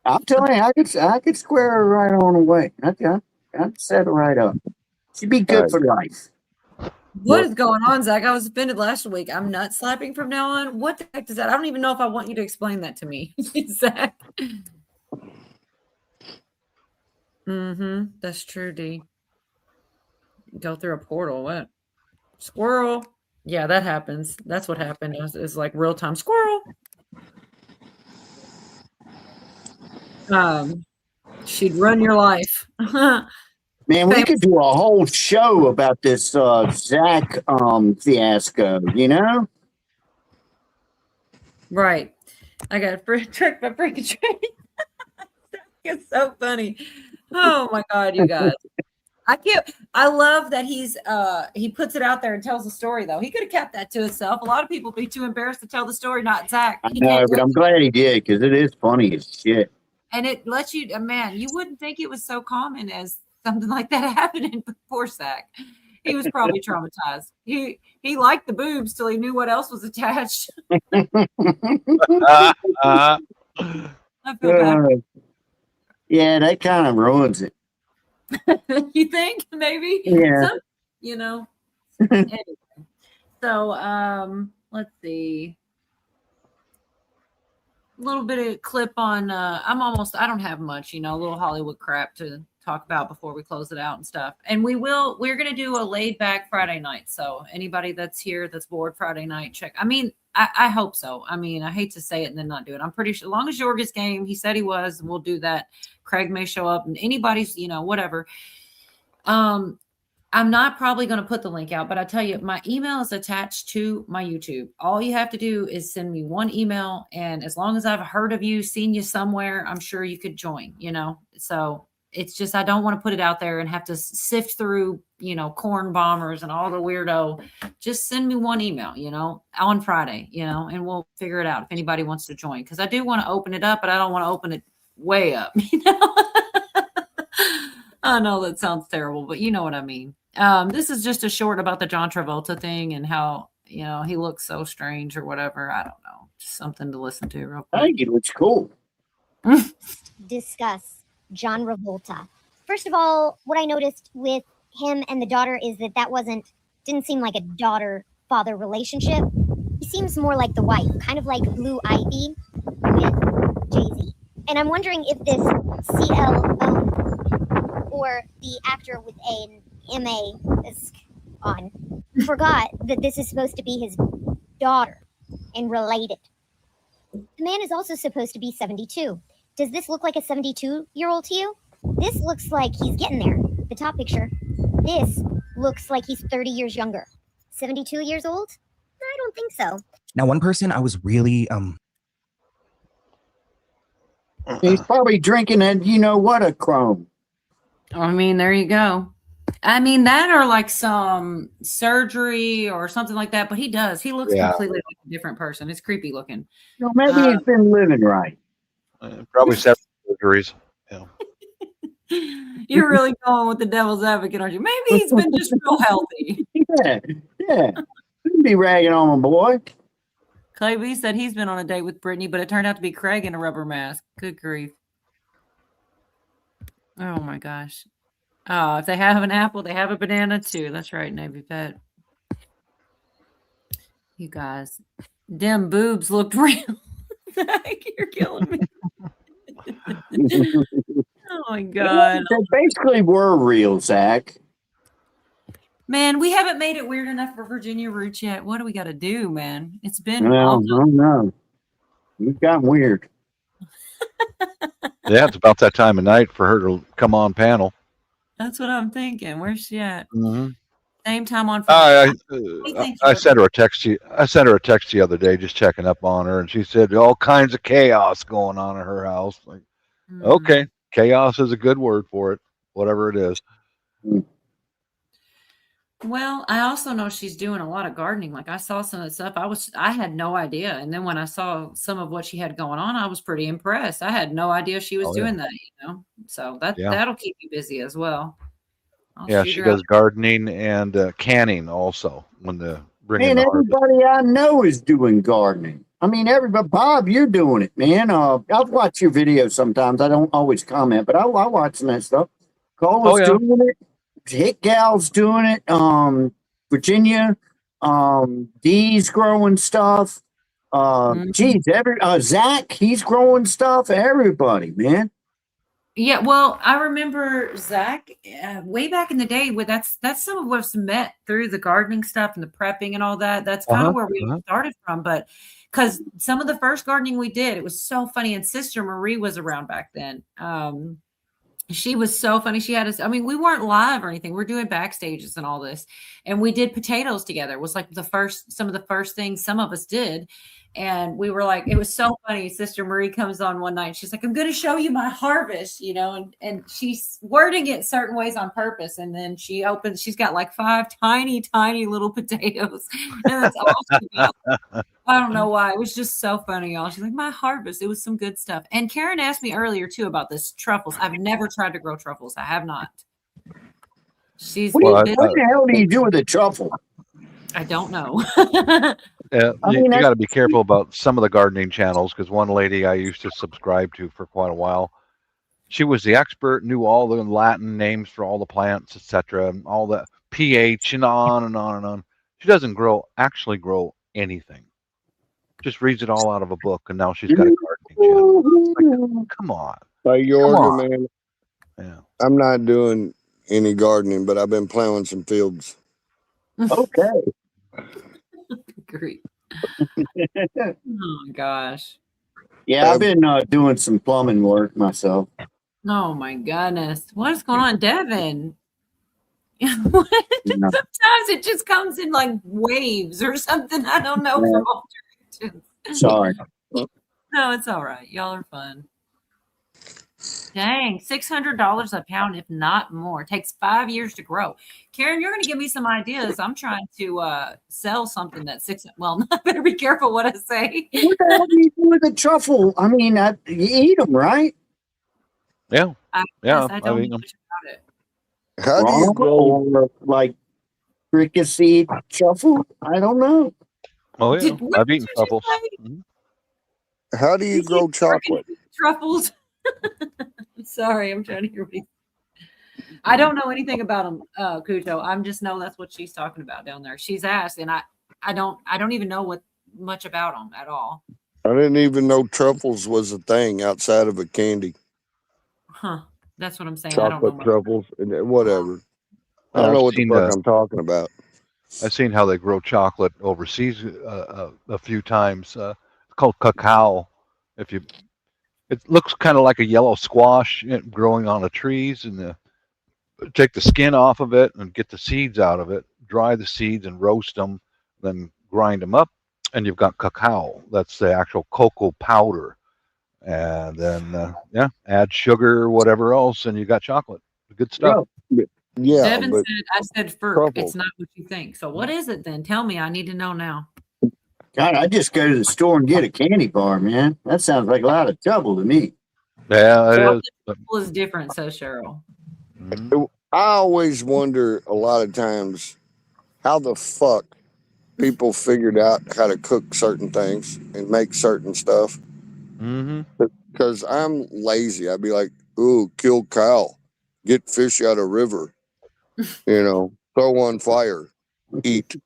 I'm telling you, I could square her right on away. I'd set her right up. She'd be good for life. What is going on, Zach? I was offended last week. I'm nut slapping from now on. What the heck is that? I don't even know if I want you to explain that to me, Zach. That's true, D. Go through a portal. What? Squirrel. Yeah, that happens. That's what happened. It's like real time squirrel. She'd run your life. Man, we could do a whole show about this Zach fiasco, you know? Right. I got tricked by freaking train. It's so funny. Oh my God, you guys. I love that he puts it out there and tells the story though. He could have kept that to himself. A lot of people be too embarrassed to tell the story, not Zach. I know, but I'm glad he did because it is funny as shit. And it lets you, man, you wouldn't think it was so common as something like that happening. Poor Zach. He was probably traumatized. He liked the boobs till he knew what else was attached. I feel bad. Yeah, that kind of ruins it. You think maybe? Yeah. You know. Anyway. So let's see. A little bit of clip on I don't have much, a little Hollywood crap to talk about before we close it out and stuff. And we're gonna do a laid back Friday night. So anybody that's here that's bored Friday night, check. I hope so. I hate to say it and then not do it. I'm pretty sure as long as Jorge's game, he said he was, and we'll do that. Craig may show up and anybody's, whatever. I'm not probably going to put the link out, but I tell you, my email is attached to my YouTube. All you have to do is send me one email. And as long as I've heard of you, seen you somewhere, I'm sure you could join, So it's just, I don't want to put it out there and have to sift through, corn bombers and all the weirdo. Just send me one email, on Friday, and we'll figure it out if anybody wants to join. Cause I do want to open it up, but I don't want to open it way up, I know that sounds terrible, but you know what I mean. This is just a short about the John Travolta thing and how, he looks so strange or whatever. I don't know. Just something to listen to real quick. I think it looks cool. Discuss John Travolta. First of all, what I noticed with him and the daughter is that didn't seem like a daughter-father relationship. He seems more like the wife, kind of like Blue Ivy with Jay-Z. And I'm wondering if this CLO or the actor with an MA is on forgot that this is supposed to be his daughter and related. The man is also supposed to be 72. Does this look like a 72-year-old to you? This looks like he's getting there. The top picture. This looks like he's 30 years younger. 72 years old? I don't think so. Now, one person I was really He's probably drinking a Chrome. There you go. That or like some surgery or something like that. But he looks completely like a different person. It's creepy looking. Maybe he's been living right. Probably 7 surgeries. Yeah. You're really going with the devil's advocate, aren't you? Maybe he's been just real healthy. Yeah. You'd be ragging on him, boy. Clay B said he's been on a date with Brittany, but it turned out to be Craig in a rubber mask. Good grief. Oh my gosh. Oh, if they have an apple, they have a banana too. That's right, Navy Pet. You guys, them boobs looked real. You're killing me. Oh my God. They basically were real, Zach. Man, we haven't made it weird enough for Virginia Roots yet. What do we got to do, man? It's been. Well, no. You've gotten weird. Yeah, it's about that time of night for her to come on panel. That's what I'm thinking. Where's she at? Mm-hmm. Same time on Friday. I sent her a text. I sent her a text the other day, just checking up on her, and she said all kinds of chaos going on in her house. Like, okay, chaos is a good word for it, whatever it is. Well, I also know she's doing a lot of gardening. Like I saw some of the stuff. I had no idea. And then when I saw some of what she had going on, I was pretty impressed. I had no idea she was doing that, So that'll keep you busy as well. She does gardening and canning also when the Man, everybody I know is doing gardening. Everybody, Bob, you're doing it, man. I'll watch your videos sometimes. I don't always comment, but I watch that stuff. Cola's doing it. Hit Gal's doing it. Virginia, Dee's growing stuff. Zach, he's growing stuff. Everybody, man. Yeah, well, I remember Zach way back in the day. Where that's some of what's met through the gardening stuff and the prepping and all that. That's kind of where we started from. But because some of the first gardening we did, it was so funny. And Sister Marie was around back then. She was so funny. She had us. I mean, we weren't live or anything. We're doing backstages and all this, and we did potatoes together. It was like some of the first things some of us did. And we were like, it was so funny. Sister Marie comes on one night. She's like, I'm going to show you my harvest, and she's wording it certain ways on purpose. And then she's got like 5 tiny, tiny little potatoes. And that's awesome. I don't know why. It was just so funny, y'all. She's like, my harvest. It was some good stuff. And Karen asked me earlier too about this truffles. I've never tried to grow truffles. I have not. What the hell do you do with a truffle? I don't know. You got to be careful about some of the gardening channels, because one lady I used to subscribe to for quite a while, she was the expert, knew all the Latin names for all the plants, etc., all the pH and on and on and on. She doesn't actually grow anything. Just reads it all out of a book, and now she's got a gardening channel. Like, come on. Man. Yeah. I'm not doing any gardening, but I've been plowing some fields. Okay. Great. Oh my gosh. Yeah, I've been doing some plumbing work myself. Oh my goodness. What is going on, Devin? Sometimes it just comes in like waves or something. I don't know from all directions. Sorry. No, it's all right. Y'all are fun. Dang, $600 a pound, if not more. It takes 5 years to grow. Karen, you're going to give me some ideas. I'm trying to sell something that's well, I better be careful what I say. What the hell do you do with a truffle? I mean, you eat them, right? Yeah. I don't know much about it. How do you grow like fricassee truffle? I don't know. Oh yeah, I've eaten truffles. How do you grow chocolate? Truffles. Sorry, I'm trying to hear what I don't know anything about them, Cujo. I just know that's what she's talking about down there. She's asked, and I don't even know much about them at all. I didn't even know truffles was a thing outside of a candy. Huh. That's what I'm saying. Chocolate I don't know truffles and whatever. I don't know what the fuck I'm talking about. I've seen how they grow chocolate overseas a few times. It's called cacao. It looks kind of like a yellow squash growing on the trees, and take the skin off of it and get the seeds out of it, dry the seeds and roast them, then grind them up, and you've got cacao. That's the actual cocoa powder. And then, add sugar or whatever else, and you got chocolate. Good stuff. Yeah. Devin said, I said FERC. It's not what you think. So what is it then? Tell me. I need to know now. God, I just go to the store and get a candy bar, man. That sounds like a lot of trouble to me. Yeah, it is. Trouble is different, says Cheryl. I always wonder a lot of times how the fuck people figured out how to cook certain things and make certain stuff. Because I'm lazy. I'd be like, ooh, kill cow, get fish out of river, throw on fire, eat.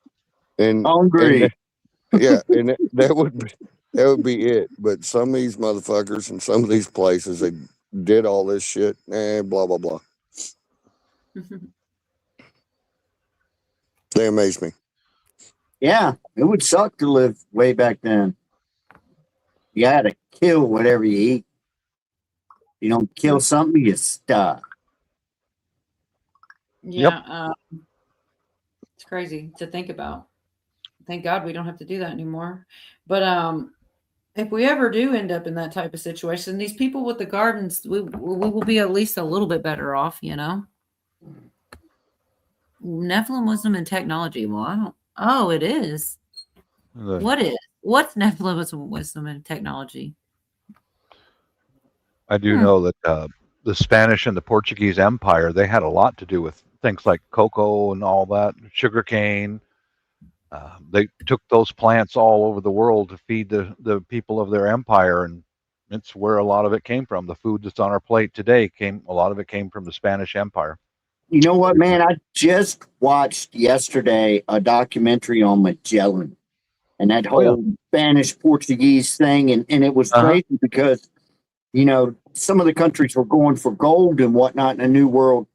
And hungry. And that would be it. But some of these motherfuckers and some of these places, they did all this shit and blah blah blah. They amaze me. Yeah, it would suck to live way back then. You had to kill whatever you eat. You don't kill something, you stuck. Yeah, it's crazy to think about. Thank God we don't have to do that anymore. But if we ever do end up in that type of situation, these people with the gardens, we will be at least a little bit better off, Nephilim wisdom and technology. Well, I don't. Oh, it is. What's Nephilim wisdom and technology? I do know that the Spanish and the Portuguese Empire, they had a lot to do with things like cocoa and all that, sugarcane. They took those plants all over the world to feed the people of their empire, and it's where a lot of it came from. The food that's on our plate today a lot of it came from the Spanish Empire. You know what, man? I just watched yesterday a documentary on Magellan and that whole Spanish Portuguese thing, and it was crazy because You know, some of the countries were going for gold and whatnot in the New World.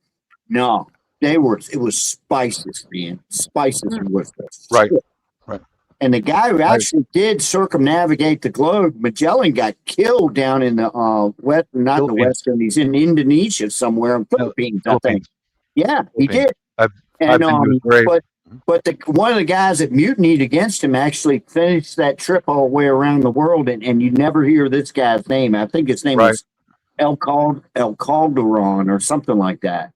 No, it was spices, man. Spices was the Right. shit. Right. And the guy who actually did circumnavigate the globe, Magellan, got killed down in the west, not the Philippines. West Indies, in Indonesia somewhere, in Philippines, I think. Philippines. Yeah, he Philippines. did. I've And been to his grave. but one of the guys that mutinied against him actually finished that trip all the way around the world, and you never hear this guy's name. I think his name was El Calderon or something like that.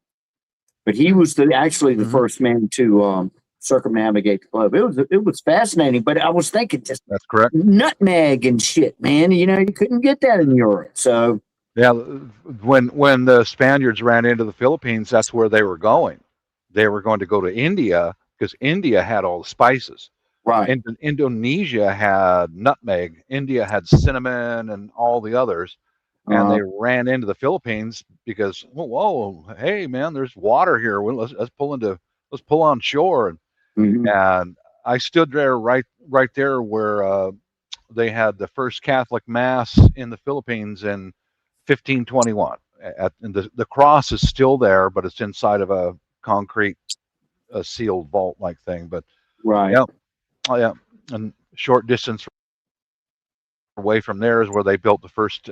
But he was actually the first man to circumnavigate the globe. It was fascinating. But I was thinking, just that's correct. Nutmeg and shit, man. You know, you couldn't get that in Europe. So yeah, when the Spaniards ran into the Philippines, that's where they were going. They were going to go to India because India had all the spices. Right. And Indonesia had nutmeg. India had cinnamon and all the others. And they ran into the Philippines because, whoa, hey man, there's water here. Well, let's pull on shore. And I stood there right there where they had the first Catholic mass in the Philippines in 1521. And the cross is still there, but it's inside of a concrete sealed vault like thing. But yeah, and short distance away from there is where they built the first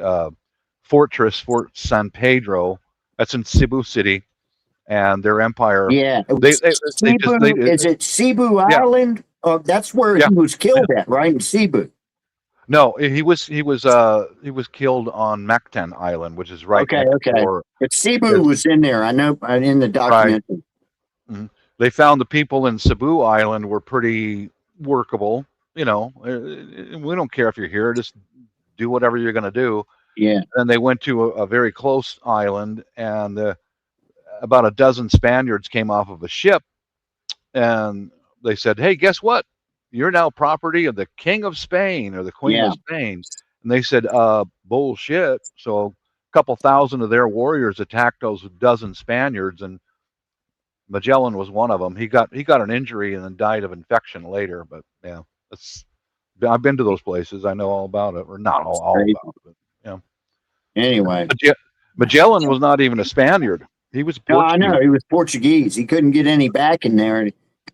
fortress, Fort San Pedro. That's in Cebu City, and their empire. Yeah, is it Cebu Island? That's where he was killed at, right, in Cebu. No, he was killed on Mactan Island, which is right. But Cebu was in there. I know in the documentary. Right. They found the people in Cebu Island were pretty workable. You know, we don't care if you're here; just do whatever you're going to do. Yeah. And they went to a very close island, and about a dozen Spaniards came off of a ship, and they said, "Hey, guess what? You're now property of the King of Spain or the Queen of Spain." And they said, "Bullshit." So a couple thousand of their warriors attacked those dozen Spaniards, and Magellan was one of them. He got an injury and then died of infection later. But yeah, I've been to those places. I know all about it, or not all about it. But, yeah. Anyway, Magellan was not even a Spaniard. He was Portuguese. No, I know he was Portuguese. He couldn't get any back in there.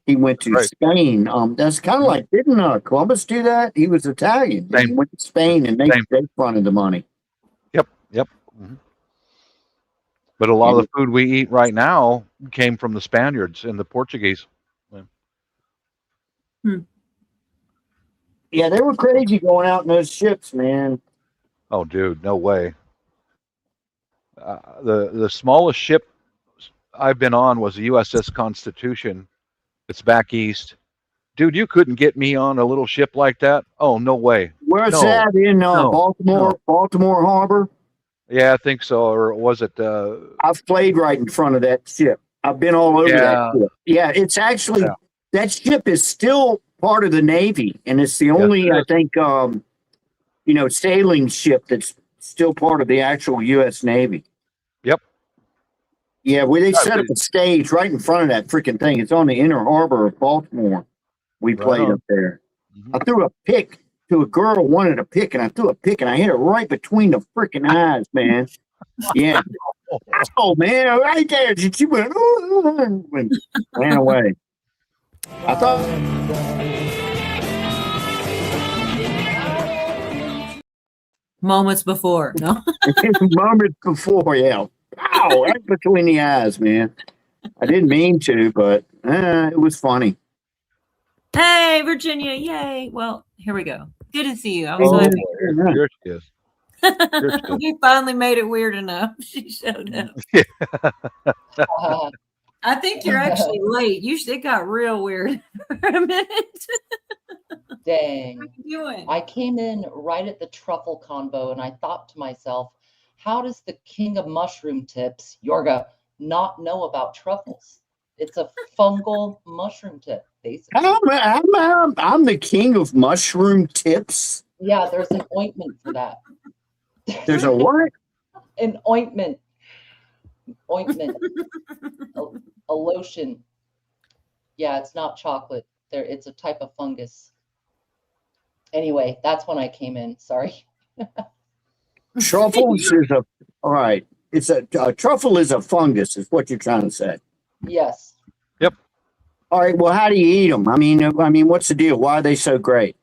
He went to Spain. That's kind of like, didn't Columbus do that? He was Italian. He went to Spain and they fronted the money. Yep. But a lot of the food we eat right now came from the Spaniards and the Portuguese. Yeah, they were crazy going out in those ships, man. Oh, dude, no way. The smallest ship I've been on was the USS Constitution. It's back east. Dude, you couldn't get me on a little ship like that. Oh, no way. Where's that in Baltimore Harbor? Yeah, I think so. Or was it? I've played right in front of that ship. I've been all over that ship. Yeah, it's actually that ship is still part of the Navy, and it's the only I think sailing ship that's still part of the actual U.S. Navy. Yep. Yeah, where they set up a stage right in front of that freaking thing. It's on the inner harbor of Baltimore. We played up there. I threw a pick to a girl who wanted a pick, and I threw a pick, and I hit her right between the freaking eyes, man. Yeah. Oh, man, right there. She went, and ran away. I thought... Moments before, no? Moments before, yeah. Wow, right between the eyes, man. I didn't mean to, but it was funny. Hey, Virginia, yay. Well, here we go. Good to see you. I was hoping. Here she is. You finally made it weird enough. She showed up. I think you're actually late. It got real weird for a minute. Dang. What are you doing? I came in right at the truffle convo and I thought to myself, how does the king of mushroom tips, Yorga, not know about truffles? It's a fungal mushroom tip, basically. I'm the king of mushroom tips. Yeah, there's an ointment for that. There's a what? An ointment. Ointment. A lotion. Yeah, it's not chocolate. It's a type of fungus. Anyway, that's when I came in. Sorry. Truffles is a all right. It's a truffle is a fungus, is what you're trying to say. Yes. Yep. All right. Well, how do you eat them? I mean, what's the deal? Why are they so great?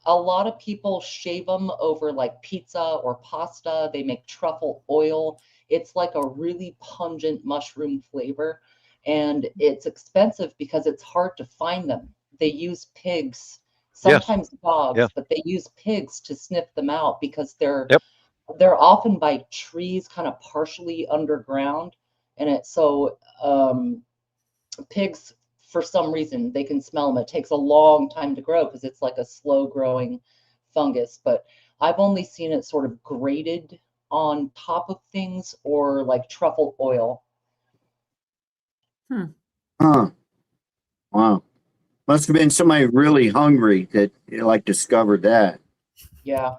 A lot of people shave them over like pizza or pasta. They make truffle oil. It's like a really pungent mushroom flavor, and it's expensive because it's hard to find them. They use pigs, sometimes dogs, but they use pigs to sniff them out because they're often by trees kind of partially underground, and pigs, for some reason, they can smell them. It takes a long time to grow because it's like a slow growing fungus, but I've only seen it sort of grated on top of things or like truffle oil. Huh. Wow. Must have been somebody really hungry that discovered that. Yeah.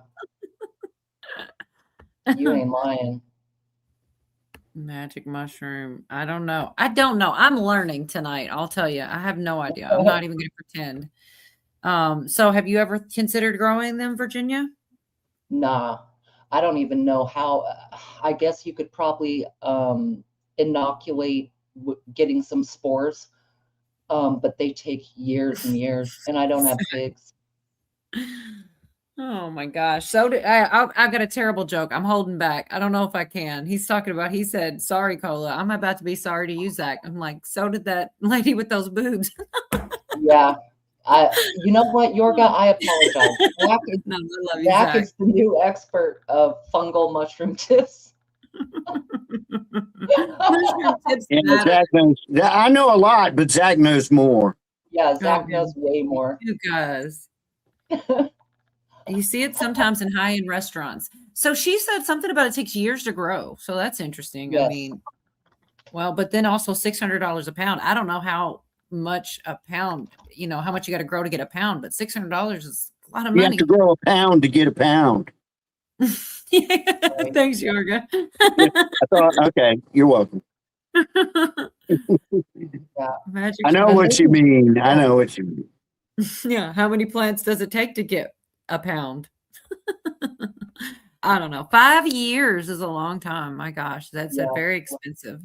You ain't lying. Magic mushroom. I don't know. I'm learning tonight. I'll tell you. I have no idea. I'm not even going to pretend. So have you ever considered growing them, Virginia? Nah, I don't even know how. I guess you could probably inoculate getting some spores, but they take years and years, and I don't have pigs. Oh my gosh. So I've got a terrible joke. I'm holding back. I don't know if I can. He said, sorry, Cola. I'm about to be sorry to you, Zach. I'm like, so did that lady with those boobs. Yeah. You know what, Yorga? I apologize. Zach is the new expert of fungal mushroom tips. Yeah, Zach knows. I know a lot, but Zach knows more. Yeah, Zach knows way more. You guys. You see it sometimes in high-end restaurants. So she said something about it takes years to grow. So that's interesting. Yes. I mean, well, but then also $600 a pound. I don't know how much a pound, how much you got to grow to get a pound, but $600 is a lot of money. You have to grow a pound to get a pound. Thanks, Yorga. Okay, you're welcome. Magic I know what you mean. Yeah. How many plants does it take to get a pound? I don't know. 5 years is a long time. My gosh, that's very expensive.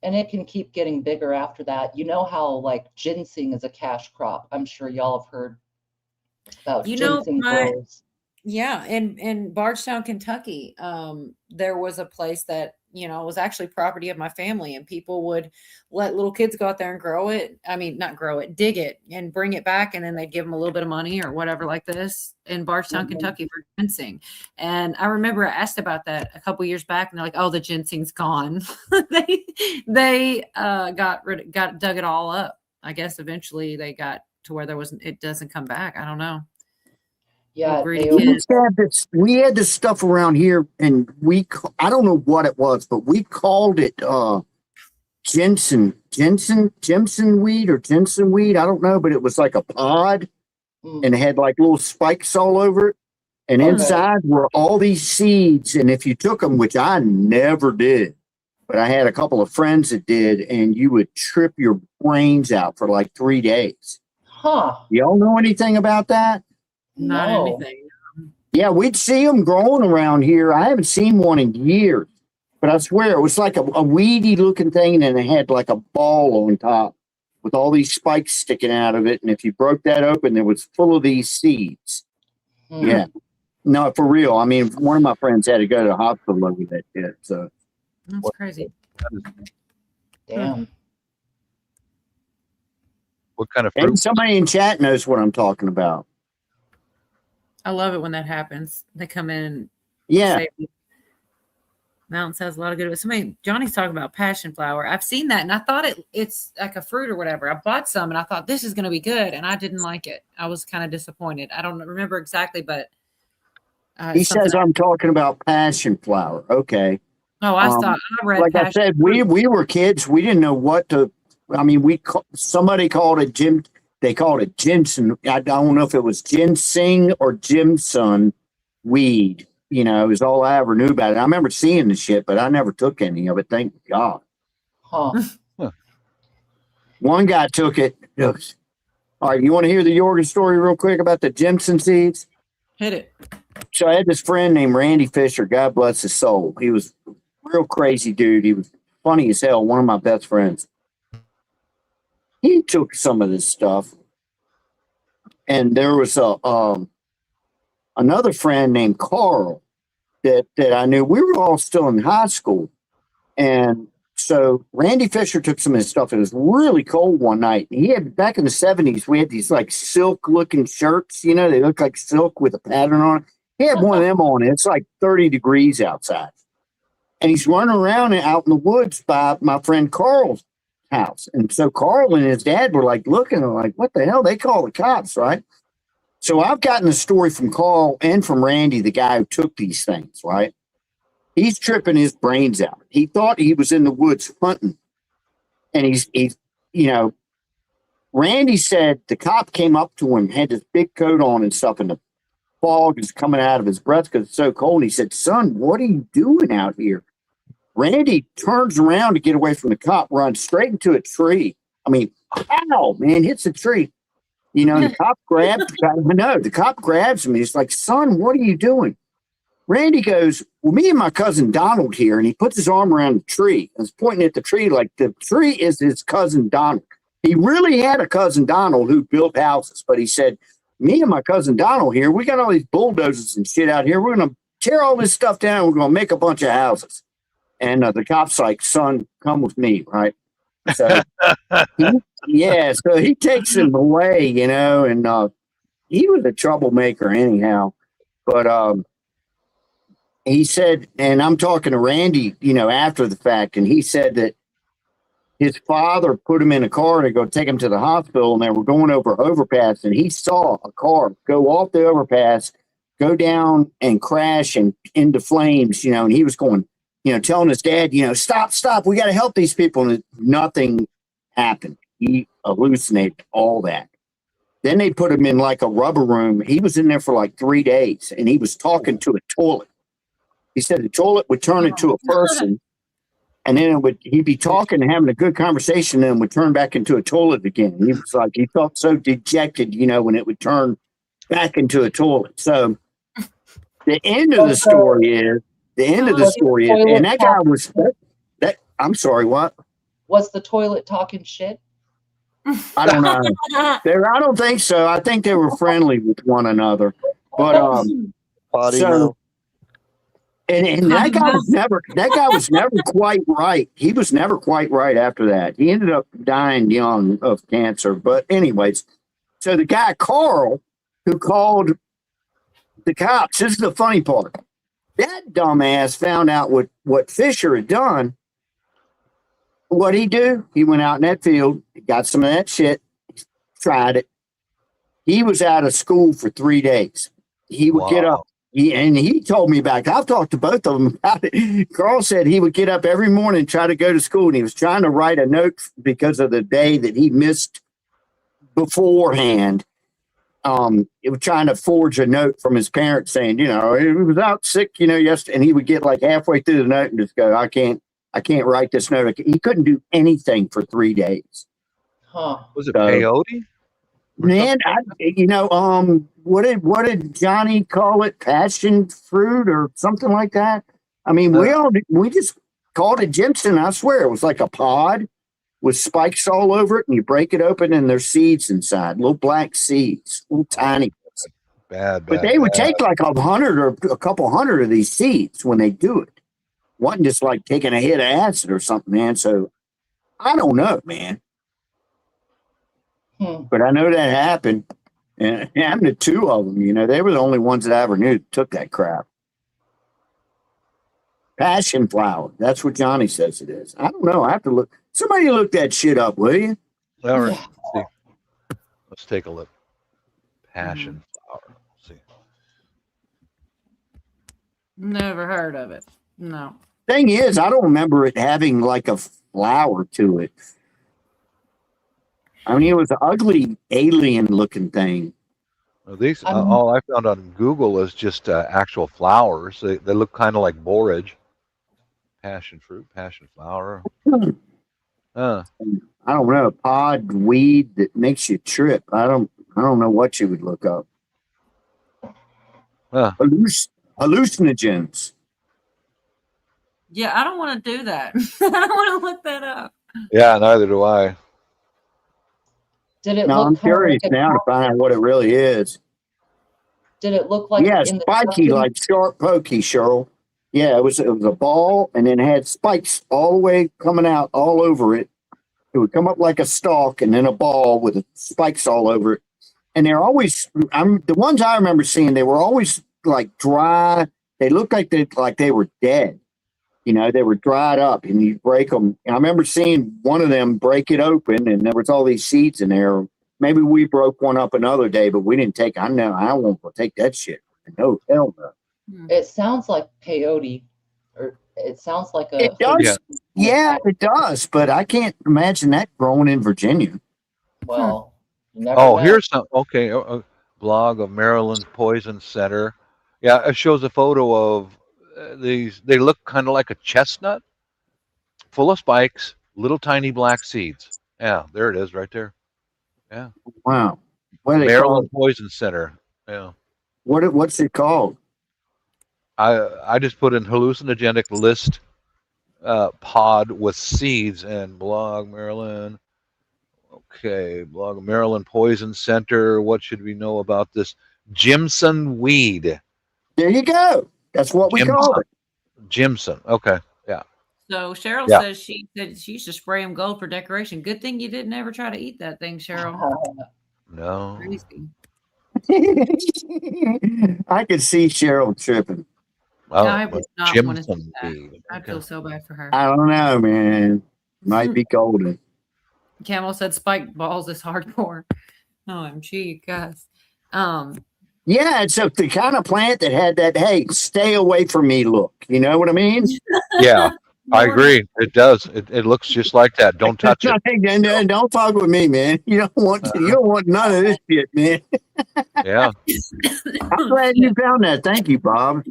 And it can keep getting bigger after that. You know how like ginseng is a cash crop. I'm sure y'all have heard about ginseng growers. Yeah, in Bardstown, Kentucky, there was a place that, was actually property of my family, and people would let little kids go out there and grow it. I mean, not grow it, dig it and bring it back, and then they'd give them a little bit of money or whatever like this in Bardstown, Kentucky for ginseng. And I remember I asked about that a couple years back, and they're like, "Oh, the ginseng's gone." they dug it all up. I guess eventually they got to where it doesn't come back. I don't know. Yeah, we had this stuff around here, and I don't know what it was, but we called it Jensen weed or Jensen weed. I don't know, but it was like a pod, and it had like little spikes all over it, and inside were all these seeds. And if you took them, which I never did, but I had a couple of friends that did, and you would trip your brains out for like 3 days. Huh? Y'all know anything about that? Not anything. Yeah, we'd see them growing around here. I haven't seen one in years, but I swear it was like a weedy looking thing, and it had like a ball on top with all these spikes sticking out of it. And if you broke that open, it was full of these seeds. Yeah. No, for real. I mean, one of my friends had to go to the hospital over that shit. So that's crazy. Damn. What kind of fruit? And somebody in chat knows what I'm talking about. I love it when that happens. They come in. Yeah. Mountain says a lot of good. Johnny's talking about passion flower. I've seen that, and I thought it's like a fruit or whatever. I bought some, and I thought this is going to be good, and I didn't like it. I was kind of disappointed. I don't remember exactly, but he says I'm talking about passion flower. Okay. Oh, I read. Like I said, we were kids. We didn't know what to. I mean, somebody called it Jim. They called it ginseng. I don't know if it was ginseng or Jimson weed. Is all I ever knew about it. I remember seeing the shit, but I never took any of it. Thank God. Huh. One guy took it. All right, you want to hear the Yorga story real quick about the Jimson seeds? Hit it. So I had this friend named Randy Fisher. God bless his soul. He was a real crazy dude. He was funny as hell. One of my best friends. He took some of this stuff, and there was another friend named Carl that I knew. We were all still in high school, and so Randy Fisher took some of his stuff. It was really cold one night. He had, back in the 70s, we had these like silk looking shirts, you know, they look like silk with a pattern on it. He had one of them on. It's like 30 degrees outside. And he's running around out in the woods by my friend Carl's house. And so Carl and his dad were like looking, like, what the hell? They call the cops, right? So I've gotten a story from Carl and from Randy, the guy who took these things, right? He's tripping his brains out. He thought he was in the woods hunting. And he's you know, Randy said the cop came up to him, had this big coat on and stuff, and the fog is coming out of his breath because it's so cold. And he said, son, what are you doing out here? Randy turns around to get away from the cop, runs straight into a tree. I mean, ow, man, hits a tree. You know, the cop grabs the guy. No, the cop grabs him. He's like, son, what are you doing? Randy goes, well, me and my cousin Donald here, and he puts his arm around the tree and is pointing at the tree like the tree is his cousin Donald. He really had a cousin Donald who built houses, but he said, me and my cousin Donald here, we got all these bulldozers and shit out here. We're going to tear all this stuff down. We're going to make a bunch of houses. And the cop's like, son, come with me, right? So, so he takes him away, you know, and he was a troublemaker anyhow. But he said, and I'm talking to Randy, you know, after the fact, and he said that his father put him in a car to go take him to the hospital, and they were going over overpass, and he saw a car go off the overpass, go down and crash and into flames, you know, and he was going, you know, telling his dad, you know, stop, we got to help these people. And nothing happened. He hallucinated all that. Then they put him in like a rubber room. He was in there for like 3 days, and he was talking to a toilet. He said the toilet would turn into a person, and then he'd be talking and having a good conversation, and would turn back into a toilet again. He was like, he felt so dejected, you know, when it would turn back into a toilet. So the end of the story is, and that guy was that. I'm sorry, what? Was the toilet talking shit? I don't know. I don't think so. I think they were friendly with one another. But so, and that guy was never quite right. He was never quite right after that. He ended up dying young of cancer. But anyways, so the guy Carl who called the cops, this is the funny part. That dumbass found out what Fisher had done. What'd he do? He went out in that field, got some of that shit, tried it. He was out of school for 3 days. He would get up. He told me about it. I've talked to both of them about it. Carl said he would get up every morning and try to go to school, and he was trying to write a note because of the day that he missed beforehand. He was trying to forge a note from his parents saying, you know, he was out sick, you know, yesterday, and he would get like halfway through the note and just go, I can't write this note. He couldn't do anything for 3 days. Huh. Was it peyote? Man, what did Johnny call it? Passion fruit or something like that? I mean, we just called it Jimson. I swear it was like a pod with spikes all over it, and you break it open and there's seeds inside, little black seeds, little tiny ones. Bad. But they would take like 100 or a couple hundred of these seeds when they do it. Wasn't just like taking a hit of acid or something, man. So I don't know, man. But I know that happened. And it happened to 2 of them, you know. They were the only ones that I ever knew that took that crap. Passion flower. That's what Johnny says it is. I don't know. I have to look. Somebody look that shit up, will you? All right. Let's take a look. Passion flower. Let's see. Never heard of it. No. Thing is, I don't remember it having like a flower to it. I mean, it was an ugly alien-looking thing. Well, these all I found on Google is just actual flowers. They look kind of like borage. Passion fruit, passion flower. I don't know, pod weed that makes you trip. I don't know what you would look up. Hallucinogens. Yeah, I don't want to do that. I don't want to look that up. Yeah, neither do I. Did it No, look I'm kind of curious like a now to find out what it really is. Did it look like Yeah, in the spiky, like sharp pokey, Cheryl. Yeah, it was a ball, and then it had spikes all the way coming out all over it. It would come up like a stalk, and then a ball with spikes all over it. And they're always, the ones I remember seeing, they were always like dry. They looked like they were dead. You know, they were dried up, and you break them. And I remember seeing one of them break it open, and there was all these seeds in there. Maybe we broke one up another day, but we didn't take. I know I won't take that shit. No, hell no. It sounds like peyote, or it sounds like a. It does. Yeah, it does. But I can't imagine that growing in Virginia. Well, Here's some. Okay, a blog of Maryland Poison Center. Yeah, it shows a photo of these. They look kind of like a chestnut, full of spikes, little tiny black seeds. Yeah, there it is, right there. Yeah. Wow. What are they Maryland called? Poison Center. Yeah. What's it called? I just put in hallucinogenic list pod with seeds and blog Maryland. Okay, blog Maryland Poison Center. What should we know about this? Jimson weed. There you go. That's what we call it. Jimson. Okay. Yeah. So Cheryl Yeah. says she said she used to spray them gold for decoration. Good thing you didn't ever try to eat that thing, Cheryl. No. Crazy. I could see Cheryl tripping. Oh, I would not want to see that. I feel so bad for her. I don't know, man. Might be golden. Camel said spiked balls is hardcore. OMG, guys. Yeah, it's the kind of plant that had that, hey, stay away from me look. You know what I mean? Yeah, I agree. It does. It looks just like that. Don't touch it. Don't fuck with me, man. You don't want none of this shit, man. Yeah. I'm glad you found that. Thank you, Bob.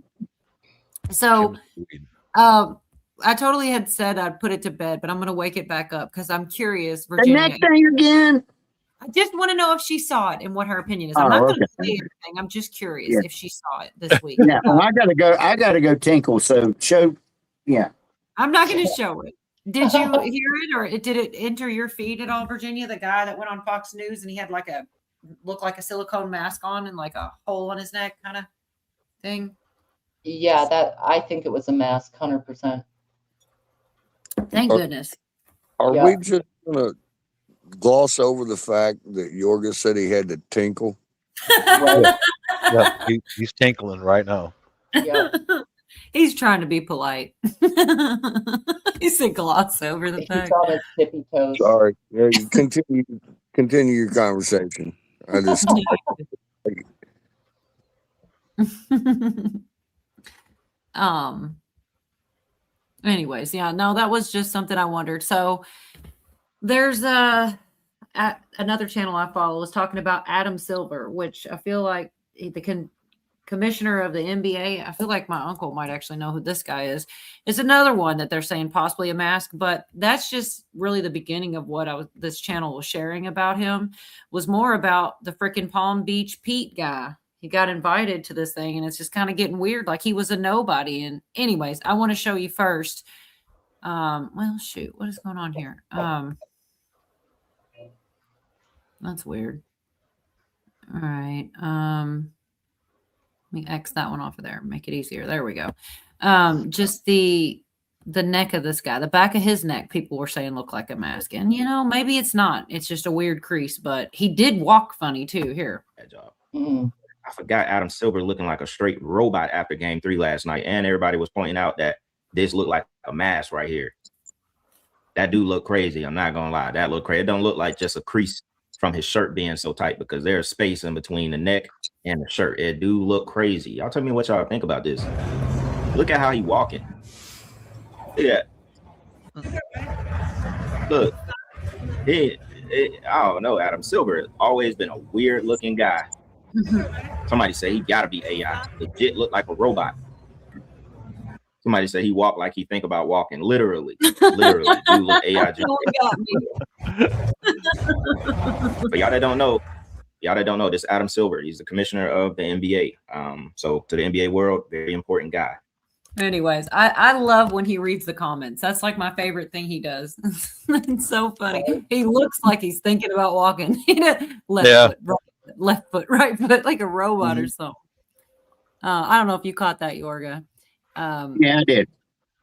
So, I totally had said I'd put it to bed, but I'm going to wake it back up because I'm curious. And that thing again. I just want to know if she saw it and what her opinion is. I'm not going to okay. say anything. I'm just curious Yeah. if she saw it this week. Yeah, well, I gotta go tinkle. So show, yeah. I'm not going to show it. Did you hear it, or did it enter your feed at all, Virginia? The guy that went on Fox News and he had looked like a silicone mask on and like a hole in his neck kind of thing. Yeah, that I think it was a mask, 100%. Thank goodness. Are Yeah. we just gonna gloss over the fact that Yorga said he had to tinkle? Yeah, he's tinkling right now. Yeah. He's trying to be polite. He said gloss over the He's fact. on his tippy toes. Sorry. Yeah, you continue your conversation. I just Anyways, yeah, no, that was just something I wondered. So there's another channel I follow was talking about Adam Silver, which I feel like the commissioner of the NBA. I feel like my uncle might actually know who this guy is. It's another one that they're saying possibly a mask, but that's just really the beginning of what this channel was sharing about him. Was more about the freaking Palm Beach Pete guy. He got invited to this thing, and it's just kind of getting weird, like he was a nobody. And anyways, I want to show you first. Well, shoot, what is going on here? That's weird. All right. Let me X that one off of there. Make it easier. There we go. Just the neck of this guy, the back of his neck, people were saying looked like a mask. And maybe it's not. It's just a weird crease, but he did walk funny too. Here. That job. I forgot Adam Silver looking like a straight robot after game 3 last night. And everybody was pointing out that this looked like a mask right here. That dude looked crazy. I'm not gonna lie. That looked crazy. It don't look like just a crease from his shirt being so tight, because there's space in between the neck and the shirt. It do look crazy. Y'all tell me what y'all think about this. Look at how he walking. Yeah. Look. I don't know. Adam Silver has always been a weird looking guy. Somebody say he gotta be AI. Legit look like a robot. Somebody say he walk like he think about walking. Literally. Dude look AI. For y'all that don't know, y'all that don't know, this Adam Silver, he's the commissioner of the NBA. So to the NBA world, very important guy. Anyways, I love when he reads the comments. That's like my favorite thing he does. It's so funny. He looks like he's thinking about walking. Left foot, right foot, like a robot or something. I don't know if you caught that, Yorga. Yeah, I did.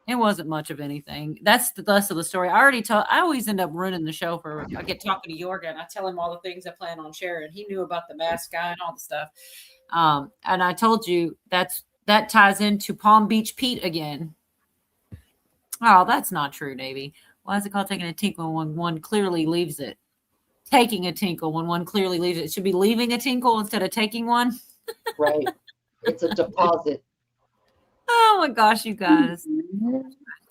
It wasn't much of anything. That's the rest of the story. I always end up running the show I get talking to Yorga and I tell him all the things I plan on sharing. He knew about the mask guy and all the stuff. And I told you that ties into Palm Beach Pete again. Oh, that's not true, Davey. Why is it called taking a tinkle when one clearly leaves it? Taking a tinkle when one clearly leaves it. It should be leaving a tinkle instead of taking one. Right. It's a deposit. Oh my gosh, you guys.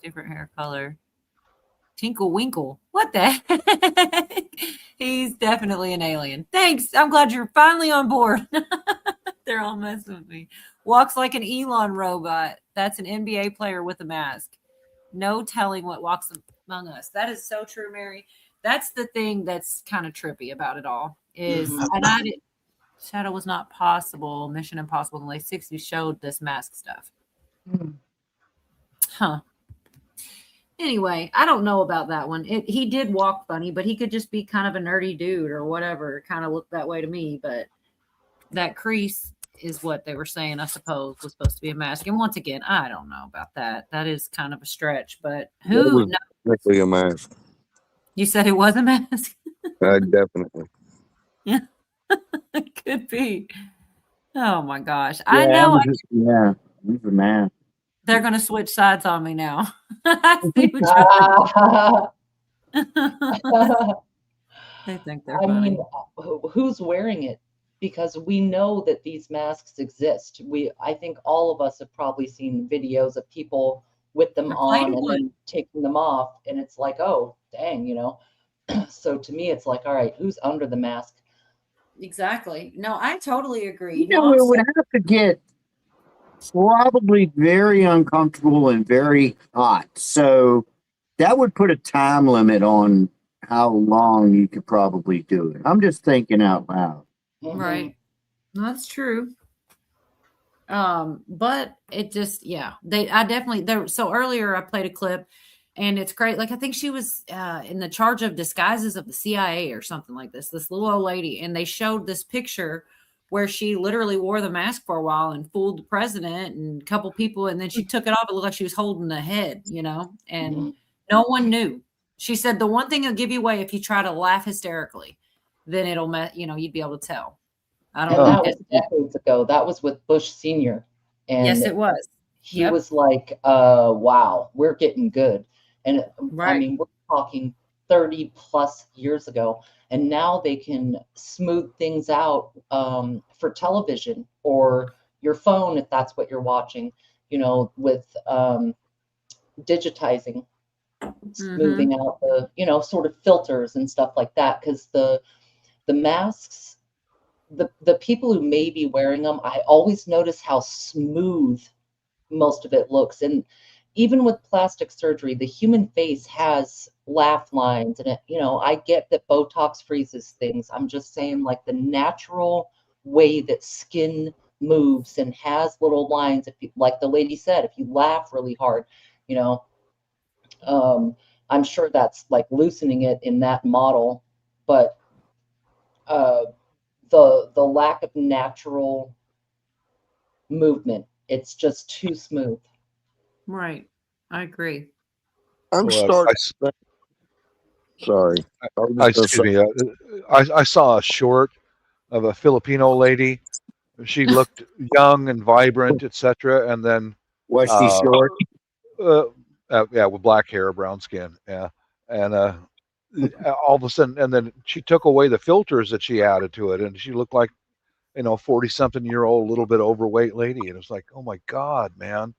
Different hair color. Tinkle Winkle. What the heck? He's definitely an alien. Thanks. I'm glad you're finally on board. They're all messing with me. Walks like an Elon robot. That's an NBA player with a mask. No telling what walks among us. That is so true, Mary. That's the thing that's kind of trippy about it all. Shadow was not possible. Mission Impossible in the late 60s showed this mask stuff. Huh. Anyway, I don't know about that one. He did walk funny, but he could just be kind of a nerdy dude or whatever. It kind of looked that way to me, but that crease is what they were saying, I suppose, was supposed to be a mask. And once again, I don't know about that. That is kind of a stretch, but who knows? Definitely a mask. You said it was a mask? Definitely. Yeah. It could be. Oh my gosh. I know. Yeah, he's a man. They're going to switch sides on me now. They think they're funny. I mean, who's wearing it? Because we know that these masks exist. I think all of us have probably seen videos of people with them on and then taking them off. And it's like, oh, dang, you know. So to me, it's like, all right, who's under the mask? Exactly. No, I totally agree. It would have to get probably very uncomfortable and very hot. So that would put a time limit on how long you could probably do it. I'm just thinking out loud. Right. That's true. But it just, so earlier I played a clip and it's great. Like, I think she was in the charge of disguises of the CIA or something like this little old lady. And they showed this picture where she literally wore the mask for a while and fooled the president and a couple people. And then she took it off. It looked like she was holding the head, and no one knew. She said, the one thing that'll give you away if you try to laugh hysterically, then it'll, you'd be able to tell. I don't know. That was decades ago. That was with Bush Sr. And yes, it was. He was like, wow, we're getting good. And I mean, we're talking 30 plus years ago. And now they can smooth things out for television or your phone, if that's what you're watching, with digitizing, smoothing out the, sort of filters and stuff like that. Because the masks, the people who may be wearing them, I always notice how smooth most of it looks. And even with plastic surgery, the human face has laugh lines, and I get that Botox freezes things. I'm just saying, like, the natural way that skin moves and has little lines, if you, like the lady said, if you laugh really hard, I'm sure that's like loosening it in that model, but the lack of natural movement, it's just too smooth. Right. I agree. I'm starting. Sorry. Excuse me. I saw a short of a Filipino lady. She looked young and vibrant, etc. And then was she short? Yeah, with black hair, brown skin. Yeah, and all of a sudden, and then she took away the filters that she added to it, and she looked like 40-something-year-old, little bit overweight lady. And it was like, oh my God, man.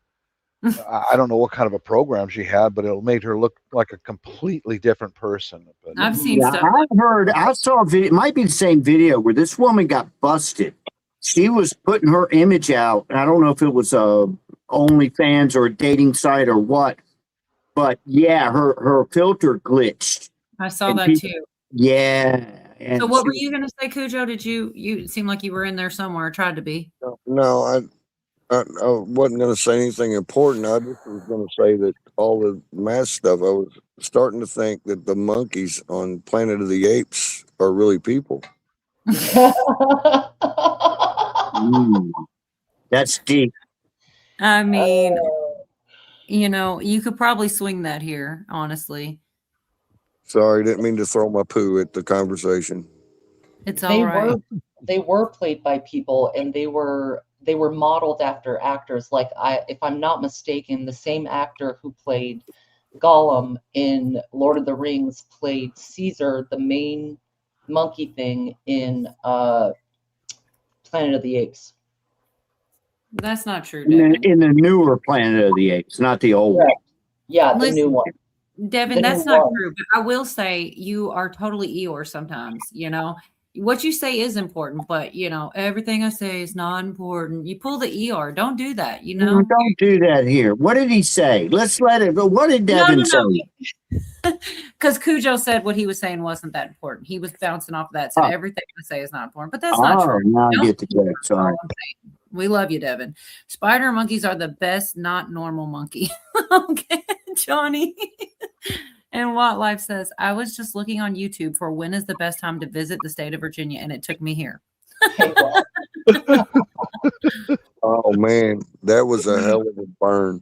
I don't know what kind of a program she had, but it made her look like a completely different person. But I've seen stuff. I saw a video. It might be the same video where this woman got busted. She was putting her image out. I don't know if it was a OnlyFans or a dating site or what, but yeah, her filter glitched. I saw that too. Yeah, And So what were you going to say, Cujo? Did you it seemed like you were in there somewhere, or tried to be. No, I wasn't going to say anything important. I just was going to say that all the mask stuff, I was starting to think that the monkeys on Planet of the Apes are really people. That's deep. I mean, you could probably swing that here, honestly. Sorry, didn't mean to throw my poo at the conversation. It's all right. They were played by people, and they were modeled after actors. Like if I'm not mistaken, the same actor who played Gollum in Lord of the Rings played Caesar, the main monkey thing in Planet of the Apes. That's not true, Devin. In the newer Planet of the Apes, not the old one. Yeah, the new one. Devin, that's not true. But I will say you are totally Eeyore sometimes. What you say is important, but everything I say is not important. You pull the Eeyore. Don't do that. No, don't do that here. What did he say? Let's let it go. What did Devin say? Because Cujo said what he was saying wasn't that important. He was bouncing off of that. So everything I say is not important. But that's not true. Now I get the joke. Sorry. We love you, Devin. Spider monkeys are the best, not normal monkey. Okay, Johnny. And Life says, I was just looking on YouTube for when is the best time to visit the state of Virginia, and it took me here. Oh man, that was a hell of a burn.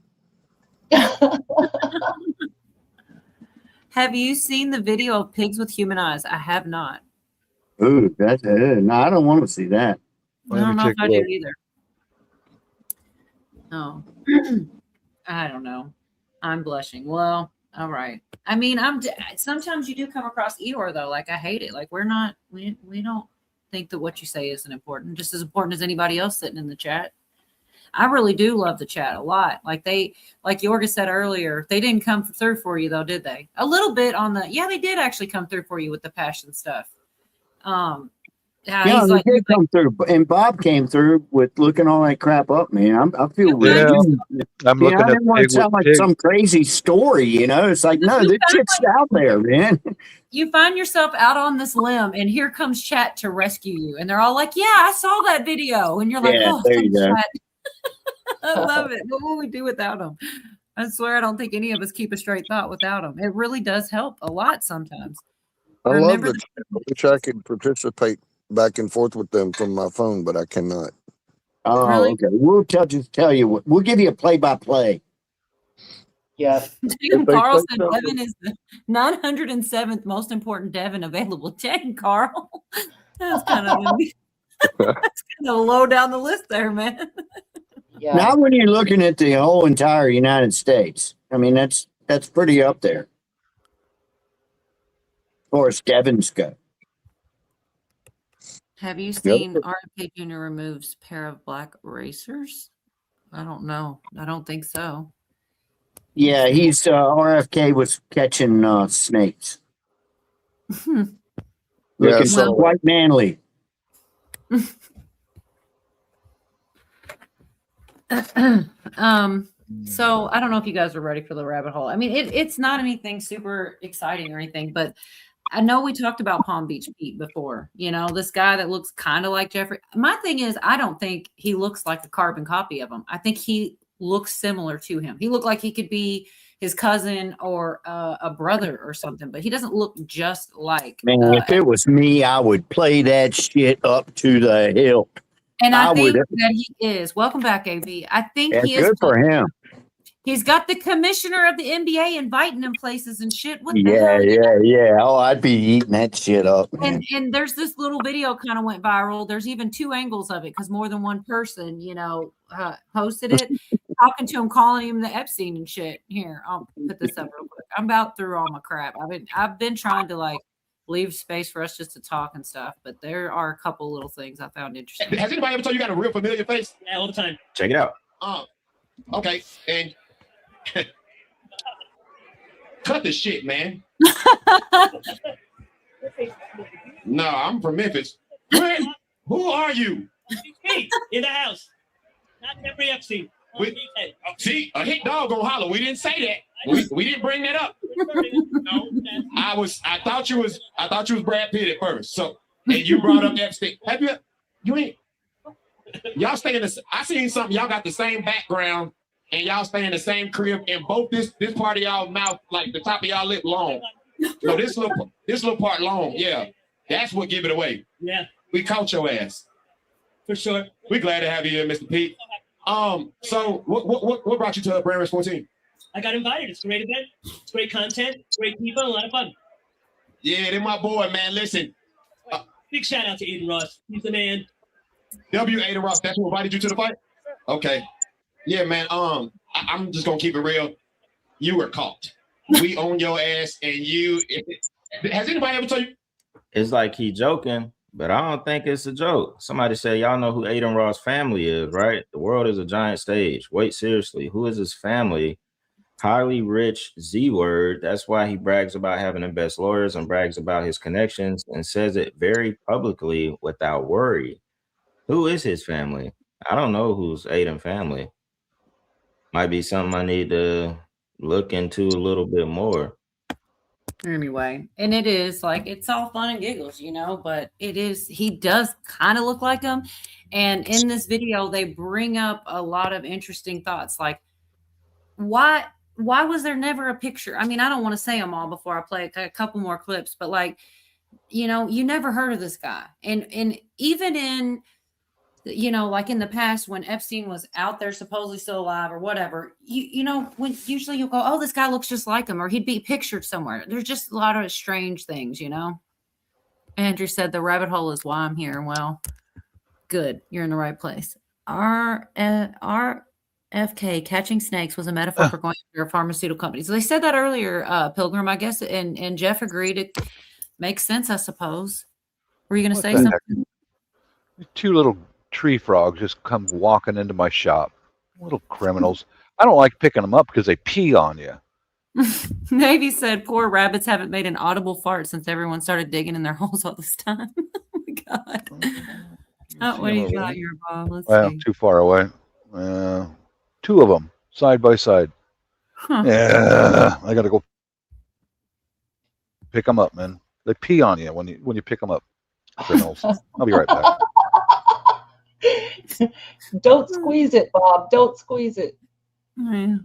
Have you seen the video of pigs with human eyes? I have not. Ooh, that's no, I don't want to see that. I don't know if I do either. Oh, I don't know. I'm blushing. Well, all right. I mean, sometimes you do come across Eeyore though. Like I hate it. Like we don't think that what you say isn't important, just as important as anybody else sitting in the chat. I really do love the chat a lot. Like Yorga said earlier, they didn't come through for you though, did they? A little bit on they did actually come through for you with the passion stuff. Yeah, they did come through, and Bob came through with looking all that crap up, man. I feel really. I'm looking I at didn't want to Pig sound with like Pig. some crazy story, It's like, no, this shit's out there, man. You find yourself out on this limb, and here comes chat to rescue you, and they're all like, "Yeah, I saw that video," and you're like, Yeah, "Oh, there you thanks, go. chat." I love it. What will we do without them? I swear, I don't think any of us keep a straight thought without them. It really does help a lot sometimes. I love Remember the chat. I wish I could participate back and forth with them from my phone, but I cannot. Oh, Really? okay. We'll tell you what. We'll give you a play-by-play. Yeah. Dang, Carl said Devin is the 907th most important Devin available. Dang, Carl. That's kind of low down the list there, man. Yeah. Not when you're looking at the whole entire United States. I mean, that's pretty up there. As far as Devins go. Have you seen RFK Jr. removes pair of black racers? I don't know. I don't think so. Yeah, he's RFK was catching snakes. Looking quite manly. So I don't know if you guys are ready for the rabbit hole. I mean, it's not anything super exciting or anything, but I know we talked about Palm Beach Pete before. This guy that looks kind of like Jeffrey. My thing is, I don't think he looks like a carbon copy of him. I think he looks similar to him. He looked like he could be his cousin or a brother or something, but he doesn't look just like. Man, if it was me, I would play that shit up to the hill. And I think that he is. Welcome back, AB. I think he is. Good for him. He's got the commissioner of the NBA inviting him places and shit. What the hell? Yeah. Oh, I'd be eating that shit up. Man. And there's this little video kind of went viral. There's even two angles of it because more than one person, posted it, talking to him, calling him the Epstein and shit. Here, I'll put this up real quick. I'm about through all my crap. I've been trying to leave space for us just to talk and stuff, but there are a couple little things I found interesting. Has anybody ever told you got a real familiar face? Yeah, all the time. Check it out. Okay, and cut the shit, man. No, I'm from Memphis. Who are you? Pete in the house, not Jeffrey Epstein. See, a hit dog gonna holler. We didn't say that. We didn't bring that up. I thought you was Brad Pitt at first. So, and you brought up Epstein. Have you ain't y'all stay in the, I seen something, y'all got the same background and y'all stay in the same crib, and both this part of y'all mouth, like the top of y'all lip long. No, this little part long, yeah. That's what give it away. Yeah. We caught your ass. For sure. We're glad to have you here, Mr. Pete. So what brought you to Brand Race 14? I got invited. It's a great event. It's great content, great people, a lot of fun. Yeah, they're my boy, man. Listen. Big shout out to Aiden Ross. He's the man. Aiden Ross, that's who invited you to the fight? Okay. Yeah, man. I'm just gonna keep it real. You were caught. We own your ass, and you. Has anybody ever told you? It's like he joking, but I don't think it's a joke. Somebody said, y'all know who Aiden Ross' family is, right? The world is a giant stage. Wait, seriously, who is his family? Highly rich Z-word. That's why he brags about having the best lawyers and brags about his connections and says it very publicly without worry. Who is his family? I don't know who's Aiden family. Might be something I need to look into a little bit more. Anyway, and it is like, it's all fun and giggles, you know, but it is, he does kind of look like him. And in this video, they bring up a lot of interesting thoughts, like why was there never a picture? I mean, I don't want to say them all before I play a couple more clips, but like, you know, you never heard of this guy. And even in, you know, like in the past when Epstein was out there supposedly still alive or whatever, you know, when usually you'll go, oh, this guy looks just like him, or he'd be pictured somewhere. There's just a lot of strange things, you know. Andrew said the rabbit hole is why I'm here. Well, good. You're in the right place. RFK catching snakes was a metaphor for going after a pharmaceutical company. So they said that earlier, Pilgrim, I guess, and Jeff agreed. It makes sense, I suppose. Were you going to say something? Two little tree frogs just come walking into my shop. Little criminals. I don't like picking them up because they pee on you. Navy said poor rabbits haven't made an audible fart since everyone started digging in their holes all this time. Oh my God. Oh, what do you got here, Bob? Let's see. Too far away. Two of them side by side. Huh. Yeah, I gotta go pick them up, man. They pee on you when you pick them up. Criminals. I'll be right back. Don't squeeze it, Bob. Don't squeeze it. Yeah.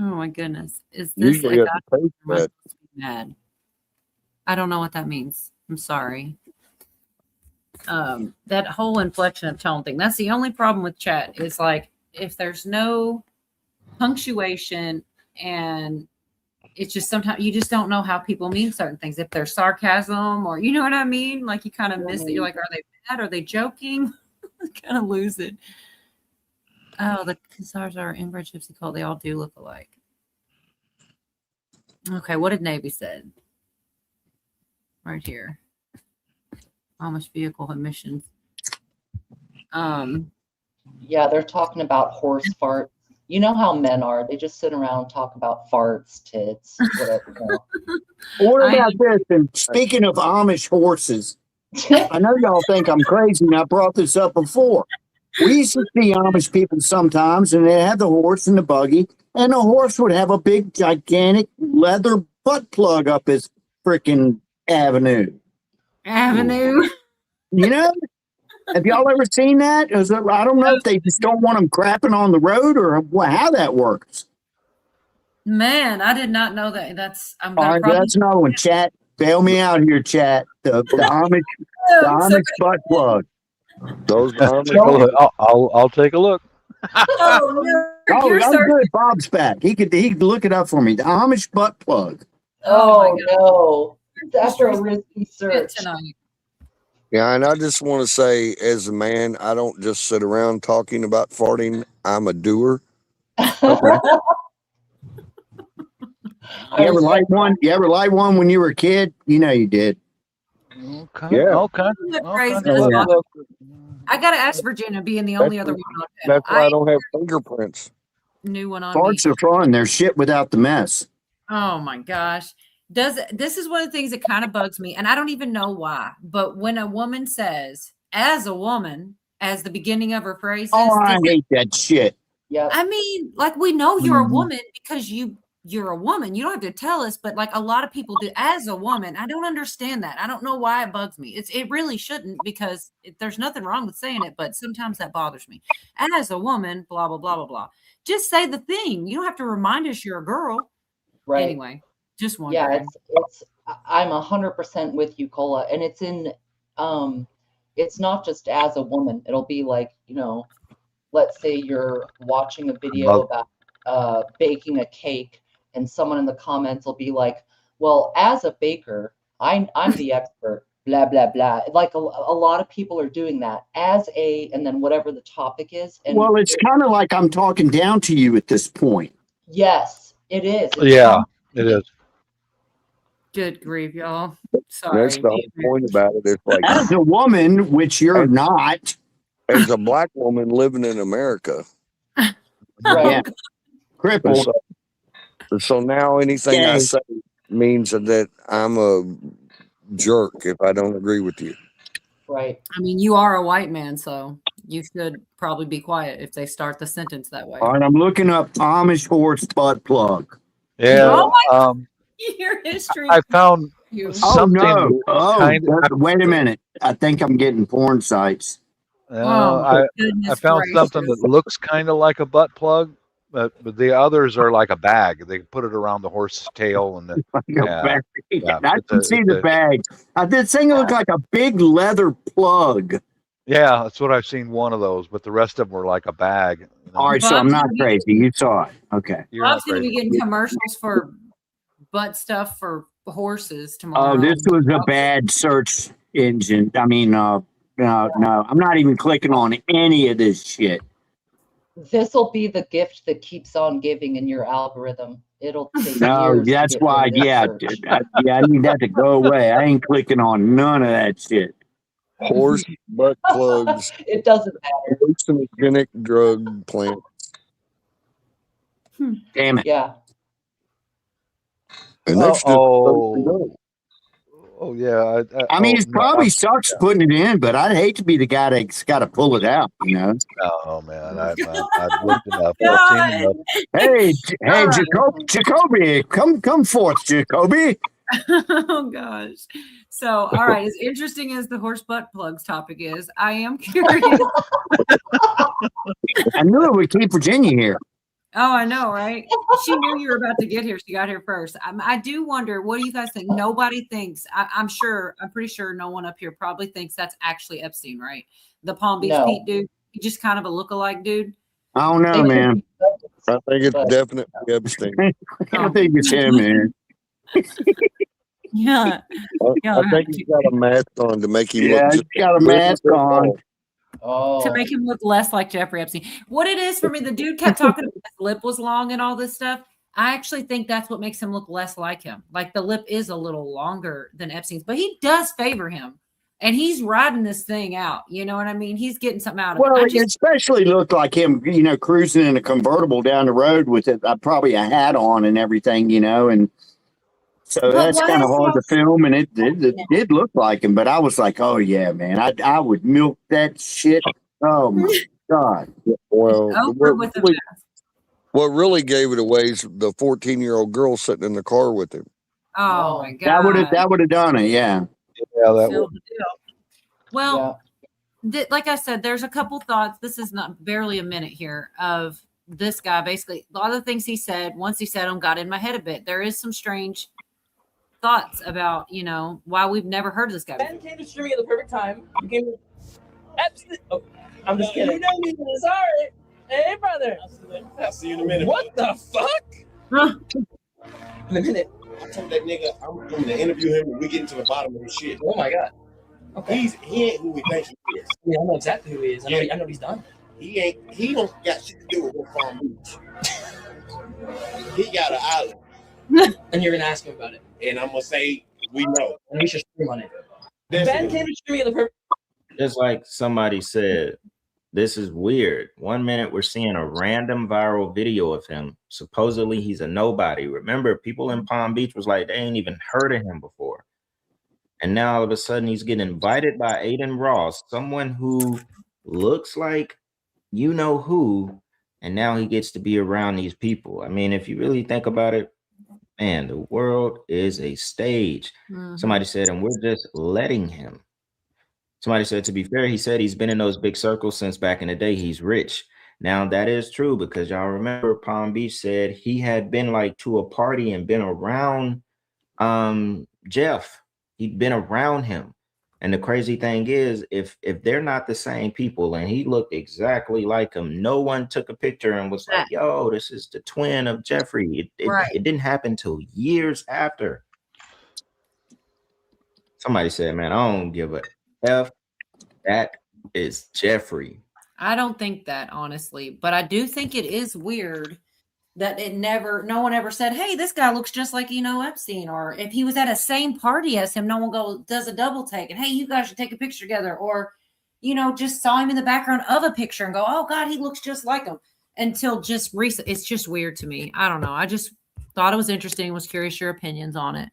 Oh my goodness. Is this a guy must be mad? I don't know what that means. I'm sorry. That whole inflection of tone thing. That's the only problem with chat is like if there's no punctuation and it's just sometimes you just don't know how people mean certain things. If there's sarcasm or you know what I mean? Like you kind of miss it. You're like, are they mad? Are they joking? Kind of lose it. Oh, the Khazars are inbred gypsy cult. They all do look alike. Okay, what did Navy said? Right here. Amish vehicle emissions. Yeah, they're talking about horse farts. You know how men are. They just sit around and talk about farts, tits, whatever. What about this? And speaking of Amish horses, I know y'all think I'm crazy, and I brought this up before. We used to see Amish people sometimes, and they had the horse and the buggy, and the horse would have a big, gigantic leather butt plug up his freaking avenue. You know? Have y'all ever seen that? I don't know if they just don't want them crapping on the road or how that works. Man, I did not know that. That's all right. That's another one. Chat, bail me out here, chat. The Amish butt plug. Those I'll take a look. Oh, I'm good. Bob's back. He could look it up for me. The Amish butt plug. Oh no, that's a risky search. Yeah, and I just want to say, as a man, I don't just sit around talking about farting. I'm a doer. Okay. You ever light one when you were a kid? You know you did. Okay. Yeah. Okay. I gotta ask Virginia, being the only other one on panel. That's why I don't have fingerprints. New one on Farts are fun. They're shit without the mess. Oh my gosh. This is one of the things that kind of bugs me, and I don't even know why, but when a woman says, as a woman, as the beginning of her phrases. Oh, I hate that shit. Yeah. I mean, like we know you're a woman because you you're a woman. You don't have to tell us, but like a lot of people do as a woman. I don't understand that. I don't know why it bugs me. It really shouldn't, because there's nothing wrong with saying it, but sometimes that bothers me. As a woman, blah, blah, blah, blah, blah. Just say the thing. You don't have to remind us you're a girl. Right. Anyway, just wondering. Yeah, it's I'm 100% with you, Cola. And it's in it's not just as a woman. It'll be like, you know, let's say you're watching a video about baking a cake, and someone in the comments will be like, well, as a baker, I'm the expert, blah, blah, blah. Like a lot of people are doing that and then whatever the topic is. And well, it's kind of like I'm talking down to you at this point. Yes, it is. It is. Good grief, y'all. Sorry. That's the whole point about it. It's like, as a woman, which you're not, as a black woman living in America, Right. Yeah. Crippled. So now anything I say means that I'm a jerk if I don't agree with you. Right. I mean, you are a white man, so you should probably be quiet if they start the sentence that way. All right, I'm looking up Amish horse butt plug. Yeah. Oh your history. I found something. Oh no! Wait a minute. I think I'm getting porn sites. I found something that looks kind of like a butt plug, but the others are like a bag. They put it around the horse's tail, and then I can see the bag. This thing looks like a big leather plug. Yeah, that's what I've seen. One of those, but the rest of them were like a bag. All right, so I'm not crazy. You saw it. Okay. Bob's going to be getting commercials for butt stuff for horses tomorrow. Oh, this was a bad search engine. I mean, no, I'm not even clicking on any of this shit. This will be the gift that keeps on giving in your algorithm. It'll take No, years to that's get why. rid of this Yeah, search. I need that to go away. I ain't clicking on none of that shit. Horse butt plugs. It doesn't matter. Hallucinogenic drug plant. Damn it. Yeah. And that's yeah. I mean, it probably sucks putting it in, but I'd hate to be the guy that's got to pull it out, you know? Oh, man. I've looked it up. I've seen it up. Hey, Jacoby, come forth, Jacoby. Oh gosh. So, all right, as interesting as the horse butt plugs topic is, I am curious. I knew it would keep Virginia here. Oh, I know, right? She knew you were about to get here. She got here first. I do wonder, what do you guys think? Nobody thinks, I'm pretty sure no one up here probably thinks that's actually Epstein, right? The Palm Beach No. Pete dude. He's just kind of a lookalike dude. I don't know, man. I think it's definitely Epstein. I think it's him, man. Yeah. I think he's got a mask on to make him Yeah, look. he's got a mask on. Oh. To make him look less like Jeffrey Epstein. What it is for me, the dude kept talking about his lip was long and all this stuff. I actually think that's what makes him look less like him. Like the lip is a little longer than Epstein's, but he does favor him. And he's riding this thing out. You know what I mean? He's getting something out of Well, it. it especially looked like him, you know, cruising in a convertible down the road with probably a hat on and everything, you know, and so But that's why kind of is hard he- to film, and it did look like him, but I was like, oh yeah, man, I would milk that shit. Oh my God. Well, Over with the mask. what really gave it away is the 14-year-old girl sitting in the car with him. Oh my God. That would have done it, yeah. Yeah, that Sealed the deal. Well, like I said, there's a couple thoughts. This is not barely a minute here of this guy. Basically, a lot of the things he said, once he said them, got in my head a bit. There is some strange thoughts about, you know, why we've never heard of this guy before. Ben came to stream me at the perfect time. You came to Epstein. Oh, I'm just kidding. You know me. Sorry. Hey, brother. I'll see you in a minute. What the fuck? In a minute. I told that nigga I'm going to interview him when we get into the bottom of his shit. Oh my God. Okay. He ain't who we think he is. Yeah, I know exactly who he is. I know what he's done. He don't got shit to do with Wolf Farm Beach. He got an island. And you're gonna ask him about it. And I'm gonna say we know. And we should stream on it. Definitely. Ben came to stream me at the perfect. Just like somebody said, this is weird. 1 minute we're seeing a random viral video of him. Supposedly he's a nobody. Remember, people in Palm Beach was like, they ain't even heard of him before. And now all of a sudden he's getting invited by Aiden Ross, someone who looks like you know who, and now he gets to be around these people. I mean, if you really think about it, man, the world is a stage. Somebody said, and we're just letting him. Somebody said, to be fair, he said he's been in those big circles since back in the day. He's rich. Now that is true, because y'all remember Palm Beach said he had been like to a party and been around Jeff. He'd been around him. And the crazy thing is, if they're not the same people, and he looked exactly like him, no one took a picture and was like, yo, this is the twin of Jeffrey. It didn't happen till years after. Somebody said, man, I don't give a F. That is Jeffrey. I don't think that, honestly, but I do think it is weird that no one ever said, hey, this guy looks just like, Epstein. Or if he was at a same party as him, no one does a double take and, hey, you guys should take a picture together. Or, just saw him in the background of a picture and go, oh God, he looks just like him. Until just recent. It's just weird to me. I don't know. I just thought it was interesting. Was curious your opinions on it.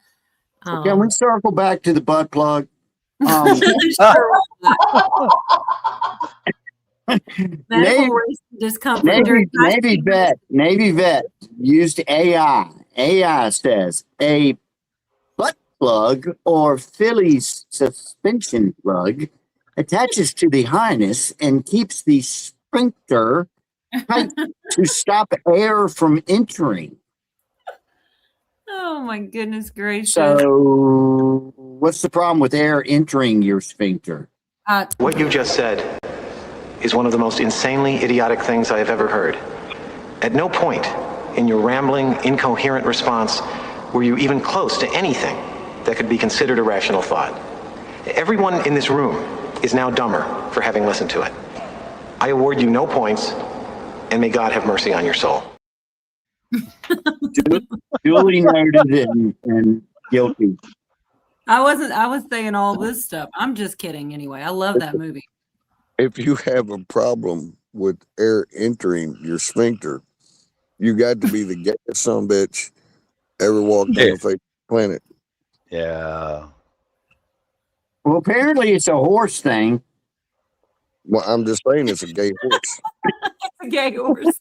Can we circle back to the butt plug? Navy vet used AI. AI says a butt plug or Phillies suspension plug attaches to the harness and keeps the sphincter tight to stop air from entering. Oh my goodness gracious. So what's the problem with air entering your sphincter? What you just said is one of the most insanely idiotic things I have ever heard. At no point in your rambling, incoherent response were you even close to anything that could be considered a rational thought. Everyone in this room is now dumber for having listened to it. I award you no points, and may God have mercy on your soul. Duly noted and guilty. I was saying all this stuff. I'm just kidding anyway. I love that movie. If you have a problem with air entering your sphincter, you got to be the gayest son of a bitch ever walked on the face of the planet. Yeah. Well, apparently it's a horse thing. Well, I'm just saying it's a gay horse. It's a gay horse.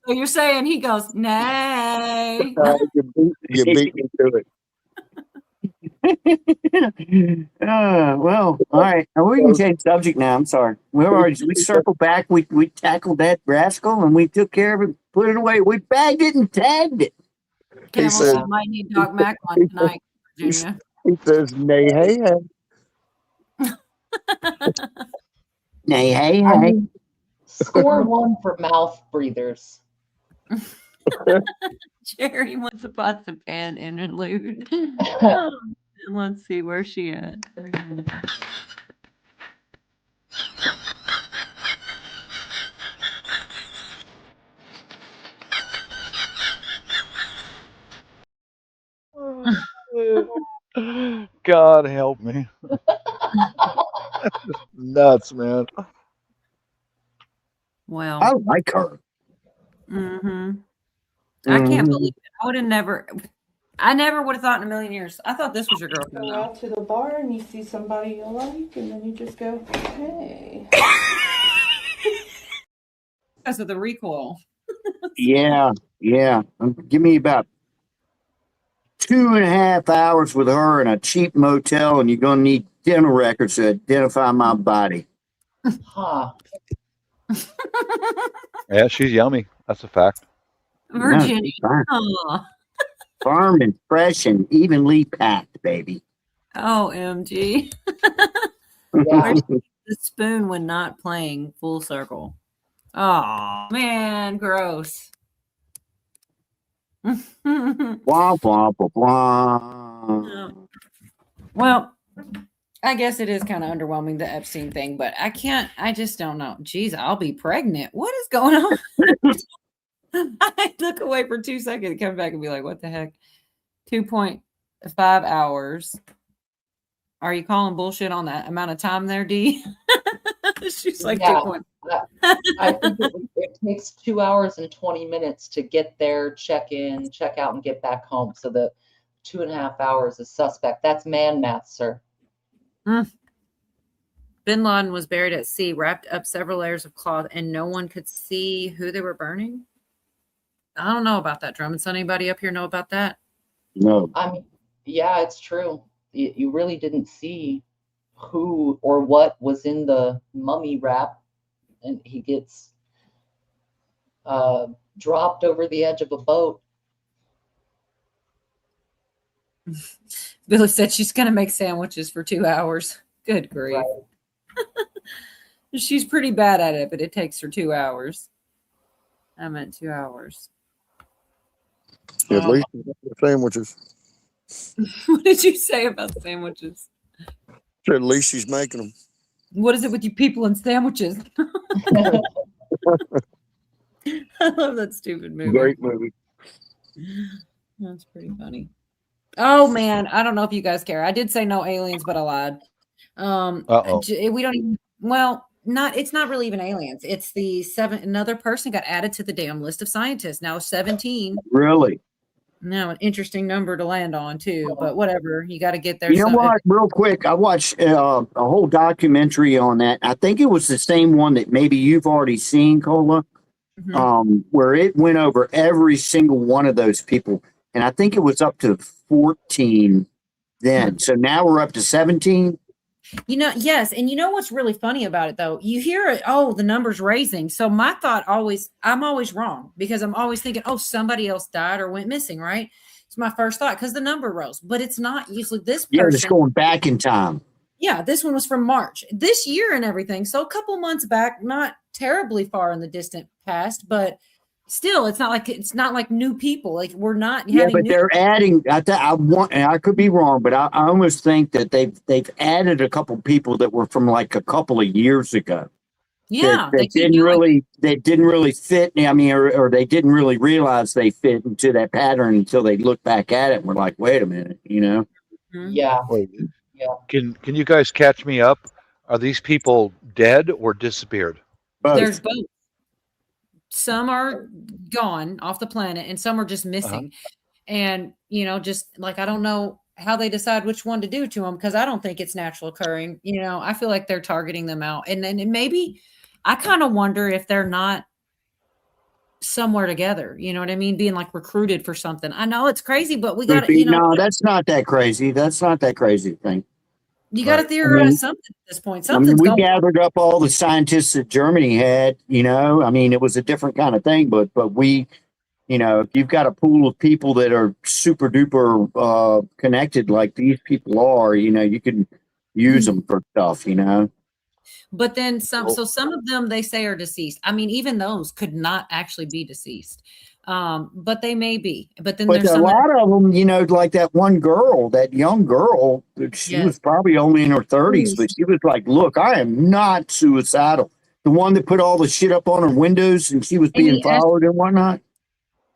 So you're saying he goes, nay. You beat me to it. Well, all right. Now we can change subject now. I'm sorry. We circled back. We tackled that rascal and we took care of it, put it away. We bagged it and tagged it. He says, I might need Doc Mac on tonight, Virginia. He says, nay, hey, hey. Nay, hey, hey. Score one for mouth breathers. Jerry wants a pots and pan interlude. Let's see, where's she at? God help me. That's just nuts, man. Well, I like her. I can't believe it. I would have never. I never would have thought in a million years. I thought this was your girlfriend. Go out to the bar and you see somebody you like, and then you just go, hey. Because of the recoil. Yeah. Give me about 2.5 hours with her in a cheap motel, and you're going to need dental records to identify my body. Huh. Yeah, she's yummy. That's a fact. Virginia. Firm and fresh and evenly packed, baby. OMG. Where's the spoon when not playing full circle? Oh, man, gross. Wah, wah, wah, wah. Well, I guess it is kind of underwhelming, the Epstein thing, but I just don't know. Geez, I'll be pregnant. What is going on? I look away for 2 seconds and come back and be like, what the heck? 2.5 hours. Are you calling bullshit on that amount of time there, D? She's like, yeah, 2. I think it takes 2 hours and 20 minutes to get there, check in, check out, and get back home. So the 2.5 hours is suspect. That's man math, sir. Bin Laden was buried at sea, wrapped up several layers of cloth, and no one could see who they were burning. I don't know about that, Drummond. Son, anybody up here know about that? No. I mean, yeah, it's true. You really didn't see who or what was in the mummy wrap, and he gets dropped over the edge of a boat. Billy said she's going to make sandwiches for 2 hours. Good grief. Right. She's pretty bad at it, but it takes her 2 hours. I meant 2 hours. At least sandwiches. What did you say about sandwiches? At least she's making them. What is it with you people and sandwiches? I love that stupid movie. Great movie. That's pretty funny. Oh man, I don't know if you guys care. I did say no aliens, but I lied. We don't even, well, it's not really even aliens. It's another person got added to the damn list of scientists. Now 17. Really? Now an interesting number to land on too, but whatever. You got to get there. You know what? Real quick, I watched a whole documentary on that. I think it was the same one that maybe you've already seen, Cola, where it went over every single one of those people. And I think it was up to 14 then. So now we're up to 17. You know, yes. And you know what's really funny about it, though? You hear it, oh, the number's raising. So my thought I'm always wrong because I'm always thinking, oh, somebody else died or went missing, right? It's my first thought because the number rose. But it's not usually this person. Yeah, it's going back in time. Yeah, this one was from March this year and everything. So a couple months back, not terribly far in the distant past, but still, it's not like new people. Like we're not. Yeah, but they're adding. I could be wrong, but I almost think that they've added a couple people that were from like a couple of years ago. Yeah, that didn't really fit. I mean, or they didn't really realize they fit into that pattern until they look back at it and were like, "Wait a minute," you know? Yeah. Yeah. Can you guys catch me up? Are these people dead or disappeared? Both. There's both. Some are gone off the planet and some are just missing. And, you know, just like, I don't know how they decide which one to do to them because I don't think it's natural occurring. You know, I feel like they're targeting them out. And then maybe I kind of wonder if they're not somewhere together. You know what I mean? Being like recruited for something. I know it's crazy, but we got to, you know. No, that's not that crazy. That's not that crazy thing. You got to theorize something at this point. We gathered up all the scientists that Germany had, you know, I mean, it was a different kind of thing, but we, you know, if you've got a pool of people that are super duper connected like these people are, you know, you can use them for stuff, you know. But then some of them they say are deceased. I mean, even those could not actually be deceased. But they may be. But then there's a lot of them, you know, like that one girl, that young girl, she was probably only in her 30s, but she was like, look, I am not suicidal. The one that put all the shit up on her windows and she was being followed and whatnot.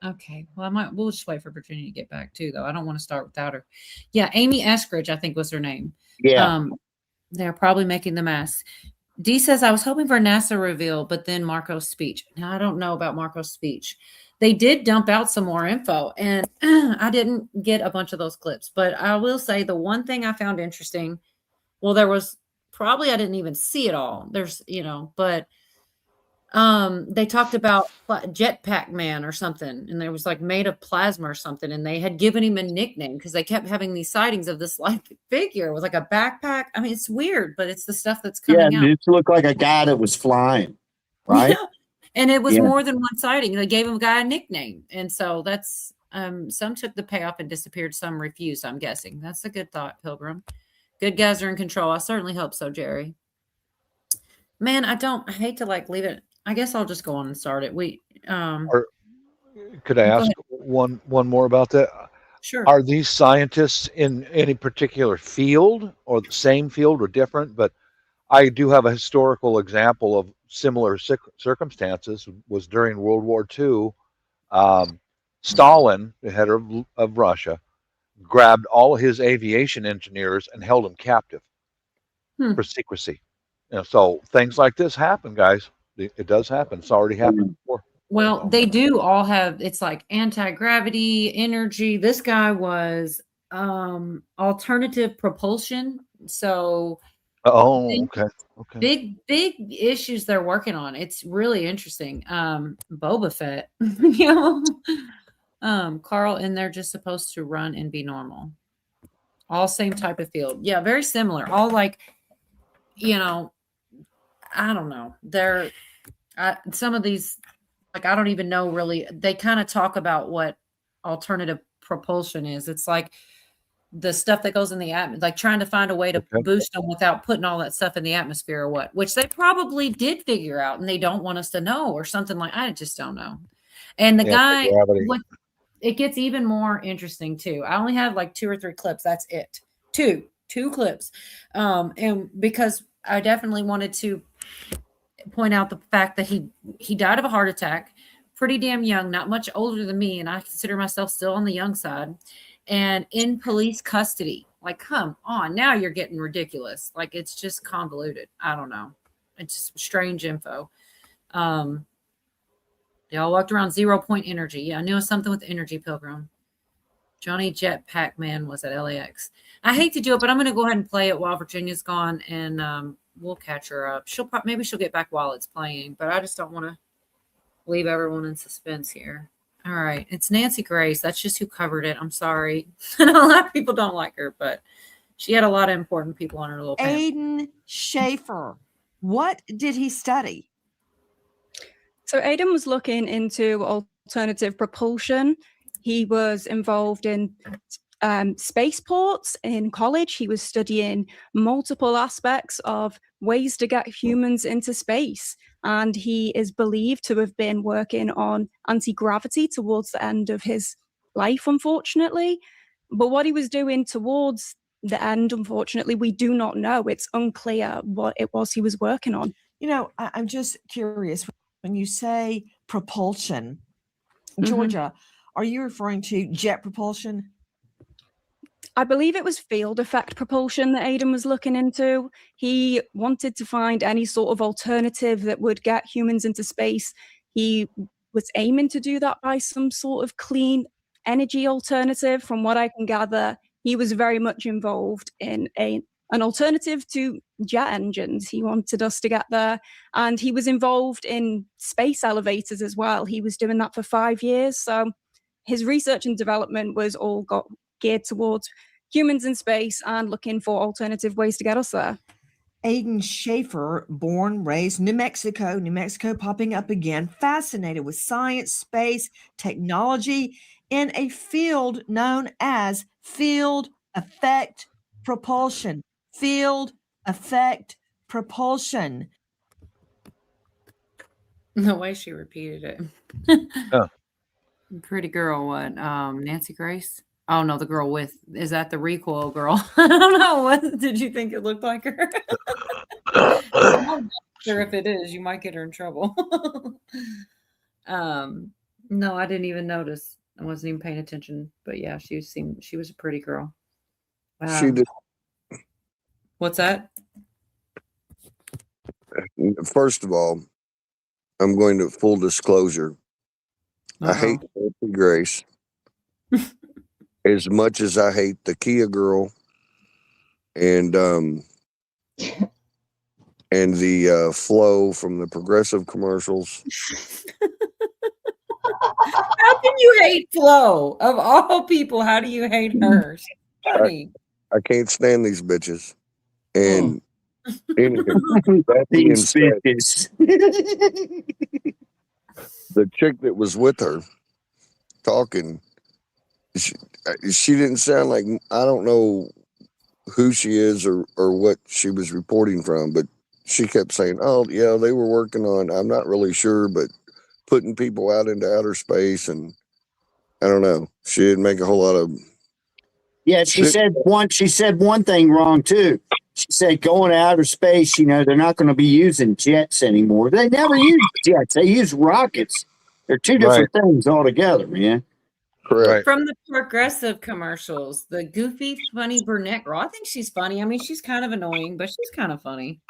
Okay. Well, we'll just wait for Virginia to get back too, though. I don't want to start without her. Yeah. Amy Eskridge, I think was her name. Yeah. They're probably making the mess. Dee says, I was hoping for a NASA reveal, but then Marco's speech. Now, I don't know about Marco's speech. They did dump out some more info, and I didn't get a bunch of those clips. But I will say the one thing I found interesting, well, there was probably I didn't even see it all. There's, you know, but they talked about Jetpack Man or something, and there was like made of plasma or something, and they had given him a nickname because they kept having these sightings of this like figure with like a backpack. I mean, it's weird, but it's the stuff that's coming out. Yeah, it looked like a guy that was flying, right? Yeah. And it was more than one sighting. They gave him a guy a nickname. And so that's some took the payoff and disappeared, some refused, I'm guessing. That's a good thought, Pilgrim. Good guys are in control. I certainly hope so, Jerry. Man, I hate to like leave it. I guess I'll just go on and start it. Could I ask one more about that? Sure. Are these scientists in any particular field or the same field or different? But I do have a historical example of similar circumstances. Was during World War II. Stalin, the head of Russia, grabbed all his aviation engineers and held them captive for secrecy. You know, so things like this happen, guys. It does happen. It's already happened before. Well, they do all have, it's like anti-gravity, energy. This guy was alternative propulsion. So Oh, okay. Okay. Big issues they're working on. It's really interesting. Boba Fett, you know, Carl, and they're just supposed to run and be normal. All same type of field. Yeah, very similar. All like, you know, I don't know. They're some of these, like, I don't even know really. They kind of talk about what alternative propulsion is. It's like the stuff that goes in the atmosphere, like trying to find a way to boost them without putting all that stuff in the atmosphere or what, which they probably did figure out and they don't want us to know or something like, I just don't know. And the guy, it gets even more interesting too. I only have like 2 or 3 clips. That's it. Two clips. And because I definitely wanted to point out the fact that he died of a heart attack, pretty damn young, not much older than me. And I consider myself still on the young side. And in police custody. Like, come on, now you're getting ridiculous. Like, it's just convoluted. I don't know. It's just strange info. They all walked around 0 point energy. Yeah, I knew it was something with Energy Pilgrim. Johnny Jetpack Man was at LAX. I hate to do it, but I'm going to go ahead and play it while Virginia's gone, and we'll catch her up. Maybe she'll get back while it's playing, but I just don't want to leave everyone in suspense here. All right. It's Nancy Grace. That's just who covered it. I'm sorry. I know a lot of people don't like her, but she had a lot of important people on her little panel. Aiden Schaefer. What did he study? So Aiden was looking into alternative propulsion. He was involved in spaceports in college. He was studying multiple aspects of ways to get humans into space. And he is believed to have been working on anti-gravity towards the end of his life, unfortunately. But what he was doing towards the end, unfortunately, we do not know. It's unclear what it was he was working on. You know, I'm just curious. When you say propulsion, Georgia, are you referring to jet propulsion? I believe it was field effect propulsion that Aiden was looking into. He wanted to find any sort of alternative that would get humans into space. He was aiming to do that by some sort of clean energy alternative. From what I can gather, he was very much involved in an alternative to jet engines. He wanted us to get there. And he was involved in space elevators as well. He was doing that for 5 years. So his research and development was all got geared towards humans in space and looking for alternative ways to get us there. Aiden Schaefer, born, raised New Mexico popping up again, fascinated with science, space, technology in a field known as field effect propulsion. Field effect propulsion. The way she repeated it. Oh. Pretty girl, what? Nancy Grace? Oh no, the girl with, is that the recoil girl? I don't know. What did you think it looked like her? I'm not sure if it is. You might get her in trouble. No, I didn't even notice. I wasn't even paying attention. But yeah, she was a pretty girl. She did. What's that? First of all, I'm going to full disclosure. I hate Nancy Grace as much as I hate the Kia girl and the Flo from the Progressive commercials. How can you hate Flo? Of all people, how do you hate her? She's funny. I can't stand these bitches. And anyway, that being said, the chick that was with her talking, she didn't sound like, I don't know who she is or what she was reporting from, but she kept saying, oh yeah, they were working on, I'm not really sure, but putting people out into outer space. And I don't know, she didn't make a whole lot of. Yeah, she said one thing wrong too. She said going to outer space, they're not going to be using jets anymore. They never use jets. They use rockets. They're two different things altogether, man. Correct. From the Progressive commercials, the goofy, funny brunette girl. I think she's funny. I mean, she's kind of annoying, but she's kind of funny.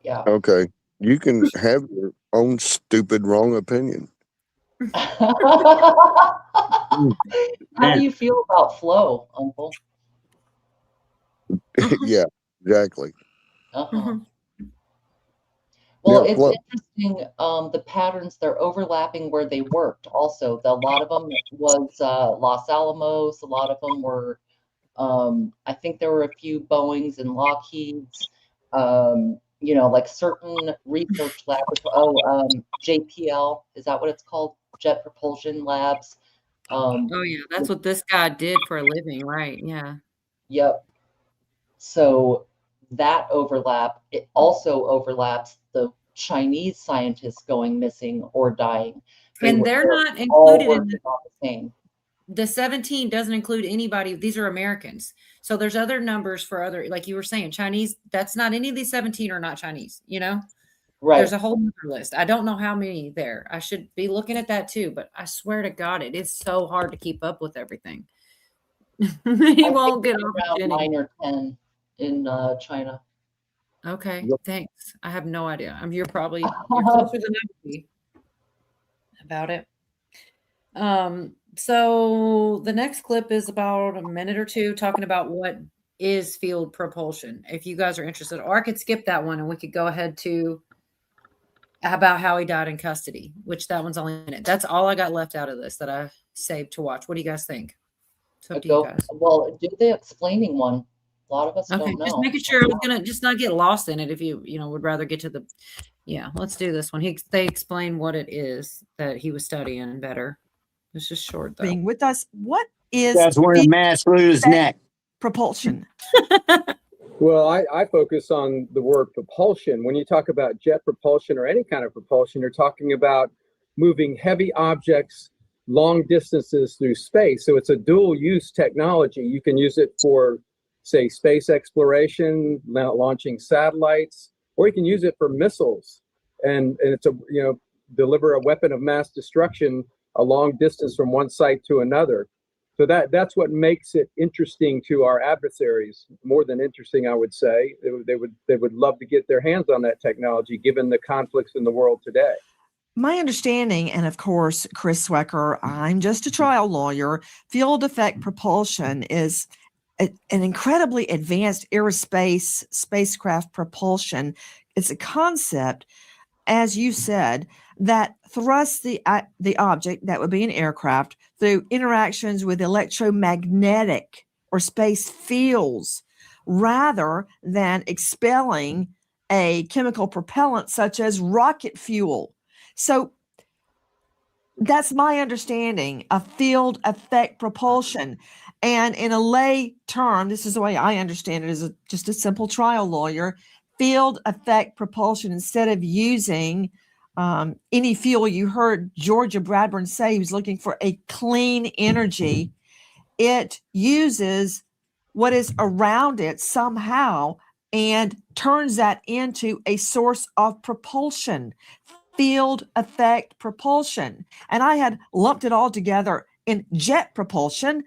Yeah. Okay. You can have your own stupid, wrong opinion. How do you feel about Flo, Uncle? Yeah, exactly. Uh-huh. Well, Yeah, it's well, interesting, the patterns, they're overlapping where they worked also. A lot of them was Los Alamos, a lot of them were, I think there were a few Boeings and Lockheeds, you know, like certain research laboratories. JPL, is that what it's called? Jet Propulsion Labs. Oh yeah, that's what this guy did for a living, right? Yeah. Yep. So that overlap, it also overlaps the Chinese scientists going missing or dying. And they're not all included in working on the same. the 17 doesn't include anybody. These are Americans. So there's other numbers for other, like you were saying, Chinese. That's not any of these 17 are not Chinese, you know? Right. There's a whole other list. I don't know how many there. I should be looking at that too, but I swear to God, it is so hard to keep up with everything. He won't get off around Jenny. 9 or 10 in China. Okay, thanks. I have no idea. You're probably you're closer than I would be about it. So the next clip is about a minute or two talking about what is field propulsion. If you guys are interested, or I could skip that one and we could go ahead to about how he died in custody, which that one's only a minute. That's all I got left out of this that I saved to watch. What do you guys think? It's up to you guys. Well, do the explaining one. A lot of us Okay, don't know. just making sure I was gonna just not get lost in it. If you would rather get to the, yeah, let's do this one. They explain what it is that he was studying better. It's just short though. Being with us, what is That's wearing a mask through his neck. propulsion? Well, I focus on the word propulsion. When you talk about jet propulsion or any kind of propulsion, you're talking about moving heavy objects long distances through space. So it's a dual use technology. You can use it for, say, space exploration, launching satellites, or you can use it for missiles. And it's deliver a weapon of mass destruction a long distance from one site to another. So that's what makes it interesting to our adversaries. More than interesting, I would say. They would love to get their hands on that technology, given the conflicts in the world today. My understanding, and of course, Chris Swecker, I'm just a trial lawyer, field effect propulsion is an incredibly advanced aerospace spacecraft propulsion. It's a concept, as you said, that thrusts the object, that would be an aircraft, through interactions with electromagnetic or space fields rather than expelling a chemical propellant such as rocket fuel. So that's my understanding of field effect propulsion. And in a lay term, this is the way I understand it as just a simple trial lawyer, field effect propulsion, instead of using any fuel, you heard Georgia Bradburn say he was looking for a clean energy. It uses what is around it somehow and turns that into a source of propulsion, field effect propulsion. And I had lumped it all together in jet propulsion.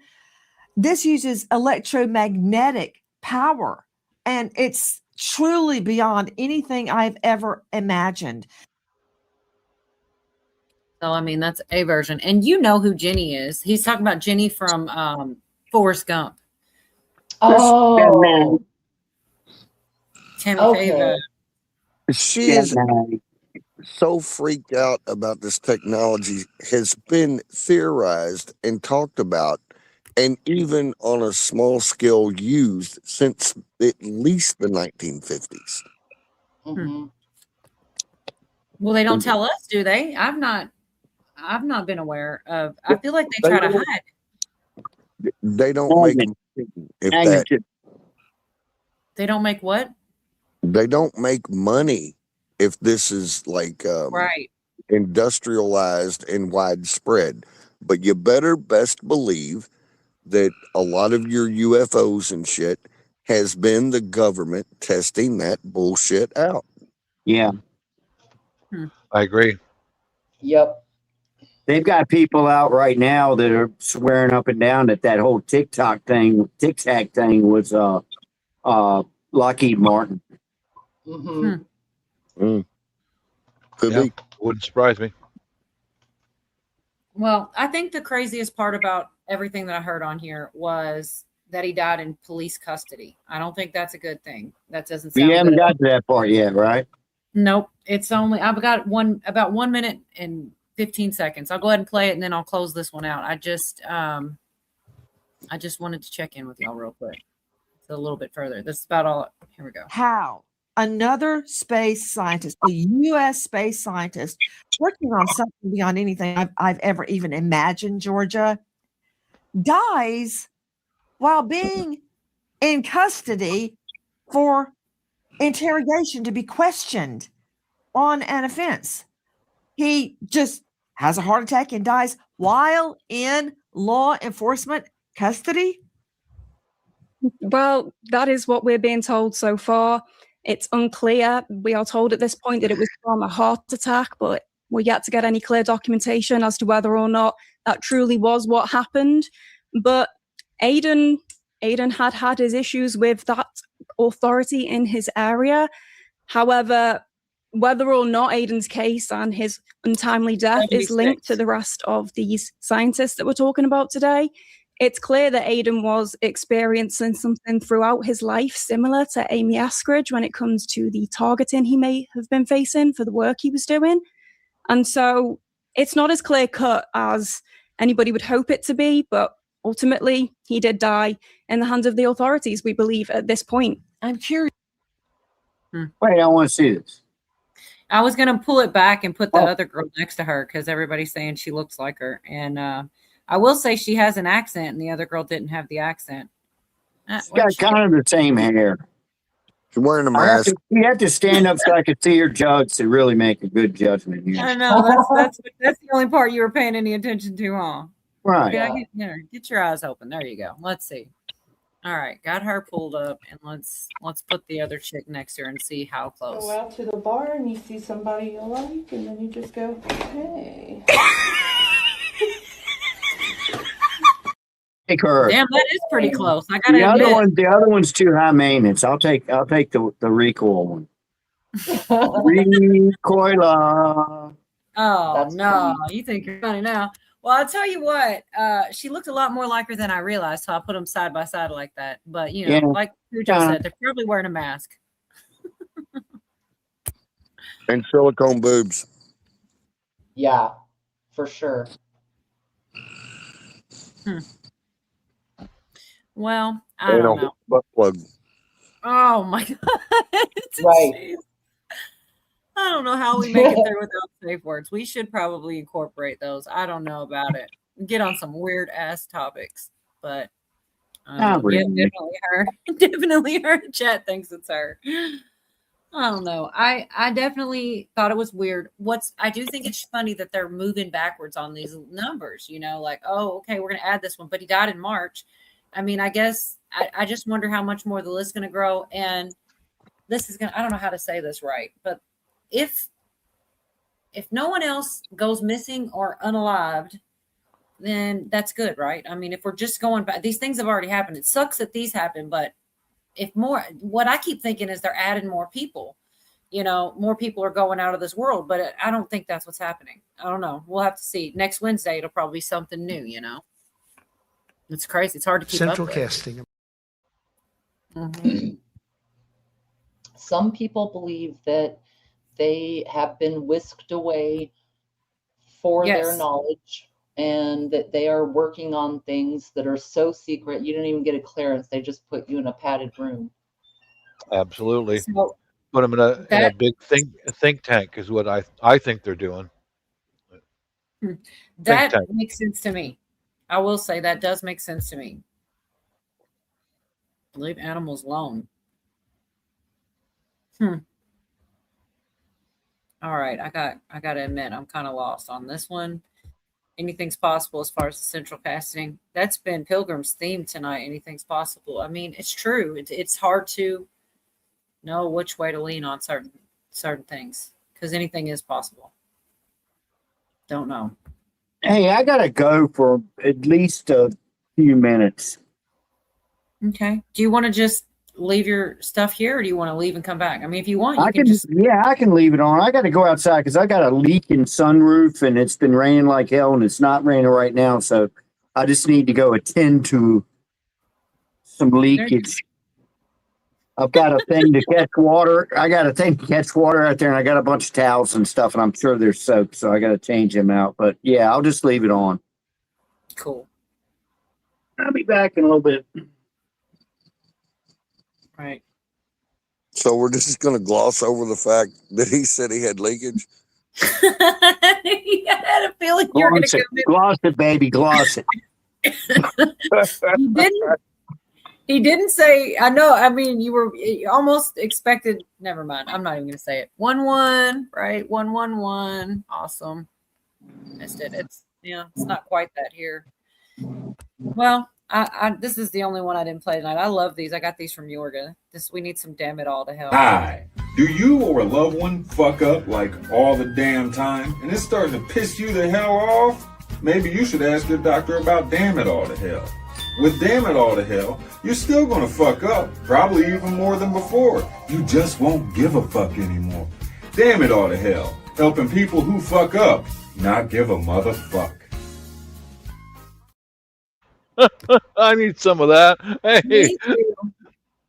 This uses electromagnetic power, and it's truly beyond anything I've ever imagined. So, I mean, that's a version. And you know who Jenny is. He's talking about Jenny from Forrest Gump. Oh. Tammy Okay. Faye. She is so freaked out about this technology, has been theorized and talked about, and even on a small scale used since at least the 1950s. Mm-hmm. Well, they don't tell us, do they? I've not been aware of. I feel like they try to hide. They don't make if that, They don't make what? they don't make money if this is like Right. industrialized and widespread. But you better best believe that a lot of your UFOs and shit has been the government testing that bullshit out. Yeah. I agree. Yep. They've got people out right now that are swearing up and down that whole Tic Tac thing was Lockheed Martin. Mm-hmm. Could Yeah, be. wouldn't surprise me. Well, I think the craziest part about everything that I heard on here was that he died in police custody. I don't think that's a good thing. That doesn't We sound haven't good. got to that part yet, right? Nope. It's only, I've got about 1 minute and 15 seconds. I'll go ahead and play it and then I'll close this one out. I just wanted to check in with y'all real quick. It's a little bit further. This is about all. Here we go. How another space scientist, a U.S. space scientist, working on something beyond anything I've ever even imagined, Georgia, dies while being in custody for interrogation to be questioned on an offense. He just has a heart attack and dies while in law enforcement custody. Well, that is what we're being told so far. It's unclear. We are told at this point that it was from a heart attack, but we're yet to get any clear documentation as to whether or not that truly was what happened. But Aiden had his issues with that authority in his area. However, whether or not Aiden's case and his untimely death is linked to the rest of these scientists that we're talking about today, it's clear that Aiden was experiencing something throughout his life similar to Amy Eskridge when it comes to the targeting he may have been facing for the work he was doing. And so it's not as clear cut as anybody would hope it to be, but ultimately he did die in the hands of the authorities, we believe, at this point. I'm curious. Wait, I want to see this. I was going to pull it back and put the other girl next to her because everybody's saying she looks like her. And I will say she has an accent and the other girl didn't have the accent. She's got kind of the same hair. She's wearing a mask. You have to stand up so I could see your judge to really make a good judgment here. I know. That's the only part you were paying any attention to, huh? Right. Yeah, get your eyes open. There you go. Let's see. All right, got her pulled up, and let's put the other chick next to her and see how close. Go out to the bar and you see somebody you like, and then you just go, hey. Take her. Damn, that is pretty close. I gotta admit. The other one's too high maintenance. I'll take the recoil one. Recoiler. Oh no, you think you're funny now? Well, I'll tell you what. She looked a lot more like her than I realized, so I put them side by side like that. But you know, like Cujo said, they're probably wearing a mask. And silicone boobs. Yeah, for sure. Well, I don't know. Butt plug. Oh my god! Right. I don't know how we make it through without safe words. We should probably incorporate those. I don't know about it. Get on some weird ass topics, but definitely her chat thinks it's her. I don't know. I definitely thought it was weird. I do think it's funny that they're moving backwards on these numbers. You know, like, oh, okay, we're gonna add this one, but he died in March. I mean, I guess I just wonder how much more the list's gonna grow, and this is gonna. I don't know how to say this right, but if no one else goes missing or unalived, then that's good, right? I mean, if we're just going back, these things have already happened. It sucks that these happen, but if more, what I keep thinking is they're adding more people. You know, more people are going out of this world, but I don't think that's what's happening. I don't know. We'll have to see. Next Wednesday, it'll probably be something new, you know? It's crazy. It's hard to keep Central up casting. Mm-hmm. Some people believe that they have been whisked away for their knowledge and that they are working on things that are so secret you don't even get a clearance. They just put you in a padded room. Absolutely. So put them in a big think tank is what I think they're doing. That makes sense to me. I will say that does make sense to me. Leave animals alone. All right, I got to admit, I'm kind of lost on this one. Anything's possible as far as the central casting. That's been Pilgrim's theme tonight. Anything's possible. I mean, it's true. It's hard to know which way to lean on certain things because anything is possible. Don't know. Hey, I gotta go for at least a few minutes. Okay. Do you want to just leave your stuff here, or do you want to leave and come back? I mean, if you want, I can leave it on. I got to go outside because I got a leak in sunroof, and it's been raining like hell, and it's not raining right now. So I just need to go attend to some leakage. I've got a thing to catch water. I got a thing to catch water out there, and I got a bunch of towels and stuff, and I'm sure they're soaked, so I got to change them out. But yeah, I'll just leave it on. Cool. I'll be back in a little bit. Right. So we're just going to gloss over the fact that he said he had leakage. I had a feeling you were going to come in. Gloss it, baby, gloss it. He didn't say, I know, I mean, you almost expected, never mind. I'm not even going to say it. 1-1, right? 1-1-1. Awesome. Missed it. It's not quite that here. Well, this is the only one I didn't play tonight. I love these. I got these from Yorga. We need some damn it all to hell. Hi. Do you or a loved one fuck up like all the damn time and it's starting to piss you the hell off? Maybe you should ask your doctor about damn it all to hell. With damn it all to hell, you're still gonna fuck up, probably even more than before. You just won't give a fuck anymore. Damn it all to hell, helping people who fuck up not give a motherfuck. I need some of that. Hey.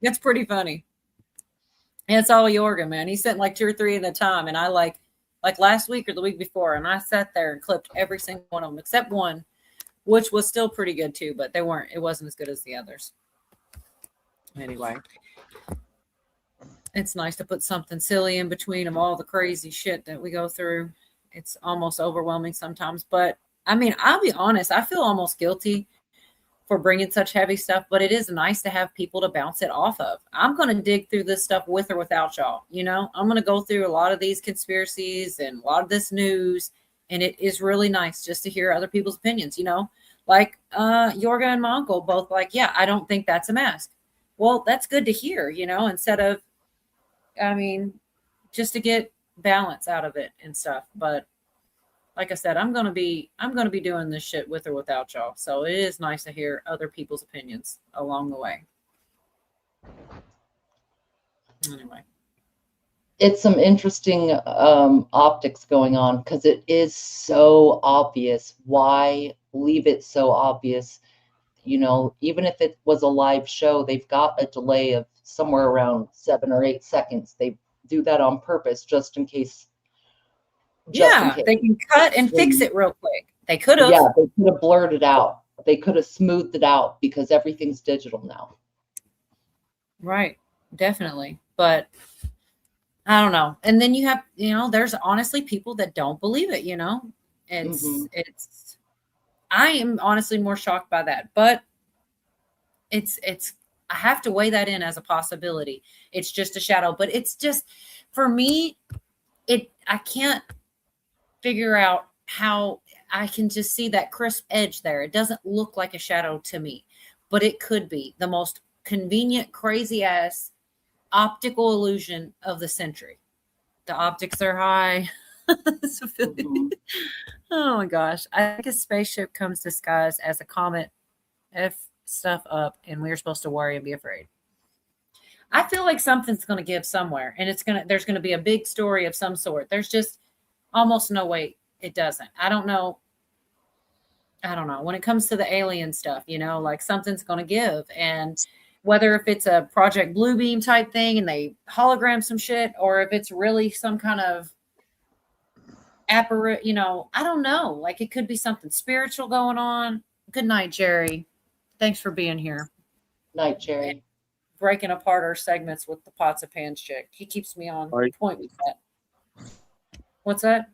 That's pretty funny. And it's all Yorga, man. He sent like 2 or 3 at a time, and I like last week or the week before, and I sat there and clipped every single one of them except one, which was still pretty good too, but it wasn't as good as the others. Anyway, it's nice to put something silly in between them, all the crazy shit that we go through. It's almost overwhelming sometimes, but I mean, I'll be honest, I feel almost guilty for bringing such heavy stuff, but it is nice to have people to bounce it off of. I'm going to dig through this stuff with or without y'all. I'm going to go through a lot of these conspiracies and a lot of this news, and it is really nice just to hear other people's opinions, like Yorga and my uncle both like, yeah, I don't think that's a mask. Well, that's good to hear, instead of, just to get balance out of it and stuff. But like I said, I'm gonna be doing this shit with or without y'all. So it is nice to hear other people's opinions along the way. Anyway, it's some interesting optics going on because it is so obvious. Why leave it so obvious? Even if it was a live show, they've got a delay of somewhere around 7 or 8 seconds. They do that on purpose just in case. They can cut and fix it real quick. They could have. Yeah, they could have blurred it out. They could have smoothed it out because everything's digital now. Right. Definitely. But I don't know. And then you have, there's honestly people that don't believe it, It's I am honestly more shocked by that. But it's I have to weigh that in as a possibility. It's just a shadow. But it's just, for me, I can't figure out how I can just see that crisp edge there. It doesn't look like a shadow to me, but it could be the most convenient, crazy ass optical illusion of the century. The optics are high. Oh my gosh. I think a spaceship comes disguised as a comet, F stuff up, and we're supposed to worry and be afraid. I feel like something's going to give somewhere, and there's going to be a big story of some sort. There's just almost no way it doesn't. I don't know. When it comes to the alien stuff, like something's going to give. And whether if it's a Project Bluebeam type thing and they hologram some shit, or if it's really some kind of apparatus, I don't know. Like it could be something spiritual going on. Good night, Jerry. Thanks for being here. Night, Jerry. Breaking apart our segments with the pots of pans chick. He keeps me on point with that. What's that?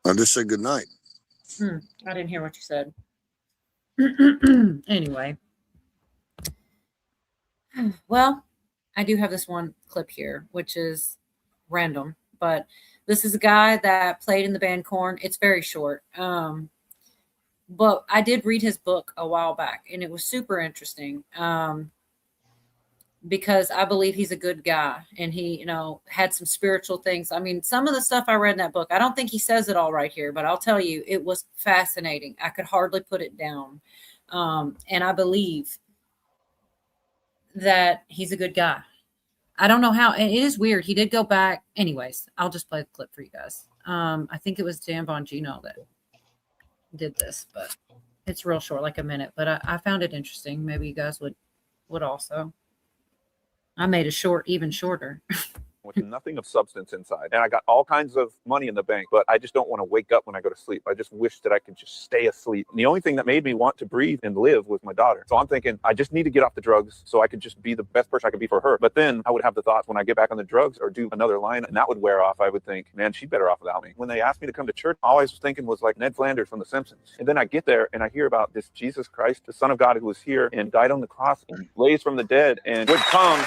I just said good night. I didn't hear what you said. Anyway. Well, I do have this one clip here, which is random, but this is a guy that played in the band Korn. It's very short. But I did read his book a while back, and it was super interesting because I believe he's a good guy, and he, had some spiritual things. I mean, some of the stuff I read in that book, I don't think he says it all right here, but I'll tell you, it was fascinating. I could hardly put it down. And I believe that he's a good guy. I don't know how, and it is weird. He did go back. Anyways, I'll just play the clip for you guys. I think it was Dan Bongino that did this, but It's real short, like a minute, but I found it interesting. Maybe you guys would also. I made it short, even shorter. With nothing of substance inside. And I got all kinds of money in the bank, but I just don't want to wake up when I go to sleep. I just wish that I could just stay asleep. And the only thing that made me want to breathe and live was my daughter. So I'm thinking, I just need to get off the drugs so I could just be the best person I could be for her. But then I would have the thoughts when I get back on the drugs or do another line and that would wear off, I would think, man, she's better off without me. When they asked me to come to church, all I was thinking was like Ned Flanders from The Simpsons. And then I get there and I hear about this Jesus Christ, the Son of God, who was here and died on the cross and raised from the dead and would come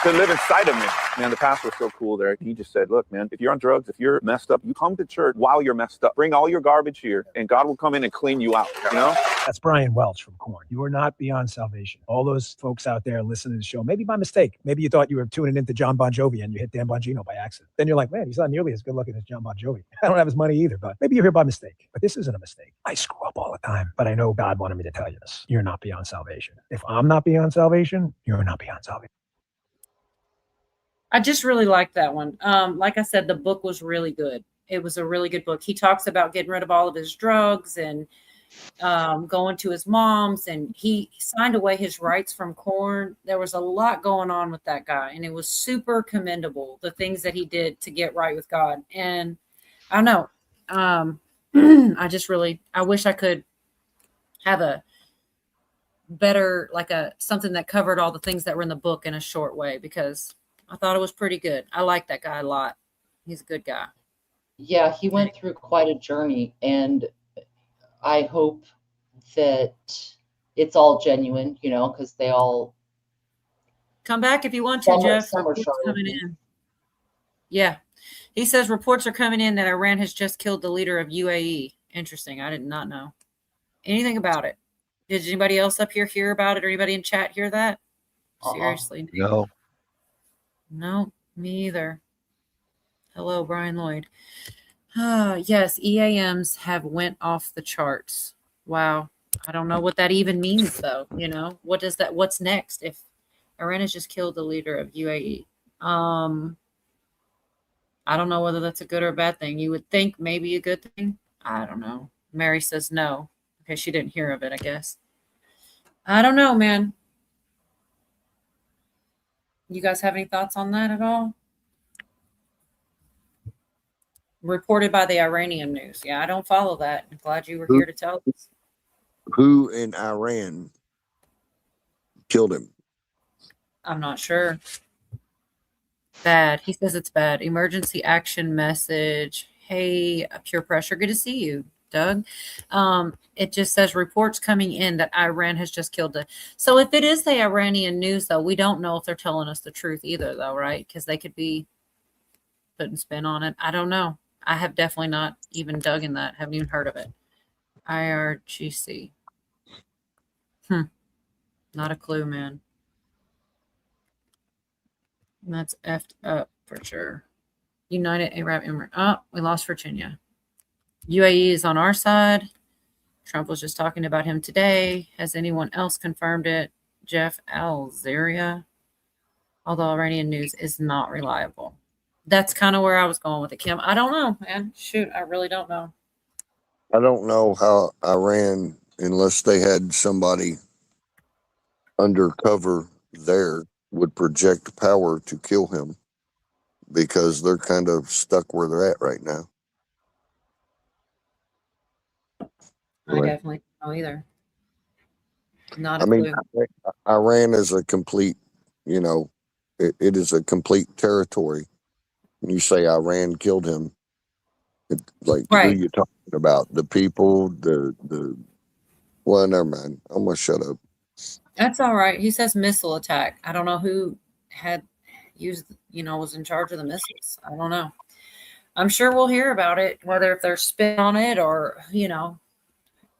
to live inside of me. Man, the pastor was so cool there. He just said, look, man, if you're on drugs, if you're messed up, you come to church while you're messed up. Bring all your garbage here, and God will come in and clean you out, you know? That's Brian Welch from Korn. You are not beyond salvation. All those folks out there listening to the show, maybe by mistake. Maybe you thought you were tuning into John Bon Jovi and you hit Dan Bongino by accident. Then you're like, man, he's not nearly as good looking as John Bon Jovi. I don't have his money either, but maybe you're here by mistake. But this isn't a mistake. I screw up all the time, but I know God wanted me to tell you this. You're not beyond salvation. If I'm not beyond salvation, you're not beyond salvation. I just really liked that one. Like I said, the book was really good. It was a really good book. He talks about getting rid of all of his drugs and going to his mom's, and he signed away his rights from Korn. There was a lot going on with that guy, and it was super commendable, the things that he did to get right with God. And I don't know. I wish I could have a better, like something that covered all the things that were in the book in a short way, because I thought it was pretty good. I like that guy a lot. He's a good guy. Yeah, he went through quite a journey, and I hope that it's all genuine, because they all come back if you want to, Jeff. Reports coming in. Yeah. He says reports are coming in that Iran has just killed the leader of UAE. Interesting. I did not know anything about it. Did anybody else up here hear about it, or anybody in chat hear that? Seriously. No. No, me either. Hello, Brian Lloyd. Yes, EAMs have went off the charts. Wow. I don't know what that even means, though. What does that? What's next? If Iran has just killed the leader of UAE, I don't know whether that's a good or a bad thing. You would think maybe a good thing. I don't know. Mary says no. Okay, she didn't hear of it, I guess. I don't know, man. You guys have any thoughts on that at all? Reported by the Iranian news. Yeah, I don't follow that. I'm glad you were here to tell us. Who in Iran killed him? I'm not sure. Bad. He says it's bad. Emergency action message. Hey, Pure Pressure. Good to see you, Doug. It just says reports coming in that Iran has just killed it. So if it is the Iranian news, though, we don't know if they're telling us the truth either, though, right? Because they could be putting spin on it. I don't know. I have definitely not even dug in that. Haven't even heard of it. IRGC. Not a clue, man. That's effed up for sure. United Arab Emirates. Oh, we lost Virginia. UAE is on our side. Trump was just talking about him today. Has anyone else confirmed it? Jeff Al-Zaria. Although Iranian news is not reliable. That's kind of where I was going with it, Kim. I don't know, man. Shoot, I really don't know. I don't know how Iran, unless they had somebody undercover there, would project power to kill him, because they're kind of stuck where they're at right now. I definitely don't know either. Not a clue. Iran is a complete, it is a complete territory. When you say Iran killed him, right. Who are you talking about? The people, well, never mind. I'm going to shut up. That's all right. He says missile attack. I don't know who had used, was in charge of the missiles. I don't know. I'm sure we'll hear about it, whether if there's spin on it or,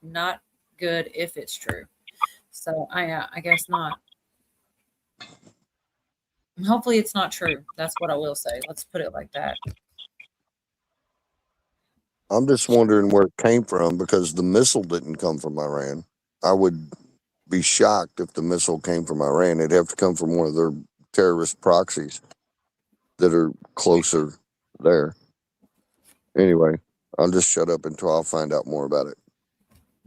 not good if it's true. So I guess not. Hopefully it's not true. That's what I will say. Let's put it like that. I'm just wondering where it came from, because the missile didn't come from Iran. I would be shocked if the missile came from Iran. It'd have to come from one of their terrorist proxies that are closer there. Anyway, I'll just shut up until I'll find out more about it.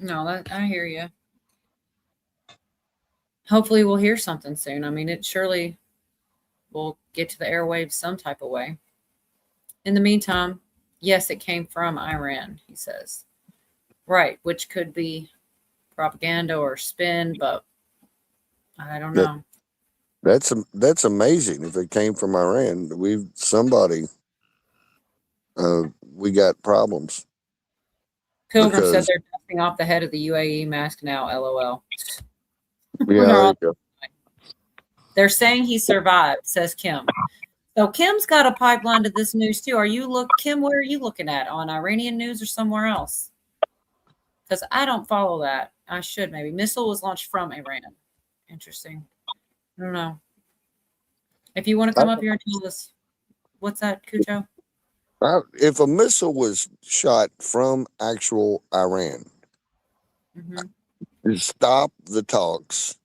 No, I hear you. Hopefully we'll hear something soon. I mean, it surely will get to the airwaves some type of way. In the meantime, yes, it came from Iran, he says. Right, which could be propaganda or spin, but I don't know. That's amazing. If it came from Iran, we got problems. Pilgrim said Because they're dusting off the head of the UAE mask now, LOL. yeah, there you go. They're saying he survived, says Kim. So Kim's got a pipeline to this news too. Kim, where are you looking at? On Iranian news or somewhere else? Because I don't follow that. I should maybe. Missile was launched from Iran. Interesting. I don't know. If you want to come up here and tell us, what's that, Cujo? If a missile was shot from actual Iran, stop the talks,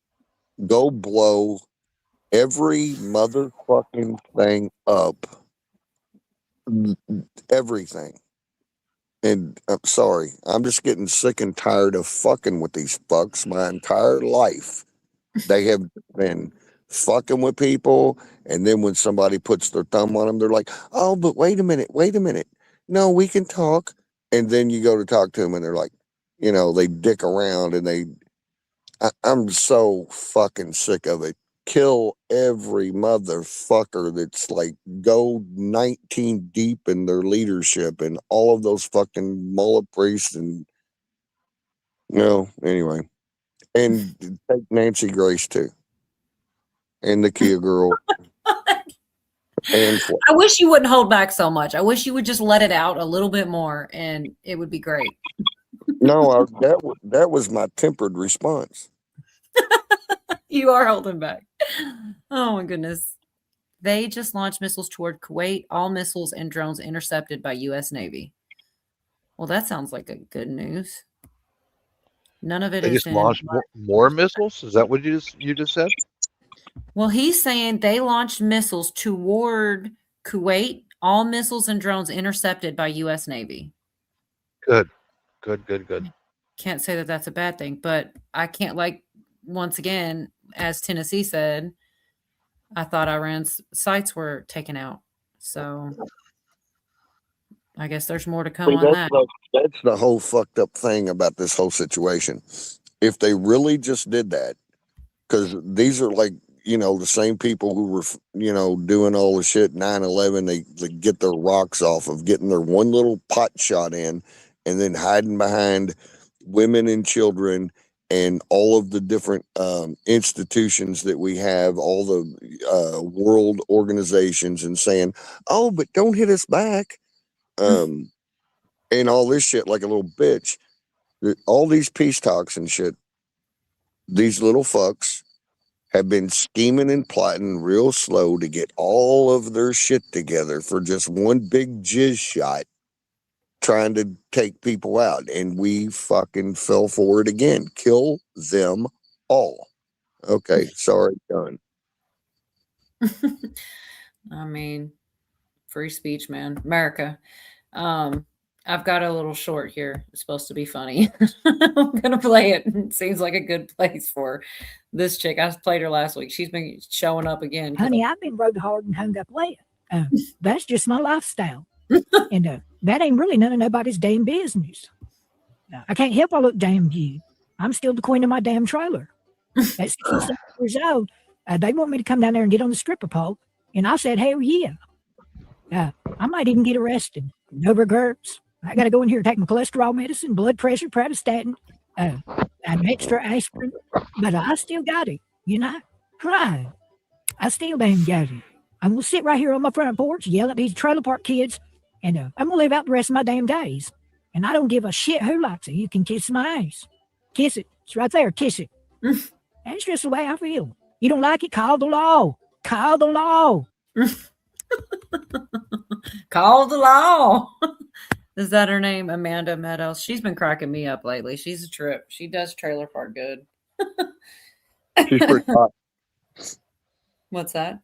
go blow every motherfucking thing up, everything. And I'm sorry, I'm just getting sick and tired of fucking with these fucks my entire life. They have been fucking with people, and then when somebody puts their thumb on them, they're like, oh, but wait a minute. No, we can talk. And then you go to talk to them, and they're like, they dick around, and I'm so fucking sick of it. Kill every motherfucker that's like go 19 deep in their leadership and all of those fucking mullah priests and anyway. And take Nancy Grace too. And the Kia girl. And I wish you wouldn't hold back so much. I wish you would just let it out a little bit more, and it would be great. No, that was my tempered response. You are holding back. Oh my goodness. They just launched missiles toward Kuwait. All missiles and drones intercepted by U.S. Navy. Well, that sounds like a good news. None of it They is just launched more missiles? Is that what you just said? Well, he's saying they launched missiles toward Kuwait. All missiles and drones intercepted by U.S. Navy. Good. Can't say that that's a bad thing, but I can't, once again, as Tennessee said, I thought Iran's sites were taken out. So I guess there's more to come on that. That's the whole fucked up thing about this whole situation. If they really just did that, because these are the same people who were, doing all the shit 9/11, they get their rocks off of getting their one little pot shot in and then hiding behind women and children and all of the different institutions that we have, all the world organizations, and saying, oh, but don't hit us back. And all this shit like a little bitch. All these peace talks and shit, these little fucks have been scheming and plotting real slow to get all of their shit together for just one big jizz shot, trying to take people out. And we fucking fell for it again. Kill them all. Okay, sorry, done. I mean, free speech, man. America. I've got a little short here. It's supposed to be funny. I'm going to play it. It seems like a good place for this chick. I played her last week. She's been showing up again. Honey, I've been rode hard and hung up late. That's just my lifestyle. And that ain't really none of nobody's damn business. I can't help I look damn cute. I'm still the queen of my damn trailer. At 67 years old, they want me to come down there and get on the stripper pole. And I said, hell yeah. I might even get arrested. No regrets. I got to go in here and take my cholesterol medicine, blood pressure, pravastatin, an extra aspirin. But I still got it, Right. I still damn got it. I'm going to sit right here on my front porch, yell at these trailer park kids, and I'm going to live out the rest of my damn days. And I don't give a shit who likes it. You can kiss my ass. Kiss it. It's right there. Kiss it. That's just the way I feel. You don't like it? Call the law. Call the law. Call the law. Is that her name? Amanda Meadows. She's been cracking me up lately. She's a trip. She does trailer park good. She's pretty hot. What's that?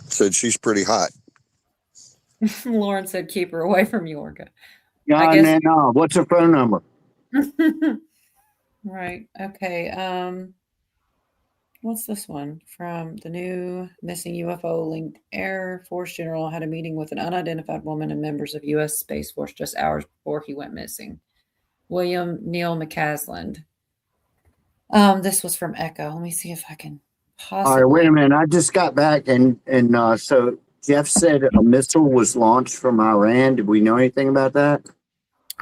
Said she's pretty hot. Lauren said keep her away from Yorga. No, what's her phone number? Right. Okay. What's this one? From the new missing UFO linked Air Force general had a meeting with an unidentified woman and members of U.S. Space Force just hours before he went missing. William Neil McCaslin. This was from Echo. Let me see if I can All right, wait possibly. a minute. I just got back and so Jeff said a missile was launched from Iran. Did we know anything about that?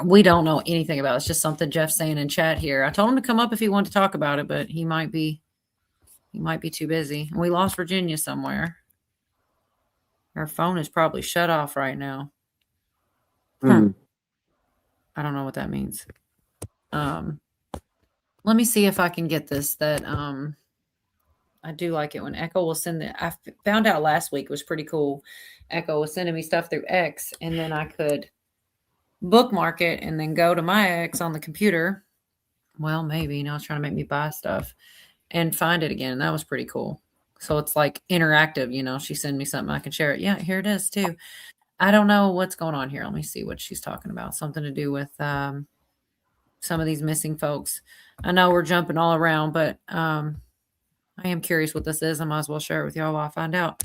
We don't know anything about it. It's just something Jeff's saying in chat here. I told him to come up if he wanted to talk about it, but he might be too busy. And we lost Virginia somewhere. Her phone is probably shut off right now. Hmm. I don't know what that means. Let me see if I can get this. That I do like it when Echo will send I found out last week, it was pretty cool. Echo was sending me stuff through X, and then I could bookmark it and then go to my X on the computer. Well, maybe now it's trying to make me buy stuff and find it again. That was pretty cool. So it's like interactive, she sent me something, I can share it. Yeah, here it is too. I don't know what's going on here. Let me see what she's talking about. Something to do with some of these missing folks. I know we're jumping all around, but I am curious what this is. I might as well share it with y'all while I find out.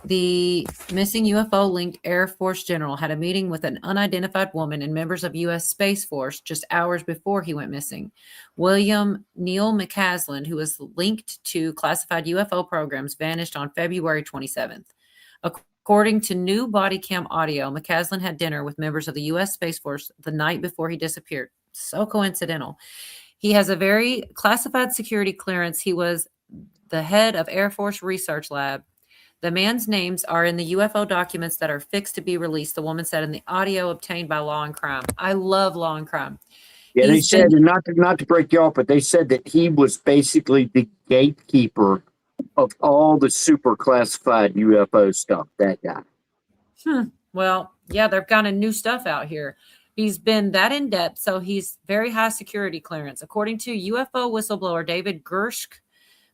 The missing UFO linked Air Force general had a meeting with an unidentified woman and members of U.S. Space Force just hours before he went missing. William Neil McCaslin, who was linked to classified UFO programs, vanished on February 27th. According to new body cam audio, McCaslin had dinner with members of the U.S. Space Force the night before he disappeared. So coincidental. He has a very classified security clearance. He was the head of Air Force Research Lab. The man's names are in the UFO documents that are fixed to be released, the woman said in the audio obtained by Law and Crime. I love Law and Crime. Yeah, they said, and not to break you off, but they said that he was basically the gatekeeper of all the super classified UFO stuff, that guy. Well, yeah, they've got a new stuff out here. He's been that in depth, so he's very high security clearance. According to UFO whistleblower David Gershk,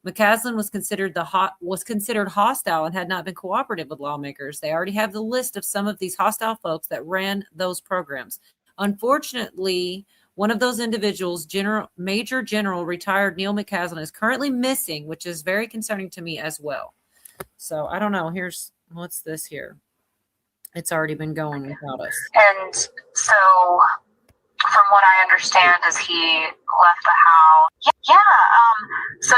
McCaslin was considered hostile and had not been cooperative with lawmakers. They already have the list of some of these hostile folks that ran those programs. Unfortunately, one of those individuals, Major General retired Neil McCaslin, is currently missing, which is very concerning to me as well. So I don't know. What's this here? It's already been going without us. And so, from what I understand, is he left the house. So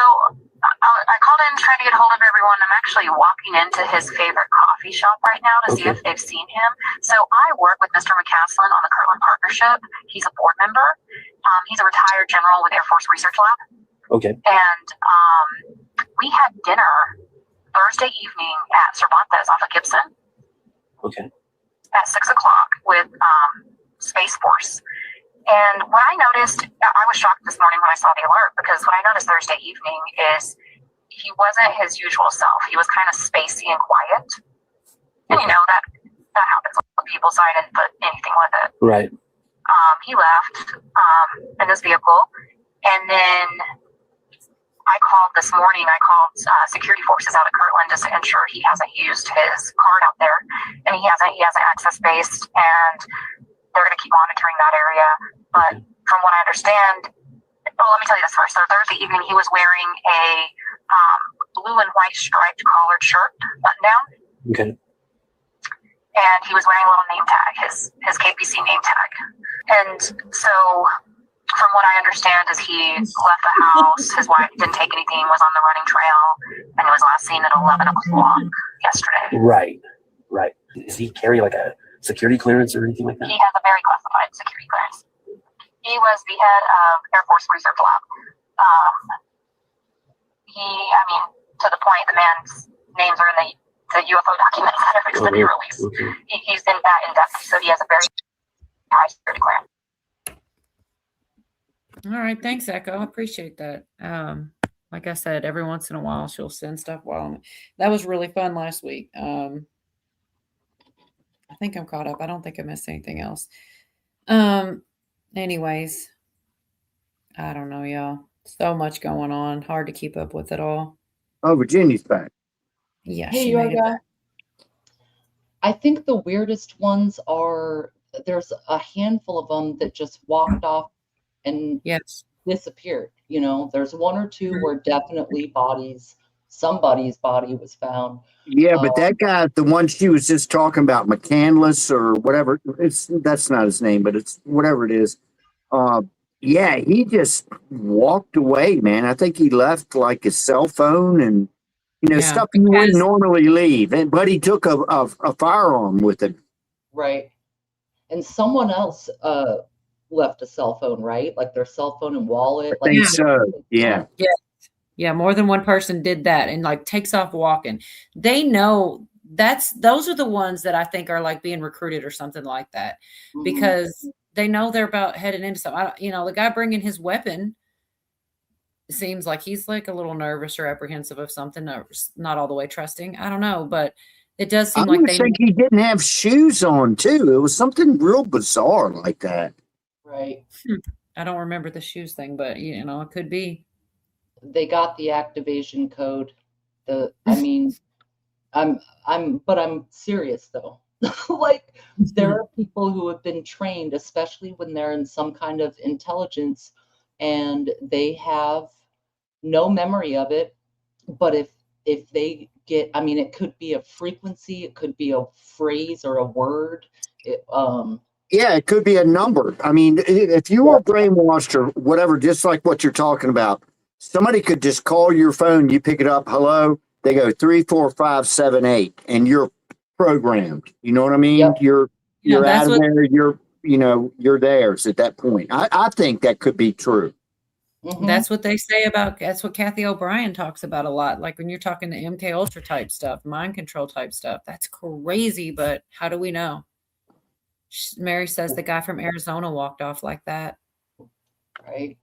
I called in trying to get a hold of everyone. I'm actually walking into his favorite coffee shop right now to see if they've seen him. So I work with Mr. McCaslin on the Kirtland Partnership. He's a board member. He's a retired general with Air Force Research Lab. Okay. And we had dinner Thursday evening at Cervantes off of Gibson. Okay. At 6 o'clock with Space Force. And what I noticed, I was shocked this morning when I saw the alert, because what I noticed Thursday evening is he wasn't his usual self. He was kind of spacey and quiet. And that happens with people, so I didn't put anything with it. Right. He left in his vehicle, and then I called this morning. I called security forces out of Kirtland just to ensure he hasn't used his card out there, and he hasn't. He has an access based, and they're going to keep monitoring that area. But from what I understand, let me tell you this first. So Thursday evening, he was wearing a blue and white striped collared shirt, button down. Okay. And he was wearing a little name tag, his KPC name tag. And so, from what I understand, is he left the house. His wife didn't take anything, was on the running trail, and he was last seen at 11 o'clock yesterday. Right. Does he carry like a security clearance or anything like that? He has a very classified security clearance. He was the head of Air Force Research Lab. To the point, the man's names are in the UFO documents that are fixed to be released. Okay. He's in that in depth, so he has a very high security clearance. All right. Thanks, Echo. I appreciate that. Like I said, every once in a while she'll send stuff that was really fun last week. I think I'm caught up. I don't think I missed anything else. Anyways, I don't know, y'all. So much going on. Hard to keep up with it all. Oh, Virginia's back. Yeah, Hey, she made it Yorga. back. I think the weirdest ones are there's a handful of them that just walked off and yes, disappeared. You know, there's one or two where definitely somebody's body was found. Yeah, but that guy, the one she was just talking about, McCandless or whatever, that's not his name, but it's whatever it is. Yeah, he just walked away, man. I think he left like his cell phone and stuff you wouldn't normally leave, but he took a firearm with him. Right. And someone else left a cell phone, right? Like their cell phone and wallet. I think so. Yeah. Yeah, more than one person did that and like takes off walking. They know those are the ones that I think are like being recruited or something like that, because they know they're about heading into something. The guy bringing his weapon seems like he's like a little nervous or apprehensive of something, or not all the way trusting. I don't know, but it does seem like they think he didn't have shoes on too. It was something real bizarre like that. Right. I don't remember the shoes thing, but it could be. They got the activation code. I'm serious though. Like there are people who have been trained, especially when they're in some kind of intelligence, and they have no memory of it. But if they get, it could be a frequency, it could be a phrase or a word. Yeah, it could be a number. If you were brainwashed or whatever, just like what you're talking about, somebody could just call your phone, you pick it up, hello, they go 3, 4, 5, 7, 8, and you're programmed. You know what I mean? Yep. You're out of there, you're theirs at that point. I think that could be true. That's what they say that's what Kathy O'Brien talks about a lot. Like when you're talking to MK Ultra type stuff, mind control type stuff, that's crazy. But how do we know? Mary says the guy from Arizona walked off like that. Right.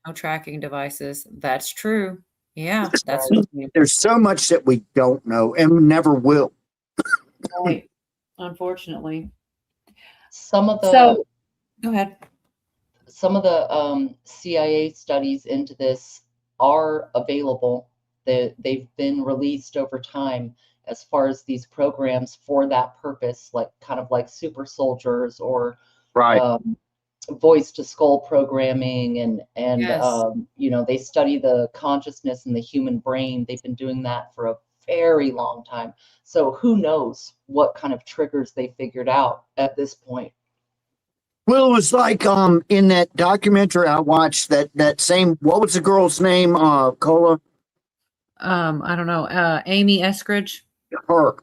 No tracking devices. That's true. Yeah. There's so much that we don't know and never will. Right. Unfortunately. Go ahead. Some of the CIA studies into this are available. They've been released over time as far as these programs for that purpose, like kind of like super soldiers or voice to skull programming and they study the consciousness in the human brain. They've been doing that for a very long time. So who knows what kind of triggers they figured out at this point. Well, it was like in that documentary I watched that same, what was the girl's name, Cola? I don't know. Amy Eskridge. Her.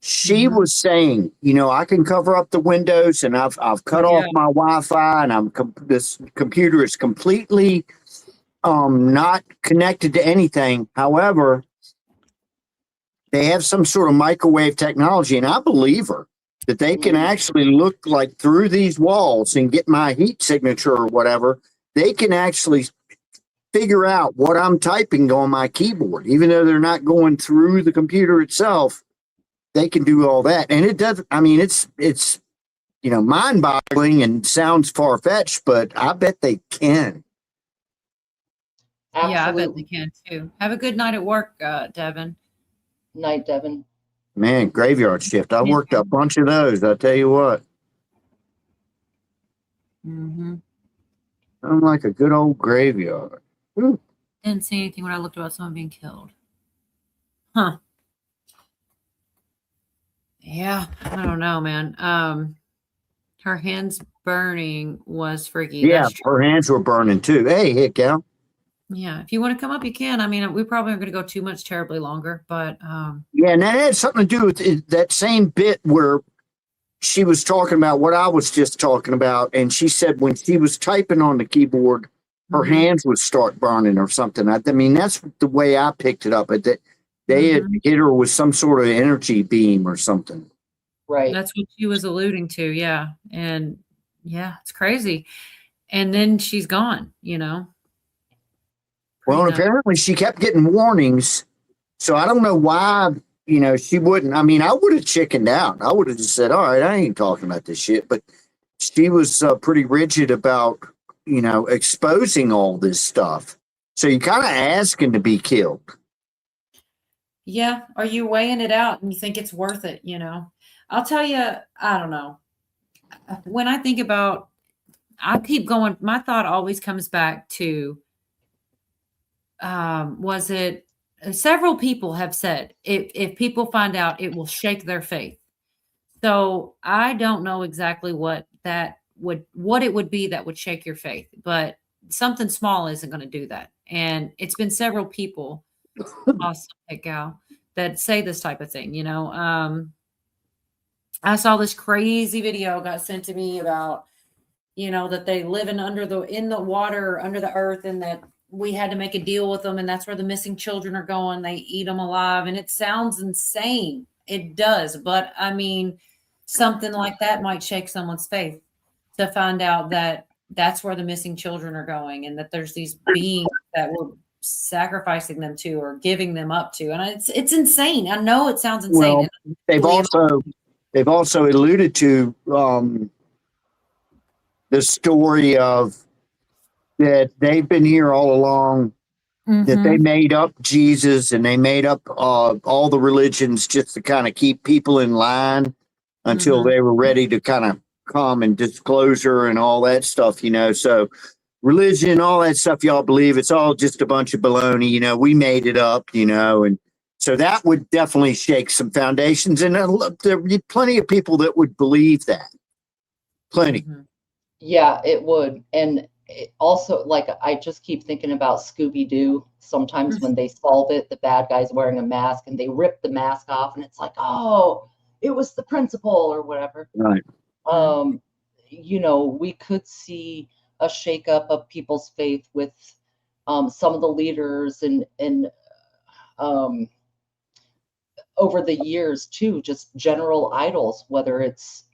She was saying, I can cover up the windows and I've cut off my Wi-Fi and this computer is completely not connected to anything. However, they have some sort of microwave technology, and I believe her that they can actually look like through these walls and get my heat signature or whatever. They can actually figure out what I'm typing on my keyboard, even though they're not going through the computer itself. They can do all that. And it does, it's mind-boggling and sounds far-fetched, but I bet they can. Absolutely. Yeah, I bet they can too. Have a good night at work, Devin. Night, Devin. Man, graveyard shift. I worked a bunch of those, I tell you what. I'm like a good old graveyard. Ooh. Didn't see anything when I looked about someone being killed. Huh. Yeah, I don't know, man. Her hands burning was freaky. Yeah, her hands were burning too. Hey, Cal. Yeah, if you want to come up, you can. We probably aren't going to go too much terribly longer, but yeah, and that had something to do with that same bit where she was talking about what I was just talking about, and she said when she was typing on the keyboard, her hands would start burning or something. That's the way I picked it up. That they had hit her with some sort of energy beam or something. Right. That's what she was alluding to. Yeah, and yeah, it's crazy. And then she's gone. Well, and apparently she kept getting warnings. So I don't know why, she wouldn't. I would have chickened out. I would have just said, all right, I ain't talking about this shit. But she was pretty rigid about, exposing all this stuff. So you kind of asking to be killed. Yeah. Are you weighing it out and you think it's worth it? I'll tell you, I don't know. When I think about I keep going. My thought always comes back to, was it several people have said if people find out, it will shake their faith. So I don't know exactly what it would be that would shake your faith, but something small isn't going to do that. And it's been several people, awesome, Gal, that say this type of thing. I saw this crazy video got sent to me about, that they live in the water, under the earth, and that we had to make a deal with them, and that's where the missing children are going. They eat them alive, and it sounds insane. It does, but I mean, something like that might shake someone's faith to find out that that's where the missing children are going, and that there's these beings that we're sacrificing them to or giving them up to, and it's insane. I know it sounds insane. Well, they've also alluded to the story of that they've been here all along, that they made up Jesus and they made up all the religions just to kind of keep people in line until they were ready to kind of come and disclosure and all that stuff, So religion, all that stuff y'all believe, it's all just a bunch of baloney, we made it up, and so that would definitely shake some foundations. And there would be plenty of people that would believe that. Plenty. Yeah, it would. And also, like, I just keep thinking about Scooby-Doo. Sometimes when they solve it, the bad guy's wearing a mask and they rip the mask off and it's like, oh, it was the principal or whatever. Right. We could see a shakeup of people's faith with some of the leaders and over the years too, just general idols, whether it's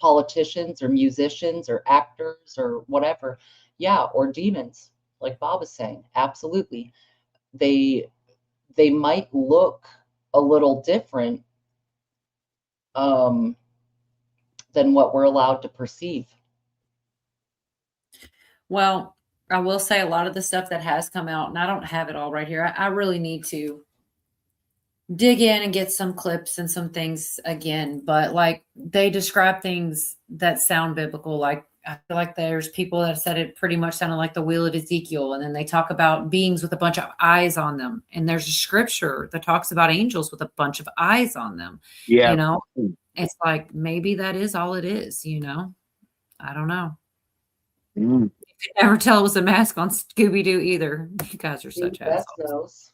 politicians or musicians or actors or whatever. Yeah, or demons, like Bob was saying. Absolutely. They might look a little different than what we're allowed to perceive. Well, I will say a lot of the stuff that has come out, and I don't have it all right here. I really need to dig in and get some clips and some things again, but like they describe things that sound biblical. Like I feel like there's people that said it pretty much sounded like the wheel of Ezekiel. And then they talk about beings with a bunch of eyes on them. And there's a scripture that talks about angels with a bunch of eyes on them. Yeah. It's like, maybe that is all it is, I don't know. Mm. You could never tell it was a mask on Scooby-Doo either. You guys are such assholes.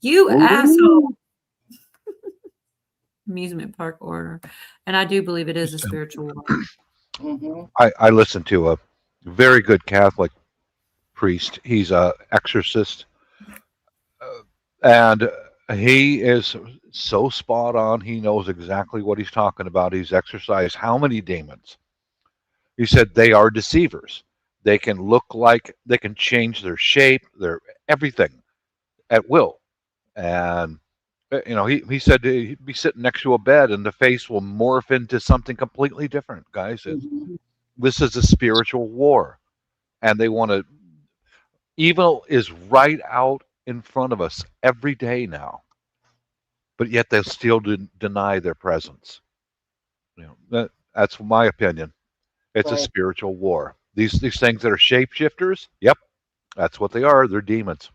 You asshole. Amusement park order. And I do believe it is a spiritual one. I listened to a very good Catholic priest. He's a exorcist. And he is so spot on. He knows exactly what he's talking about. He's exorcised how many demons? He said they are deceivers. They can look like, they can change their shape, their everything at will. And he said he'd be sitting next to a bed and the face will morph into something completely different, guys. This is a spiritual war. And they want to, evil is right out in front of us every day now. But yet they'll still deny their presence. That's my opinion. It's a spiritual war. These things that are shapeshifters, yep, that's what they are. They're demons.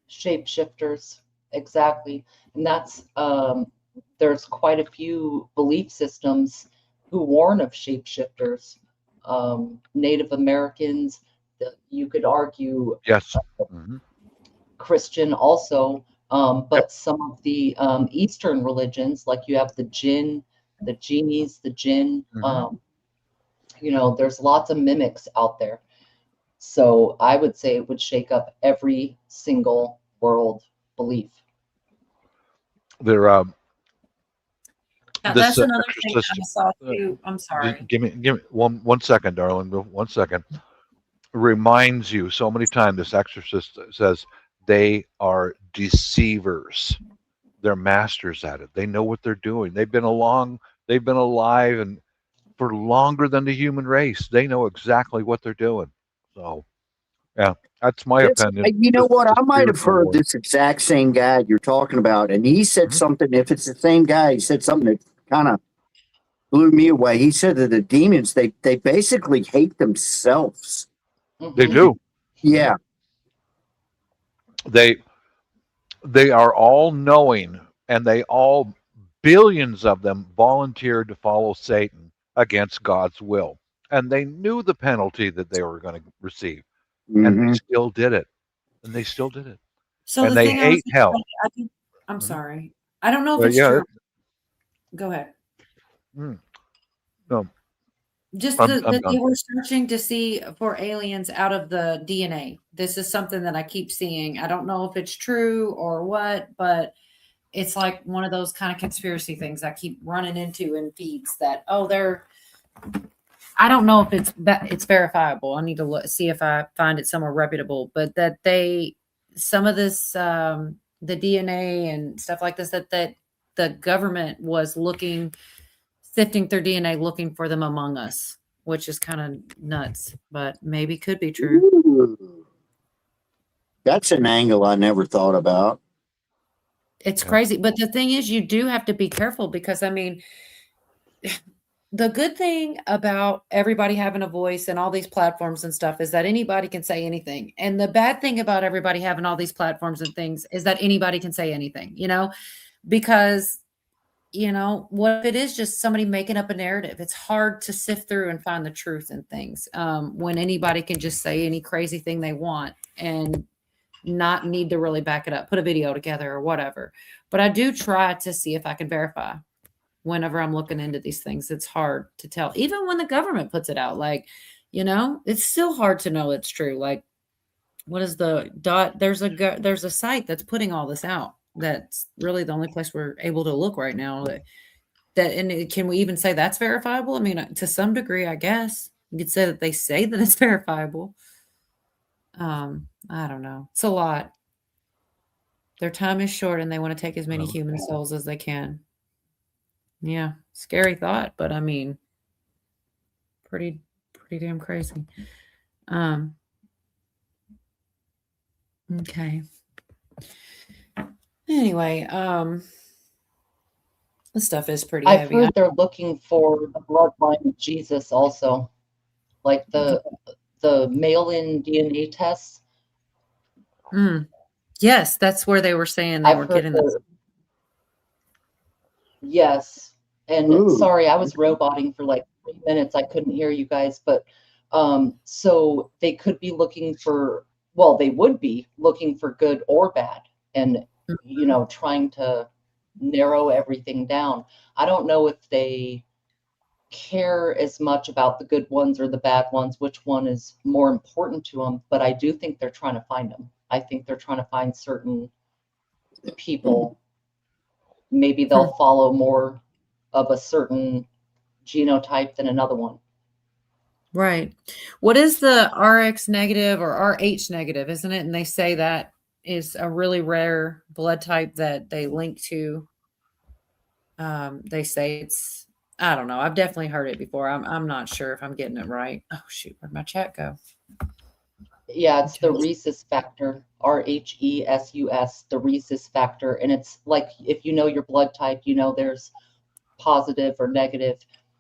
Shapeshifters, exactly. And that's there's quite a few belief systems who warn of shapeshifters. Native Americans, you could argue, yes, Christian also, but some of the Eastern religions, like you have the jinn, the genies, the jinn, there's lots of mimics out there. So I would say it would shake up every single world belief. There, that's another thing I saw too. I'm sorry. Give me one second, darling. 1 second. Reminds you so many times. This exorcist says they are deceivers. They're masters at it. They know what they're doing. They've been alive and for longer than the human race. They know exactly what they're doing. So, yeah, that's my opinion. You know what? I might have heard this exact same guy you're talking about, and he said something. If it's the same guy, he said something that kind of blew me away. He said that the demons, they basically hate themselves. They do. Yeah. They are all knowing, and they all, billions of them, volunteered to follow Satan against God's will. And they knew the penalty that they were going to receive. And they still did it. And they still did it. So and the they thing I was hate gonna hell. say, I think, I'm sorry. I don't know if But it's yeah, true. Go ahead. No. Just I'm that they done. were searching to see for aliens out of the DNA. This is something that I keep seeing. I don't know if it's true or what, but it's like one of those kind of conspiracy things I keep running into in feeds that, oh, they're, I don't know if it's verifiable. I need to see if I find it somewhere reputable, but that some of this, the DNA and stuff like this, that the government was sifting through DNA, looking for them among us, which is kind of nuts, but maybe could be true. Ooh. That's an angle I never thought about. It's crazy. But the thing is, you do have to be careful because, I mean, the good thing about everybody having a voice and all these platforms and stuff is that anybody can say anything. And the bad thing about everybody having all these platforms and things is that anybody can say anything, because, what if it is just somebody making up a narrative? It's hard to sift through and find the truth in things when anybody can just say any crazy thing they want and not need to really back it up, put a video together or whatever. But I do try to see if I can verify whenever I'm looking into these things. It's hard to tell. Even when the government puts it out, it's still hard to know it's true. Like, what is there's a site that's putting all this out. That's really the only place we're able to look right now. Can we even say that's verifiable? I mean, to some degree, I guess you could say that they say that it's verifiable. I don't know. It's a lot. Their time is short and they want to take as many human souls as they can. Yeah. Scary thought, but I mean, pretty damn crazy. Okay. Anyway, this stuff is pretty I've heavy. heard they're looking for the bloodline of Jesus also, like the mail-in DNA tests. Yes, that's where they were saying they were getting this. Yes, and Ooh. sorry, I was roboting for like 3 minutes. I couldn't hear you guys, but so they could be looking for, well, they would be looking for good or bad, and trying to narrow everything down. I don't know if they care as much about the good ones or the bad ones, which one is more important to them, but I do think they're trying to find them. I think they're trying to find certain people. Maybe they'll follow more of a certain genotype than another one. Right. What is the RX negative or RH negative, isn't it? And they say that is a really rare blood type that they link to. They say it's, I don't know. I've definitely heard it before. I'm not sure if I'm getting it right. Oh shoot, where'd my chat go? Yeah, it's the rhesus factor, RHESUS, the rhesus factor. And it's like, if you know your blood type, there's positive or negative.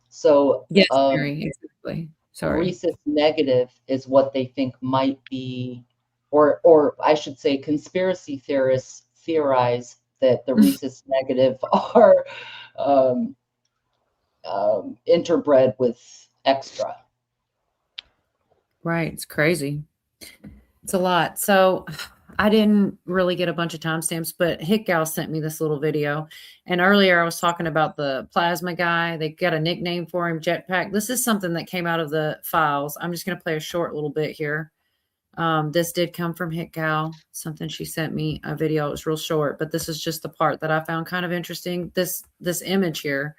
So yes, Mary, exactly. Sorry. Rhesus negative is what they think might be, or I should say conspiracy theorists theorize that the rhesus negative are interbred with extra. Right. It's crazy. It's a lot. So I didn't really get a bunch of timestamps, but HitGal sent me this little video. And earlier I was talking about the plasma guy. They got a nickname for him, Jetpack. This is something that came out of the files. I'm just going to play a short little bit here. This did come from HitGal, something she sent me, a video. It was real short, but this is just the part that I found kind of interesting. This image here.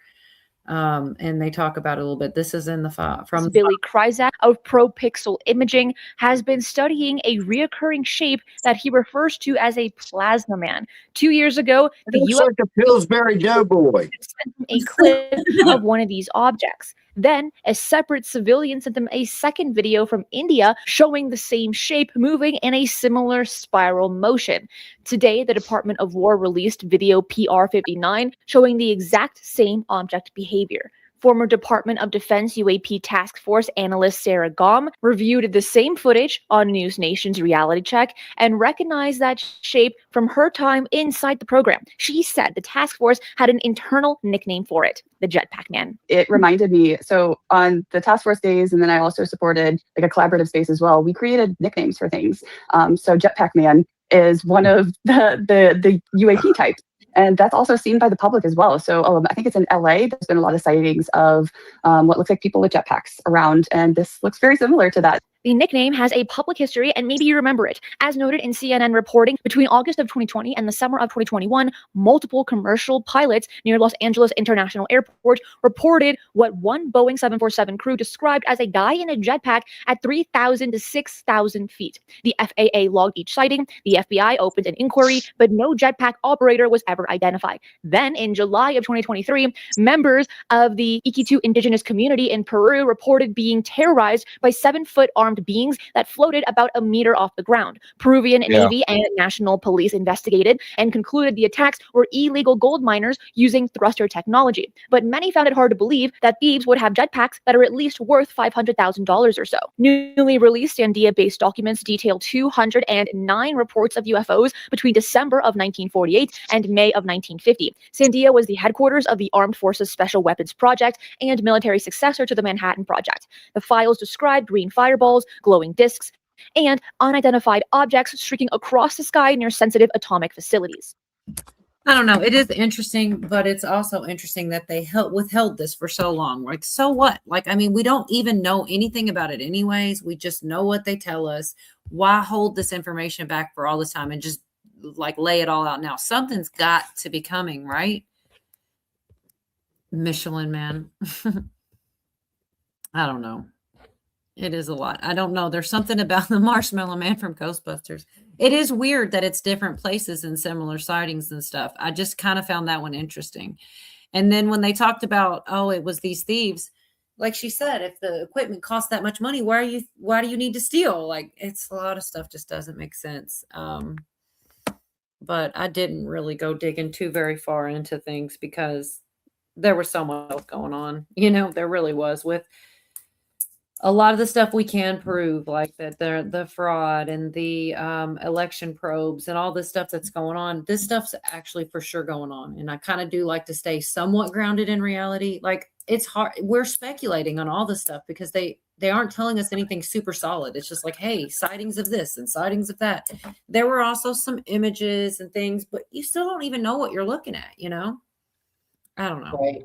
And they talk about it a little bit. This is in the file from Billy Kryzak of ProPixel Imaging has been studying a reoccurring shape that he refers to as a plasma man. 2 years ago, the Looks U.S. like a Pillsbury Doughboy. sent him a clip of one of these objects. Then, a separate civilian sent them a second video from India showing the same shape moving in a similar spiral motion. Today, the Department of War released video PR-59 showing the exact same object behavior. Former Department of Defense UAP Task Force analyst Sarah Gom reviewed the same footage on News Nation's Reality Check and recognized that shape from her time inside the program. She said the task force had an internal nickname for it, the Jetpack Man. It reminded me, so on the task force days, and then I also supported like a collaborative space as well, we created nicknames for things. So Jetpack Man is one of the UAP types. And that's also seen by the public as well. So I think it's in LA. There's been a lot of sightings of what looks like people with jetpacks around. And this looks very similar to that. The nickname has a public history, and maybe you remember it. As noted in CNN reporting, between August of 2020 and the summer of 2021, multiple commercial pilots near Los Angeles International Airport reported what one Boeing 747 crew described as a guy in a jetpack at 3,000 to 6,000 feet. The FAA logged each sighting. The FBI opened an inquiry, but no jetpack operator was ever identified. Then, in July of 2023, members of the Iquitu indigenous community in Peru reported being terrorized by 7-foot armed beings that floated about a meter off the ground. Peruvian Navy and National Police investigated and concluded the attacks were illegal gold miners using thruster technology. But many found it hard to believe that thieves would have jetpacks that are at least worth $500,000 or so. Newly released Sandia-based documents detail 209 reports of UFOs between December of 1948 and May of 1950. Sandia was the headquarters of the Armed Forces Special Weapons Project and military successor to the Manhattan Project. The files described green fireballs, glowing discs, and unidentified objects streaking across the sky near sensitive atomic facilities. I don't know. It is interesting, but it's also interesting that they withheld this for so long. Like, so what? Like, I mean, we don't even know anything about it anyways. We just know what they tell us. Why hold this information back for all this time and just like lay it all out now? Something's got to be coming, right? Michelin Man. I don't know. It is a lot. I don't know. There's something about the Marshmallow Man from Ghostbusters. It is weird that it's different places and similar sightings and stuff. I just kind of found that one interesting. And then when they talked about, oh, it was these thieves, like she said, if the equipment costs that much money, why do you need to steal? Like, it's a lot of stuff just doesn't make sense. But I didn't really go digging too very far into things because there was so much else going on. You know, there really was with a lot of the stuff we can prove, like that the fraud and the election probes and all this stuff that's going on. This stuff's actually for sure going on. And I kind of do like to stay somewhat grounded in reality. Like, it's hard. We're speculating on all this stuff because they aren't telling us anything super solid. It's just like, hey, sightings of this and sightings of that. There were also some images and things, but you still don't even know what you're looking at, you know? I don't know. Right.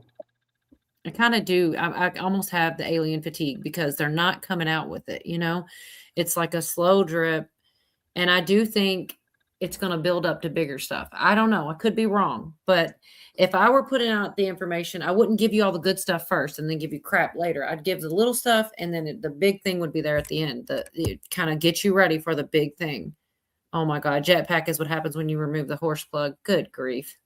I kind of do. I almost have the alien fatigue because they're not coming out with it. You know, it's like a slow drip. And I do think it's going to build up to bigger stuff. I don't know. I could be wrong. But if I were putting out the information, I wouldn't give you all the good stuff first and then give you crap later. I'd give the little stuff and then the big thing would be there at the end. It kind of gets you ready for the big thing. Oh my God. Jetpack is what happens when you remove the horse plug. Good grief.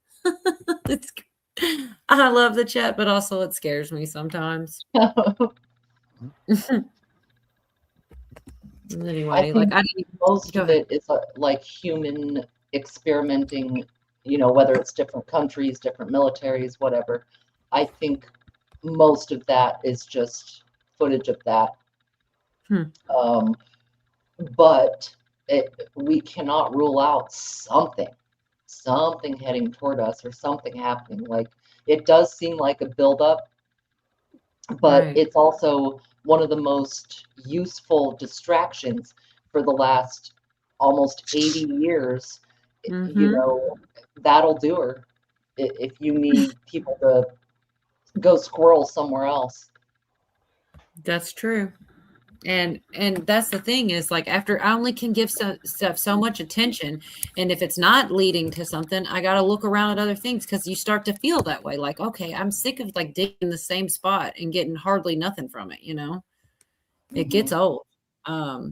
I love the chat, but also it scares me sometimes. Anyway, I think like most of it is like human experimenting, you know, whether it's different countries, different militaries, whatever. I think most of that is just footage of that. But we cannot rule out something heading toward us or something happening. Like, it does seem like a buildup, but it's also one of the most useful distractions for the last almost 80 years. You know, that'll do her if you need people to go squirrel somewhere else. That's true. And that's the thing is, like, after I only can give stuff so much attention, and if it's not leading to something, I got to look around at other things because you start to feel that way. Like, okay, I'm sick of like digging the same spot and getting hardly nothing from it. You know, it gets old. I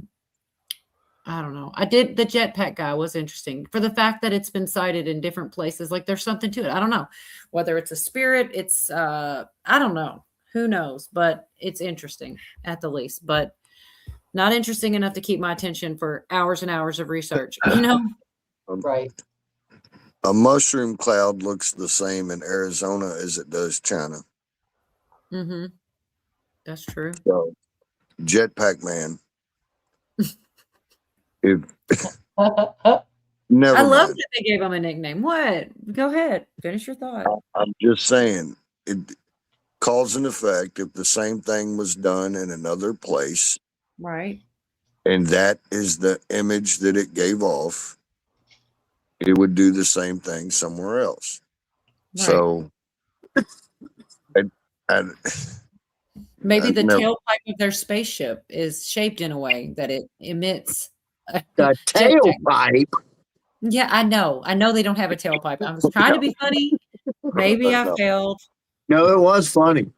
don't know. The jetpack guy was interesting for the fact that it's been sighted in different places. Like, there's something to it. I don't know whether it's a spirit. It's I don't know. Who knows? But it's interesting at the least. But not interesting enough to keep my attention for hours and hours of research, you know? Right. A mushroom cloud looks the same in Arizona as it does China. Mm-hmm. That's true. So, Jetpack Man. If never I love mind. that they gave him a nickname. What? Go ahead. Finish your thought. I'm just saying, it cause and effect. If the same thing was done in another place, Right. and that is the image that it gave off, it would do the same thing somewhere else. Right. So, Maybe the no. tailpipe of their spaceship is shaped in a way that it emits a The jetpack. tailpipe. Yeah, I know. I know they don't have a tailpipe. I was trying to be funny. Maybe I No. failed. No, it was funny.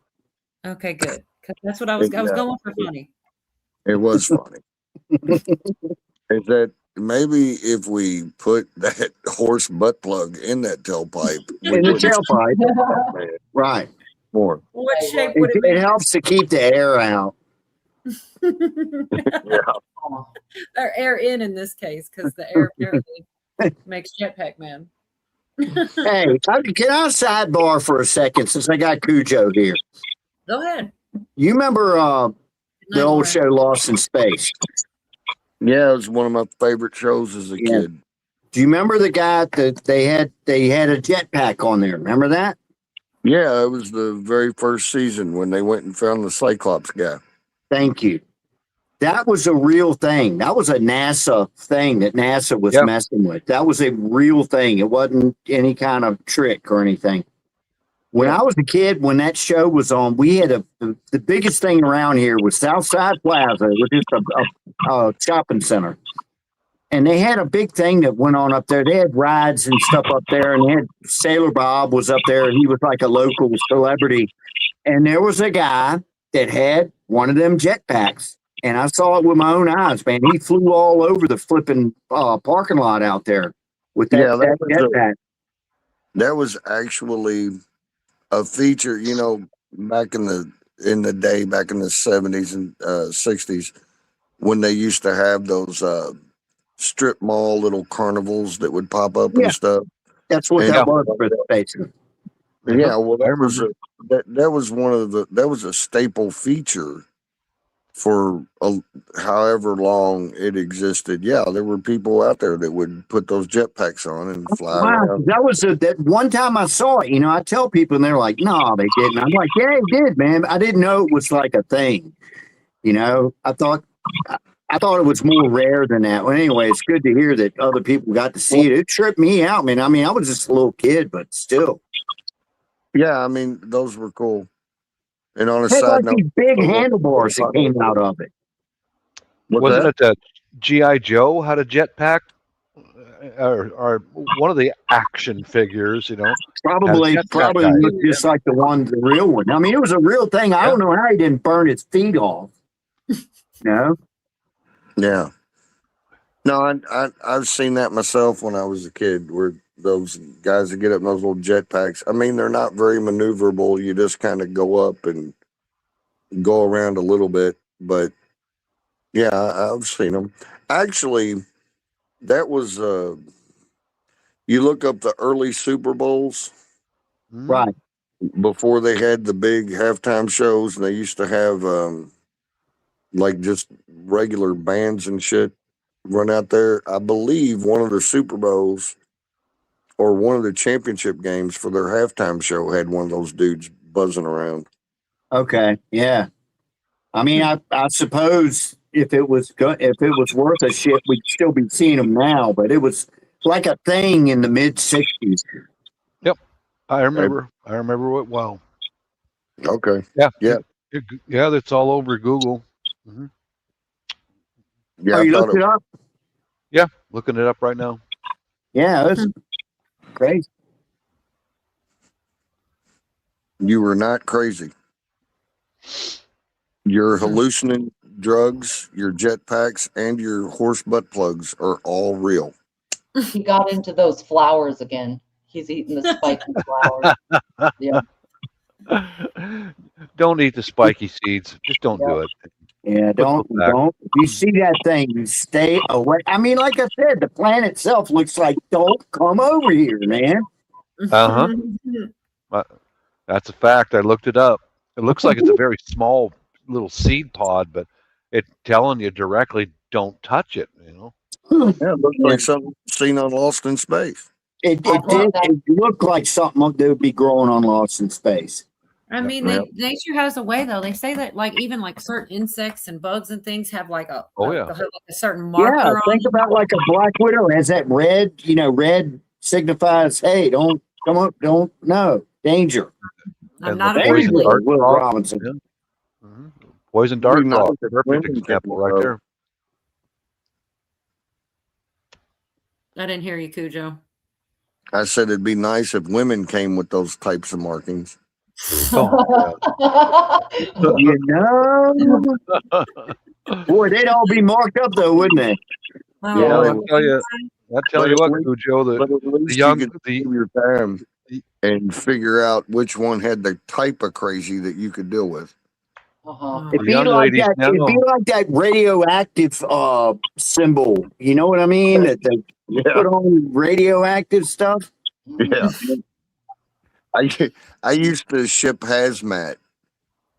Okay, good. 'Cause that's what I was going for funny. It was funny. Is that maybe if we put that horse butt plug in that tailpipe, In the tailpipe. Right. More. What shape would it It be? helps to keep the air out. Or air in this case, because the air apparently makes Jetpack Man. Hey, can I sidebar for a second since I got Cujo here? Go ahead. You remember the old show Lost in Space? Yeah, it was one of my favorite shows as a kid. Do you remember the guy that they had a jetpack on there? Remember that? Yeah, it was the very first season when they went and found the Cyclops guy. Thank you. That was a real thing. That was a NASA thing that NASA was messing with. That was a real thing. It wasn't any kind of trick or anything. When I was a kid, when that show was on, we had the biggest thing around here was Southside Plaza, which is a shopping center. And they had a big thing that went on up there. They had rides and stuff up there, and they had Sailor Bob was up there, and he was like a local celebrity. And there was a guy that had one of them jetpacks, and I saw it with my own eyes, man. He flew all over the flipping parking lot out there with that jetpack. That was actually a feature, you know, back in the day, back in the 70s and 60s, when they used to have those strip mall little carnivals that would pop up and stuff. That's what that was for the station. Yeah, well, that was a staple feature for however long it existed. Yeah, there were people out there that would put those jetpacks on and fly around. That was that one time I saw it. You know, I tell people and they're like, "No, they didn't." I'm like, "Yeah, it did, man." I didn't know it was like a thing. You know, I thought it was more rare than that. Well, anyway, it's good to hear that other people got to see it. It tripped me out, man. I mean, I was just a little kid, but still. Yeah, I mean, those were cool. And on a It had side like note, these big handlebars that came out of it. Wasn't it that G.I. Joe had a jetpack? Or one of the action figures, you know? Probably looked just like the real one. I mean, it was a real thing. I don't know how he didn't burn his feet off. No? Yeah. No, I've seen that myself when I was a kid, where those guys that get up in those little jetpacks, I mean, they're not very maneuverable. You just kind of go up and go around a little bit. But yeah, I've seen them. Actually, that was, you look up the early Super Bowls. Right. Before they had the big halftime shows, and they used to have like just regular bands and shit run out there. I believe one of the Super Bowls or one of the championship games for their halftime show had one of those dudes buzzing around. Okay. Yeah. I mean, I suppose if it was worth a shit, we'd still be seeing them now, but it was like a thing in the mid 60s. Yep. I remember it well. Okay. Yeah. Yeah. Yeah. That's all over Google. Mm-hmm. Yeah. Oh, you looked it up? Yeah. Looking it up right now. Yeah. That's crazy. You were not crazy. Your hallucinating drugs, your jetpacks, and your horse butt plugs are all real. He got into those flowers again. He's eating the spiky flowers. Yeah. Don't eat the spiky seeds. Just don't do it. Yeah, don't. If you see that thing, you stay away. I mean, like I said, the plant itself looks like, don't come over here, man. That's a fact. I looked it up. It looks like it's a very small little seed pod, but it's telling you directly, don't touch it. You know. Yeah, it looks like something seen on Lost in Space. It looked like something that would be growing on Lost in Space. I mean, nature has a way though. They say that like even like certain insects and bugs and things have like a a certain marker. Yeah, on think them. about like a black widow has that red. You know, red signifies, hey, don't come up, don't no danger. I'm And not the a poison friendly. dart Will claw, Robinson. yeah. Poison dart Not claw, the perfect women example can right go. there. I didn't hear you, Cujo. I said it'd be nice if women came with those types of markings. Oh, You know, boy, they'd all be marked up though, wouldn't they? Oh, Yeah, well, they I would. tell you, But what, at least, Cujo, but at the least you young, could the take your time and figure out which one had the type of crazy that you could deal with. It'd the be young like ladies that. It'd be now. like that radioactive symbol. You know what I mean? That they put on radioactive stuff. Yeah. I used to ship hazmat,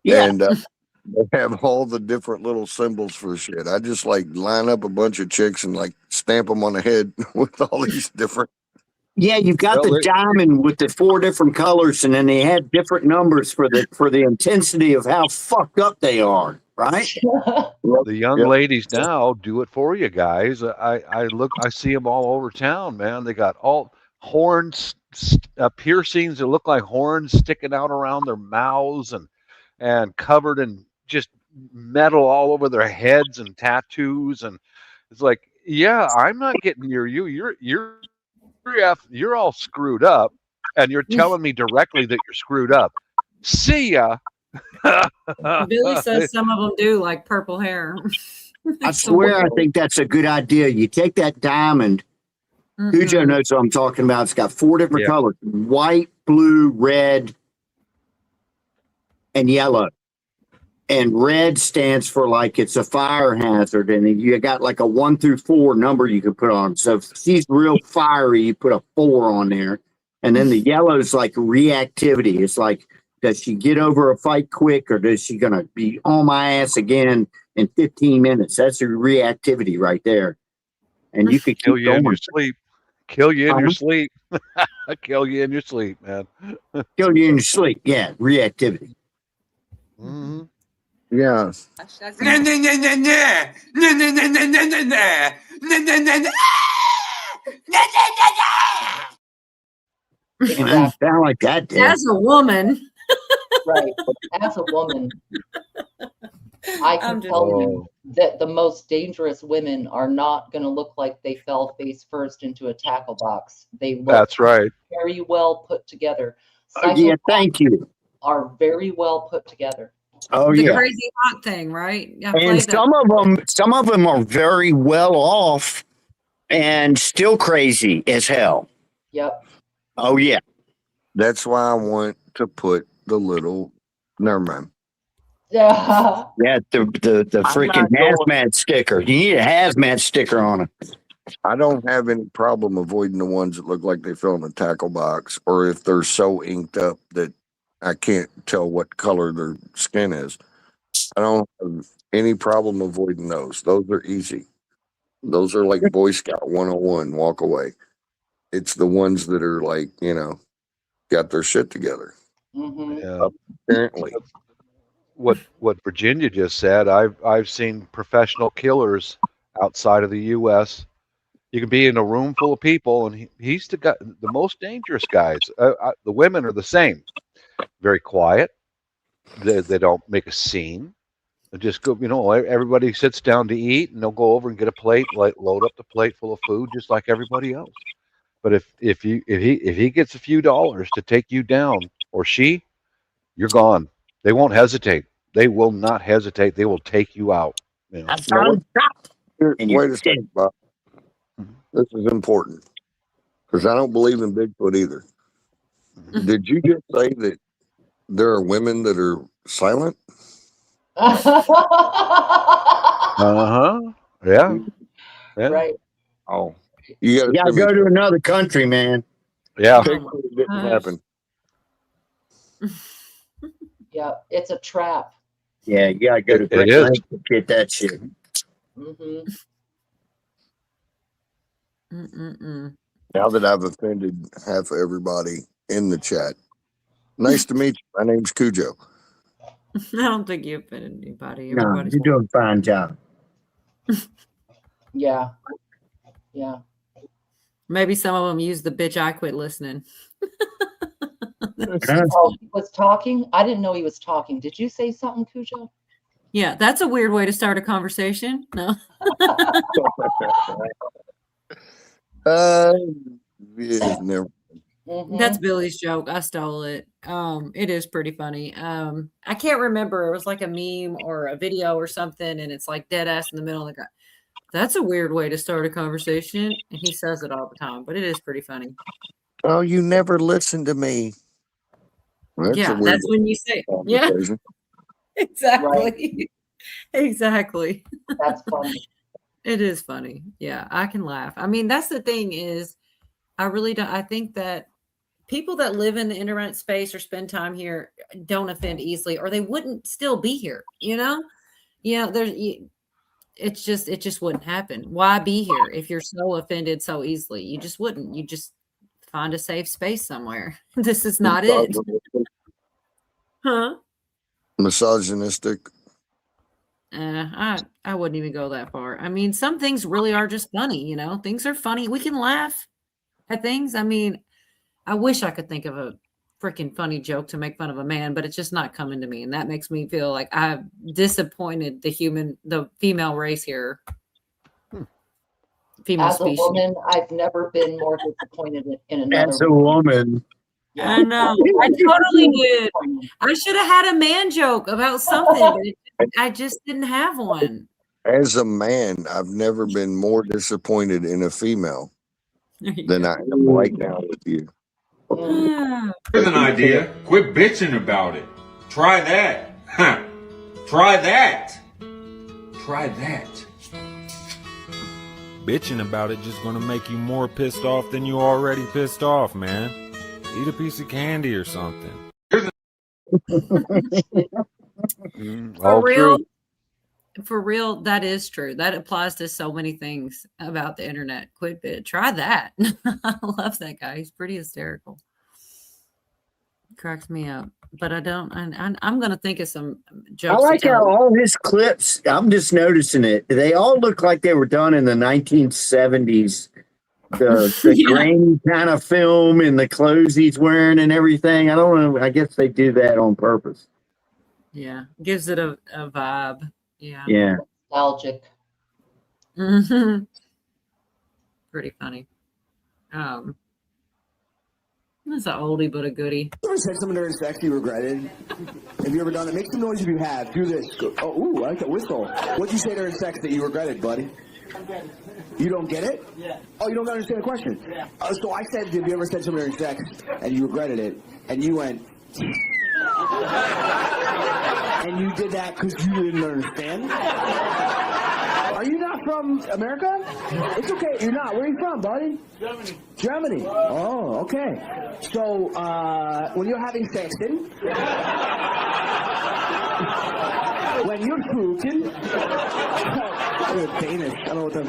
Yeah. and they have all the different little symbols for shit. I just like line up a bunch of chicks and like stamp them on the head with all these different. Yeah, you've got the diamond with the 4 different colors, and then they have different numbers for the intensity of how fucked up they are, right? The young ladies now do it for you guys. I see them all over town, man. They got all horns, piercings that look like horns sticking out around their mouths, and covered in just metal all over their heads and tattoos. And it's like, yeah, I'm not getting near you. You're all screwed up, and you're telling me directly that you're screwed up. See ya. Billy says some of them do like purple hair. I swear, I think that's a good idea. You take that diamond. Cujo knows what I'm talking about. It's got 4 different colors: white, blue, red, and yellow. And red stands for like it's a fire hazard, and you got like a 1 through 4 number you can put on. So if she's real fiery, you put a 4 on there, and then the yellow is like reactivity. It's like, does she get over a fight quick, or does she gonna be on my ass again in 15 minutes? That's her reactivity right there, and you could kill keep you in going. your sleep. Kill you in your sleep. Kill you in your sleep, man. Kill you in your sleep. Yeah, reactivity. Mm-hmm. Yeah. Damn, sound like that. Dad. As a woman, Right. As a woman, I can tell you that the most dangerous women are not going to look like they fell face first into a tackle box. They look That's right. very well put together. Yeah, thank you. Are very well put together. Oh the yeah. crazy hot thing, right? I And played that. some of them are very well off and still crazy as hell. Yep. Oh yeah. That's why I want to put the little. Never mind. Yeah. Yeah, the freaking hazmat sticker. You need a hazmat sticker on it. I don't have any problem avoiding the ones that look like they fell in a tackle box, or if they're so inked up that I can't tell what color their skin is. I don't have any problem avoiding those. Those are easy. Those are like Boy Scout 101, walk away. It's the ones that are like, got their shit together. Yeah. Apparently. What Virginia just said, I've seen professional killers outside of the U.S. You can be in a room full of people, and he's the most dangerous guys. The women are the same, very quiet. They don't make a scene. They just go. Everybody sits down to eat, and they'll go over and get a plate, like load up the plate full of food, just like everybody else. But if he gets a few dollars to take you down, or she, you're gone. They won't hesitate. They will not hesitate. They will take you out. Wait a second, Bob. This is important because I don't believe in Bigfoot either. Did you just say that there are women that are silent? Yeah. Right. Oh, you gotta go to another country, man. Yeah. Bigfoot didn't happen. Yeah. Yeah, it's a trap. Yeah, you gotta go to It great is. lengths to get that shit. Mm-hmm. Mm-mm-mm. Now that I've offended half of everybody in the chat, nice to meet you. My name's Cujo. I don't think you offended anybody. No, Everybody's you're doing a fine job. Yeah. Yeah. maybe some of them use the bitch I quit listening. Oh, he was talking? I didn't know he was talking. Did you say something, Cujo? Yeah, that's a weird way to start a conversation. No. Yeah, never. That's Billy's joke. I stole it. It is pretty funny. I can't remember. It was like a meme or a video or something, and it's like dead ass in the middle of the guy. That's a weird way to start a conversation, and he says it all the time, but it is pretty funny. Oh, you never listen to me. That's Yeah, a weird that's when you say, yeah, conversation. exactly. Exactly. That's funny. It is funny. Yeah, I can laugh. I mean, that's the thing is, I really don't. I think that people that live in the internet space or spend time here don't offend easily, or they wouldn't still be here. You know, it just wouldn't happen. Why be here if you're so offended so easily? You just wouldn't. You just find a safe space somewhere. This is not it. Huh? Misogynistic. I wouldn't even go that far. I mean, some things really are just funny, you know. Things are funny. We can laugh at things. I mean, I wish I could think of a freaking funny joke to make fun of a man, but it's just not coming to me, and that makes me feel like I've disappointed the female race here. Female As species. a woman, I've never been more disappointed in another. As a woman. I know. I totally did. I should have had a man joke about something, but I just didn't have one. As a man, I've never been more disappointed in a female than I am right now with you. Here's an idea. Quit bitching about it. Try that. Huh. Try that. Try that. Bitching about it just gonna make you more pissed off than you already pissed off, man. Eat a piece of candy or something. For real, that is true. That applies to so many things about the internet. Quit bit. Try that. I love that guy. He's pretty hysterical. Cracks me up. But I don't. I'm going to think of some jokes. I like how all his clips, I'm just noticing it. They all look like they were done in the 1970s. The grainy kind of film and the clothes he's wearing and everything. I don't know. I guess they do that on purpose. Yeah. Gives it a vibe. Yeah. Yeah. Nostalgic. Mm-hmm. Pretty funny. That's an oldie but a goodie. You ever said something during sex you regretted? Have you ever done it? Make some noise if you have. Do this. Go. Oh, ooh, I like that whistle. What'd you say during sex that you regretted, buddy? You don't get it? Yeah. Oh, you don't understand the question? Yeah. So I said, have you ever said something during sex and you regretted it? And you went... and you did that because you didn't understand? Are you not from America? It's okay. You're not. Where are you from, buddy? Germany. Germany. Oh, okay. So, when you're having sex, then... when you're cooking... Danish. I don't know what that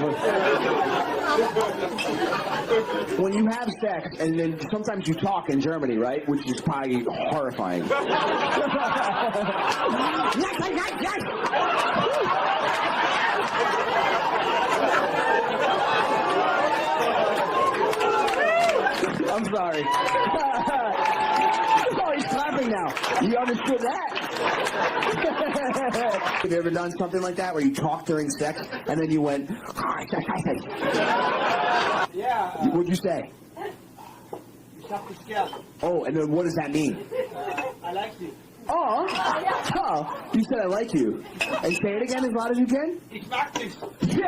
was. When you have sex, and then sometimes you talk in Germany, right? Which is probably horrifying. I'm sorry. Oh, he's clapping now. You understood that? Have you ever done something like that where you talk during sex and then you went, yeah. What'd you say? Oh, and then what does that mean? I like you. Oh, you said I like you. And say it again as loud as you can? Ich mag dich. Yeah.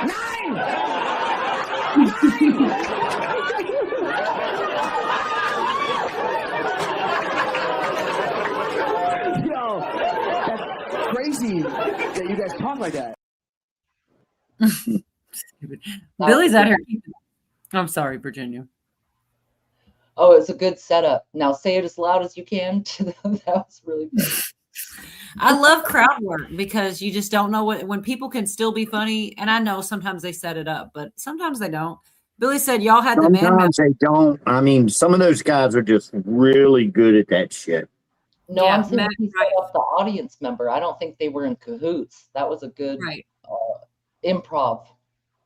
Nine! Yo, that's crazy that you guys talk like that. Billy's out here. I'm sorry, Virginia. Oh, it's a good setup. Now say it as loud as you can. That was really good. I love crowd work because you just don't know when people can still be funny. And I know sometimes they set it up, but sometimes they don't. Billy said y'all had the man. Sometimes they don't. I mean, some of those guys are just really good at that shit. No, Yeah, I'm saying Matt, he set up the audience member. I don't think they were in cahoots. That was a good improv.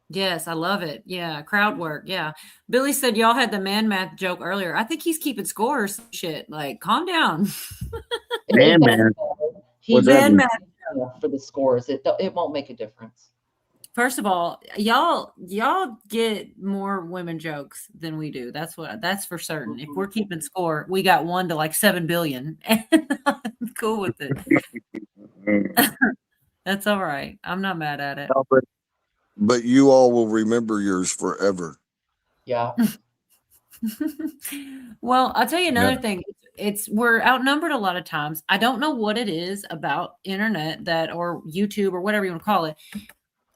Yes, I love it. Yeah, crowd work. Yeah. Billy said y'all had the man math joke earlier. I think he's keeping scores. Shit, like calm down. Man, man. He's Man math. for the scores. It won't make a difference. First of all, y'all get more women jokes than we do. That's for certain. If we're keeping score, we got 1 to like 7 billion. And I'm cool with it. That's all right. I'm not mad at it. But you all will remember yours forever. Yeah. Well, I'll tell you another thing. We're outnumbered a lot of times. I don't know what it is about internet or YouTube or whatever you want to call it.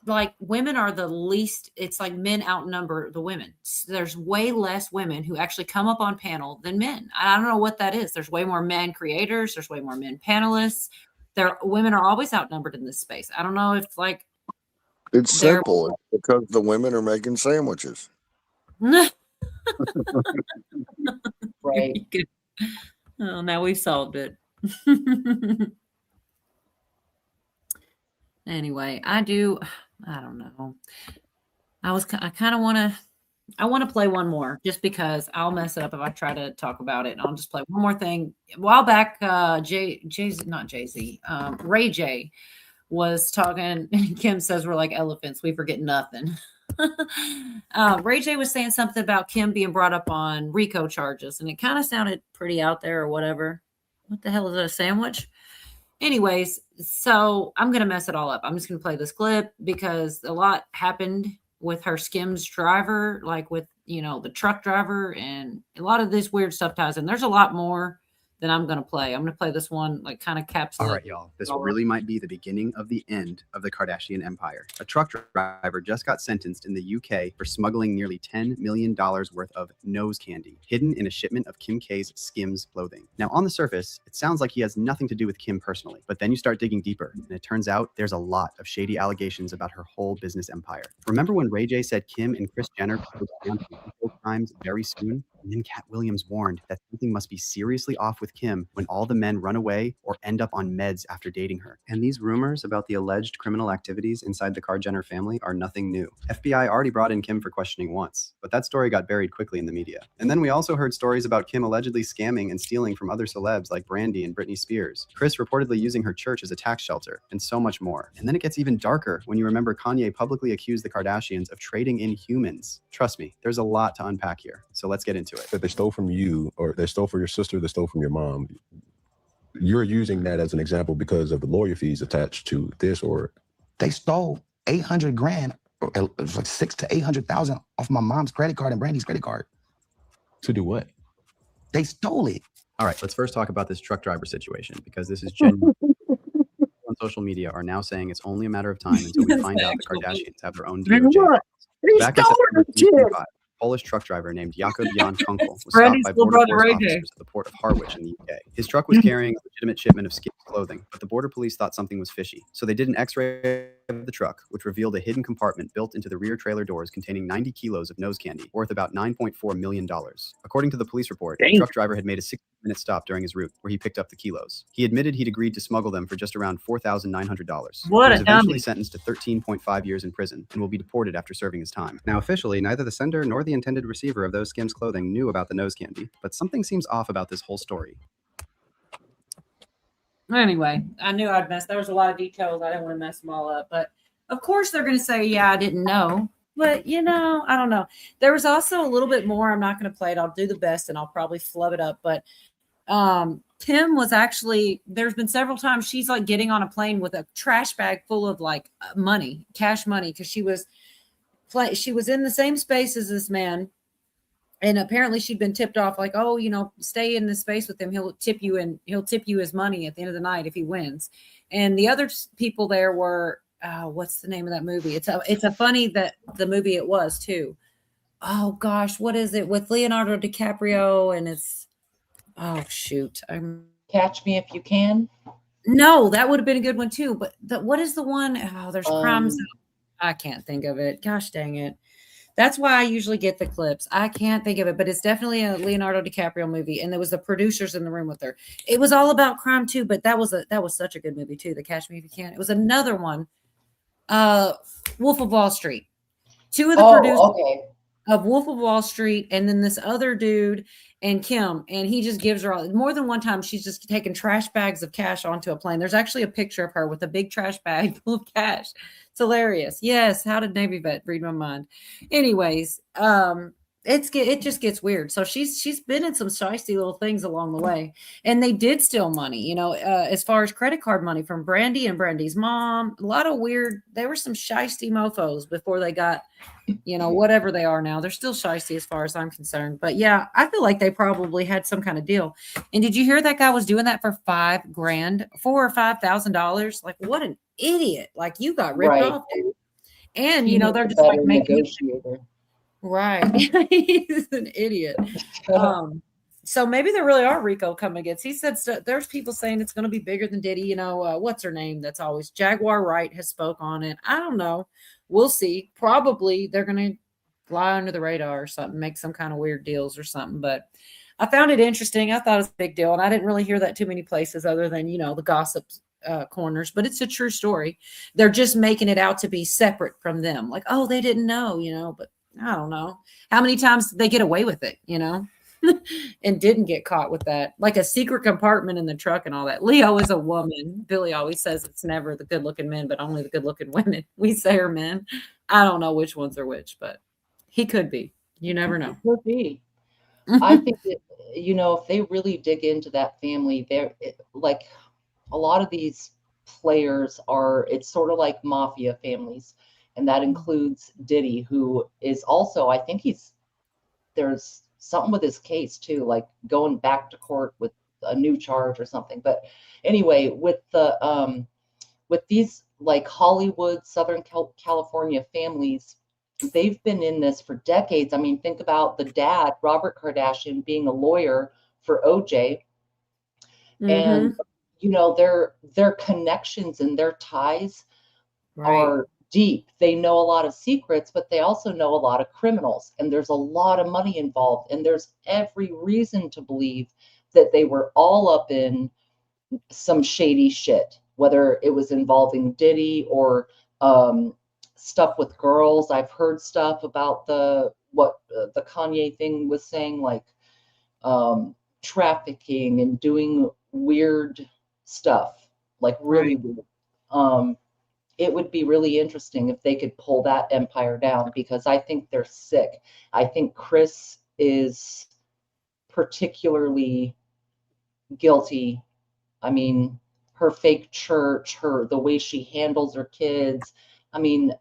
Like women are the least, it's like men outnumber the women. There's way less women who actually come up on panel than men. I don't know what that is. There's way more men creators. There's way more men panelists. Women are always outnumbered in this space. I don't know if like. It's simple. It's because the women are making sandwiches. Right. Oh, now we've solved it. Anyway, I don't know. I kind of want to play one more just because I'll mess it up if I try to talk about it. I'll just play one more thing. A while back, Ray J was talking, and Kim says we're like elephants. We forget nothing. Ray J was saying something about Kim being brought up on RICO charges, and it kind of sounded pretty out there or whatever. What the hell is it, a sandwich? Anyways, so I'm going to mess it all up. I'm just going to play this clip because a lot happened with her Skims driver, like with, the truck driver, and a lot of this weird stuff ties in. There's a lot more than I'm going to play. I'm going to play this one, like kind of caps. All right, y'all. This really might be the beginning of the end of the Kardashian empire. A truck driver just got sentenced in the UK for smuggling nearly $10 million worth of nose candy hidden in a shipment of Kim K's Skims clothing. Now, on the surface, it sounds like he has nothing to do with Kim personally, but then you start digging deeper, and it turns out there's a lot of shady allegations about her whole business empire. Remember when Ray J said Kim and Kris Jenner could go down to crimes very soon? And then Cat Williams warned that something must be seriously off with Kim when all the men run away or end up on meds after dating her. And these rumors about the alleged criminal activities inside the Kar Jenner family are nothing new. FBI already brought in Kim for questioning once, but that story got buried quickly in the media. And then we also heard stories about Kim allegedly scamming and stealing from other celebs like Brandy and Britney Spears, Kris reportedly using her church as a tax shelter, and so much more. And then it gets even darker when you remember Kanye publicly accused the Kardashians of trading in humans. Trust me, there's a lot to unpack here, so let's get into it. That they stole from you, or they stole from your sister, they stole from your mom. You're using that as an example because of the lawyer fees attached to this, or they stole 800 grand, or it was like 600,000 to 800,000 off my mom's credit card and Brandy's credit card. To do what? They stole it. All right, let's first talk about this truck driver situation because this is genuine. On social media are now saying it's only a matter of time until we find out the Kardashians have their own DOJ. Back in September 2005, Polish truck driver named Jakub Jan Kunkel was stopped by Border Force officers at the port of Harwich in the UK. His truck was carrying a legitimate shipment of Skims clothing, but the border police thought something was fishy. So they did an x-ray of the truck, which revealed a hidden compartment built into the rear trailer doors containing 90 kilos of nose candy, worth about $9.4 million. According to the police report, the truck driver had made a 60-minute stop during his route, where he picked up the kilos. He admitted he'd agreed to smuggle them for just around $4,900. What he was a eventually dummy. sentenced to 13.5 years in prison and will be deported after serving his time. Now, officially, neither the sender nor the intended receiver of those Skims clothing knew about the nose candy, but something seems off about this whole story. Anyway, I knew I'd mess. There was a lot of details. I didn't want to mess them all up. But of course, they're going to say, yeah, I didn't know. But, I don't know. There was also a little bit more. I'm not going to play it. I'll do the best, and I'll probably flub it up. But Kim was actually, there's been several times she's like getting on a plane with a trash bag full of like money, cash money, because she was in the same space as this man. And apparently she'd been tipped off like, oh, stay in this space with him. He'll tip you his money at the end of the night if he wins. And the other people there were, what's the name of that movie? It's a funny that the movie it was too. oh gosh, what is it with Leonardo DiCaprio? And it's, oh shoot. Catch Me If You Can. No, that would have been a good one too. But what is the one? Oh, there's crimes. Um, I can't think of it. Gosh dang it. That's why I usually get the clips. I can't think of it, but it's definitely a Leonardo DiCaprio movie. And there was the producers in the room with her. It was all about crime too, but that was such a good movie too. The Catch Me If You Can. It was another one. Wolf of Wall Street. Two of the producers of Wolf of Wall Street, and then this other dude and Kim, and he just gives her more than one time. She's just taking trash bags of cash onto a plane. There's actually a picture of her with a big trash bag full of cash. It's hilarious. Yes. How did Navy vet read my mind? Anyways, it just gets weird. So she's been in some shiesty little things along the way, and they did steal money, as far as credit card money from Brandy and Brandy's mom. A lot of weird. They were some shiesty mofos before they got, whatever they are now. They're still shiesty as far as I'm concerned. But yeah, I feel like they probably had some kind of deal. And did you hear that guy was doing that for $5,000, $4,000 or $5,000? Like, what an idiot! Like, you got ripped off, dude. And they're just like making it. Right. He's an idiot. So maybe there really are RICO coming against. He said there's people saying it's going to be bigger than Diddy. What's her name? That's always Jaguar Wright has spoke on it. I don't know. We'll see. Probably they're going to fly under the radar or something, make some kind of weird deals or something. But I found it interesting. I thought it was a big deal. And I didn't really hear that too many places other than, the gossip corners, but it's a true story. They're just making it out to be separate from them. Like, oh, they didn't know, but I don't know. How many times did they get away with it, and didn't get caught with that? Like a secret compartment in the truck and all that. Leo is a woman. Billy always says it's never the good looking men, but only the good looking women. We say are men. I don't know which ones are which, but he could be. You never know. Could be. I think that, if they really dig into that family, they're like a lot of these players it's sort of like mafia families. And that includes Diddy, who is also, I think there's something with his case too, like going back to court with a new charge or something. But anyway, with these like Hollywood, Southern California families, they've been in this for decades. I mean, think about the dad, Robert Kardashian, being a lawyer for OJ. And, their connections and their ties are deep. They know a lot of secrets, but they also know a lot of criminals, and there's a lot of money involved, and there's every reason to believe that they were all up in some shady shit, whether it was involving Diddy or stuff with girls. I've heard stuff about the Kanye thing was saying, like trafficking and doing weird stuff, like really weird. It would be really interesting if they could pull that empire down, because I think they're sick. I think Kris is particularly guilty. I mean, her fake church, the way she handles her kids. I mean,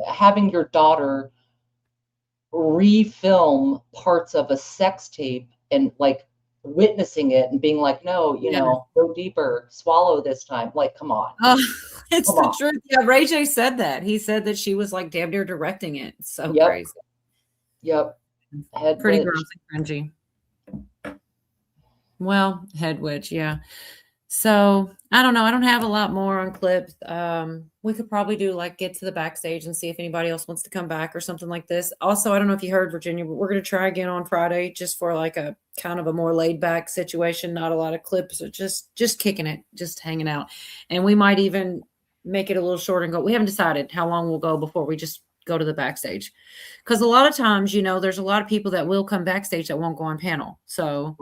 having your daughter refilm parts of a sex tape and like witnessing it and being like, no, go deeper, swallow this time. Like, come on. It's the truth. Yeah, Ray J said that. He said that she was like damn near directing it. It's so crazy. Yep. Pretty gross and cringy. Well, head witch, yeah. So I don't know. I don't have a lot more on clips. We could probably do get to the backstage and see if anybody else wants to come back or something like this. Also, I don't know if you heard, Virginia, but we're going to try again on Friday just for a kind of a more laid back situation. Not a lot of clips, or just kicking it, just hanging out. And we might even make it a little shorter and go. We haven't decided how long we'll go before we just go to the backstage. Because a lot of times, there's a lot of people that will come backstage that won't go on panel. So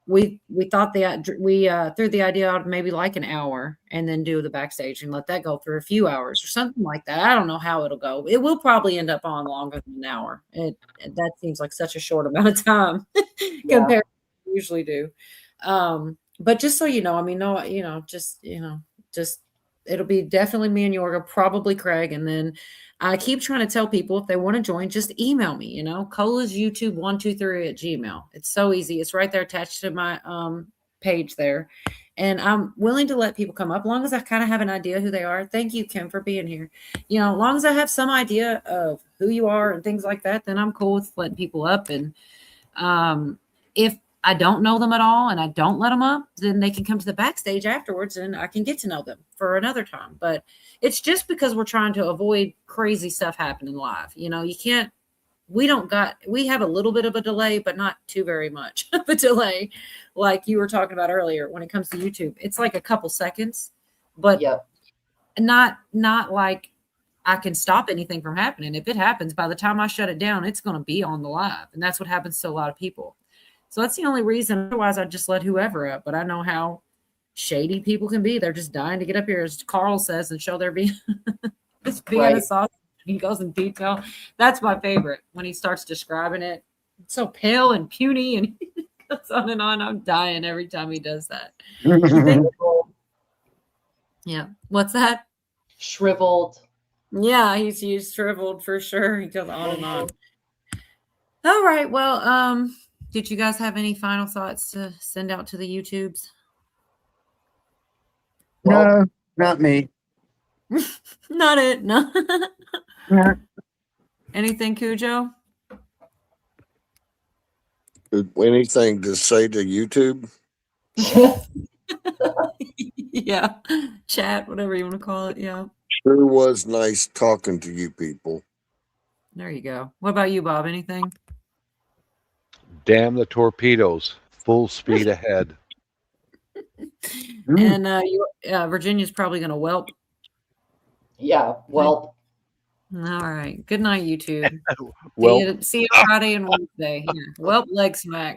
we thought we threw the idea out of maybe an hour and then do the backstage and let that go for a few hours or something like that. I don't know how it'll go. It will probably end up on longer than an hour. That seems like such a short amount of time compared to what we usually do. But just so just it'll be definitely me and Yorga, probably Craig. And then I keep trying to tell people if they want to join, just email me, Cola's YouTube 123@gmail. It's so easy. It's right there attached to my page there. And I'm willing to let people come up as long as I kind of have an idea who they are. Thank you, Kim, for being here. As long as I have some idea of who you are and things like that, then I'm cool with letting people up. And if I don't know them at all and I don't let them up, then they can come to the backstage afterwards and I can get to know them for another time. But it's just because we're trying to avoid crazy stuff happening live. You know, you can't, we have a little bit of a delay, but not too very much of a delay. Like you were talking about earlier, when it comes to YouTube, it's like a couple seconds, but not like I can stop anything from happening. If it happens, by the time I shut it down, it's going to be on the live. And that's what happens to a lot of people. So that's the only reason. Otherwise, I'd just let whoever up. But I know how shady people can be. They're just dying to get up here, as Carl says, and show their Vienna sausage. He goes in detail. That's my favorite when he starts describing it. It's so pale and puny, and he goes on and on. I'm dying every time he does that. Yeah. What's that? Shriveled. Yeah, he's shriveled for sure. He goes on and on. All right. Well, did you guys have any final thoughts to send out to the YouTubes? No, not me. Not it. No. Anything, Cujo? Anything to say to YouTube? Yeah. Chat, whatever you want to call it. Yeah. Sure was nice talking to you people. There you go. What about you, Bob? Anything? Damn the torpedoes. Full speed ahead. And Virginia's probably going to whelp. Yeah, whelp. All right. Good night, YouTube. Well, See you Friday and Wednesday. Here. Whelp leg smack.